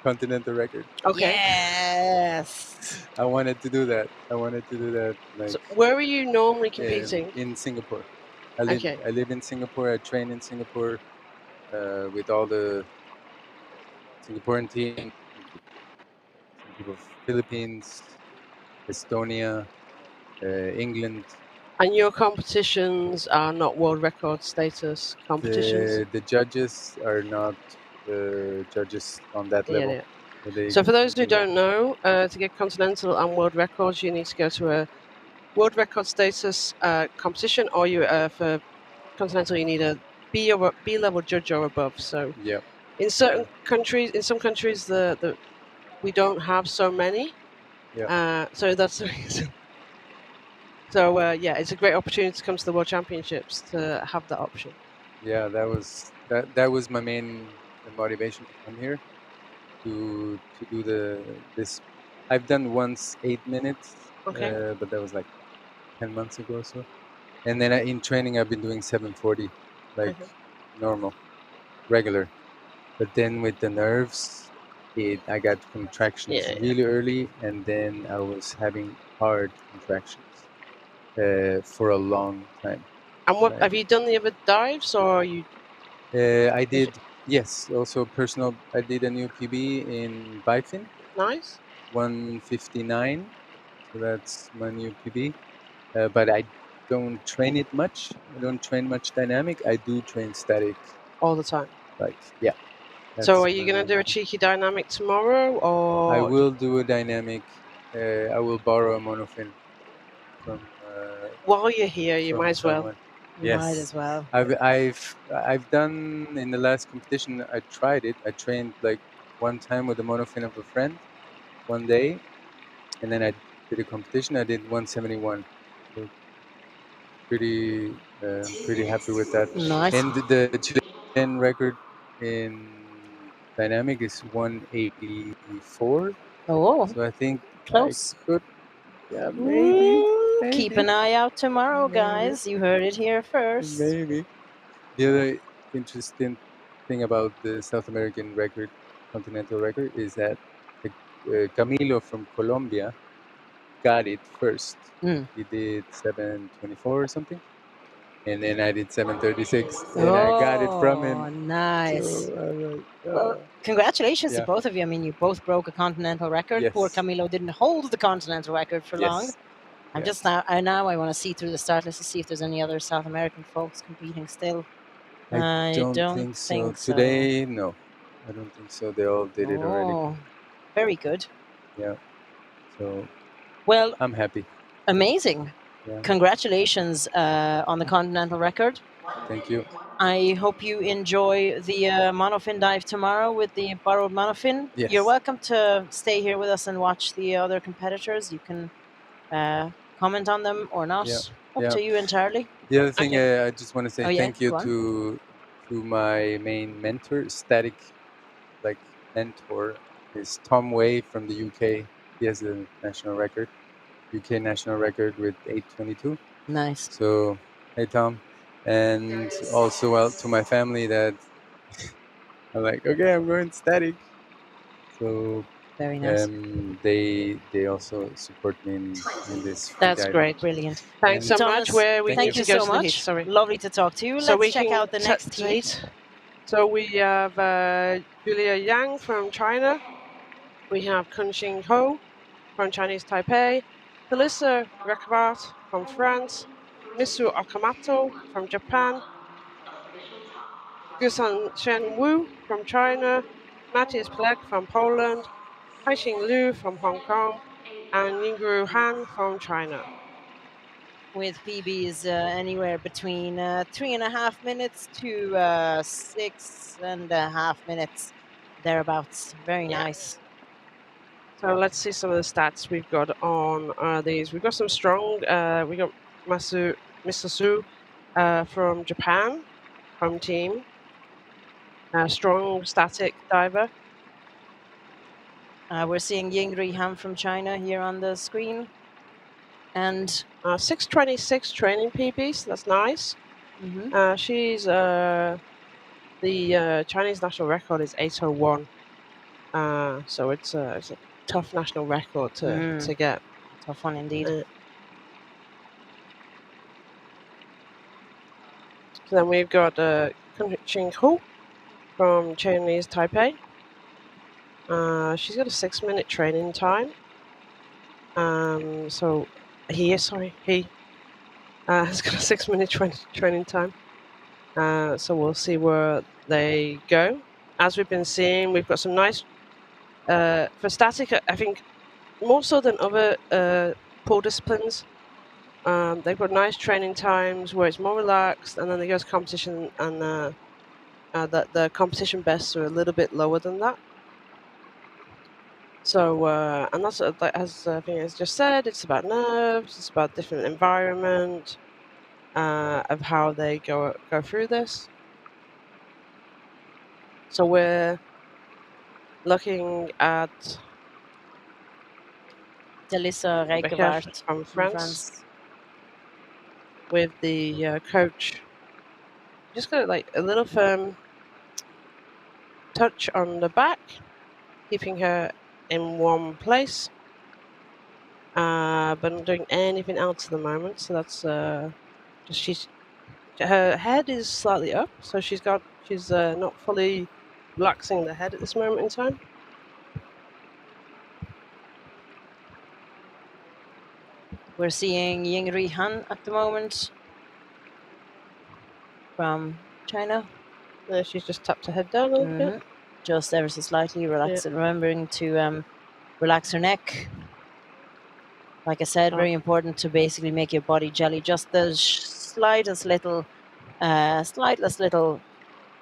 continental record. Okay. Yes. I wanted to do that. Like, so where are you normally competing? In Singapore. I live in Singapore. I train in Singapore with all the Singaporean team. Some people from Philippines, Estonia, England. And your competitions are not world record status competitions? The judges are not judges on that level. So for those who don't know, to get continental and world records, you need to go to a world record status competition, or you for continental you need a B level judge or above. So in some countries, we don't have so many. So that's the reason. So yeah, it's a great opportunity to come to the World Championships to have that option. Yeah, that was my main motivation to come here to do this. I've done once 8 minutes, Okay. but that was like 10 months ago or so. And then in training, I've been doing 740, like normal, regular. But then with the nerves, I got contractions really early, and then I was having hard contractions for a long time. And what have you done the other dives, or you? I did, yes, also personal. I did a new PB in Bifin. Nice. 159, so that's my new PB. But I don't train it much. I don't train much dynamic. I do train static all the time. Like, yeah. So are you going to do a cheeky dynamic tomorrow, or? I will do a dynamic. I will borrow a monofin from. While you're here, you might as well. Yes. Might as well. I've done in the last competition. I tried it. I trained like one time with the monofin of a friend, one day, and then I did a competition. I did 171. So pretty happy with that. Nice. And the Chilean record in dynamic is 184. Oh, so I think close. I could, maybe. Keep an eye out tomorrow, guys. You heard it here first. Maybe. The other interesting thing about the South American record, continental record, is that Camilo from Colombia got it first. He did 724 or something, and then I did 736, and I got it from him. Nice. So well, congratulations to both of you. I mean, you both broke a continental record. Yes. Poor Camilo didn't hold the continental record for long. I'm just now. I want to see through the start list to see if there's any other South American folks competing still. I don't think so. Today, no. I don't think so. They all did it already. Very good. Yeah. So, well, I'm happy. Amazing. Yeah. Congratulations on the continental record. Thank you. I hope you enjoy the monofin dive tomorrow with the borrowed monofin. Yes. You're welcome to stay here with us and watch the other competitors. You can comment on them or not. Up to you entirely. The other thing, I just want to say thank you Go to my main mentor, static mentor, is Tom Way from the UK. He has a national record, UK national record with 822. Nice. So, hey Tom, and also to my family that I'm like, okay, I'm going static. So very nice. They also support me in this. That's great, brilliant. Thanks so much. Where we thank you so much. Sorry, lovely to talk to you. So Let's check out the next heat. So we have Julia Yang from China. We have Kunxing Ho from Chinese Taipei. Felissa Rekvat from France. Misu Okamoto from Japan. Gusan Shen Wu from China. Matthias Plek from Poland. Haixing Liu from Hong Kong. And Yingru Han from China. With PBs anywhere between 3.5 minutes to 6.5 minutes, thereabouts. Very nice. So let's see some of the stats we've got on these. We've got some strong. We got Mifsud from Japan, home team. Strong static diver. We're seeing Yingri Han from China here on the screen. And 6:26 training PBs. That's nice. She's the Chinese national record is 8:01. So it's a tough national record to get. Tough one indeed. Then we've got Kunxing Ho from Chinese Taipei. She's got a 6-minute training time. So he has got a 6-minute training time. So we'll see where they go. As we've been seeing, we've got some nice for static. I think more so than other pool disciplines. They've got nice training times where it's more relaxed, and then they go to competition, and the competition bests are a little bit lower than that. So, and that's as I think it's just said, it's about nerves, it's about different environment of how they go through this. So we're looking at Delissa Rebecca Rijkevaart from from France with the coach. Just got like a little firm touch on the back, keeping her in one place, but not doing anything else at the moment. So that's just her head is slightly up, so she's not fully relaxing the head at this moment in time. We're seeing Yingri Han at the moment from China. She's just tapped her head down a little bit. Just ever so slightly, remembering to relax her neck. Like I said, very important to basically make your body jelly. Just the slightest little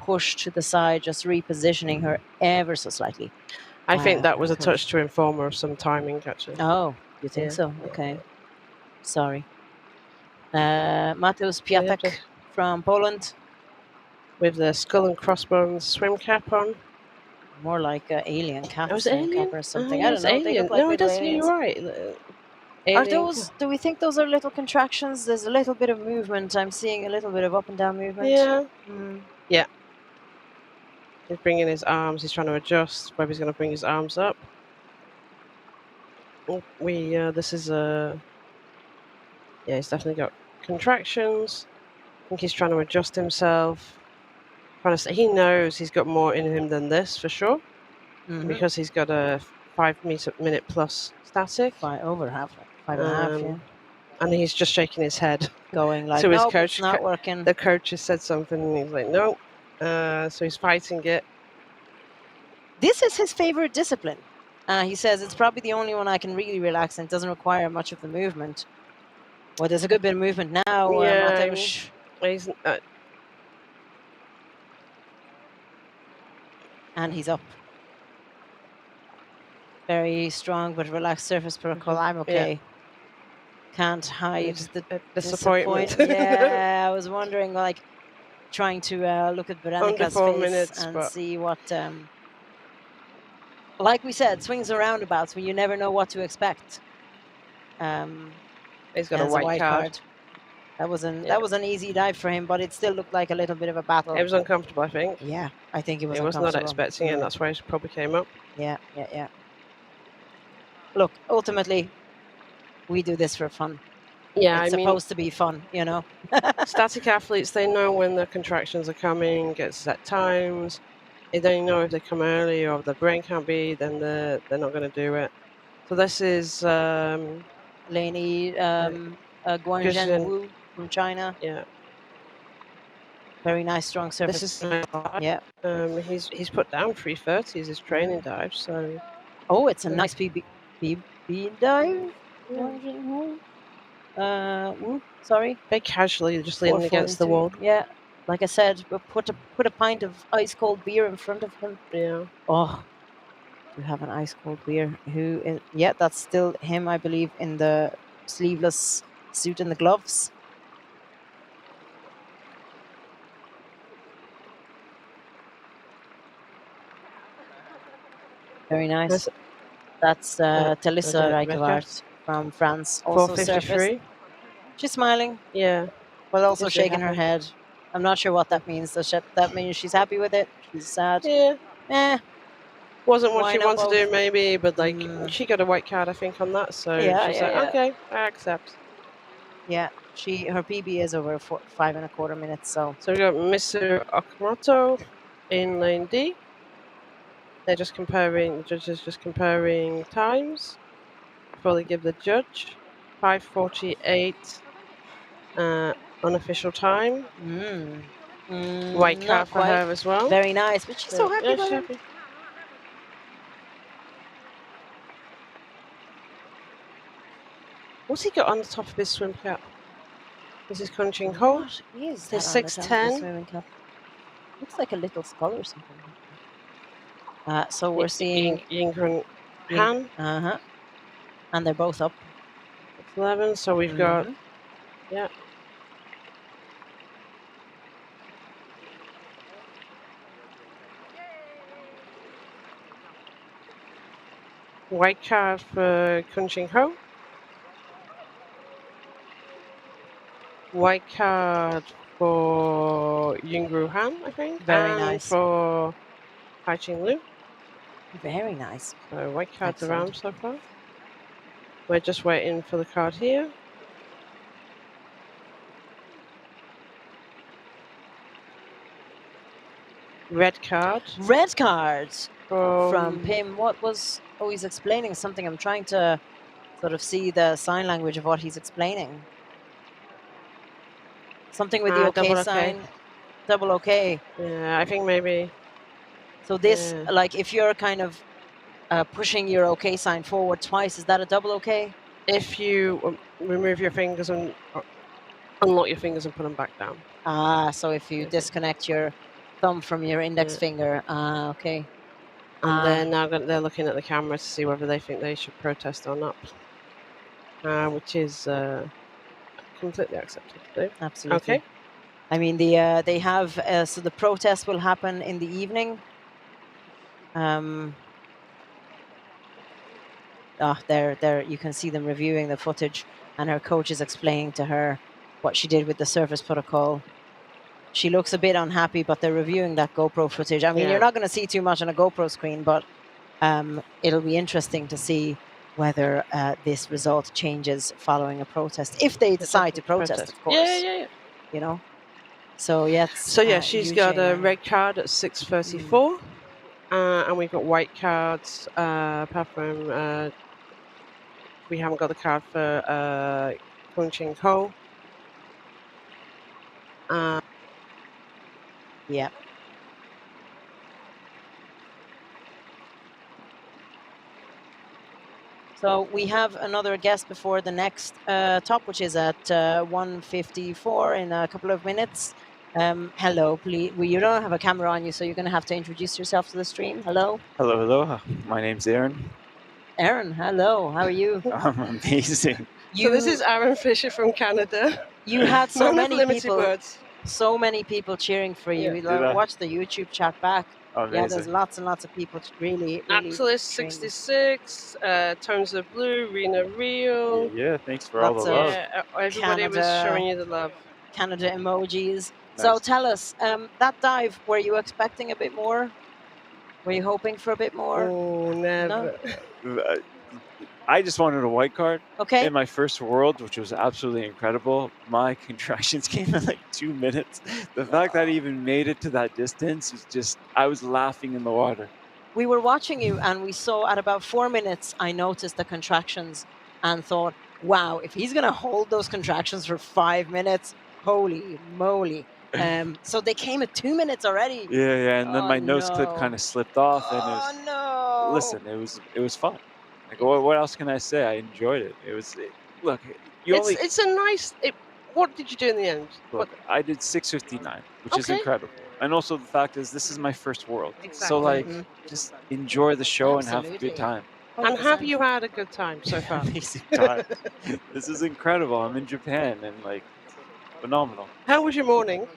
push to the side, just repositioning her ever so slightly. I think that was a touch to inform her of some timing, actually. Oh, you think so? Okay. Sorry. Mateusz Piatek from Poland. With the skull and crossbones swim cap on. More like an alien cat was swim alien? cap or something. Oh, I don't know. Alien. They look like no, it does. aliens. You're right. Are those? Do we think those are little contractions? There's a little bit of movement. I'm seeing a little bit of up and down movement. Yeah. Yeah. He's bringing his arms. He's trying to adjust whether he's going to bring his arms up. This is a. Yeah, he's definitely got contractions. I think he's trying to adjust himself. He knows he's got more in him than this for sure, because he's got a 5 minute plus static. Over half, 5.5. Yeah. And he's just shaking his head, going like, to his nope, coach. It's not working. The coach has said something, and he's like, no. So he's fighting it. This is his favorite discipline. He says it's probably the only one I can really relax and it doesn't require much of the movement. Well, there's a good bit of movement now. Yeah, and he's up. Very strong but relaxed surface protocol. I'm okay. Yeah. Can't hide the disappointment. Yeah, I was wondering, like, trying to look at Veronica's face and see what. Like we said, swings and roundabouts when you never know what to expect. He's got a white card. That was an easy dive for him, but it still looked like a little bit of a battle. It was uncomfortable, I think. Yeah, I think it was. He was not expecting it, and that's why he probably came up. Yeah. Look, ultimately, we do this for fun. Yeah, it's supposed to be fun, you know. Static athletes, they know when the contractions are coming, get set times. If they know if they come early or if the brain can't be, then they're not going to do it. So this is Lainey Guanzhen Wu from China. Yeah. Very nice, strong surface. This is yeah. He's put down 330 as his training dive. So. Oh, it's a nice PB dive. Sorry. Very casually, just leaning against the wall. Yeah. Like I said, we put a pint of ice cold beer in front of him. Yeah. Oh. You have an ice cold beer. Yeah, that's still him, I believe, in the sleeveless suit and the gloves. Very nice. That's Delissa Rijkevaart from France. Also surface. She's smiling. Yeah. But also shaking her head. I'm not sure what that means. Does that mean she's happy with it? She's sad? Yeah. Wasn't what she wanted to do, maybe, but like she got a white card, I think, on that. So she's like, okay, I accept. Yeah, her PB is over 5.25 minutes. So we got Mr. Okamoto in lane D. They're just comparing. The judges just comparing times before they give the judge 5:48 unofficial time. White card for her as well. Very nice, but she's so happy. Yeah, she's happy. What's he got on the top of his swim cap? This is crunching hole. What is that? 610. Looks like a little skull or something. So we're seeing Yingren Han. Uh-huh. And they're both up. That's 11. So we've got, yeah. White card for Kun Ching Ho. White card for Yingru Han, I think. Very and nice. for Hai Ching Liu. Very nice. So white cards Excellent. around so far. We're just waiting for the card here. Red card. Red cards from From Pim. What was... Oh, he's explaining something. I'm trying to sort of see the sign language of what he's explaining. Something with the okay double sign. Double okay. Yeah, I think maybe. So this, like, if you're kind of pushing your okay sign forward twice, is that a double okay? If you remove your fingers and unlock your fingers and put them back down. Ah, so if you disconnect your thumb from your index finger. Ah, okay. And then now they're looking at the camera to see whether they think they should protest or not, which is completely accepted to do. Absolutely. Okay. I mean, they have so the protest will happen in the evening. There you can see them reviewing the footage, and her coach is explaining to her what she did with the service protocol. She looks a bit unhappy, but they're reviewing that GoPro footage. I mean, you're not going to see too much on a GoPro screen, but it'll be interesting to see whether this result changes following a protest, if they decide to protest, of course. Yeah. You know. So yes. So yeah, she's got a red card at 6:34, and we've got white cards. Apart from we haven't got the card for Kun Ching Ho. Yeah. So we have another guest before the next top, which is at 1:54 in a couple of minutes. Hello, please. You don't have a camera on you, so you're going to have to introduce yourself to the stream. Hello. Hello. My name's Aaron. Aaron, hello. How are you? I'm amazing. So this is Aaron Fisher from Canada. You had so many people. Words. So many people cheering for you. Watch the YouTube chat back. Amazing. Yeah, there's lots and lots of people really Axelis 66, Tones of Blue, Rena Real. Yeah, thanks for all the love. Yeah, everybody was showing you the love. Canada emojis. Nice. So tell us, that dive, were you expecting a bit more? Were you hoping for a bit more? Oh, never. No? I just wanted a white card in my first world, which was absolutely incredible. My contractions came in like 2 minutes. The fact that I even made it to that distance was just, I was laughing in the water. We were watching you and we saw at about 4 minutes, I noticed the contractions and thought, wow, if he's going to hold those contractions for 5 minutes, holy moly. So they came at 2 minutes already. Yeah. And then my nose clip kind of slipped off. And listen, it was fun. Like, what else can I say? I enjoyed it. It was, look, it's a nice. What did you do in the end? Look, I did 6:59, which is incredible. And also the fact is, this is my first world. Exactly. So like, just enjoy the show and have a good time. 100%. And have you had a good time so far? Amazing time. This is incredible. I'm in Japan and like, phenomenal. How was your morning?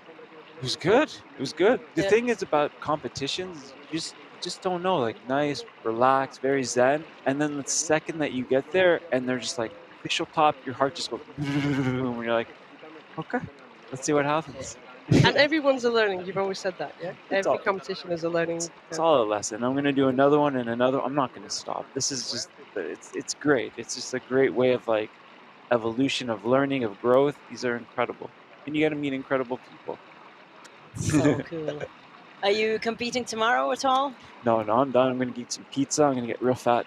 It was good. It was good. The thing is about competitions, you just don't know, like nice, relaxed, very zen. And then the second that you get there and they're just like official top, your heart just goes and you're like, okay, let's see what happens. And everyone's a learning. You've always said that, yeah? Every competition is a learning. It's all a lesson. I'm going to do another one and another. I'm not going to stop. This is just, it's great. It's just a great way of like evolution, of learning, of growth. These are incredible. And you got to meet incredible people. So cool. Are you competing tomorrow at all? No, I'm done. I'm going to eat some pizza. I'm going to get real fat.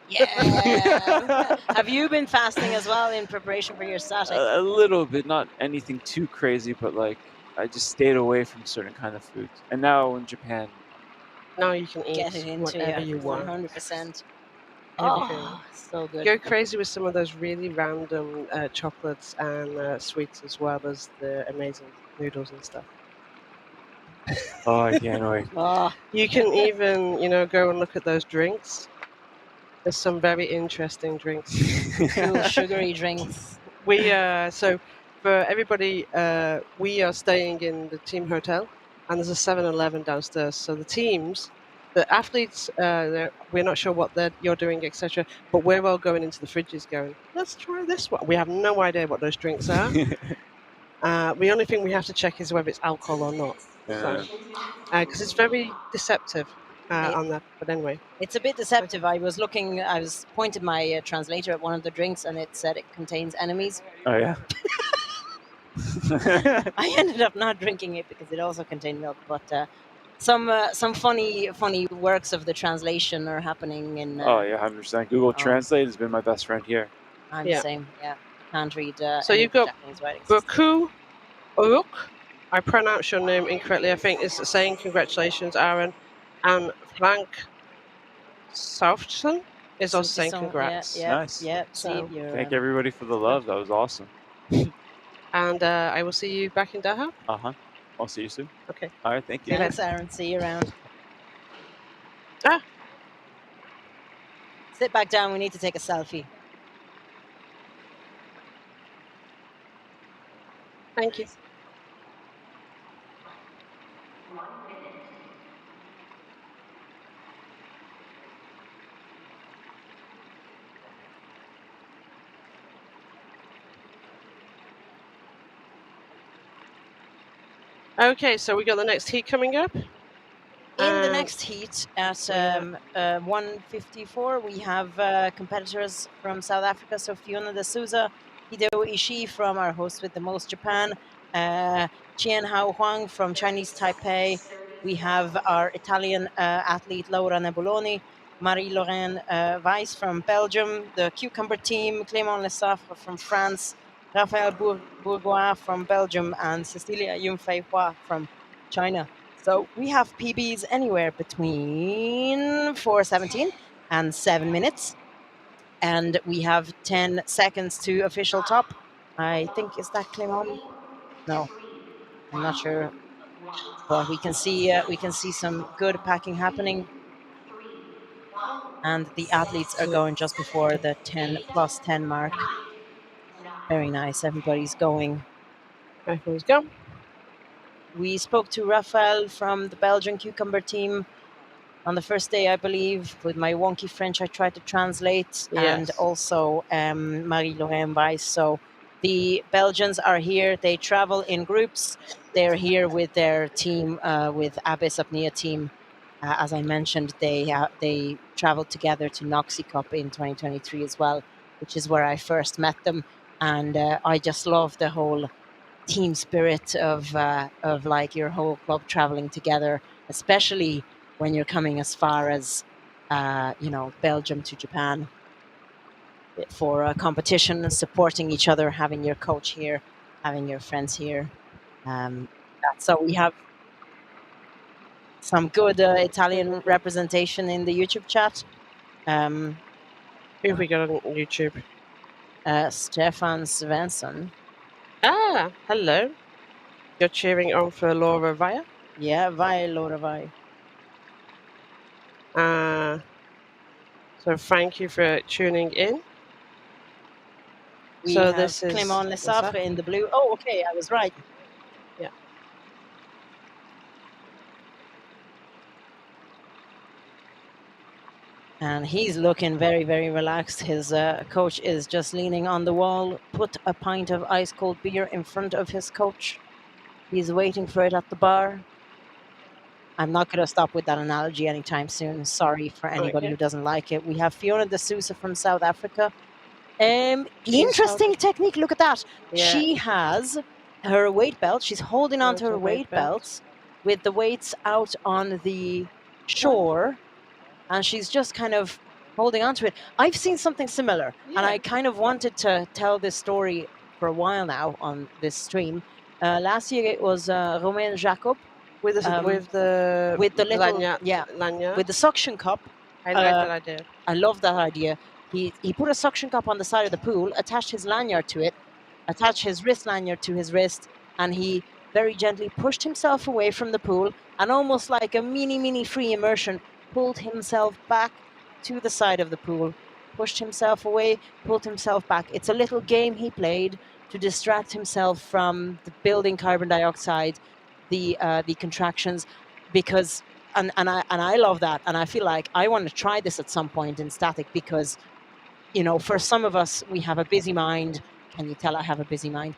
Yeah. Have you been fasting as well in preparation for your static? A little bit, not anything too crazy, but like I just stayed away from certain kind of foods. And now in Japan, now you can eat whatever you want. 100%. Everything. So good. Go crazy with some of those really random chocolates and sweets, as well as the amazing noodles and stuff. Oh, I can't wait. You can even, go and look at those drinks. There's some very interesting drinks. Cool sugary drinks. We so for everybody, we are staying in the team hotel, and there's a 7-Eleven downstairs. So the teams, the athletes, we're not sure what you're doing, etc. But we're all going into the fridges, going, let's try this one. We have no idea what those drinks are. The only thing we have to check is whether it's alcohol or not. Because it's very deceptive on that. But anyway, it's a bit deceptive. I was pointed my translator at one of the drinks, and it said it contains enemies. Oh yeah. I ended up not drinking it because it also contained milk. But some funny works of the translation are happening in. Oh yeah, 100%. Google Translate has been my best friend here. I'm the same. Yeah, can't read. So you've got Japanese writings. Boku Uruk. I pronounced your name incorrectly. I think it's saying congratulations, Aaron, and Frank Southson is also saying congrats. Nice. Yeah. Thank everybody for the love. That was awesome. And I will see you back in Dachau. I'll see you soon. Okay. All right. Thank you. Thanks, Aaron. See you around. Sit back down. We need to take a selfie. Thank you. Okay, so we got the next heat coming up. In the next heat at 1:54, we have competitors from South Africa. So Fiona De Souza, Hideo Ishii from our host with the most Japan, Chien Hao Huang from Chinese Taipei. We have our Italian athlete Laura Nebuloni, Marie-Lorraine Weiss from Belgium, the Cucumber team, Clément Lessafre from France, Raphaël Bourgois from Belgium, and Cecilia Yunfei Hua from China. So we have PBs anywhere between 4:17 and 7 minutes. And we have 10 seconds to official top. I think, is that Clément? No, I'm not sure. But we can see some good packing happening. And the athletes are going just before the 10 plus 10 mark. Very nice. Everybody's going. Everyone's gone. We spoke to Raphael from the Belgian Cucumber team on the first day, I believe. With my wonky French, I tried to translate. Yes. And also Marie-Lorraine Weiss. So the Belgians are here. They travel in groups. They're here with their team, with Abyss Apnea team. As I mentioned, they traveled together to Noxie Cup in 2023 as well, which is where I first met them. And I just love the whole team spirit of like your whole club traveling together, especially when you're coming as far as Belgium to Japan for a competition, and supporting each other, having your coach here, having your friends here. So we have some good Italian representation in the YouTube chat. Who have we got on YouTube? Stéphane Svensson. Ah, hello. You're cheering on for Laura Vaya? Yeah, Laura Vaya. So thank you for tuning in. We so have this is Clément Lessafre in the blue. Oh, okay, I was right. Yeah. And he's looking very, very relaxed. His coach is just leaning on the wall, put a pint of ice cold beer in front of his coach. He's waiting for it at the bar. I'm not going to stop with that analogy anytime soon. Sorry for anybody who doesn't like it. We have Fiona De Souza from South Africa. Interesting technique. Look at that. Yeah. She has her weight belt. She's holding onto her weight belt with the weights out on the shore. And she's just kind of holding onto it. I've seen something similar. Yeah. And I kind of wanted to tell this story for a while now on this stream. Last year it was Romain Jacob. With the little lanyard. With the suction cup. I like that idea. I love that idea. He put a suction cup on the side of the pool, attached his lanyard to it, attached his wrist lanyard to his wrist, and he very gently pushed himself away from the pool, and almost like a mini free immersion, pulled himself back to the side of the pool, pushed himself away, pulled himself back. It's a little game he played to distract himself from the building carbon dioxide, the contractions, because and I love that, and I feel like I want to try this at some point in static, because for some of us, we have a busy mind. Can you tell I have a busy mind?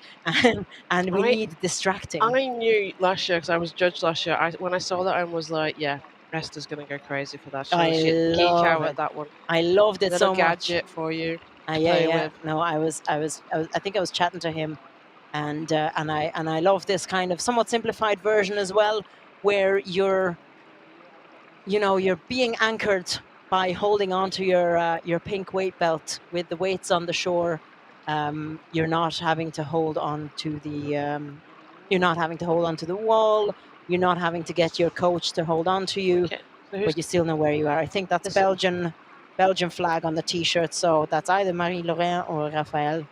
And we need distracting. I knew last year, because I was judged last year. When I saw that, I was like, yeah, Esther's going to go crazy for that. I Geek out at that one. I loved it so much. Gadget for you to yeah, play yeah. with. No, I think I was chatting to him, and I love this kind of somewhat simplified version as well, where you're being anchored by holding on to your pink weight belt with the weights on the shore. You're not having to hold on to the wall. You're not having to get your coach to hold on to you, but you still know where you are. I think that's Belgian flag on the t-shirt, so that's either Marie-Laurent or Raphael.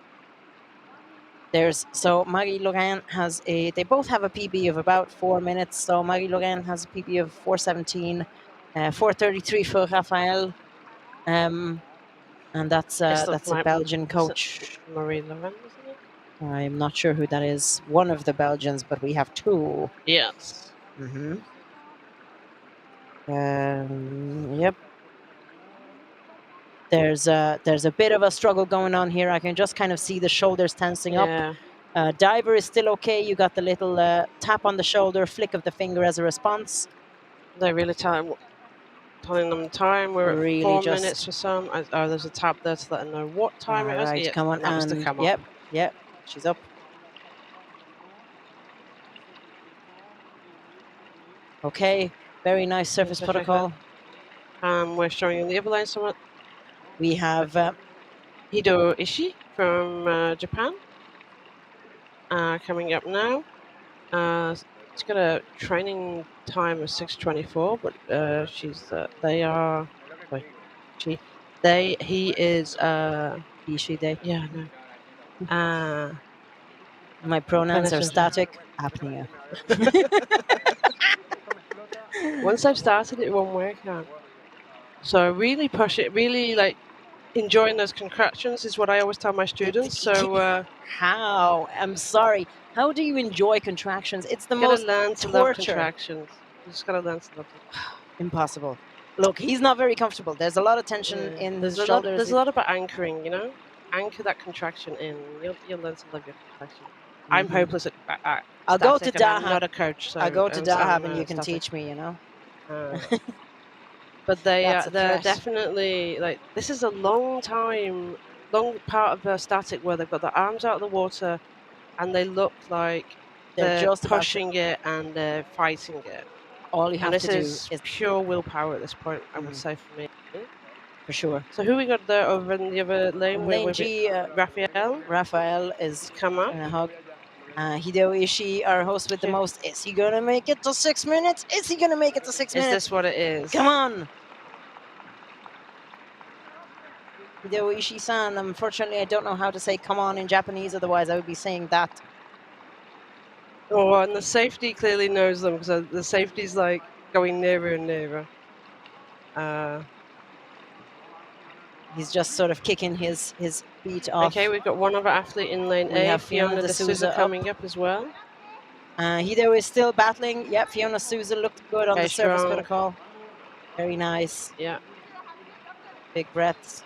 So Marie-Laurent they both have a PB of about 4 minutes. So Marie-Laurent has a PB of 4:17, 4:33 for Raphael, and that's a Belgian coach. Marie-Laurent, isn't it? I'm not sure who that is. One of the Belgians, but we have two. Yes. Mm-hmm. Yep. There's a bit of a struggle going on here. I can just kind of see the shoulders tensing up. Diver is still okay. You got the little tap on the shoulder, flick of the finger as a response. They're really telling them time. We're really at 4 minutes for some. Oh, there's a tap there to let them know what time it is. Right, come on. That was to come up. Yep, she's up. Okay, very nice surface protocol. We're showing you the other line somewhat. We have Hido Ishii from Japan coming up now. She's got a training time of 6:24, but he is he, she, they. Yeah, no. My pronouns are static apnea. Once I've started, it won't work out. So really push it, really enjoying those contractions is what I always tell my students. So how? I'm sorry. How do you enjoy contractions? It's the most learn to love contractions. You just gotta learn to love them. Impossible. Look, he's not very comfortable. There's a lot of tension in his shoulders. There's a lot about anchoring, Anchor that contraction in. You'll learn to love your contraction. I'm hopeless at I'll go to Dahab. I'm not a coach, so I'll go to Dahab and you can teach me, But they're definitely this is a long part of their static where they've got their arms out of the water and they look like they're just pushing it and they're fighting it. All you have to do is pure willpower at this point, I would say, for me. For sure. So who we got there over in the other lane? Lane G, Raphael. Raphael is come up. In a hug. Hideo Ishii, our host with the most. Is he going to make it to 6 minutes? Is he going to make it to 6 minutes? Is this what it is? Come on. Hideo Ishii-san, unfortunately, I don't know how to say come on in Japanese, otherwise I would be saying that. Oh, and the safety clearly knows them because the safety's going nearer and nearer. He's just sort of kicking his feet off. Okay, we've got one other athlete in lane A. We have Fiona D'Souza coming up as well. Hideo is still battling. Yep, Fiona Souza looked good on the surface protocol. Very nice. Yeah. Big breaths.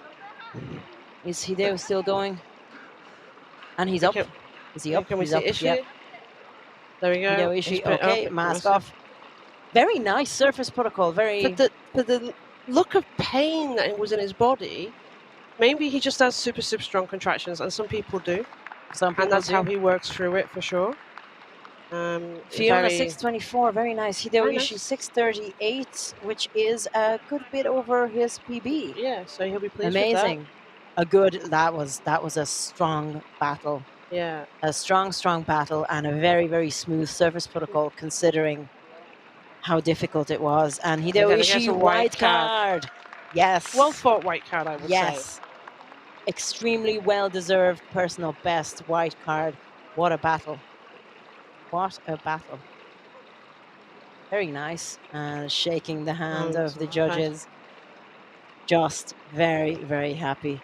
Is Hideo still going? And he's up. Is he up? Can we see Ishii? Yep. There we go. Hideo Ishii. Okay, mask off. Very nice surface protocol. Very. For the look of pain that was in his body, maybe he just has super strong contractions, and some people do. And that's how he works through it for sure. Fiona 6:24, very nice. Hideo Ishii 6:38, which is a good bit over his PB. Yeah, so he'll be pleased. Amazing. With that was a strong battle. Yeah. A strong battle and a very, very smooth surface protocol considering how difficult it was. And Hideo Ishii, white card. Yes. Well fought white card, I would say. Yes. Extremely well-deserved personal best white card. What a battle. What a battle. Very nice. And shaking the hand of the judges. just very, very happy.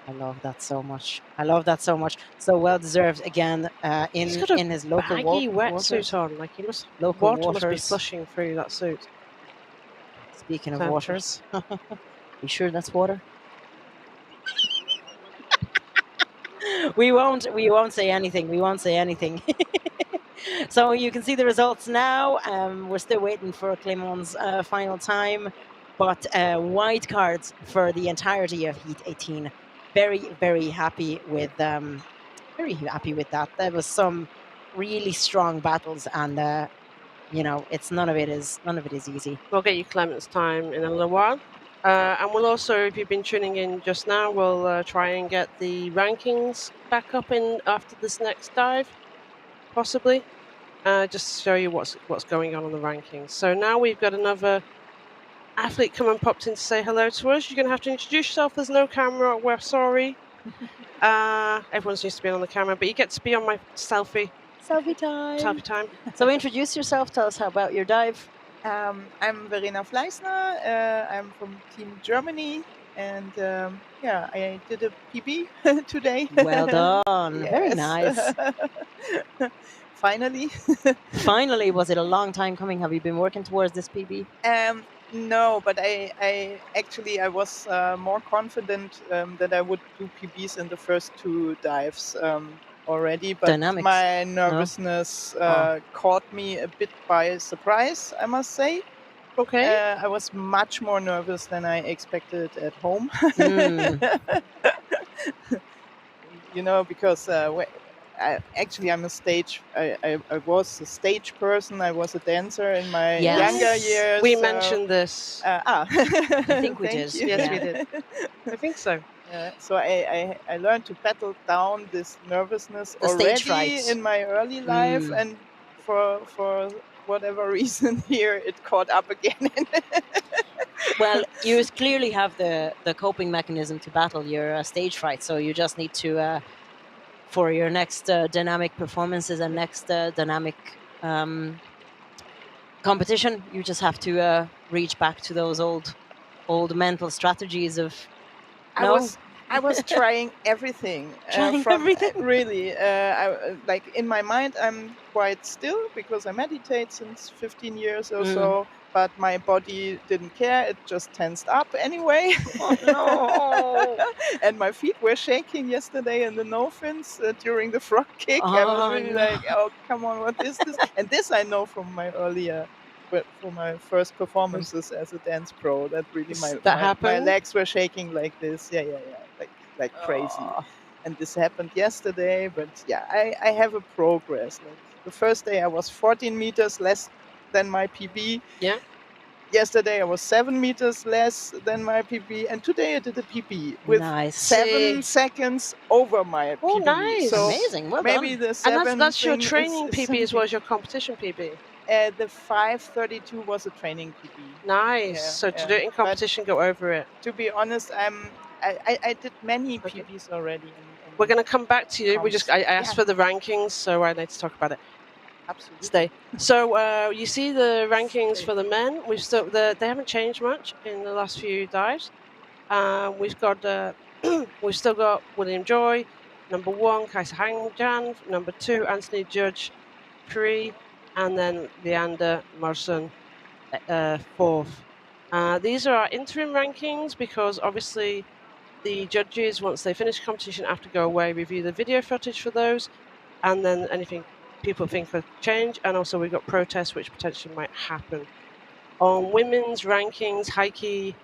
I love that so much. I love that so much. So well deserved again He's got a in his local baggy waters. wetsuit on. Like he must. Local Water must be waters. flushing through that suit. Speaking of Tempted. waters, you sure that's water? We won't say anything. We won't say anything. So you can see the results now. We're still waiting for Clément's final time, but wide cards for the entirety of Heat 18. Very, very happy with that. There was some really strong battles, and you know, none of it is easy. We'll get you Clement's time in a little while. And we'll also, if you've been tuning in just now, we'll try and get the rankings back up in after this next dive, possibly, just to show you what's going on the rankings. So now we've got another athlete come and popped in to say hello to us. You're going to have to introduce yourself. There's no camera. We're sorry. Everyone's used to being on the camera, but you get to be on my selfie. Selfie time. Selfie time. So introduce yourself. Tell us how about your dive. I'm Verena Fleißner. I'm from Team Germany, and yeah, I did a PB today. Well done. Very nice. Finally. Finally, was it a long time coming? Have you been working towards this PB? No, but I actually was more confident that I would do PBs in the first two dives already, but Dynamics. my nervousness caught me a bit by surprise, I must say. Okay. I was much more nervous than I expected at home. You know, because I'm a stage. I was a stage person. I was a dancer in my younger years. We mentioned this. I think we did. You. Yes, we did. I think so. So I learned to battle down this nervousness The stage already fright. in my early life, and for whatever reason here it caught up again. Well, you clearly have the coping mechanism to battle your stage fright, so you just need to for your next dynamic performances and next dynamic competition, you just have to reach back to those old mental strategies of I was trying everything. Everything? Really. Like in my mind, I'm quite still because I meditate since 15 years or so, but my body didn't care. It just tensed up anyway. Oh, no. And my feet were shaking yesterday in the no-fins during the frog kick. I was really like, oh, come on, what is this? And this I know from my earlier... for my first performances as a dance pro, that really my legs were shaking like this, like crazy. And this happened yesterday, but yeah, I have a progress. Like the first day I was 14 meters less than my PB. Yeah. Yesterday I was 7 meters less than my PB, and today I did a PB with 7 seconds over my PB. Oh, nice! So amazing. Well maybe done. the 7 and that's your thing training is PB as well as your competition PB. The 5:32 was a training PB. Nice. Yeah, So to do it in competition, go over it. To be honest, I did many PBs already. We're going to come back to you. I asked for the rankings, so I need to talk about it. Absolutely. Stay. So you see the rankings for the men. They haven't changed much in the last few dives. We've still got William Joy, number 1, Kaisa Hangjan, number 2, Anthony Judge, 3, and then Leander Morrison, 4th. These are our interim rankings because obviously the judges, once they finish competition, have to go away, review the video footage for those, and then anything people think could change. And also we've got protests which potentially might happen. On women's rankings, Heike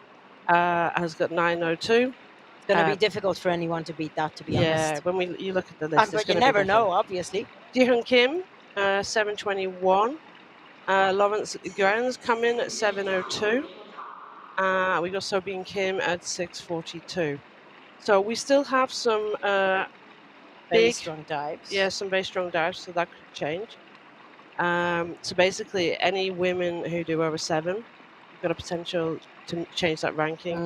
has got 902. It's going to be difficult for anyone to beat that, to be honest. Yeah, when you look at the list, but you never know, obviously. Jihyun Kim, 721. Lawrence Guan's come in at 702. We got Sobin Kim at 642. So we still have some very strong dives. Yeah, some very strong dives, so that could change. So basically, any women who do over 7, you've got a potential to change that ranking.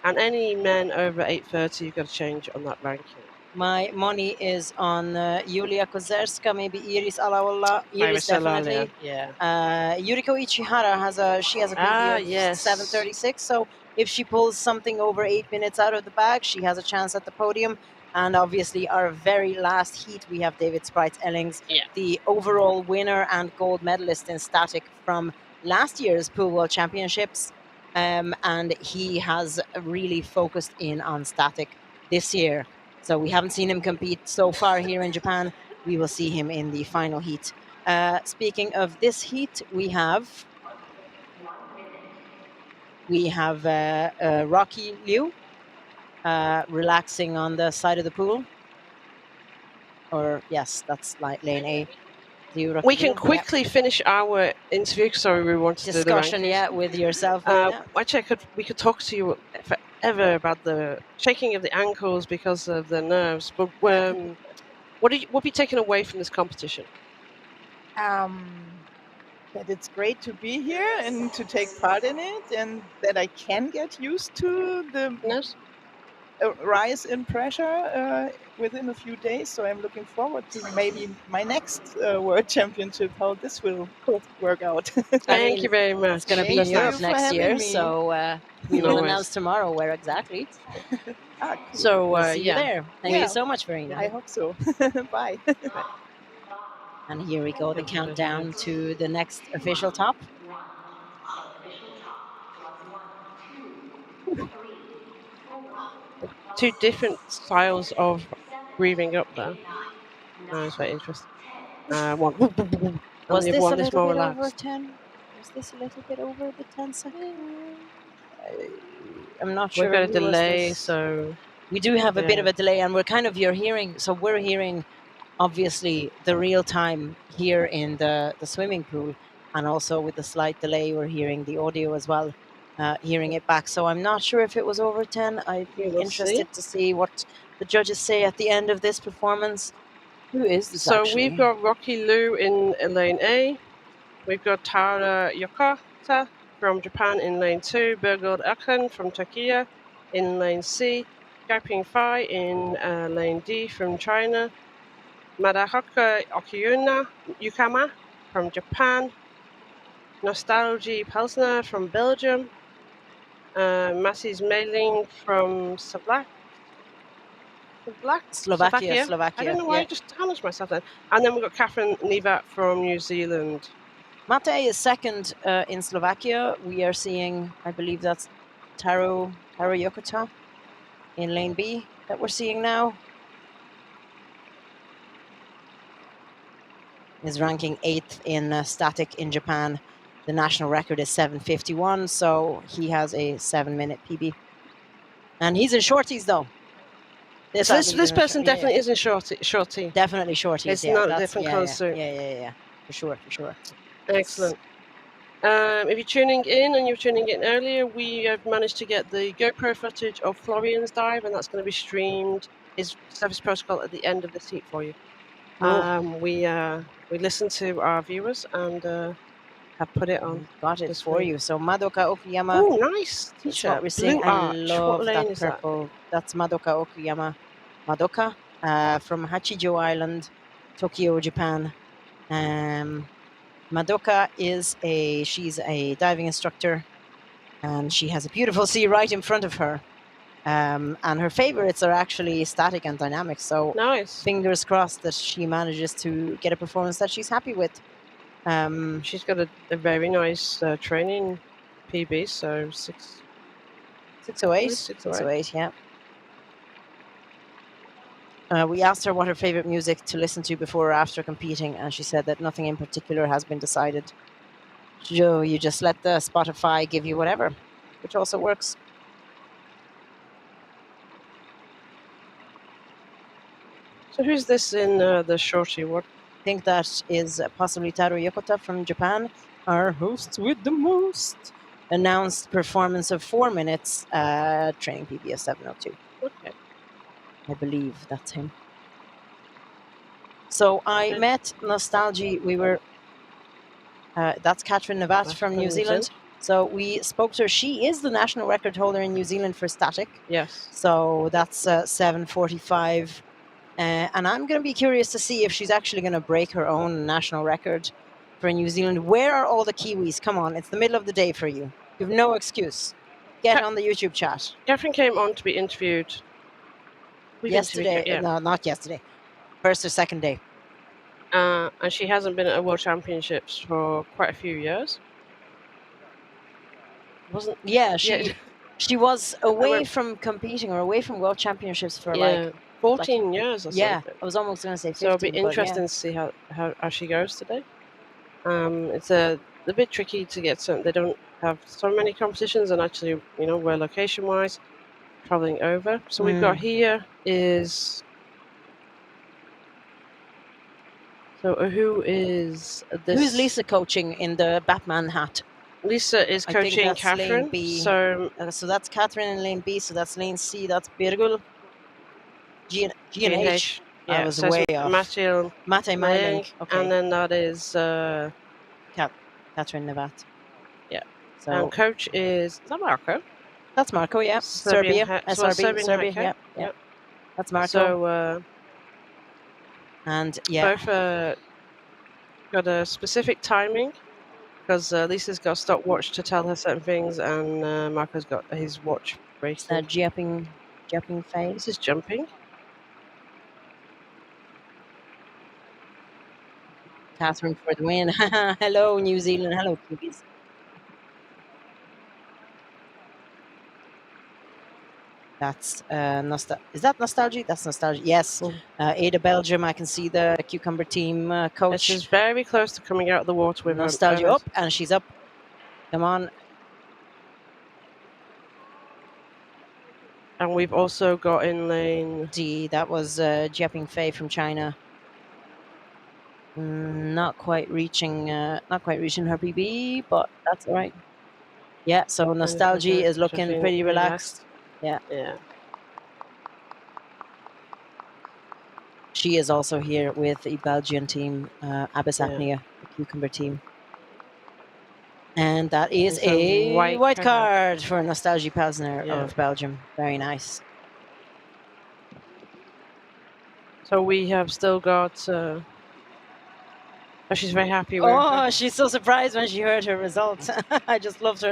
And any men over 830, you've got to change on that ranking. My money is on Yulia Kozerska, maybe Iris Alaola. Iris definitely. Yeah. Yuriko Ichihara has a PB of 736. So If she pulls something over 8 minutes out of the bag, she has a chance at the podium. And obviously, our very last heat, we have David Sprites Ellings, the overall winner and gold medalist in static from last year's Pool World Championships. And he has really focused in on static this year. So we haven't seen him compete so far here in Japan. We will see him in the final heat. Speaking of this heat, we have Rocky Liu relaxing on the side of the pool. Or yes, that's lane A. We can quickly finish our interview. Sorry, we wanted to do the rankings. With yourself. Actually, we could talk to you forever about the shaking of the ankles because of the nerves. But what be taken away from this competition? That it's great to be here and to take part in it, and that I can get used to the rise in pressure within a few days. So I'm looking forward to maybe my next World Championship, how this will work out. Thank you very much. It's going to be in Europe next year, so we will announce tomorrow where exactly. Cool. So we'll see you there. Thank you so much, Verena. I hope so. Bye. And here we go, the countdown to the next official top. Two different styles of breathing up there. It's very interesting. One. Was this a little bit over 10? Was this a little bit over the 10 seconds? I'm not sure. We've got a delay, so we do have a bit of a delay, and we're hearing obviously the real time here in the swimming pool, and also with the slight delay we're hearing the audio as well, hearing it back. So I'm not sure if it was over 10. I'd be interested to see what the judges say at the end of this performance. Who is this actually? We've got Rocky Liu in lane A. We've got Taur Yokota from Japan in lane 2. Birgit Aken from Turkey in lane C. Gaiping Fai in lane D from China. Madahaka Yukama from Japan. Nostalgie Pelsner from Belgium. Massis Meiling from Slovakia. I don't know why I just challenged myself then. And then we've got Catherine Nivat from New Zealand. Mate is second in Slovakia. We are seeing, I believe that's Taru Yokota in lane B that we're seeing now. Is ranking 8th in static in Japan. The national record is 7:51, so he has a 7-minute PB. And he's in shorties though. This person definitely is in shorty. Definitely shorties. It's not a different colour suit. Yeah. For sure. Excellent. If you're tuning in and you were tuning in earlier, we have managed to get the GoPro footage of Florian's dive, and that's going to be streamed, his service protocol, at the end of this heat for you. We listened to our viewers and have put it on. Got it for you. So Madoka Okuyama. Oh, nice T-shirt. What we're seeing. I love that purple. That's Madoka Okuyama. Madoka from Hachijo Island, Tokyo, Japan. Madoka she's a diving instructor, and she has a beautiful sea right in front of her. And her favorites are actually static and dynamic. So nice. Fingers crossed that she manages to get a performance that she's happy with. She's got a very nice training PB, so 608. 608, yeah. We asked her what her favorite music to listen to before or after competing, and she said that nothing in particular has been decided. So you just let the Spotify give you whatever, which also works. So who's this in the shorty? What? I think that is possibly Taru Yokota from Japan, our host with the most announced performance of 4 minutes, training PB of 7:02. Okay. I believe that's him. So I met Nostalgie. That's Catherine Nivat from New Zealand. So we spoke to her. She is the national record holder in New Zealand for static. Yes. So that's 7:45. And I'm going to be curious to see if she's actually going to break her own national record for New Zealand. Where are all the Kiwis? Come on, it's the middle of the day for you. You have no excuse. get on the YouTube chat. Catherine came on to be interviewed. We've Yesterday, interviewed her, no, not yesterday. First or second day. and she hasn't been at a World Championships for quite a few years. Wasn't? Yeah, Yeah. she was away from competing or away from World Championships for like 14 years or yeah, something. I was almost going to say 15. So it'll be but interesting yeah. to see how she goes today. It's a bit tricky to get some. They don't have so many competitions, and actually, where location-wise, traveling over. So we've got here is. So who is this? Who's Lisa coaching in the Batman hat? Lisa is coaching Catherine. Lane B. So that's Catherine in lane B. So that's lane C. That's Birgul. G and H. Yeah, I was so way off. Mate Myling. Okay. And then that is Catherine Nevat. Yeah. So and coach is that Marco? That's Marco. Yeah. Serbia. Serbian Serbia. Yeah. That's Marco. So and yeah. Both got a specific timing because Lisa's got a stopwatch to tell her certain things, and Marco's got his watch breaking. Jumping phase. This is jumping. Catherine for the win. Hello, New Zealand. Hello, Kiwis. That's is that nostalgia? That's nostalgia. Yes. AIDA Belgium. I can see the cucumber team coach. She's very close to coming out of the water with nostalgia up, and she's up. Come on. And we've also got in lane D. That was Jiaping Fei from China. Not quite reaching her PB, but that's all right. Yeah. So nostalgia is looking pretty relaxed. Yeah. She is also here with the Belgian team, Abyss Apnea, the cucumber team. And that is a white card for Nostalgie Pilsner of Belgium. Very nice. So we have still got... she's very happy with her. She's so surprised when she heard her results. I just loved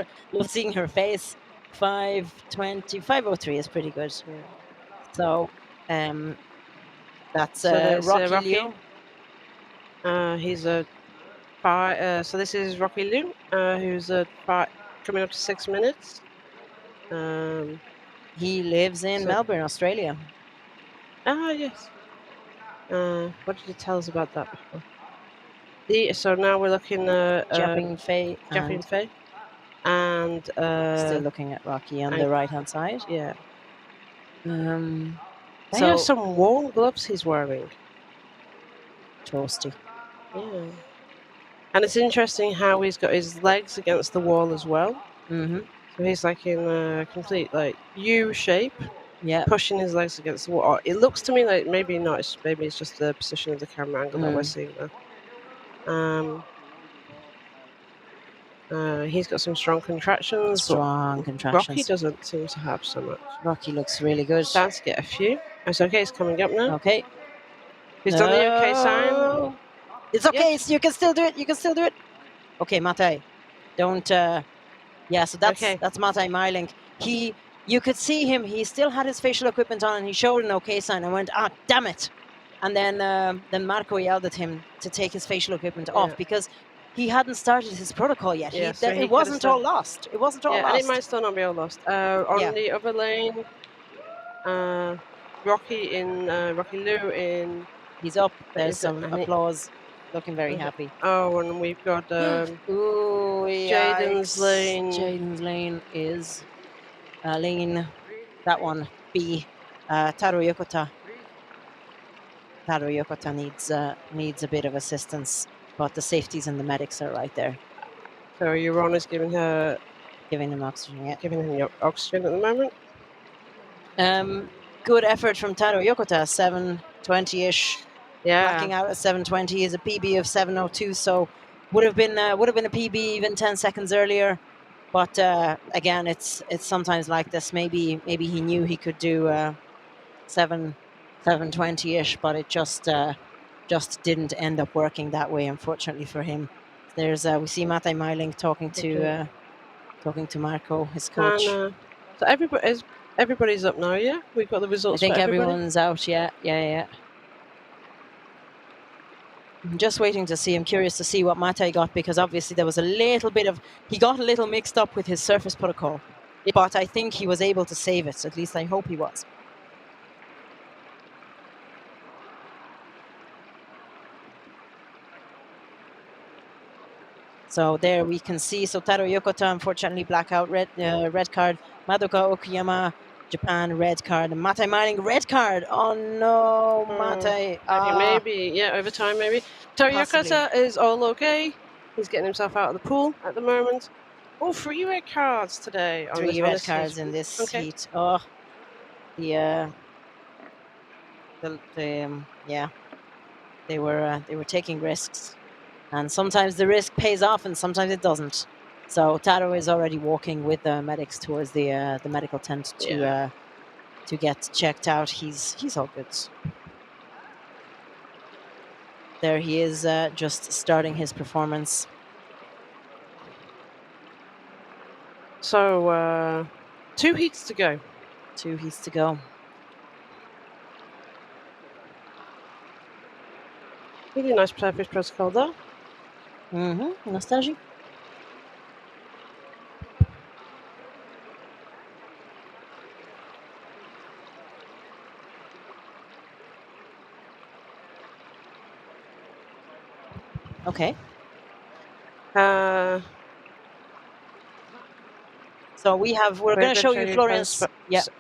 seeing her face. 5:20, 5:03 is pretty good. Yeah. So, that's Rocky Liu. He's a so this is Rocky Liu, who's coming up to 6 minutes. He lives in Melbourne, Australia. Yes. What did you tell us about that before? So now we're looking at Jiaping Fei. And still looking at Rocky on the right-hand side. Yeah. They have some warm gloves he's wearing. Toasty. Yeah. And it's interesting how he's got his legs against the wall as well. Mm-hmm. So he's like in a complete U shape. Yeah. Pushing his legs against the wall. It looks to me like maybe not. Maybe it's just the position of the camera angle that we're seeing there. He's got some strong contractions. Rocky doesn't seem to have so much. Rocky looks really good. Starts to get a few. It's okay. It's coming up now. Okay. He's done the okay sign. It's okay. Yes. You can still do it. Okay, Mate. Don't. Yeah. So that's Mate Myling. You could see him. He still had his facial equipment on, and he showed an okay sign and went, damn it! And then Marco yelled at him to take his facial equipment off because he hadn't started his protocol yet. It wasn't all lost. It wasn't all lost. And it might still not be all lost. On the other lane, Rocky Liu in. He's up. There's some applause. Looking very happy. Oh, and we've got Jaden's lane. Jaden's lane is lane, that one, B. Taru Yokota. Taru Yokota needs a bit of assistance, but the safeties and the medics are right there. So Euron is giving him oxygen. Yeah, giving him oxygen at the moment. Good effort from Taru Yokota. 7:20ish. Yeah, backing out at 7:20 is a PB of 7:02. So would have been a PB even 10 seconds earlier. But again, it's sometimes like this. Maybe he knew he could do 7:20ish, but it just didn't end up working that way, unfortunately for him. There's we see Mate Myling talking to Talking to Marco, his coach. And so everybody's up now, yeah? We've got the I results think for everybody? everyone's out, yeah. I'm just waiting to see. I'm curious to see what Mate got, because obviously there was a little bit of... He got a little mixed up with his surface protocol. Yeah. But I think he was able to save it. At least I hope he was. So there we can see. So Taro Yokota, unfortunately, blackout, red card. Madoka Okuyama, Japan, red card. And Mate Mining, red card. Oh no, Mate. I think maybe, yeah, overtime maybe. Taro Yokota is all okay. He's getting himself out of the pool at the moment. Oh, 3 red cards today. 3 red cards in this heat. Oh, yeah, they were taking risks, and sometimes the risk pays off, and sometimes it doesn't. So Taro is already walking with the medics towards the medical tent to get checked out. He's all good. There he is, just starting his performance. So 2 heats to go. 2 heats to go. Really nice surface protocol there. Nostalgie. Okay. So we're going to show you Florian's.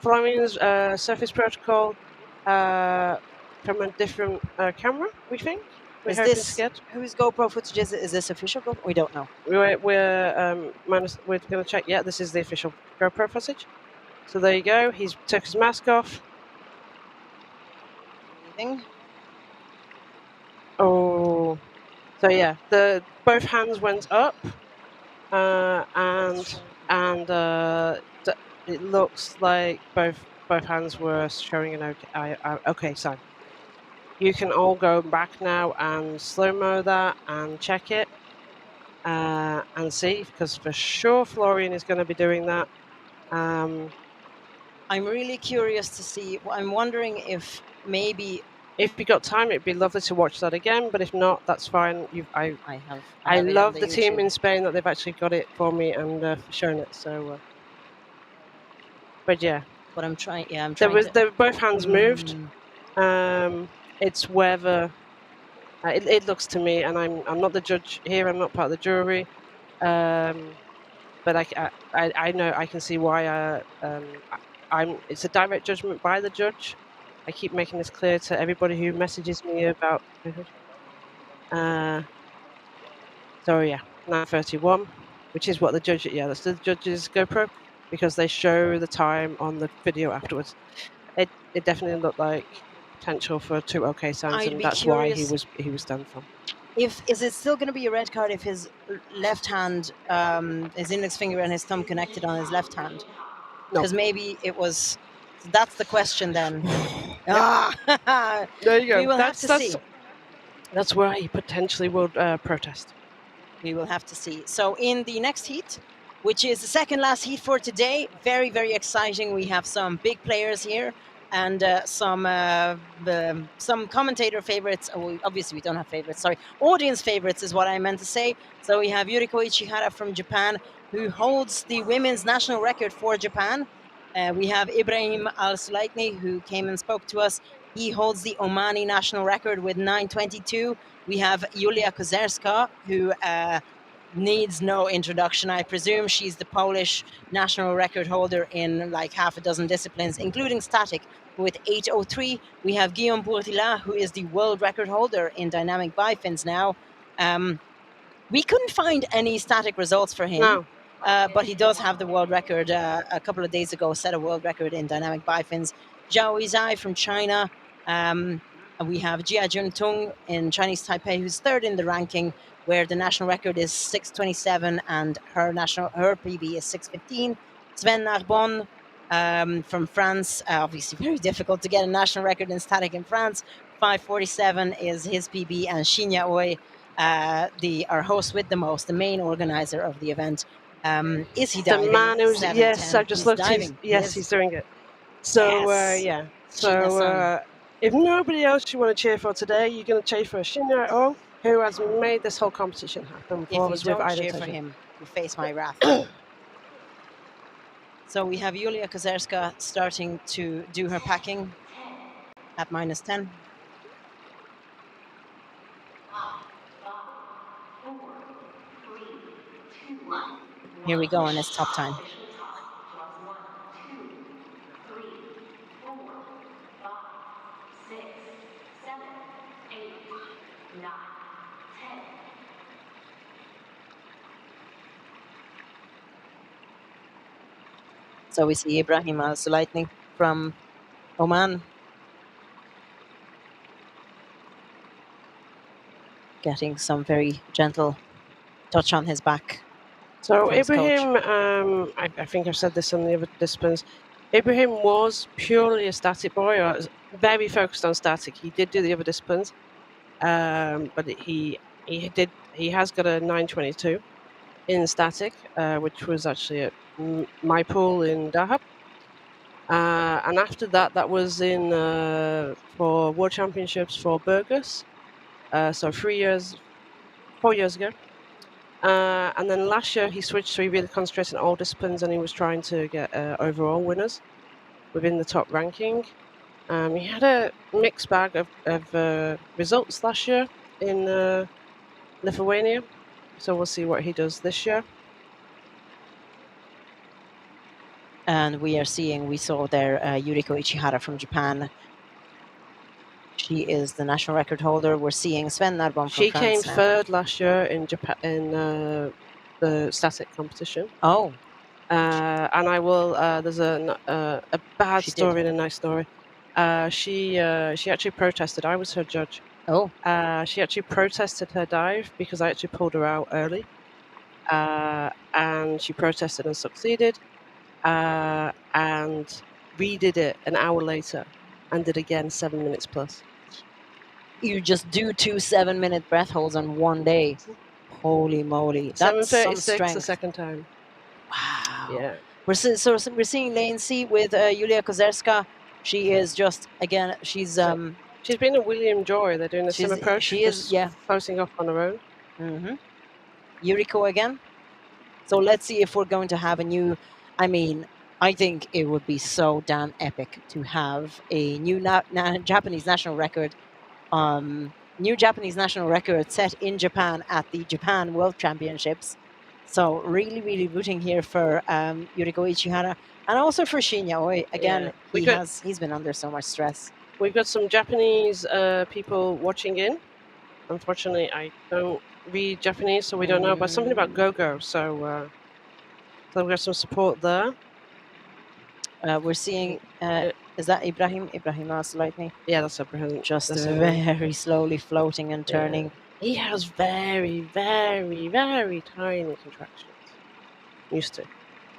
Florian's surface protocol from a different camera, we think. Whose GoPro footage is it? Is this official GoPro? We don't know. We're going to check. Yeah, this is the official GoPro footage. So there you go. He's took his mask off. Breathing. Oh, so yeah, both hands went up, and it looks like both hands were showing an okay sign. You can all go back now and slow-mo that and check it and see, because for sure Florian is going to be doing that. I'm really curious to see. I'm wondering if maybe... If you got time, it'd be lovely to watch that again. But if not, that's fine. I love the team in Spain that they've actually got it for me and shown it. So, but yeah. But I'm trying. Yeah, I'm trying. Both hands moved. It's whether it looks to me, and I'm not the judge here. I'm not part of the jury. But I know I can see why. It's a direct judgment by the judge. I keep making this clear to everybody who messages me about. So yeah, 9:31, which is what the judge. Yeah, that's the judge's GoPro, because they show the time on the video afterwards. It definitely looked like potential for 2 okay signs, and that's why he was done from. Is it still going to be a red card if his left hand, his index finger and his thumb connected on his left hand? Because maybe it was. That's the question then. There you go. We will have to see. That's where he potentially will protest. We will have to see. So in the next heat, which is the second last heat for today, very, very exciting. We have some big players here and some commentator favorites. Oh, obviously, we don't have favorites. Sorry, audience favorites is what I meant to say. So we have Yuriko Ichihara from Japan, who holds the women's national record for Japan. We have Ibrahim Al-Sulaitni, who came and spoke to us. He holds the Omani national record with 9:22. We have Julia Kozerska, who needs no introduction. I presume she's the Polish national record holder in like half a dozen disciplines, including static, with 8:03. We have Guillaume Bourtila, who is the world record holder in dynamic bifins now. We couldn't find any static results for him. No. But he does have the world record a couple of days ago, set a world record in dynamic bifins. Zhao Yizai from China. We have Jia Juntung in Chinese Taipei, who's third in the ranking, where the national record is 6:27 and her PB is 6:15. Sven Narbonne from France, obviously very difficult to get a national record in static in France. 5:47 is his PB, and Shinya Oi, our host with the most, the main organizer of the event, Is he The diving? man who's 7, yes, 10. I just He's looked. diving. He's doing it. So Yes. yeah. Shinya-san. So if nobody else you want to cheer for today, you're going to cheer for Shinya Oh, who has made this whole competition happen for If you us with don't AIDA cheer for Teju. him, you face my wrath. So we have Julia Kozerska starting to do her packing at -10. 4, 3, 2, 1. Here we go on his top time. Official time draws 1, 2, 3, 4, 5, 6, 7, 8, 9, 10. So we see Ibrahim Al-Sulaitni from Oman getting some very gentle touch on his back. So from his coach. Ibrahim, I think I've said this on the other disciplines. Ibrahim was purely a static boy, or very focused on static. He did do the other disciplines, but he has got a 922 in static, which was actually at my pool in Dahab. And after that, that was in for World Championships for Burgos. So 4 years ago. And then last year he switched, so he really concentrated on all disciplines, and he was trying to get overall winners within the top ranking. He had a mixed bag of results last year in Lithuania, so we'll see what he does this year. And we saw there Yuriko Ichihara from Japan. She is the national record holder. We're seeing Sven Narbom from She France came now. third last year in Japan in the static competition. Oh. And I will. There's a bad story and a nice story. She actually protested. I was her judge. Oh. She actually protested her dive because I actually pulled her out early. And she protested and succeeded. And redid it an hour later and did again 7 minutes plus. You just do 2 7-minute breath holds on one day. Holy moly. That's some 7:36 strength. the second time. Wow. Yeah. We're seeing lane C with Julia Kozerska. She is just, again, she's been a William Joy. They're doing the same approach. She is, yeah. Floating off on her own. Mm-hmm. Yuriko again. So let's see if we're going to have a new, I think it would be so damn epic to have a new Japanese national record, set in Japan at the Japan World Championships. So really, really rooting here for Yuriko Ichihara and also for Shinya Oi. Again, he's been under so much stress. We've got some Japanese people watching in. Unfortunately, I don't read Japanese, so we don't know, but something about go-go. So we've got some support there. We're seeing, is that Ibrahim Al-Sulaitni? Yeah, that's Ibrahim. Just very slowly floating and turning. Yeah. He has very, very, very tiny contractions. Used to.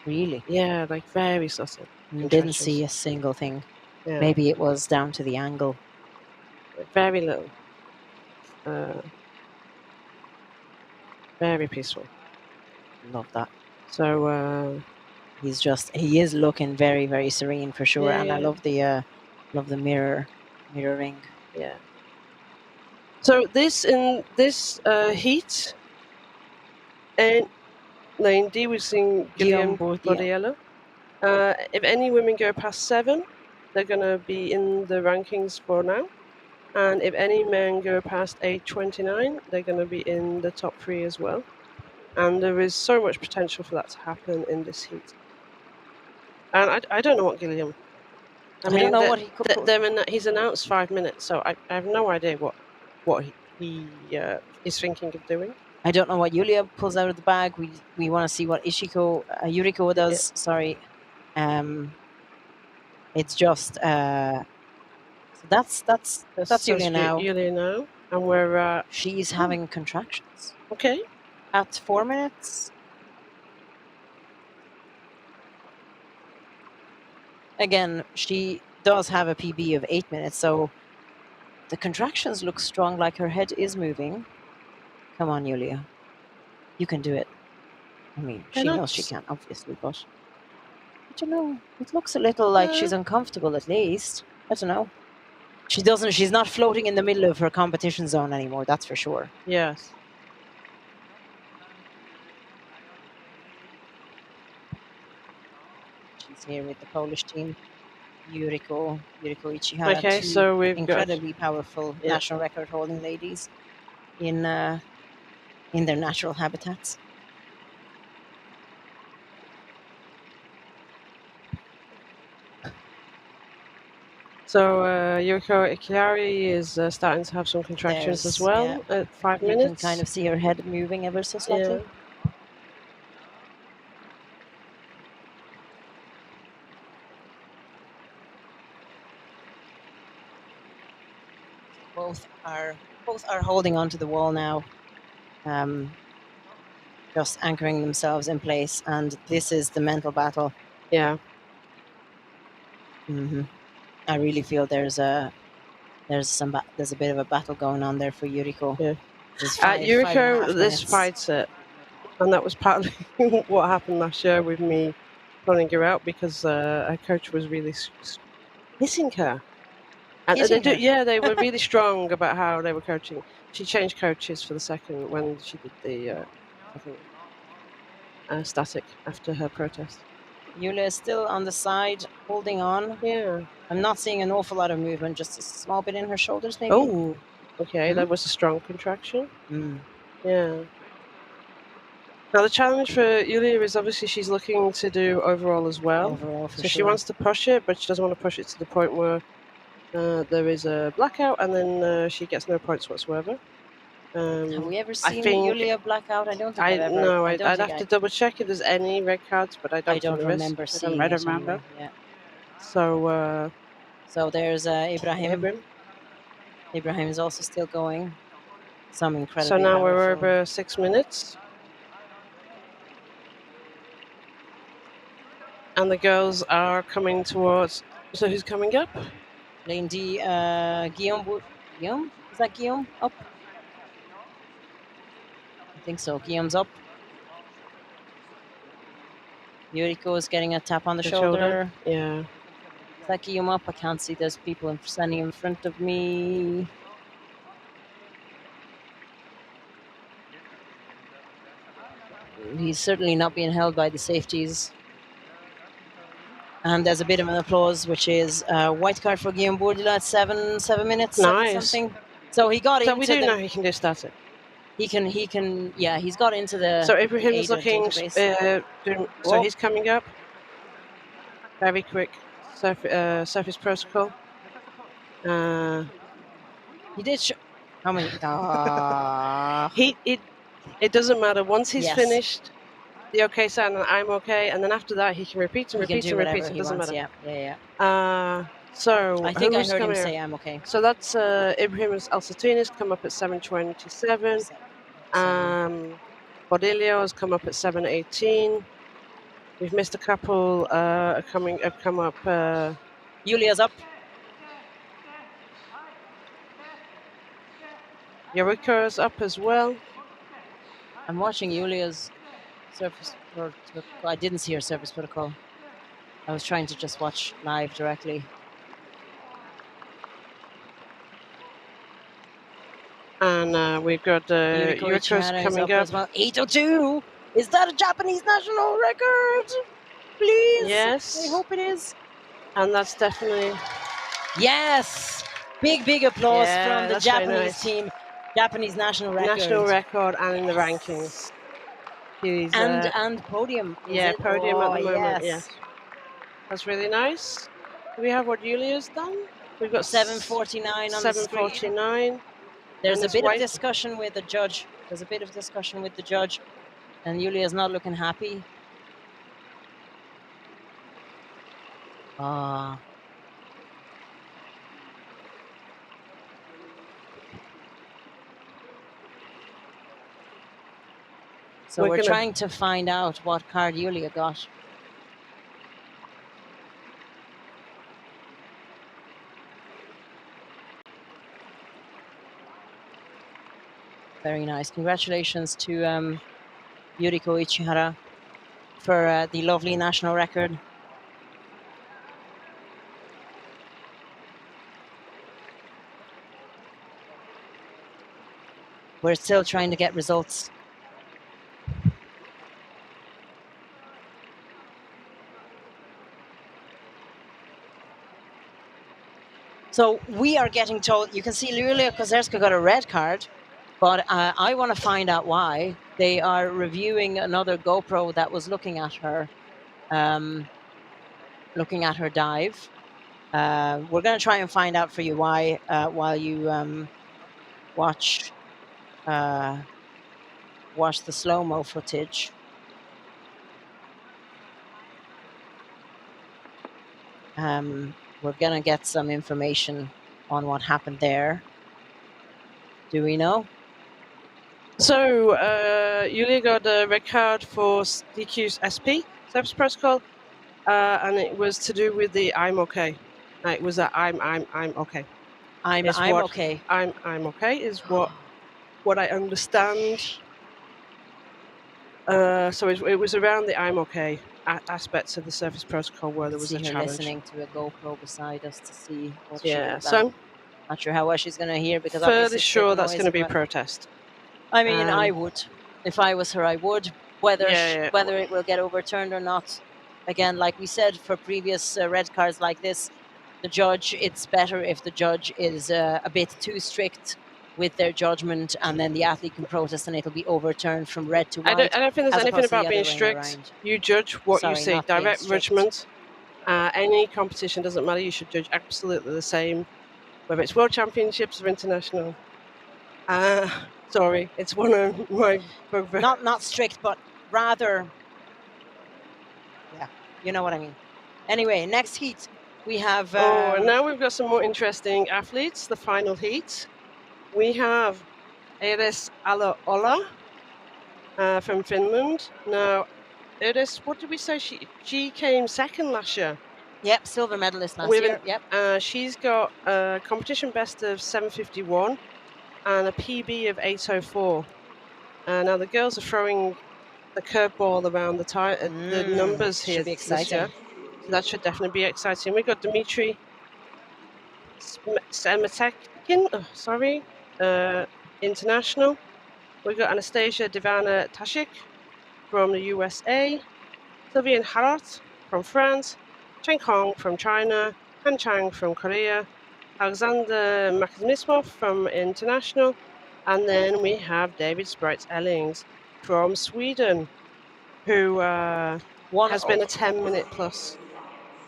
Really? Yeah, like very subtle. Didn't see a single thing. Yeah. Maybe it was down to the angle. Very little. Very peaceful. Love that. So he is looking very, very serene for sure. Yeah, and I love the mirroring. Yeah. So in this heat, in lane D, we've seen Guillaume Bordiello. If any women go past 7, they're going to be in the rankings for now. And if any men go past 8:29, they're going to be in the top 3 as well. And there is so much potential for that to happen in this heat. And I don't know what Guillaume. I don't know what he could. He's announced 5 minutes, so I have no idea what he is thinking of doing. I don't know what Julia pulls out of the bag. We want to see what Yuriko does. Yeah. Sorry, it's just so that's Julia now. Julia now, and we're she's having contractions. Okay, at 4 minutes. Again, she does have a PB of 8 minutes, so the contractions look strong, like her head is moving. Come on, Julia. You can do it. I mean, Why she not? knows she can, obviously, but I don't know. It looks a little like she's uncomfortable, at least. I don't know. She doesn't. She's not floating in the middle of her competition zone anymore. That's for sure. Yes. She's here with the Polish team. Yuriko Ichihara. Okay, two so we've incredibly powerful Yeah. national record holding ladies in their natural habitats. So Yuriko Ikari is starting to have some contractions as well at 5 minutes. You can kind of see her head moving ever so slightly. Yeah. Both are holding onto the wall now, just anchoring themselves in place, and this is the mental battle. Yeah. I really feel there's a bit of a battle going on there for Yuriko. Yeah. Yuriko, this fights it, and that was partly what happened last year with me pulling her out because her coach was really missing her. And they were really strong about how they were coaching. She changed coaches for the second when she did the static after her protest. Yulia is still on the side, holding on. Yeah. I'm not seeing an awful lot of movement, just a small bit in her shoulders, maybe. Oh, okay. That was a strong contraction. Yeah. Now the challenge for Yulia is obviously she's looking to do overall as well. Overall, for so she sure. wants to push it, but she doesn't want to push it to the point where there is a blackout and then she gets no points whatsoever. Have we ever seen Yulia blackout? I don't think I've ever. No, I'd have to double check if there's any red cards, but I don't remember seeing I it. don't remember. Anyway. Yeah. So there's Ibrahim. Ibrahim is also still going. Some incredible. So now we're over 6 minutes. And the girls are coming towards. So who's coming up? Lane D, Guillaume. Guillaume? Is that Guillaume up? I think so. Guillaume's up. Yuriko is getting a tap on the shoulder. Yeah. Is that Guillaume up? I can't see. There's people standing in front of me. He's certainly not being held by the safeties. And there's a bit of an applause, which is white card for Guillaume Bourdila at 7 minutes. Nice. Something. So he got into. So we do know he can do static. He can. Yeah, he's got into the. So Ibrahim is looking. So he's coming up. Very quick surface protocol. He did. How many? It doesn't matter. Once he's finished the okay sign, and I'm okay, and then after that he can repeat and repeat and repeat. It doesn't matter. Yeah. So I think I heard him say I'm okay. So that's Ibrahim Alsatinis come up at 7:27. Bodilio has come up at 7:18. We've missed a couple. Have come up. Yulia's up. Yuriko's up as well. I'm watching Yulia's surface protocol. I didn't see her surface protocol. I was trying to just watch live directly. And we've got Yuriko's coming up. As well. 8:02. Is that a Japanese national record? Please. Yes. I hope it is. And that's definitely. Yes. Big applause from the Japanese team. Japanese national record. National record and in the rankings. And podium. Podium at the moment. Yes. That's really nice. Do we have what Yulia's done? We've got 7:49 on 7:49. There's a bit of discussion with the judge. And Yulia's not looking happy. So we're trying to find out what card Yulia got. Very nice. Congratulations to Yuriko Ichihara. for the lovely national record. We're still trying to get results. So we are getting told, you can see Julia Kozerska got a red card, but I want to find out why. They are reviewing another GoPro that was looking at her dive. We're going to try and find out for you why while you watch the slow-mo footage. We're going to get some information on what happened there. Do we know? So, Yulia got a red card for DQ's SP, Service Protocol, and it was to do with the I'm okay. It was a I'm okay. I'm okay. I'm okay is what I understand. So it was around the I'm okay aspects of the Service Protocol where there was a challenge. Listening to a GoPro beside us to see what so not sure how well she's going to hear because fairly sure that's going to be a protest. I mean, I would. If I was her, I would. Whether it will get overturned or not. Again, like we said for previous red cards like this, the judge, it's better if the judge is a bit too strict with their judgment, and then the athlete can protest and it'll be overturned from red to white. I don't think there's anything about being strict. You judge what you see. Direct judgment. Any competition, doesn't matter. You should judge absolutely the same, whether it's World Championships or international. Sorry, it's one of my... Not strict, but rather... Yeah, you know what I mean. Anyway, next heat, we have... and now we've got some more interesting athletes, the final heat. We have Iris Ala-Olla from Finland. Now, Iris, what did we say? She came second last year. Yep, silver medalist last year. Yep. She's got a competition best of 7:51 and a PB of 8:04. Now the girls are throwing the curveball around the numbers here. Should be exciting. So that should definitely be exciting. We've got Dmitry Sematekin, international. We've got Anastasia Divana Tashik from the USA, Sylvian Harat from France, Chen Kong from China, Han Chang from Korea, Alexander Maximismov from international, and then we have David Sprites Ellings from Sweden, who has been a 10-minute plus.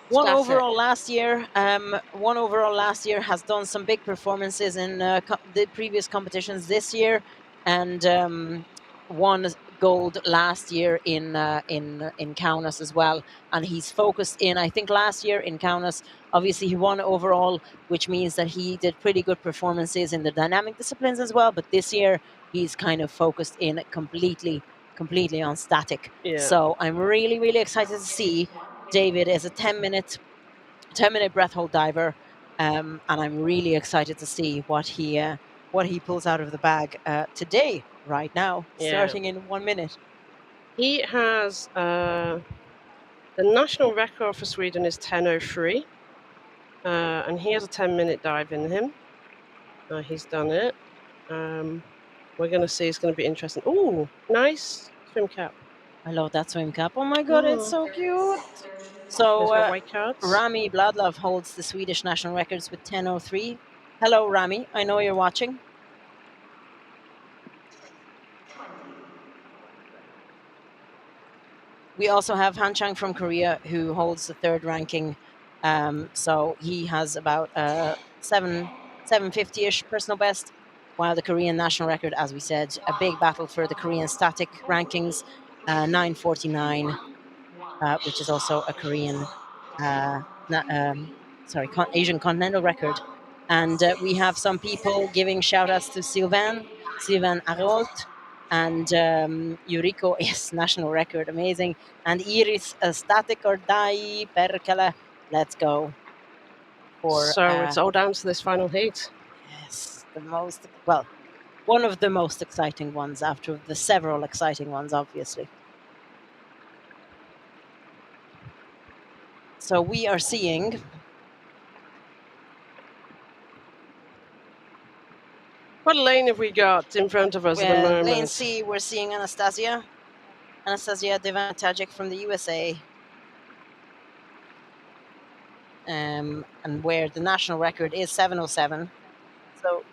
One overall last year, has done some big performances in the previous competitions this year, and won gold last year in Kaunas as well. And he's focused in, I think last year in Kaunas, obviously he won overall, which means that he did pretty good performances in the dynamic disciplines as well. But this year he's kind of focused in completely on static. Yeah. So I'm really, really excited to see David is a 10-minute breath hold diver, and I'm really excited to see what he pulls out of the bag today, right now, starting in 1 minute. He has the national record for Sweden is 10:03, and he has a 10-minute dive in him. He's done it. We're going to see. It's going to be interesting. Ooh, nice swim cap. I love that swim cap. Oh my god, it's so cute. So Rami Bladlov holds the Swedish national records with 10:03. Hello, Rami. I know you're watching. We also have Han Chang from Korea, who holds the third ranking. So he has about 750-ish personal best, while the Korean national record, as we said, a big battle for the Korean static rankings, 949, which is also a Korean, Asian continental record. And we have some people giving shout outs to Sylvain Arolt, and Yuriko, yes, national record, amazing. And Iris, static or die, Perkele, let's go. So it's all down to this final heat. Yes, one of the most exciting ones after the several exciting ones, obviously. So we are seeing What lane have we got in front of us at the moment? lane C, we're seeing Anastasia Devantajik from the USA. And where the national record is 7:07. So,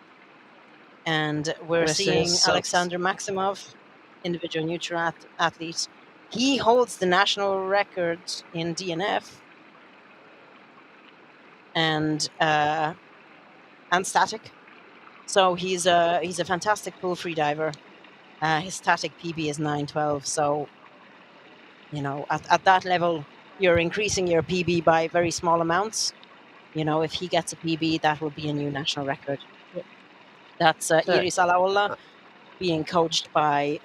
and we're seeing Alexander Maximov, individual neutral athlete. He holds the national record in DNF and static. So he's a fantastic pool free diver. His static PB is 9:12. So, you know, at that level, you're increasing your PB by very small amounts. You know, if he gets a PB, that will be a new national record. That's Iris Alaolla being coached by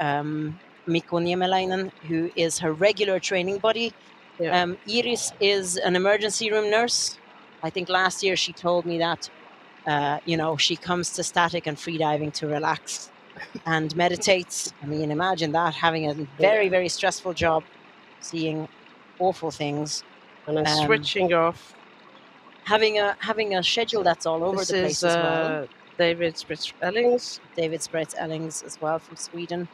Mikko Niemelainen, who is her regular training buddy. Iris is an emergency room nurse. I think last year she told me that, you know, she comes to static and freediving to relax and meditates. I mean, imagine that, having a very, very stressful job, seeing awful things. And then switching off. Having a schedule that's all over the place as well. David Spritz-Ellings. David Spritz-Ellings as well from Sweden.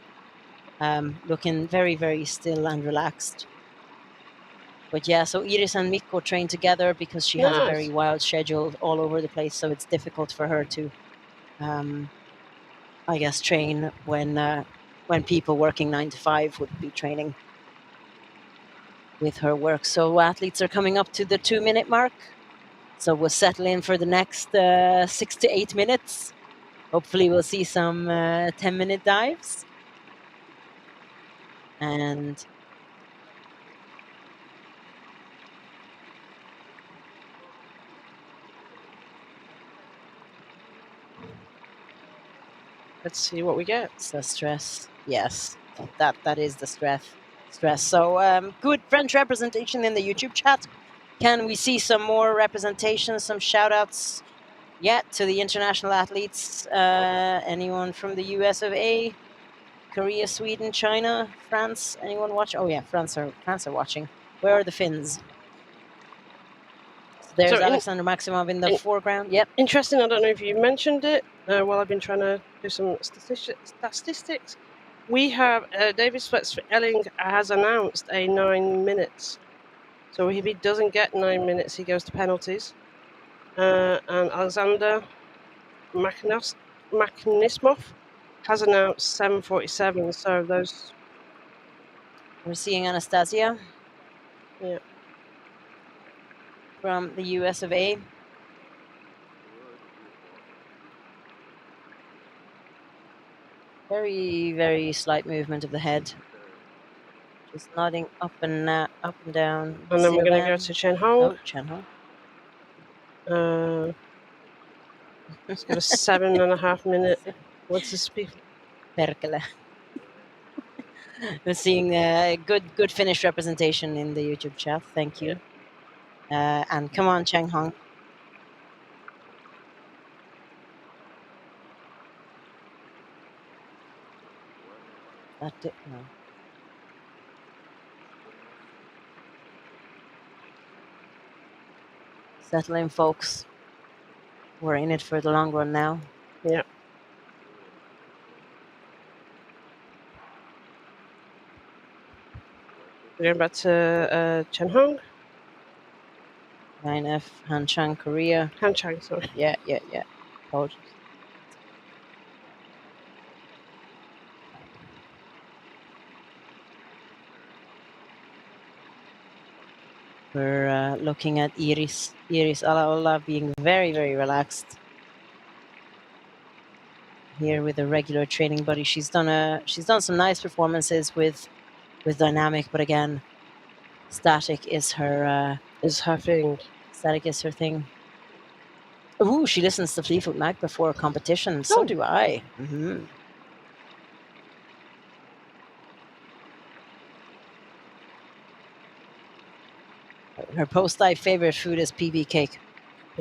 Looking very, very still and relaxed. But yeah, so Iris and Mikko train together because she has a very wild schedule all over the place. So it's difficult for her to, I guess, train when people working 9 to 5 would be training with her work. So athletes are coming up to the 2-minute mark. So we'll settle in for the next 6 to 8 minutes. Hopefully we'll see some 10-minute dives. And let's see what we get. It's the stress. Yes, that is the stress. So good French representation in the YouTube chat. Can we see some more representation, some shout outs yet to the international athletes? Anyone from the US of A, Korea, Sweden, China, France? Anyone watch? Oh yeah, France are watching. Where are the Finns? So there's Alexander Maximov in the foreground. Yep. Interesting. I don't know if you mentioned it while I've been trying to do some statistics. We have David Spritz-Ellings has announced a 9 minutes. So if he doesn't get 9 minutes, he goes to penalties. And Alexander Makhnismov has announced 7:47. So those. We're seeing Anastasia. Yeah. From the US of A. Very, very slight movement of the head. Just nodding up and down. And then we're going to go to Chen Hong. Oh, Chen Hong. It's got a 7.5 minute. What's the speed? Perkele. We're seeing good Finnish representation in the YouTube chat. Thank you. And come on, Chang Hong. No. Settle in, folks. We're in it for the long run now. Yeah. We're going back to Chen Hong. 9F, Han Chang, Korea. Han Chang, sorry. Yeah. Apologies. We're looking at Iris Alaolla being very, very relaxed. Here with a regular training buddy. She's done some nice performances with dynamic, but again, static is her thing. Static is her thing. Ooh, she listens to Fleetwood Mac before a competition. So do I. Mm-hmm. Her post-dive favorite food is PB cake.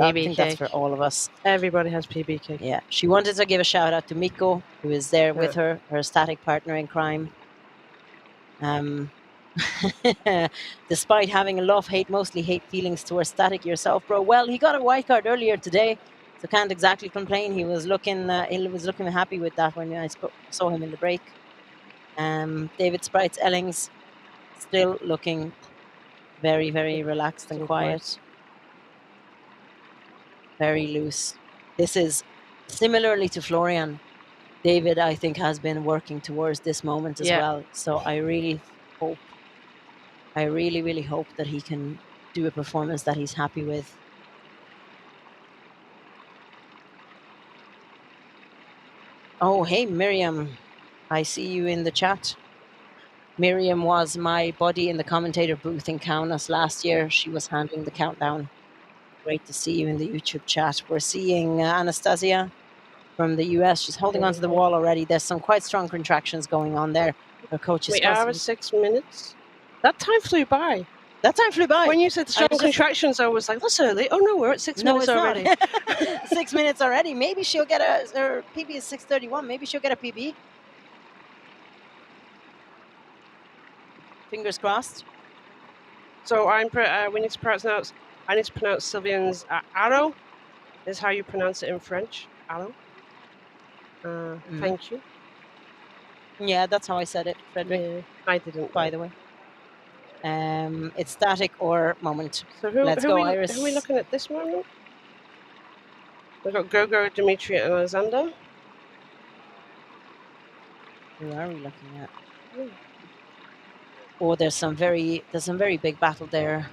I think that's for all of us. Everybody has PB cake. Yeah. She wanted to give a shout out to Mikko, who is there with her static partner in crime. Despite having a love-hate, mostly hate feelings towards Static yourself, bro. Well, he got a white card earlier today, so can't exactly complain. He was looking happy with that when I saw him in the break. David Sprites Ellings still looking very, very relaxed and quiet. Very loose. This is similarly to Florian. David, I think, has been working towards this moment as well. So I really hope that he can do a performance that he's happy with. Oh, hey, Miriam. I see you in the chat. Miriam was my buddy in the commentator booth in Kaunas last year. She was handling the countdown. Great to see you in the YouTube chat. We're seeing Anastasia from the US. She's holding onto the wall already. There's some quite strong contractions going on there. Her coach is... We are at 6 minutes. That time flew by. That time flew by. When you said strong contractions, I was like, that's early. Oh, no, we're at 6 minutes already. 6 minutes already. Maybe she'll get her PB is 6:31. Maybe she'll get a PB. Fingers crossed. So we need to pronounce. I need to pronounce Sylvian's arrow. Is how you pronounce it in French. Arrow. Thank you. Yeah, that's how I said it, Frederick. I didn't. By the way. It's Static or Moment. So Let's go, Iris. Who are we looking at this moment? We've got Gogo, Dimitri, and Alexander. Who are we looking at? Oh, there's some very big battle there.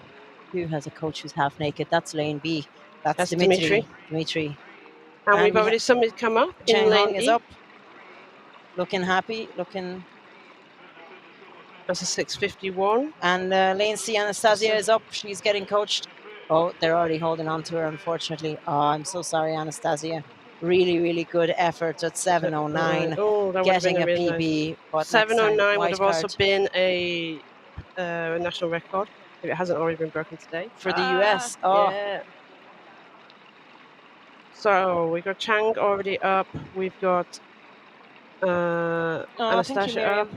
Who has a coach who's half naked? That's lane B. That's Dimitri. And we've already somebody come up. Chang in lane is E. up. Looking happy. Looking. That's a 6:51. And lane C, Anastasia is up. She's getting coached. Oh, they're already holding on to her, unfortunately. Oh, I'm so sorry, Anastasia. Really, really good effort at 7:09. Oh, that getting would have been a PB. But 7:09 would have also been a national record if it hasn't already been broken today. For the US. Oh. Yeah. So we got Chang already up. We've got Anastasia up.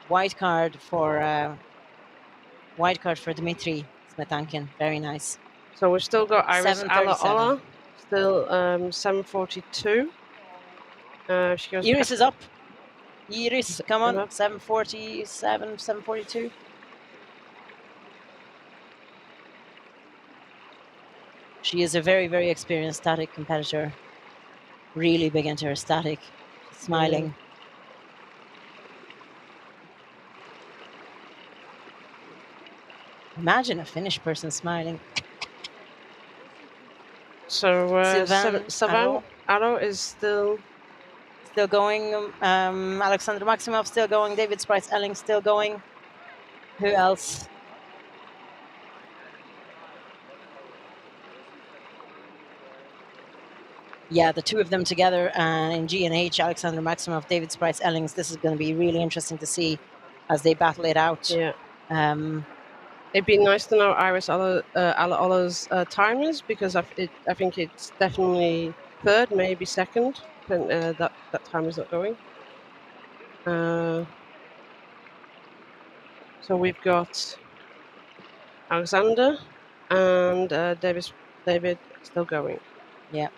White card for Dmitry Smetankin. Very nice. So we've still got Iris Ala, still 7:42. She goes. Iris is up. Iris, come on, 7:47, 7:42. She is a very, very experienced static competitor. Really big into her static. Smiling. Imagine a Finnish person smiling. So Savan Arrow is still going. Alexander Maximov still going. David Sprites Elling still going. Who else? Yeah, the two of them together, and in G and H, Alexander Maximov, David Sprites Ellings. This is going to be really interesting to see as they battle it out. Yeah. It'd be nice to know Iris Ala's timers, because I think it's definitely third, maybe second. When that time is not going. So we've got Alexander and David still going. Yeah.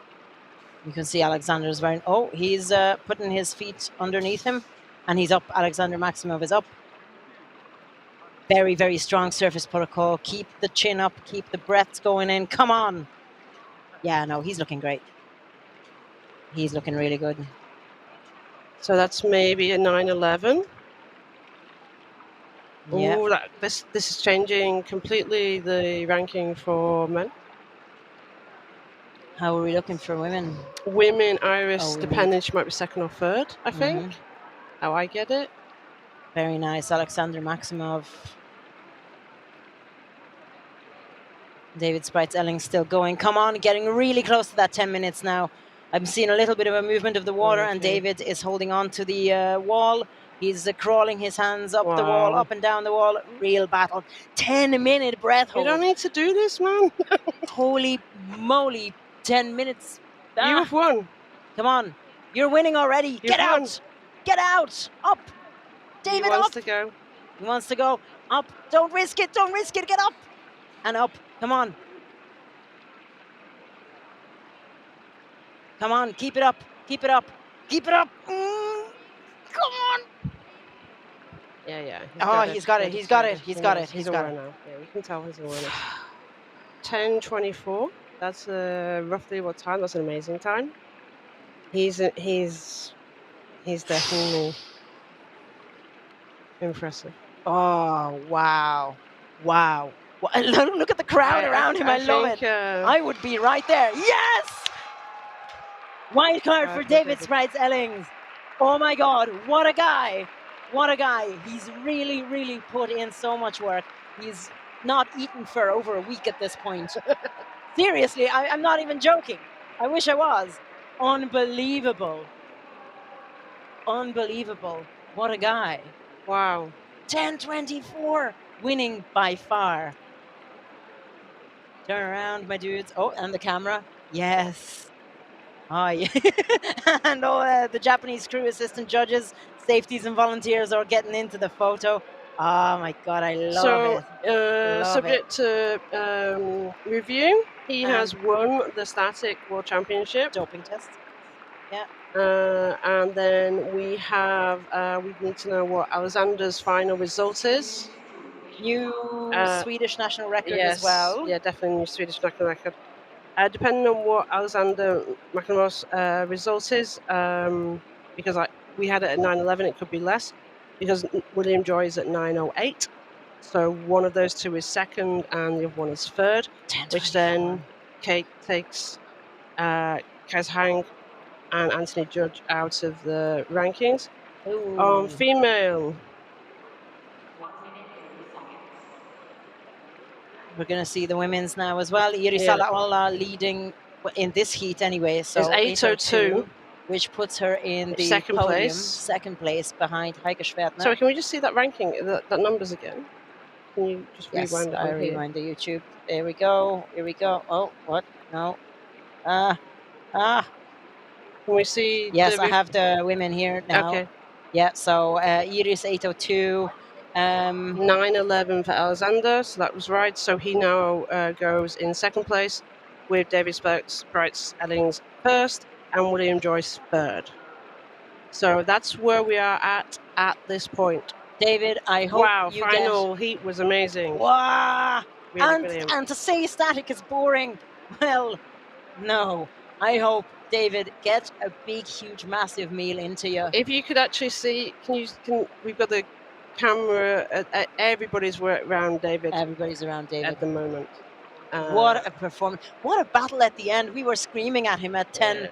You can see Alexander's wearing. Oh, he's putting his feet underneath him, and he's up. Alexander Maximov is up. Very, very strong surface protocol. Keep the chin up. Keep the breaths going in. Come on. Yeah, no, he's looking great. He's looking really good. So that's maybe a 9:11. Yeah. Ooh, this is changing completely the ranking for men. How are we looking for women? Women, Iris, depending, she might be second or third, I think. How I get it. Very nice. Alexander Maximov. David Sprites Elling still going. Come on, getting really close to that 10 minutes now. I'm seeing a little bit of a movement of the water, and David is holding on to the wall. He's crawling his hands up the wall, up and down the wall. Real battle. 10-minute breath hold. You don't need to do this, man. Holy moly. 10 minutes. You've won. Come on. You're winning already. Get out. Get out! Up! David, he wants up! to go. He wants to go. Up! Don't risk it! Don't risk it! Get up! And up! Come on! Come on! Keep it up! Keep it up! Keep it up! Come on! Yeah. He's got it. He's got it. He's got it. He's a winner. Yeah, you can tell he's a winner. 10:24. That's roughly what time? That's an amazing time. He's definitely impressive. Oh, wow. Wow. Look at the crowd around him. I love it. I would be right there. Yes! Wild card for David Spreitz-Ellings. Oh my God, what a guy. What a guy. He's really, really put in so much work. He's not eaten for over a week at this point. Seriously, I'm not even joking. I wish I was. Unbelievable. Unbelievable. What a guy. Wow. 10:24, winning by far. Turn around, my dudes. Oh, and the camera. Yes. Oh, yeah. And the Japanese crew assistant judges, safeties and volunteers are getting into the photo. Oh my God, I love it. Subject to review, he has won the static world championship. Doping test. Yeah. And then we have, we need to know what Alexander's final result is. New Swedish national record as well. Yeah, definitely new Swedish national record. Depending on what Alexander McNamara's result is, because we had it at 9:11, it could be less, because William Joy is at 9:08. So one of those two is second, and the other one is third, which then takes Kaz Hang and Anthony Judge out of the rankings. Female. We're going to see the women's now as well. Iris Alaola leading in this heat anyway. So it's 8:02, which puts her in the second place behind Heike Schwerdtner. Sorry, can we just see that ranking, that numbers again? Can you just rewind it? I rewind the YouTube. There we go. Here we go. Oh, what? No. Can we see? Yes, I have the women here now. Okay. Yeah, so Iris 8:02. 9:11 for Alexander, so that was right. So he now goes in second place with David Spreitz-Ellings first and William Joyce third. So that's where we are at this point. David, I hope you final heat was amazing. Wow! Really and to say static is boring, well, no. I hope David get a big, huge, massive meal into you. If you could actually see, we've got the camera. Everybody's around David. Everybody's around David at the moment. What a performance! What a battle at the end. We were screaming at him at 10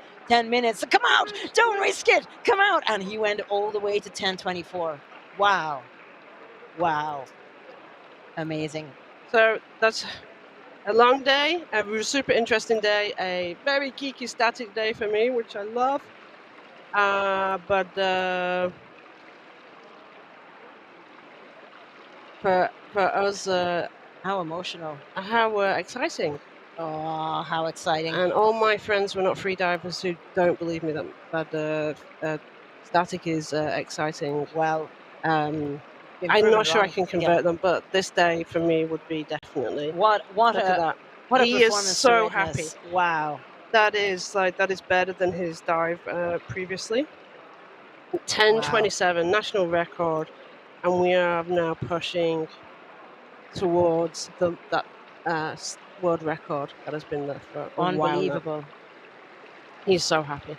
minutes. Come out! Don't risk it! Come out! And he went all the way to 10:24. Wow! Wow! Amazing. So that's a long day, a super interesting day, a very geeky static day for me, which I love. But for us, how emotional, how exciting. Oh, how exciting. And all my friends were not freedivers who don't believe me that static is exciting. Well, I'm not sure I can convert them, but this day for me would be definitely. What Look at that. What he a performance. Is so happy. Wow. That is better than his dive previously. 10:27 national record, and we are now pushing towards that world record that has been there for a while now. Unbelievable. He's so happy.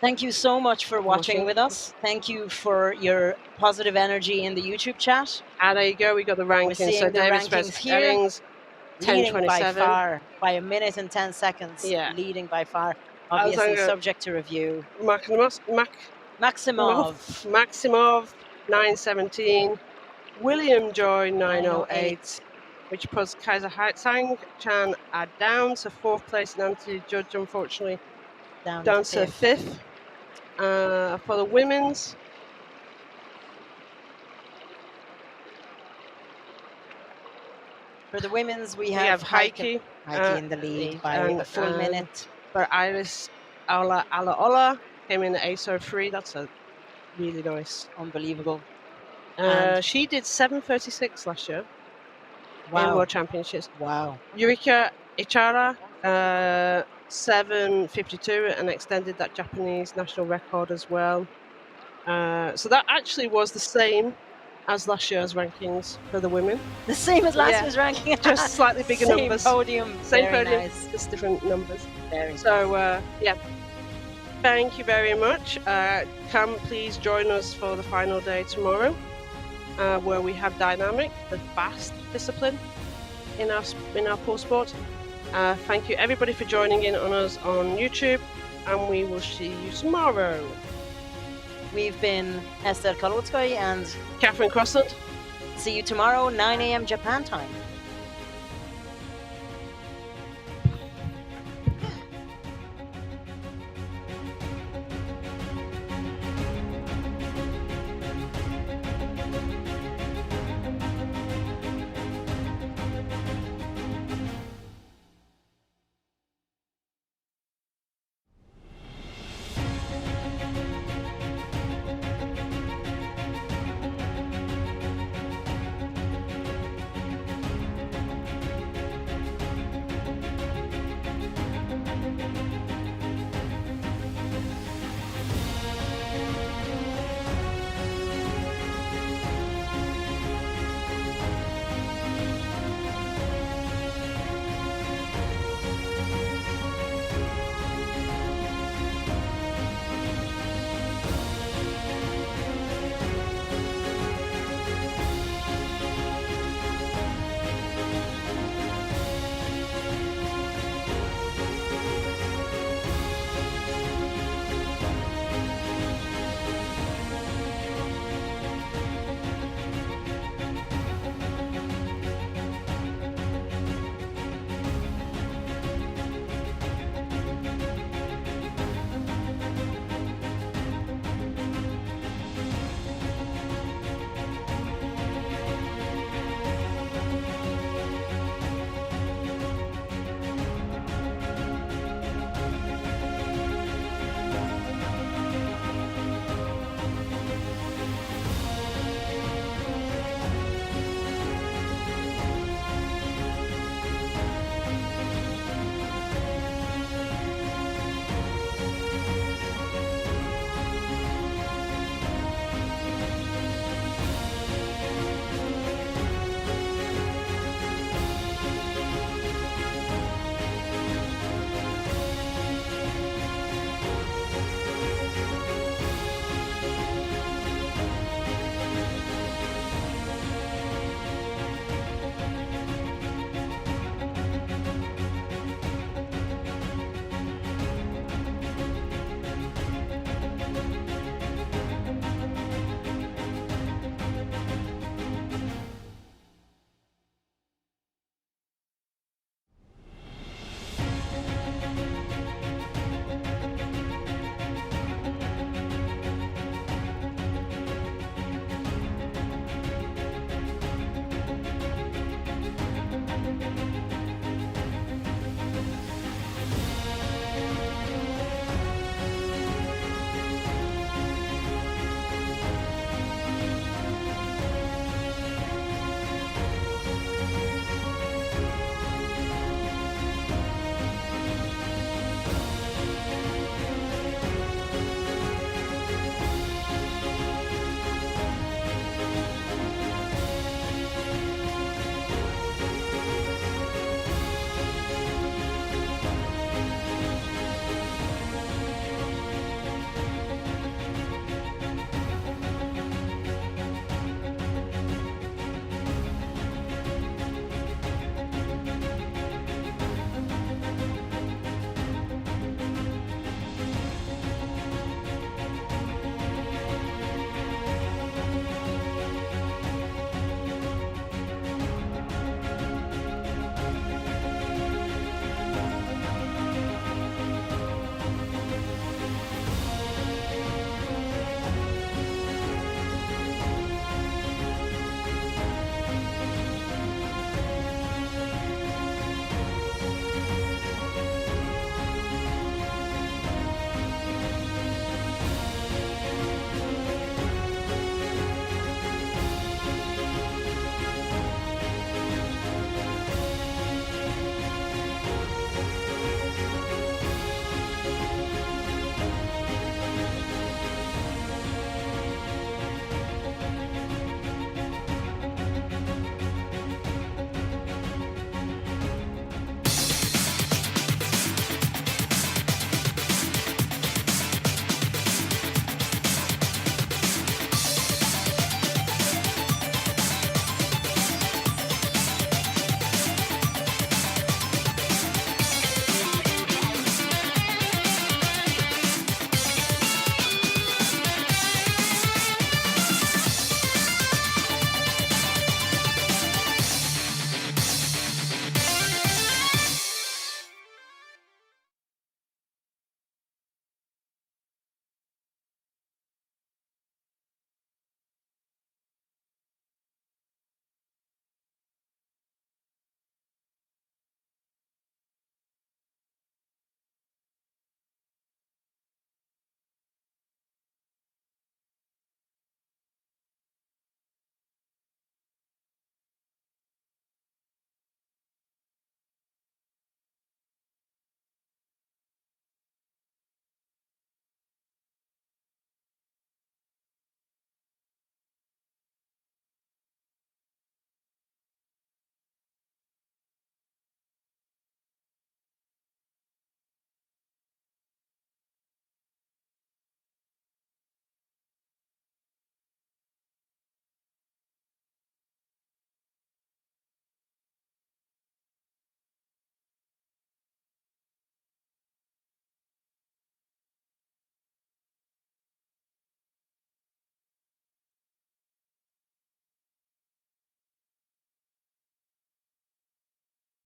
Thank you so much for watching with us. Thank you for your positive energy in the YouTube chat. There you go. We got the rankings. So the rankings here. 10:27 by a minute and 10 seconds. Yeah. Leading by far. Obviously subject to review. Maximov 9:17. William Joy 9:08. Which puts Kaiser Tsang Chan down to fourth place, and Anthony Judge, unfortunately, down to fifth. For the women's, we have Heike in the lead by a full minute. But Iris Alaola came in at 8:03. That's a really nice. Unbelievable. And she did 7:36 last year in wow. World Championships. Wow. Yurika Ichara, 7:52, and extended that Japanese national record as well. So that actually was the same as last year's rankings for the women. The same as last Yeah. year's ranking. Just slightly bigger Same numbers. podium. Same Very podium, nice. just different numbers. Very So, yeah. Thank you very much. Come please join us for the final day tomorrow, where we have dynamic, the fast discipline in our pool sport. Thank you everybody for joining in on us on YouTube, and we will see you tomorrow. We've been Esther Kalutskoy and Catherine Crossland. See you tomorrow, 9 a.m. Japan time.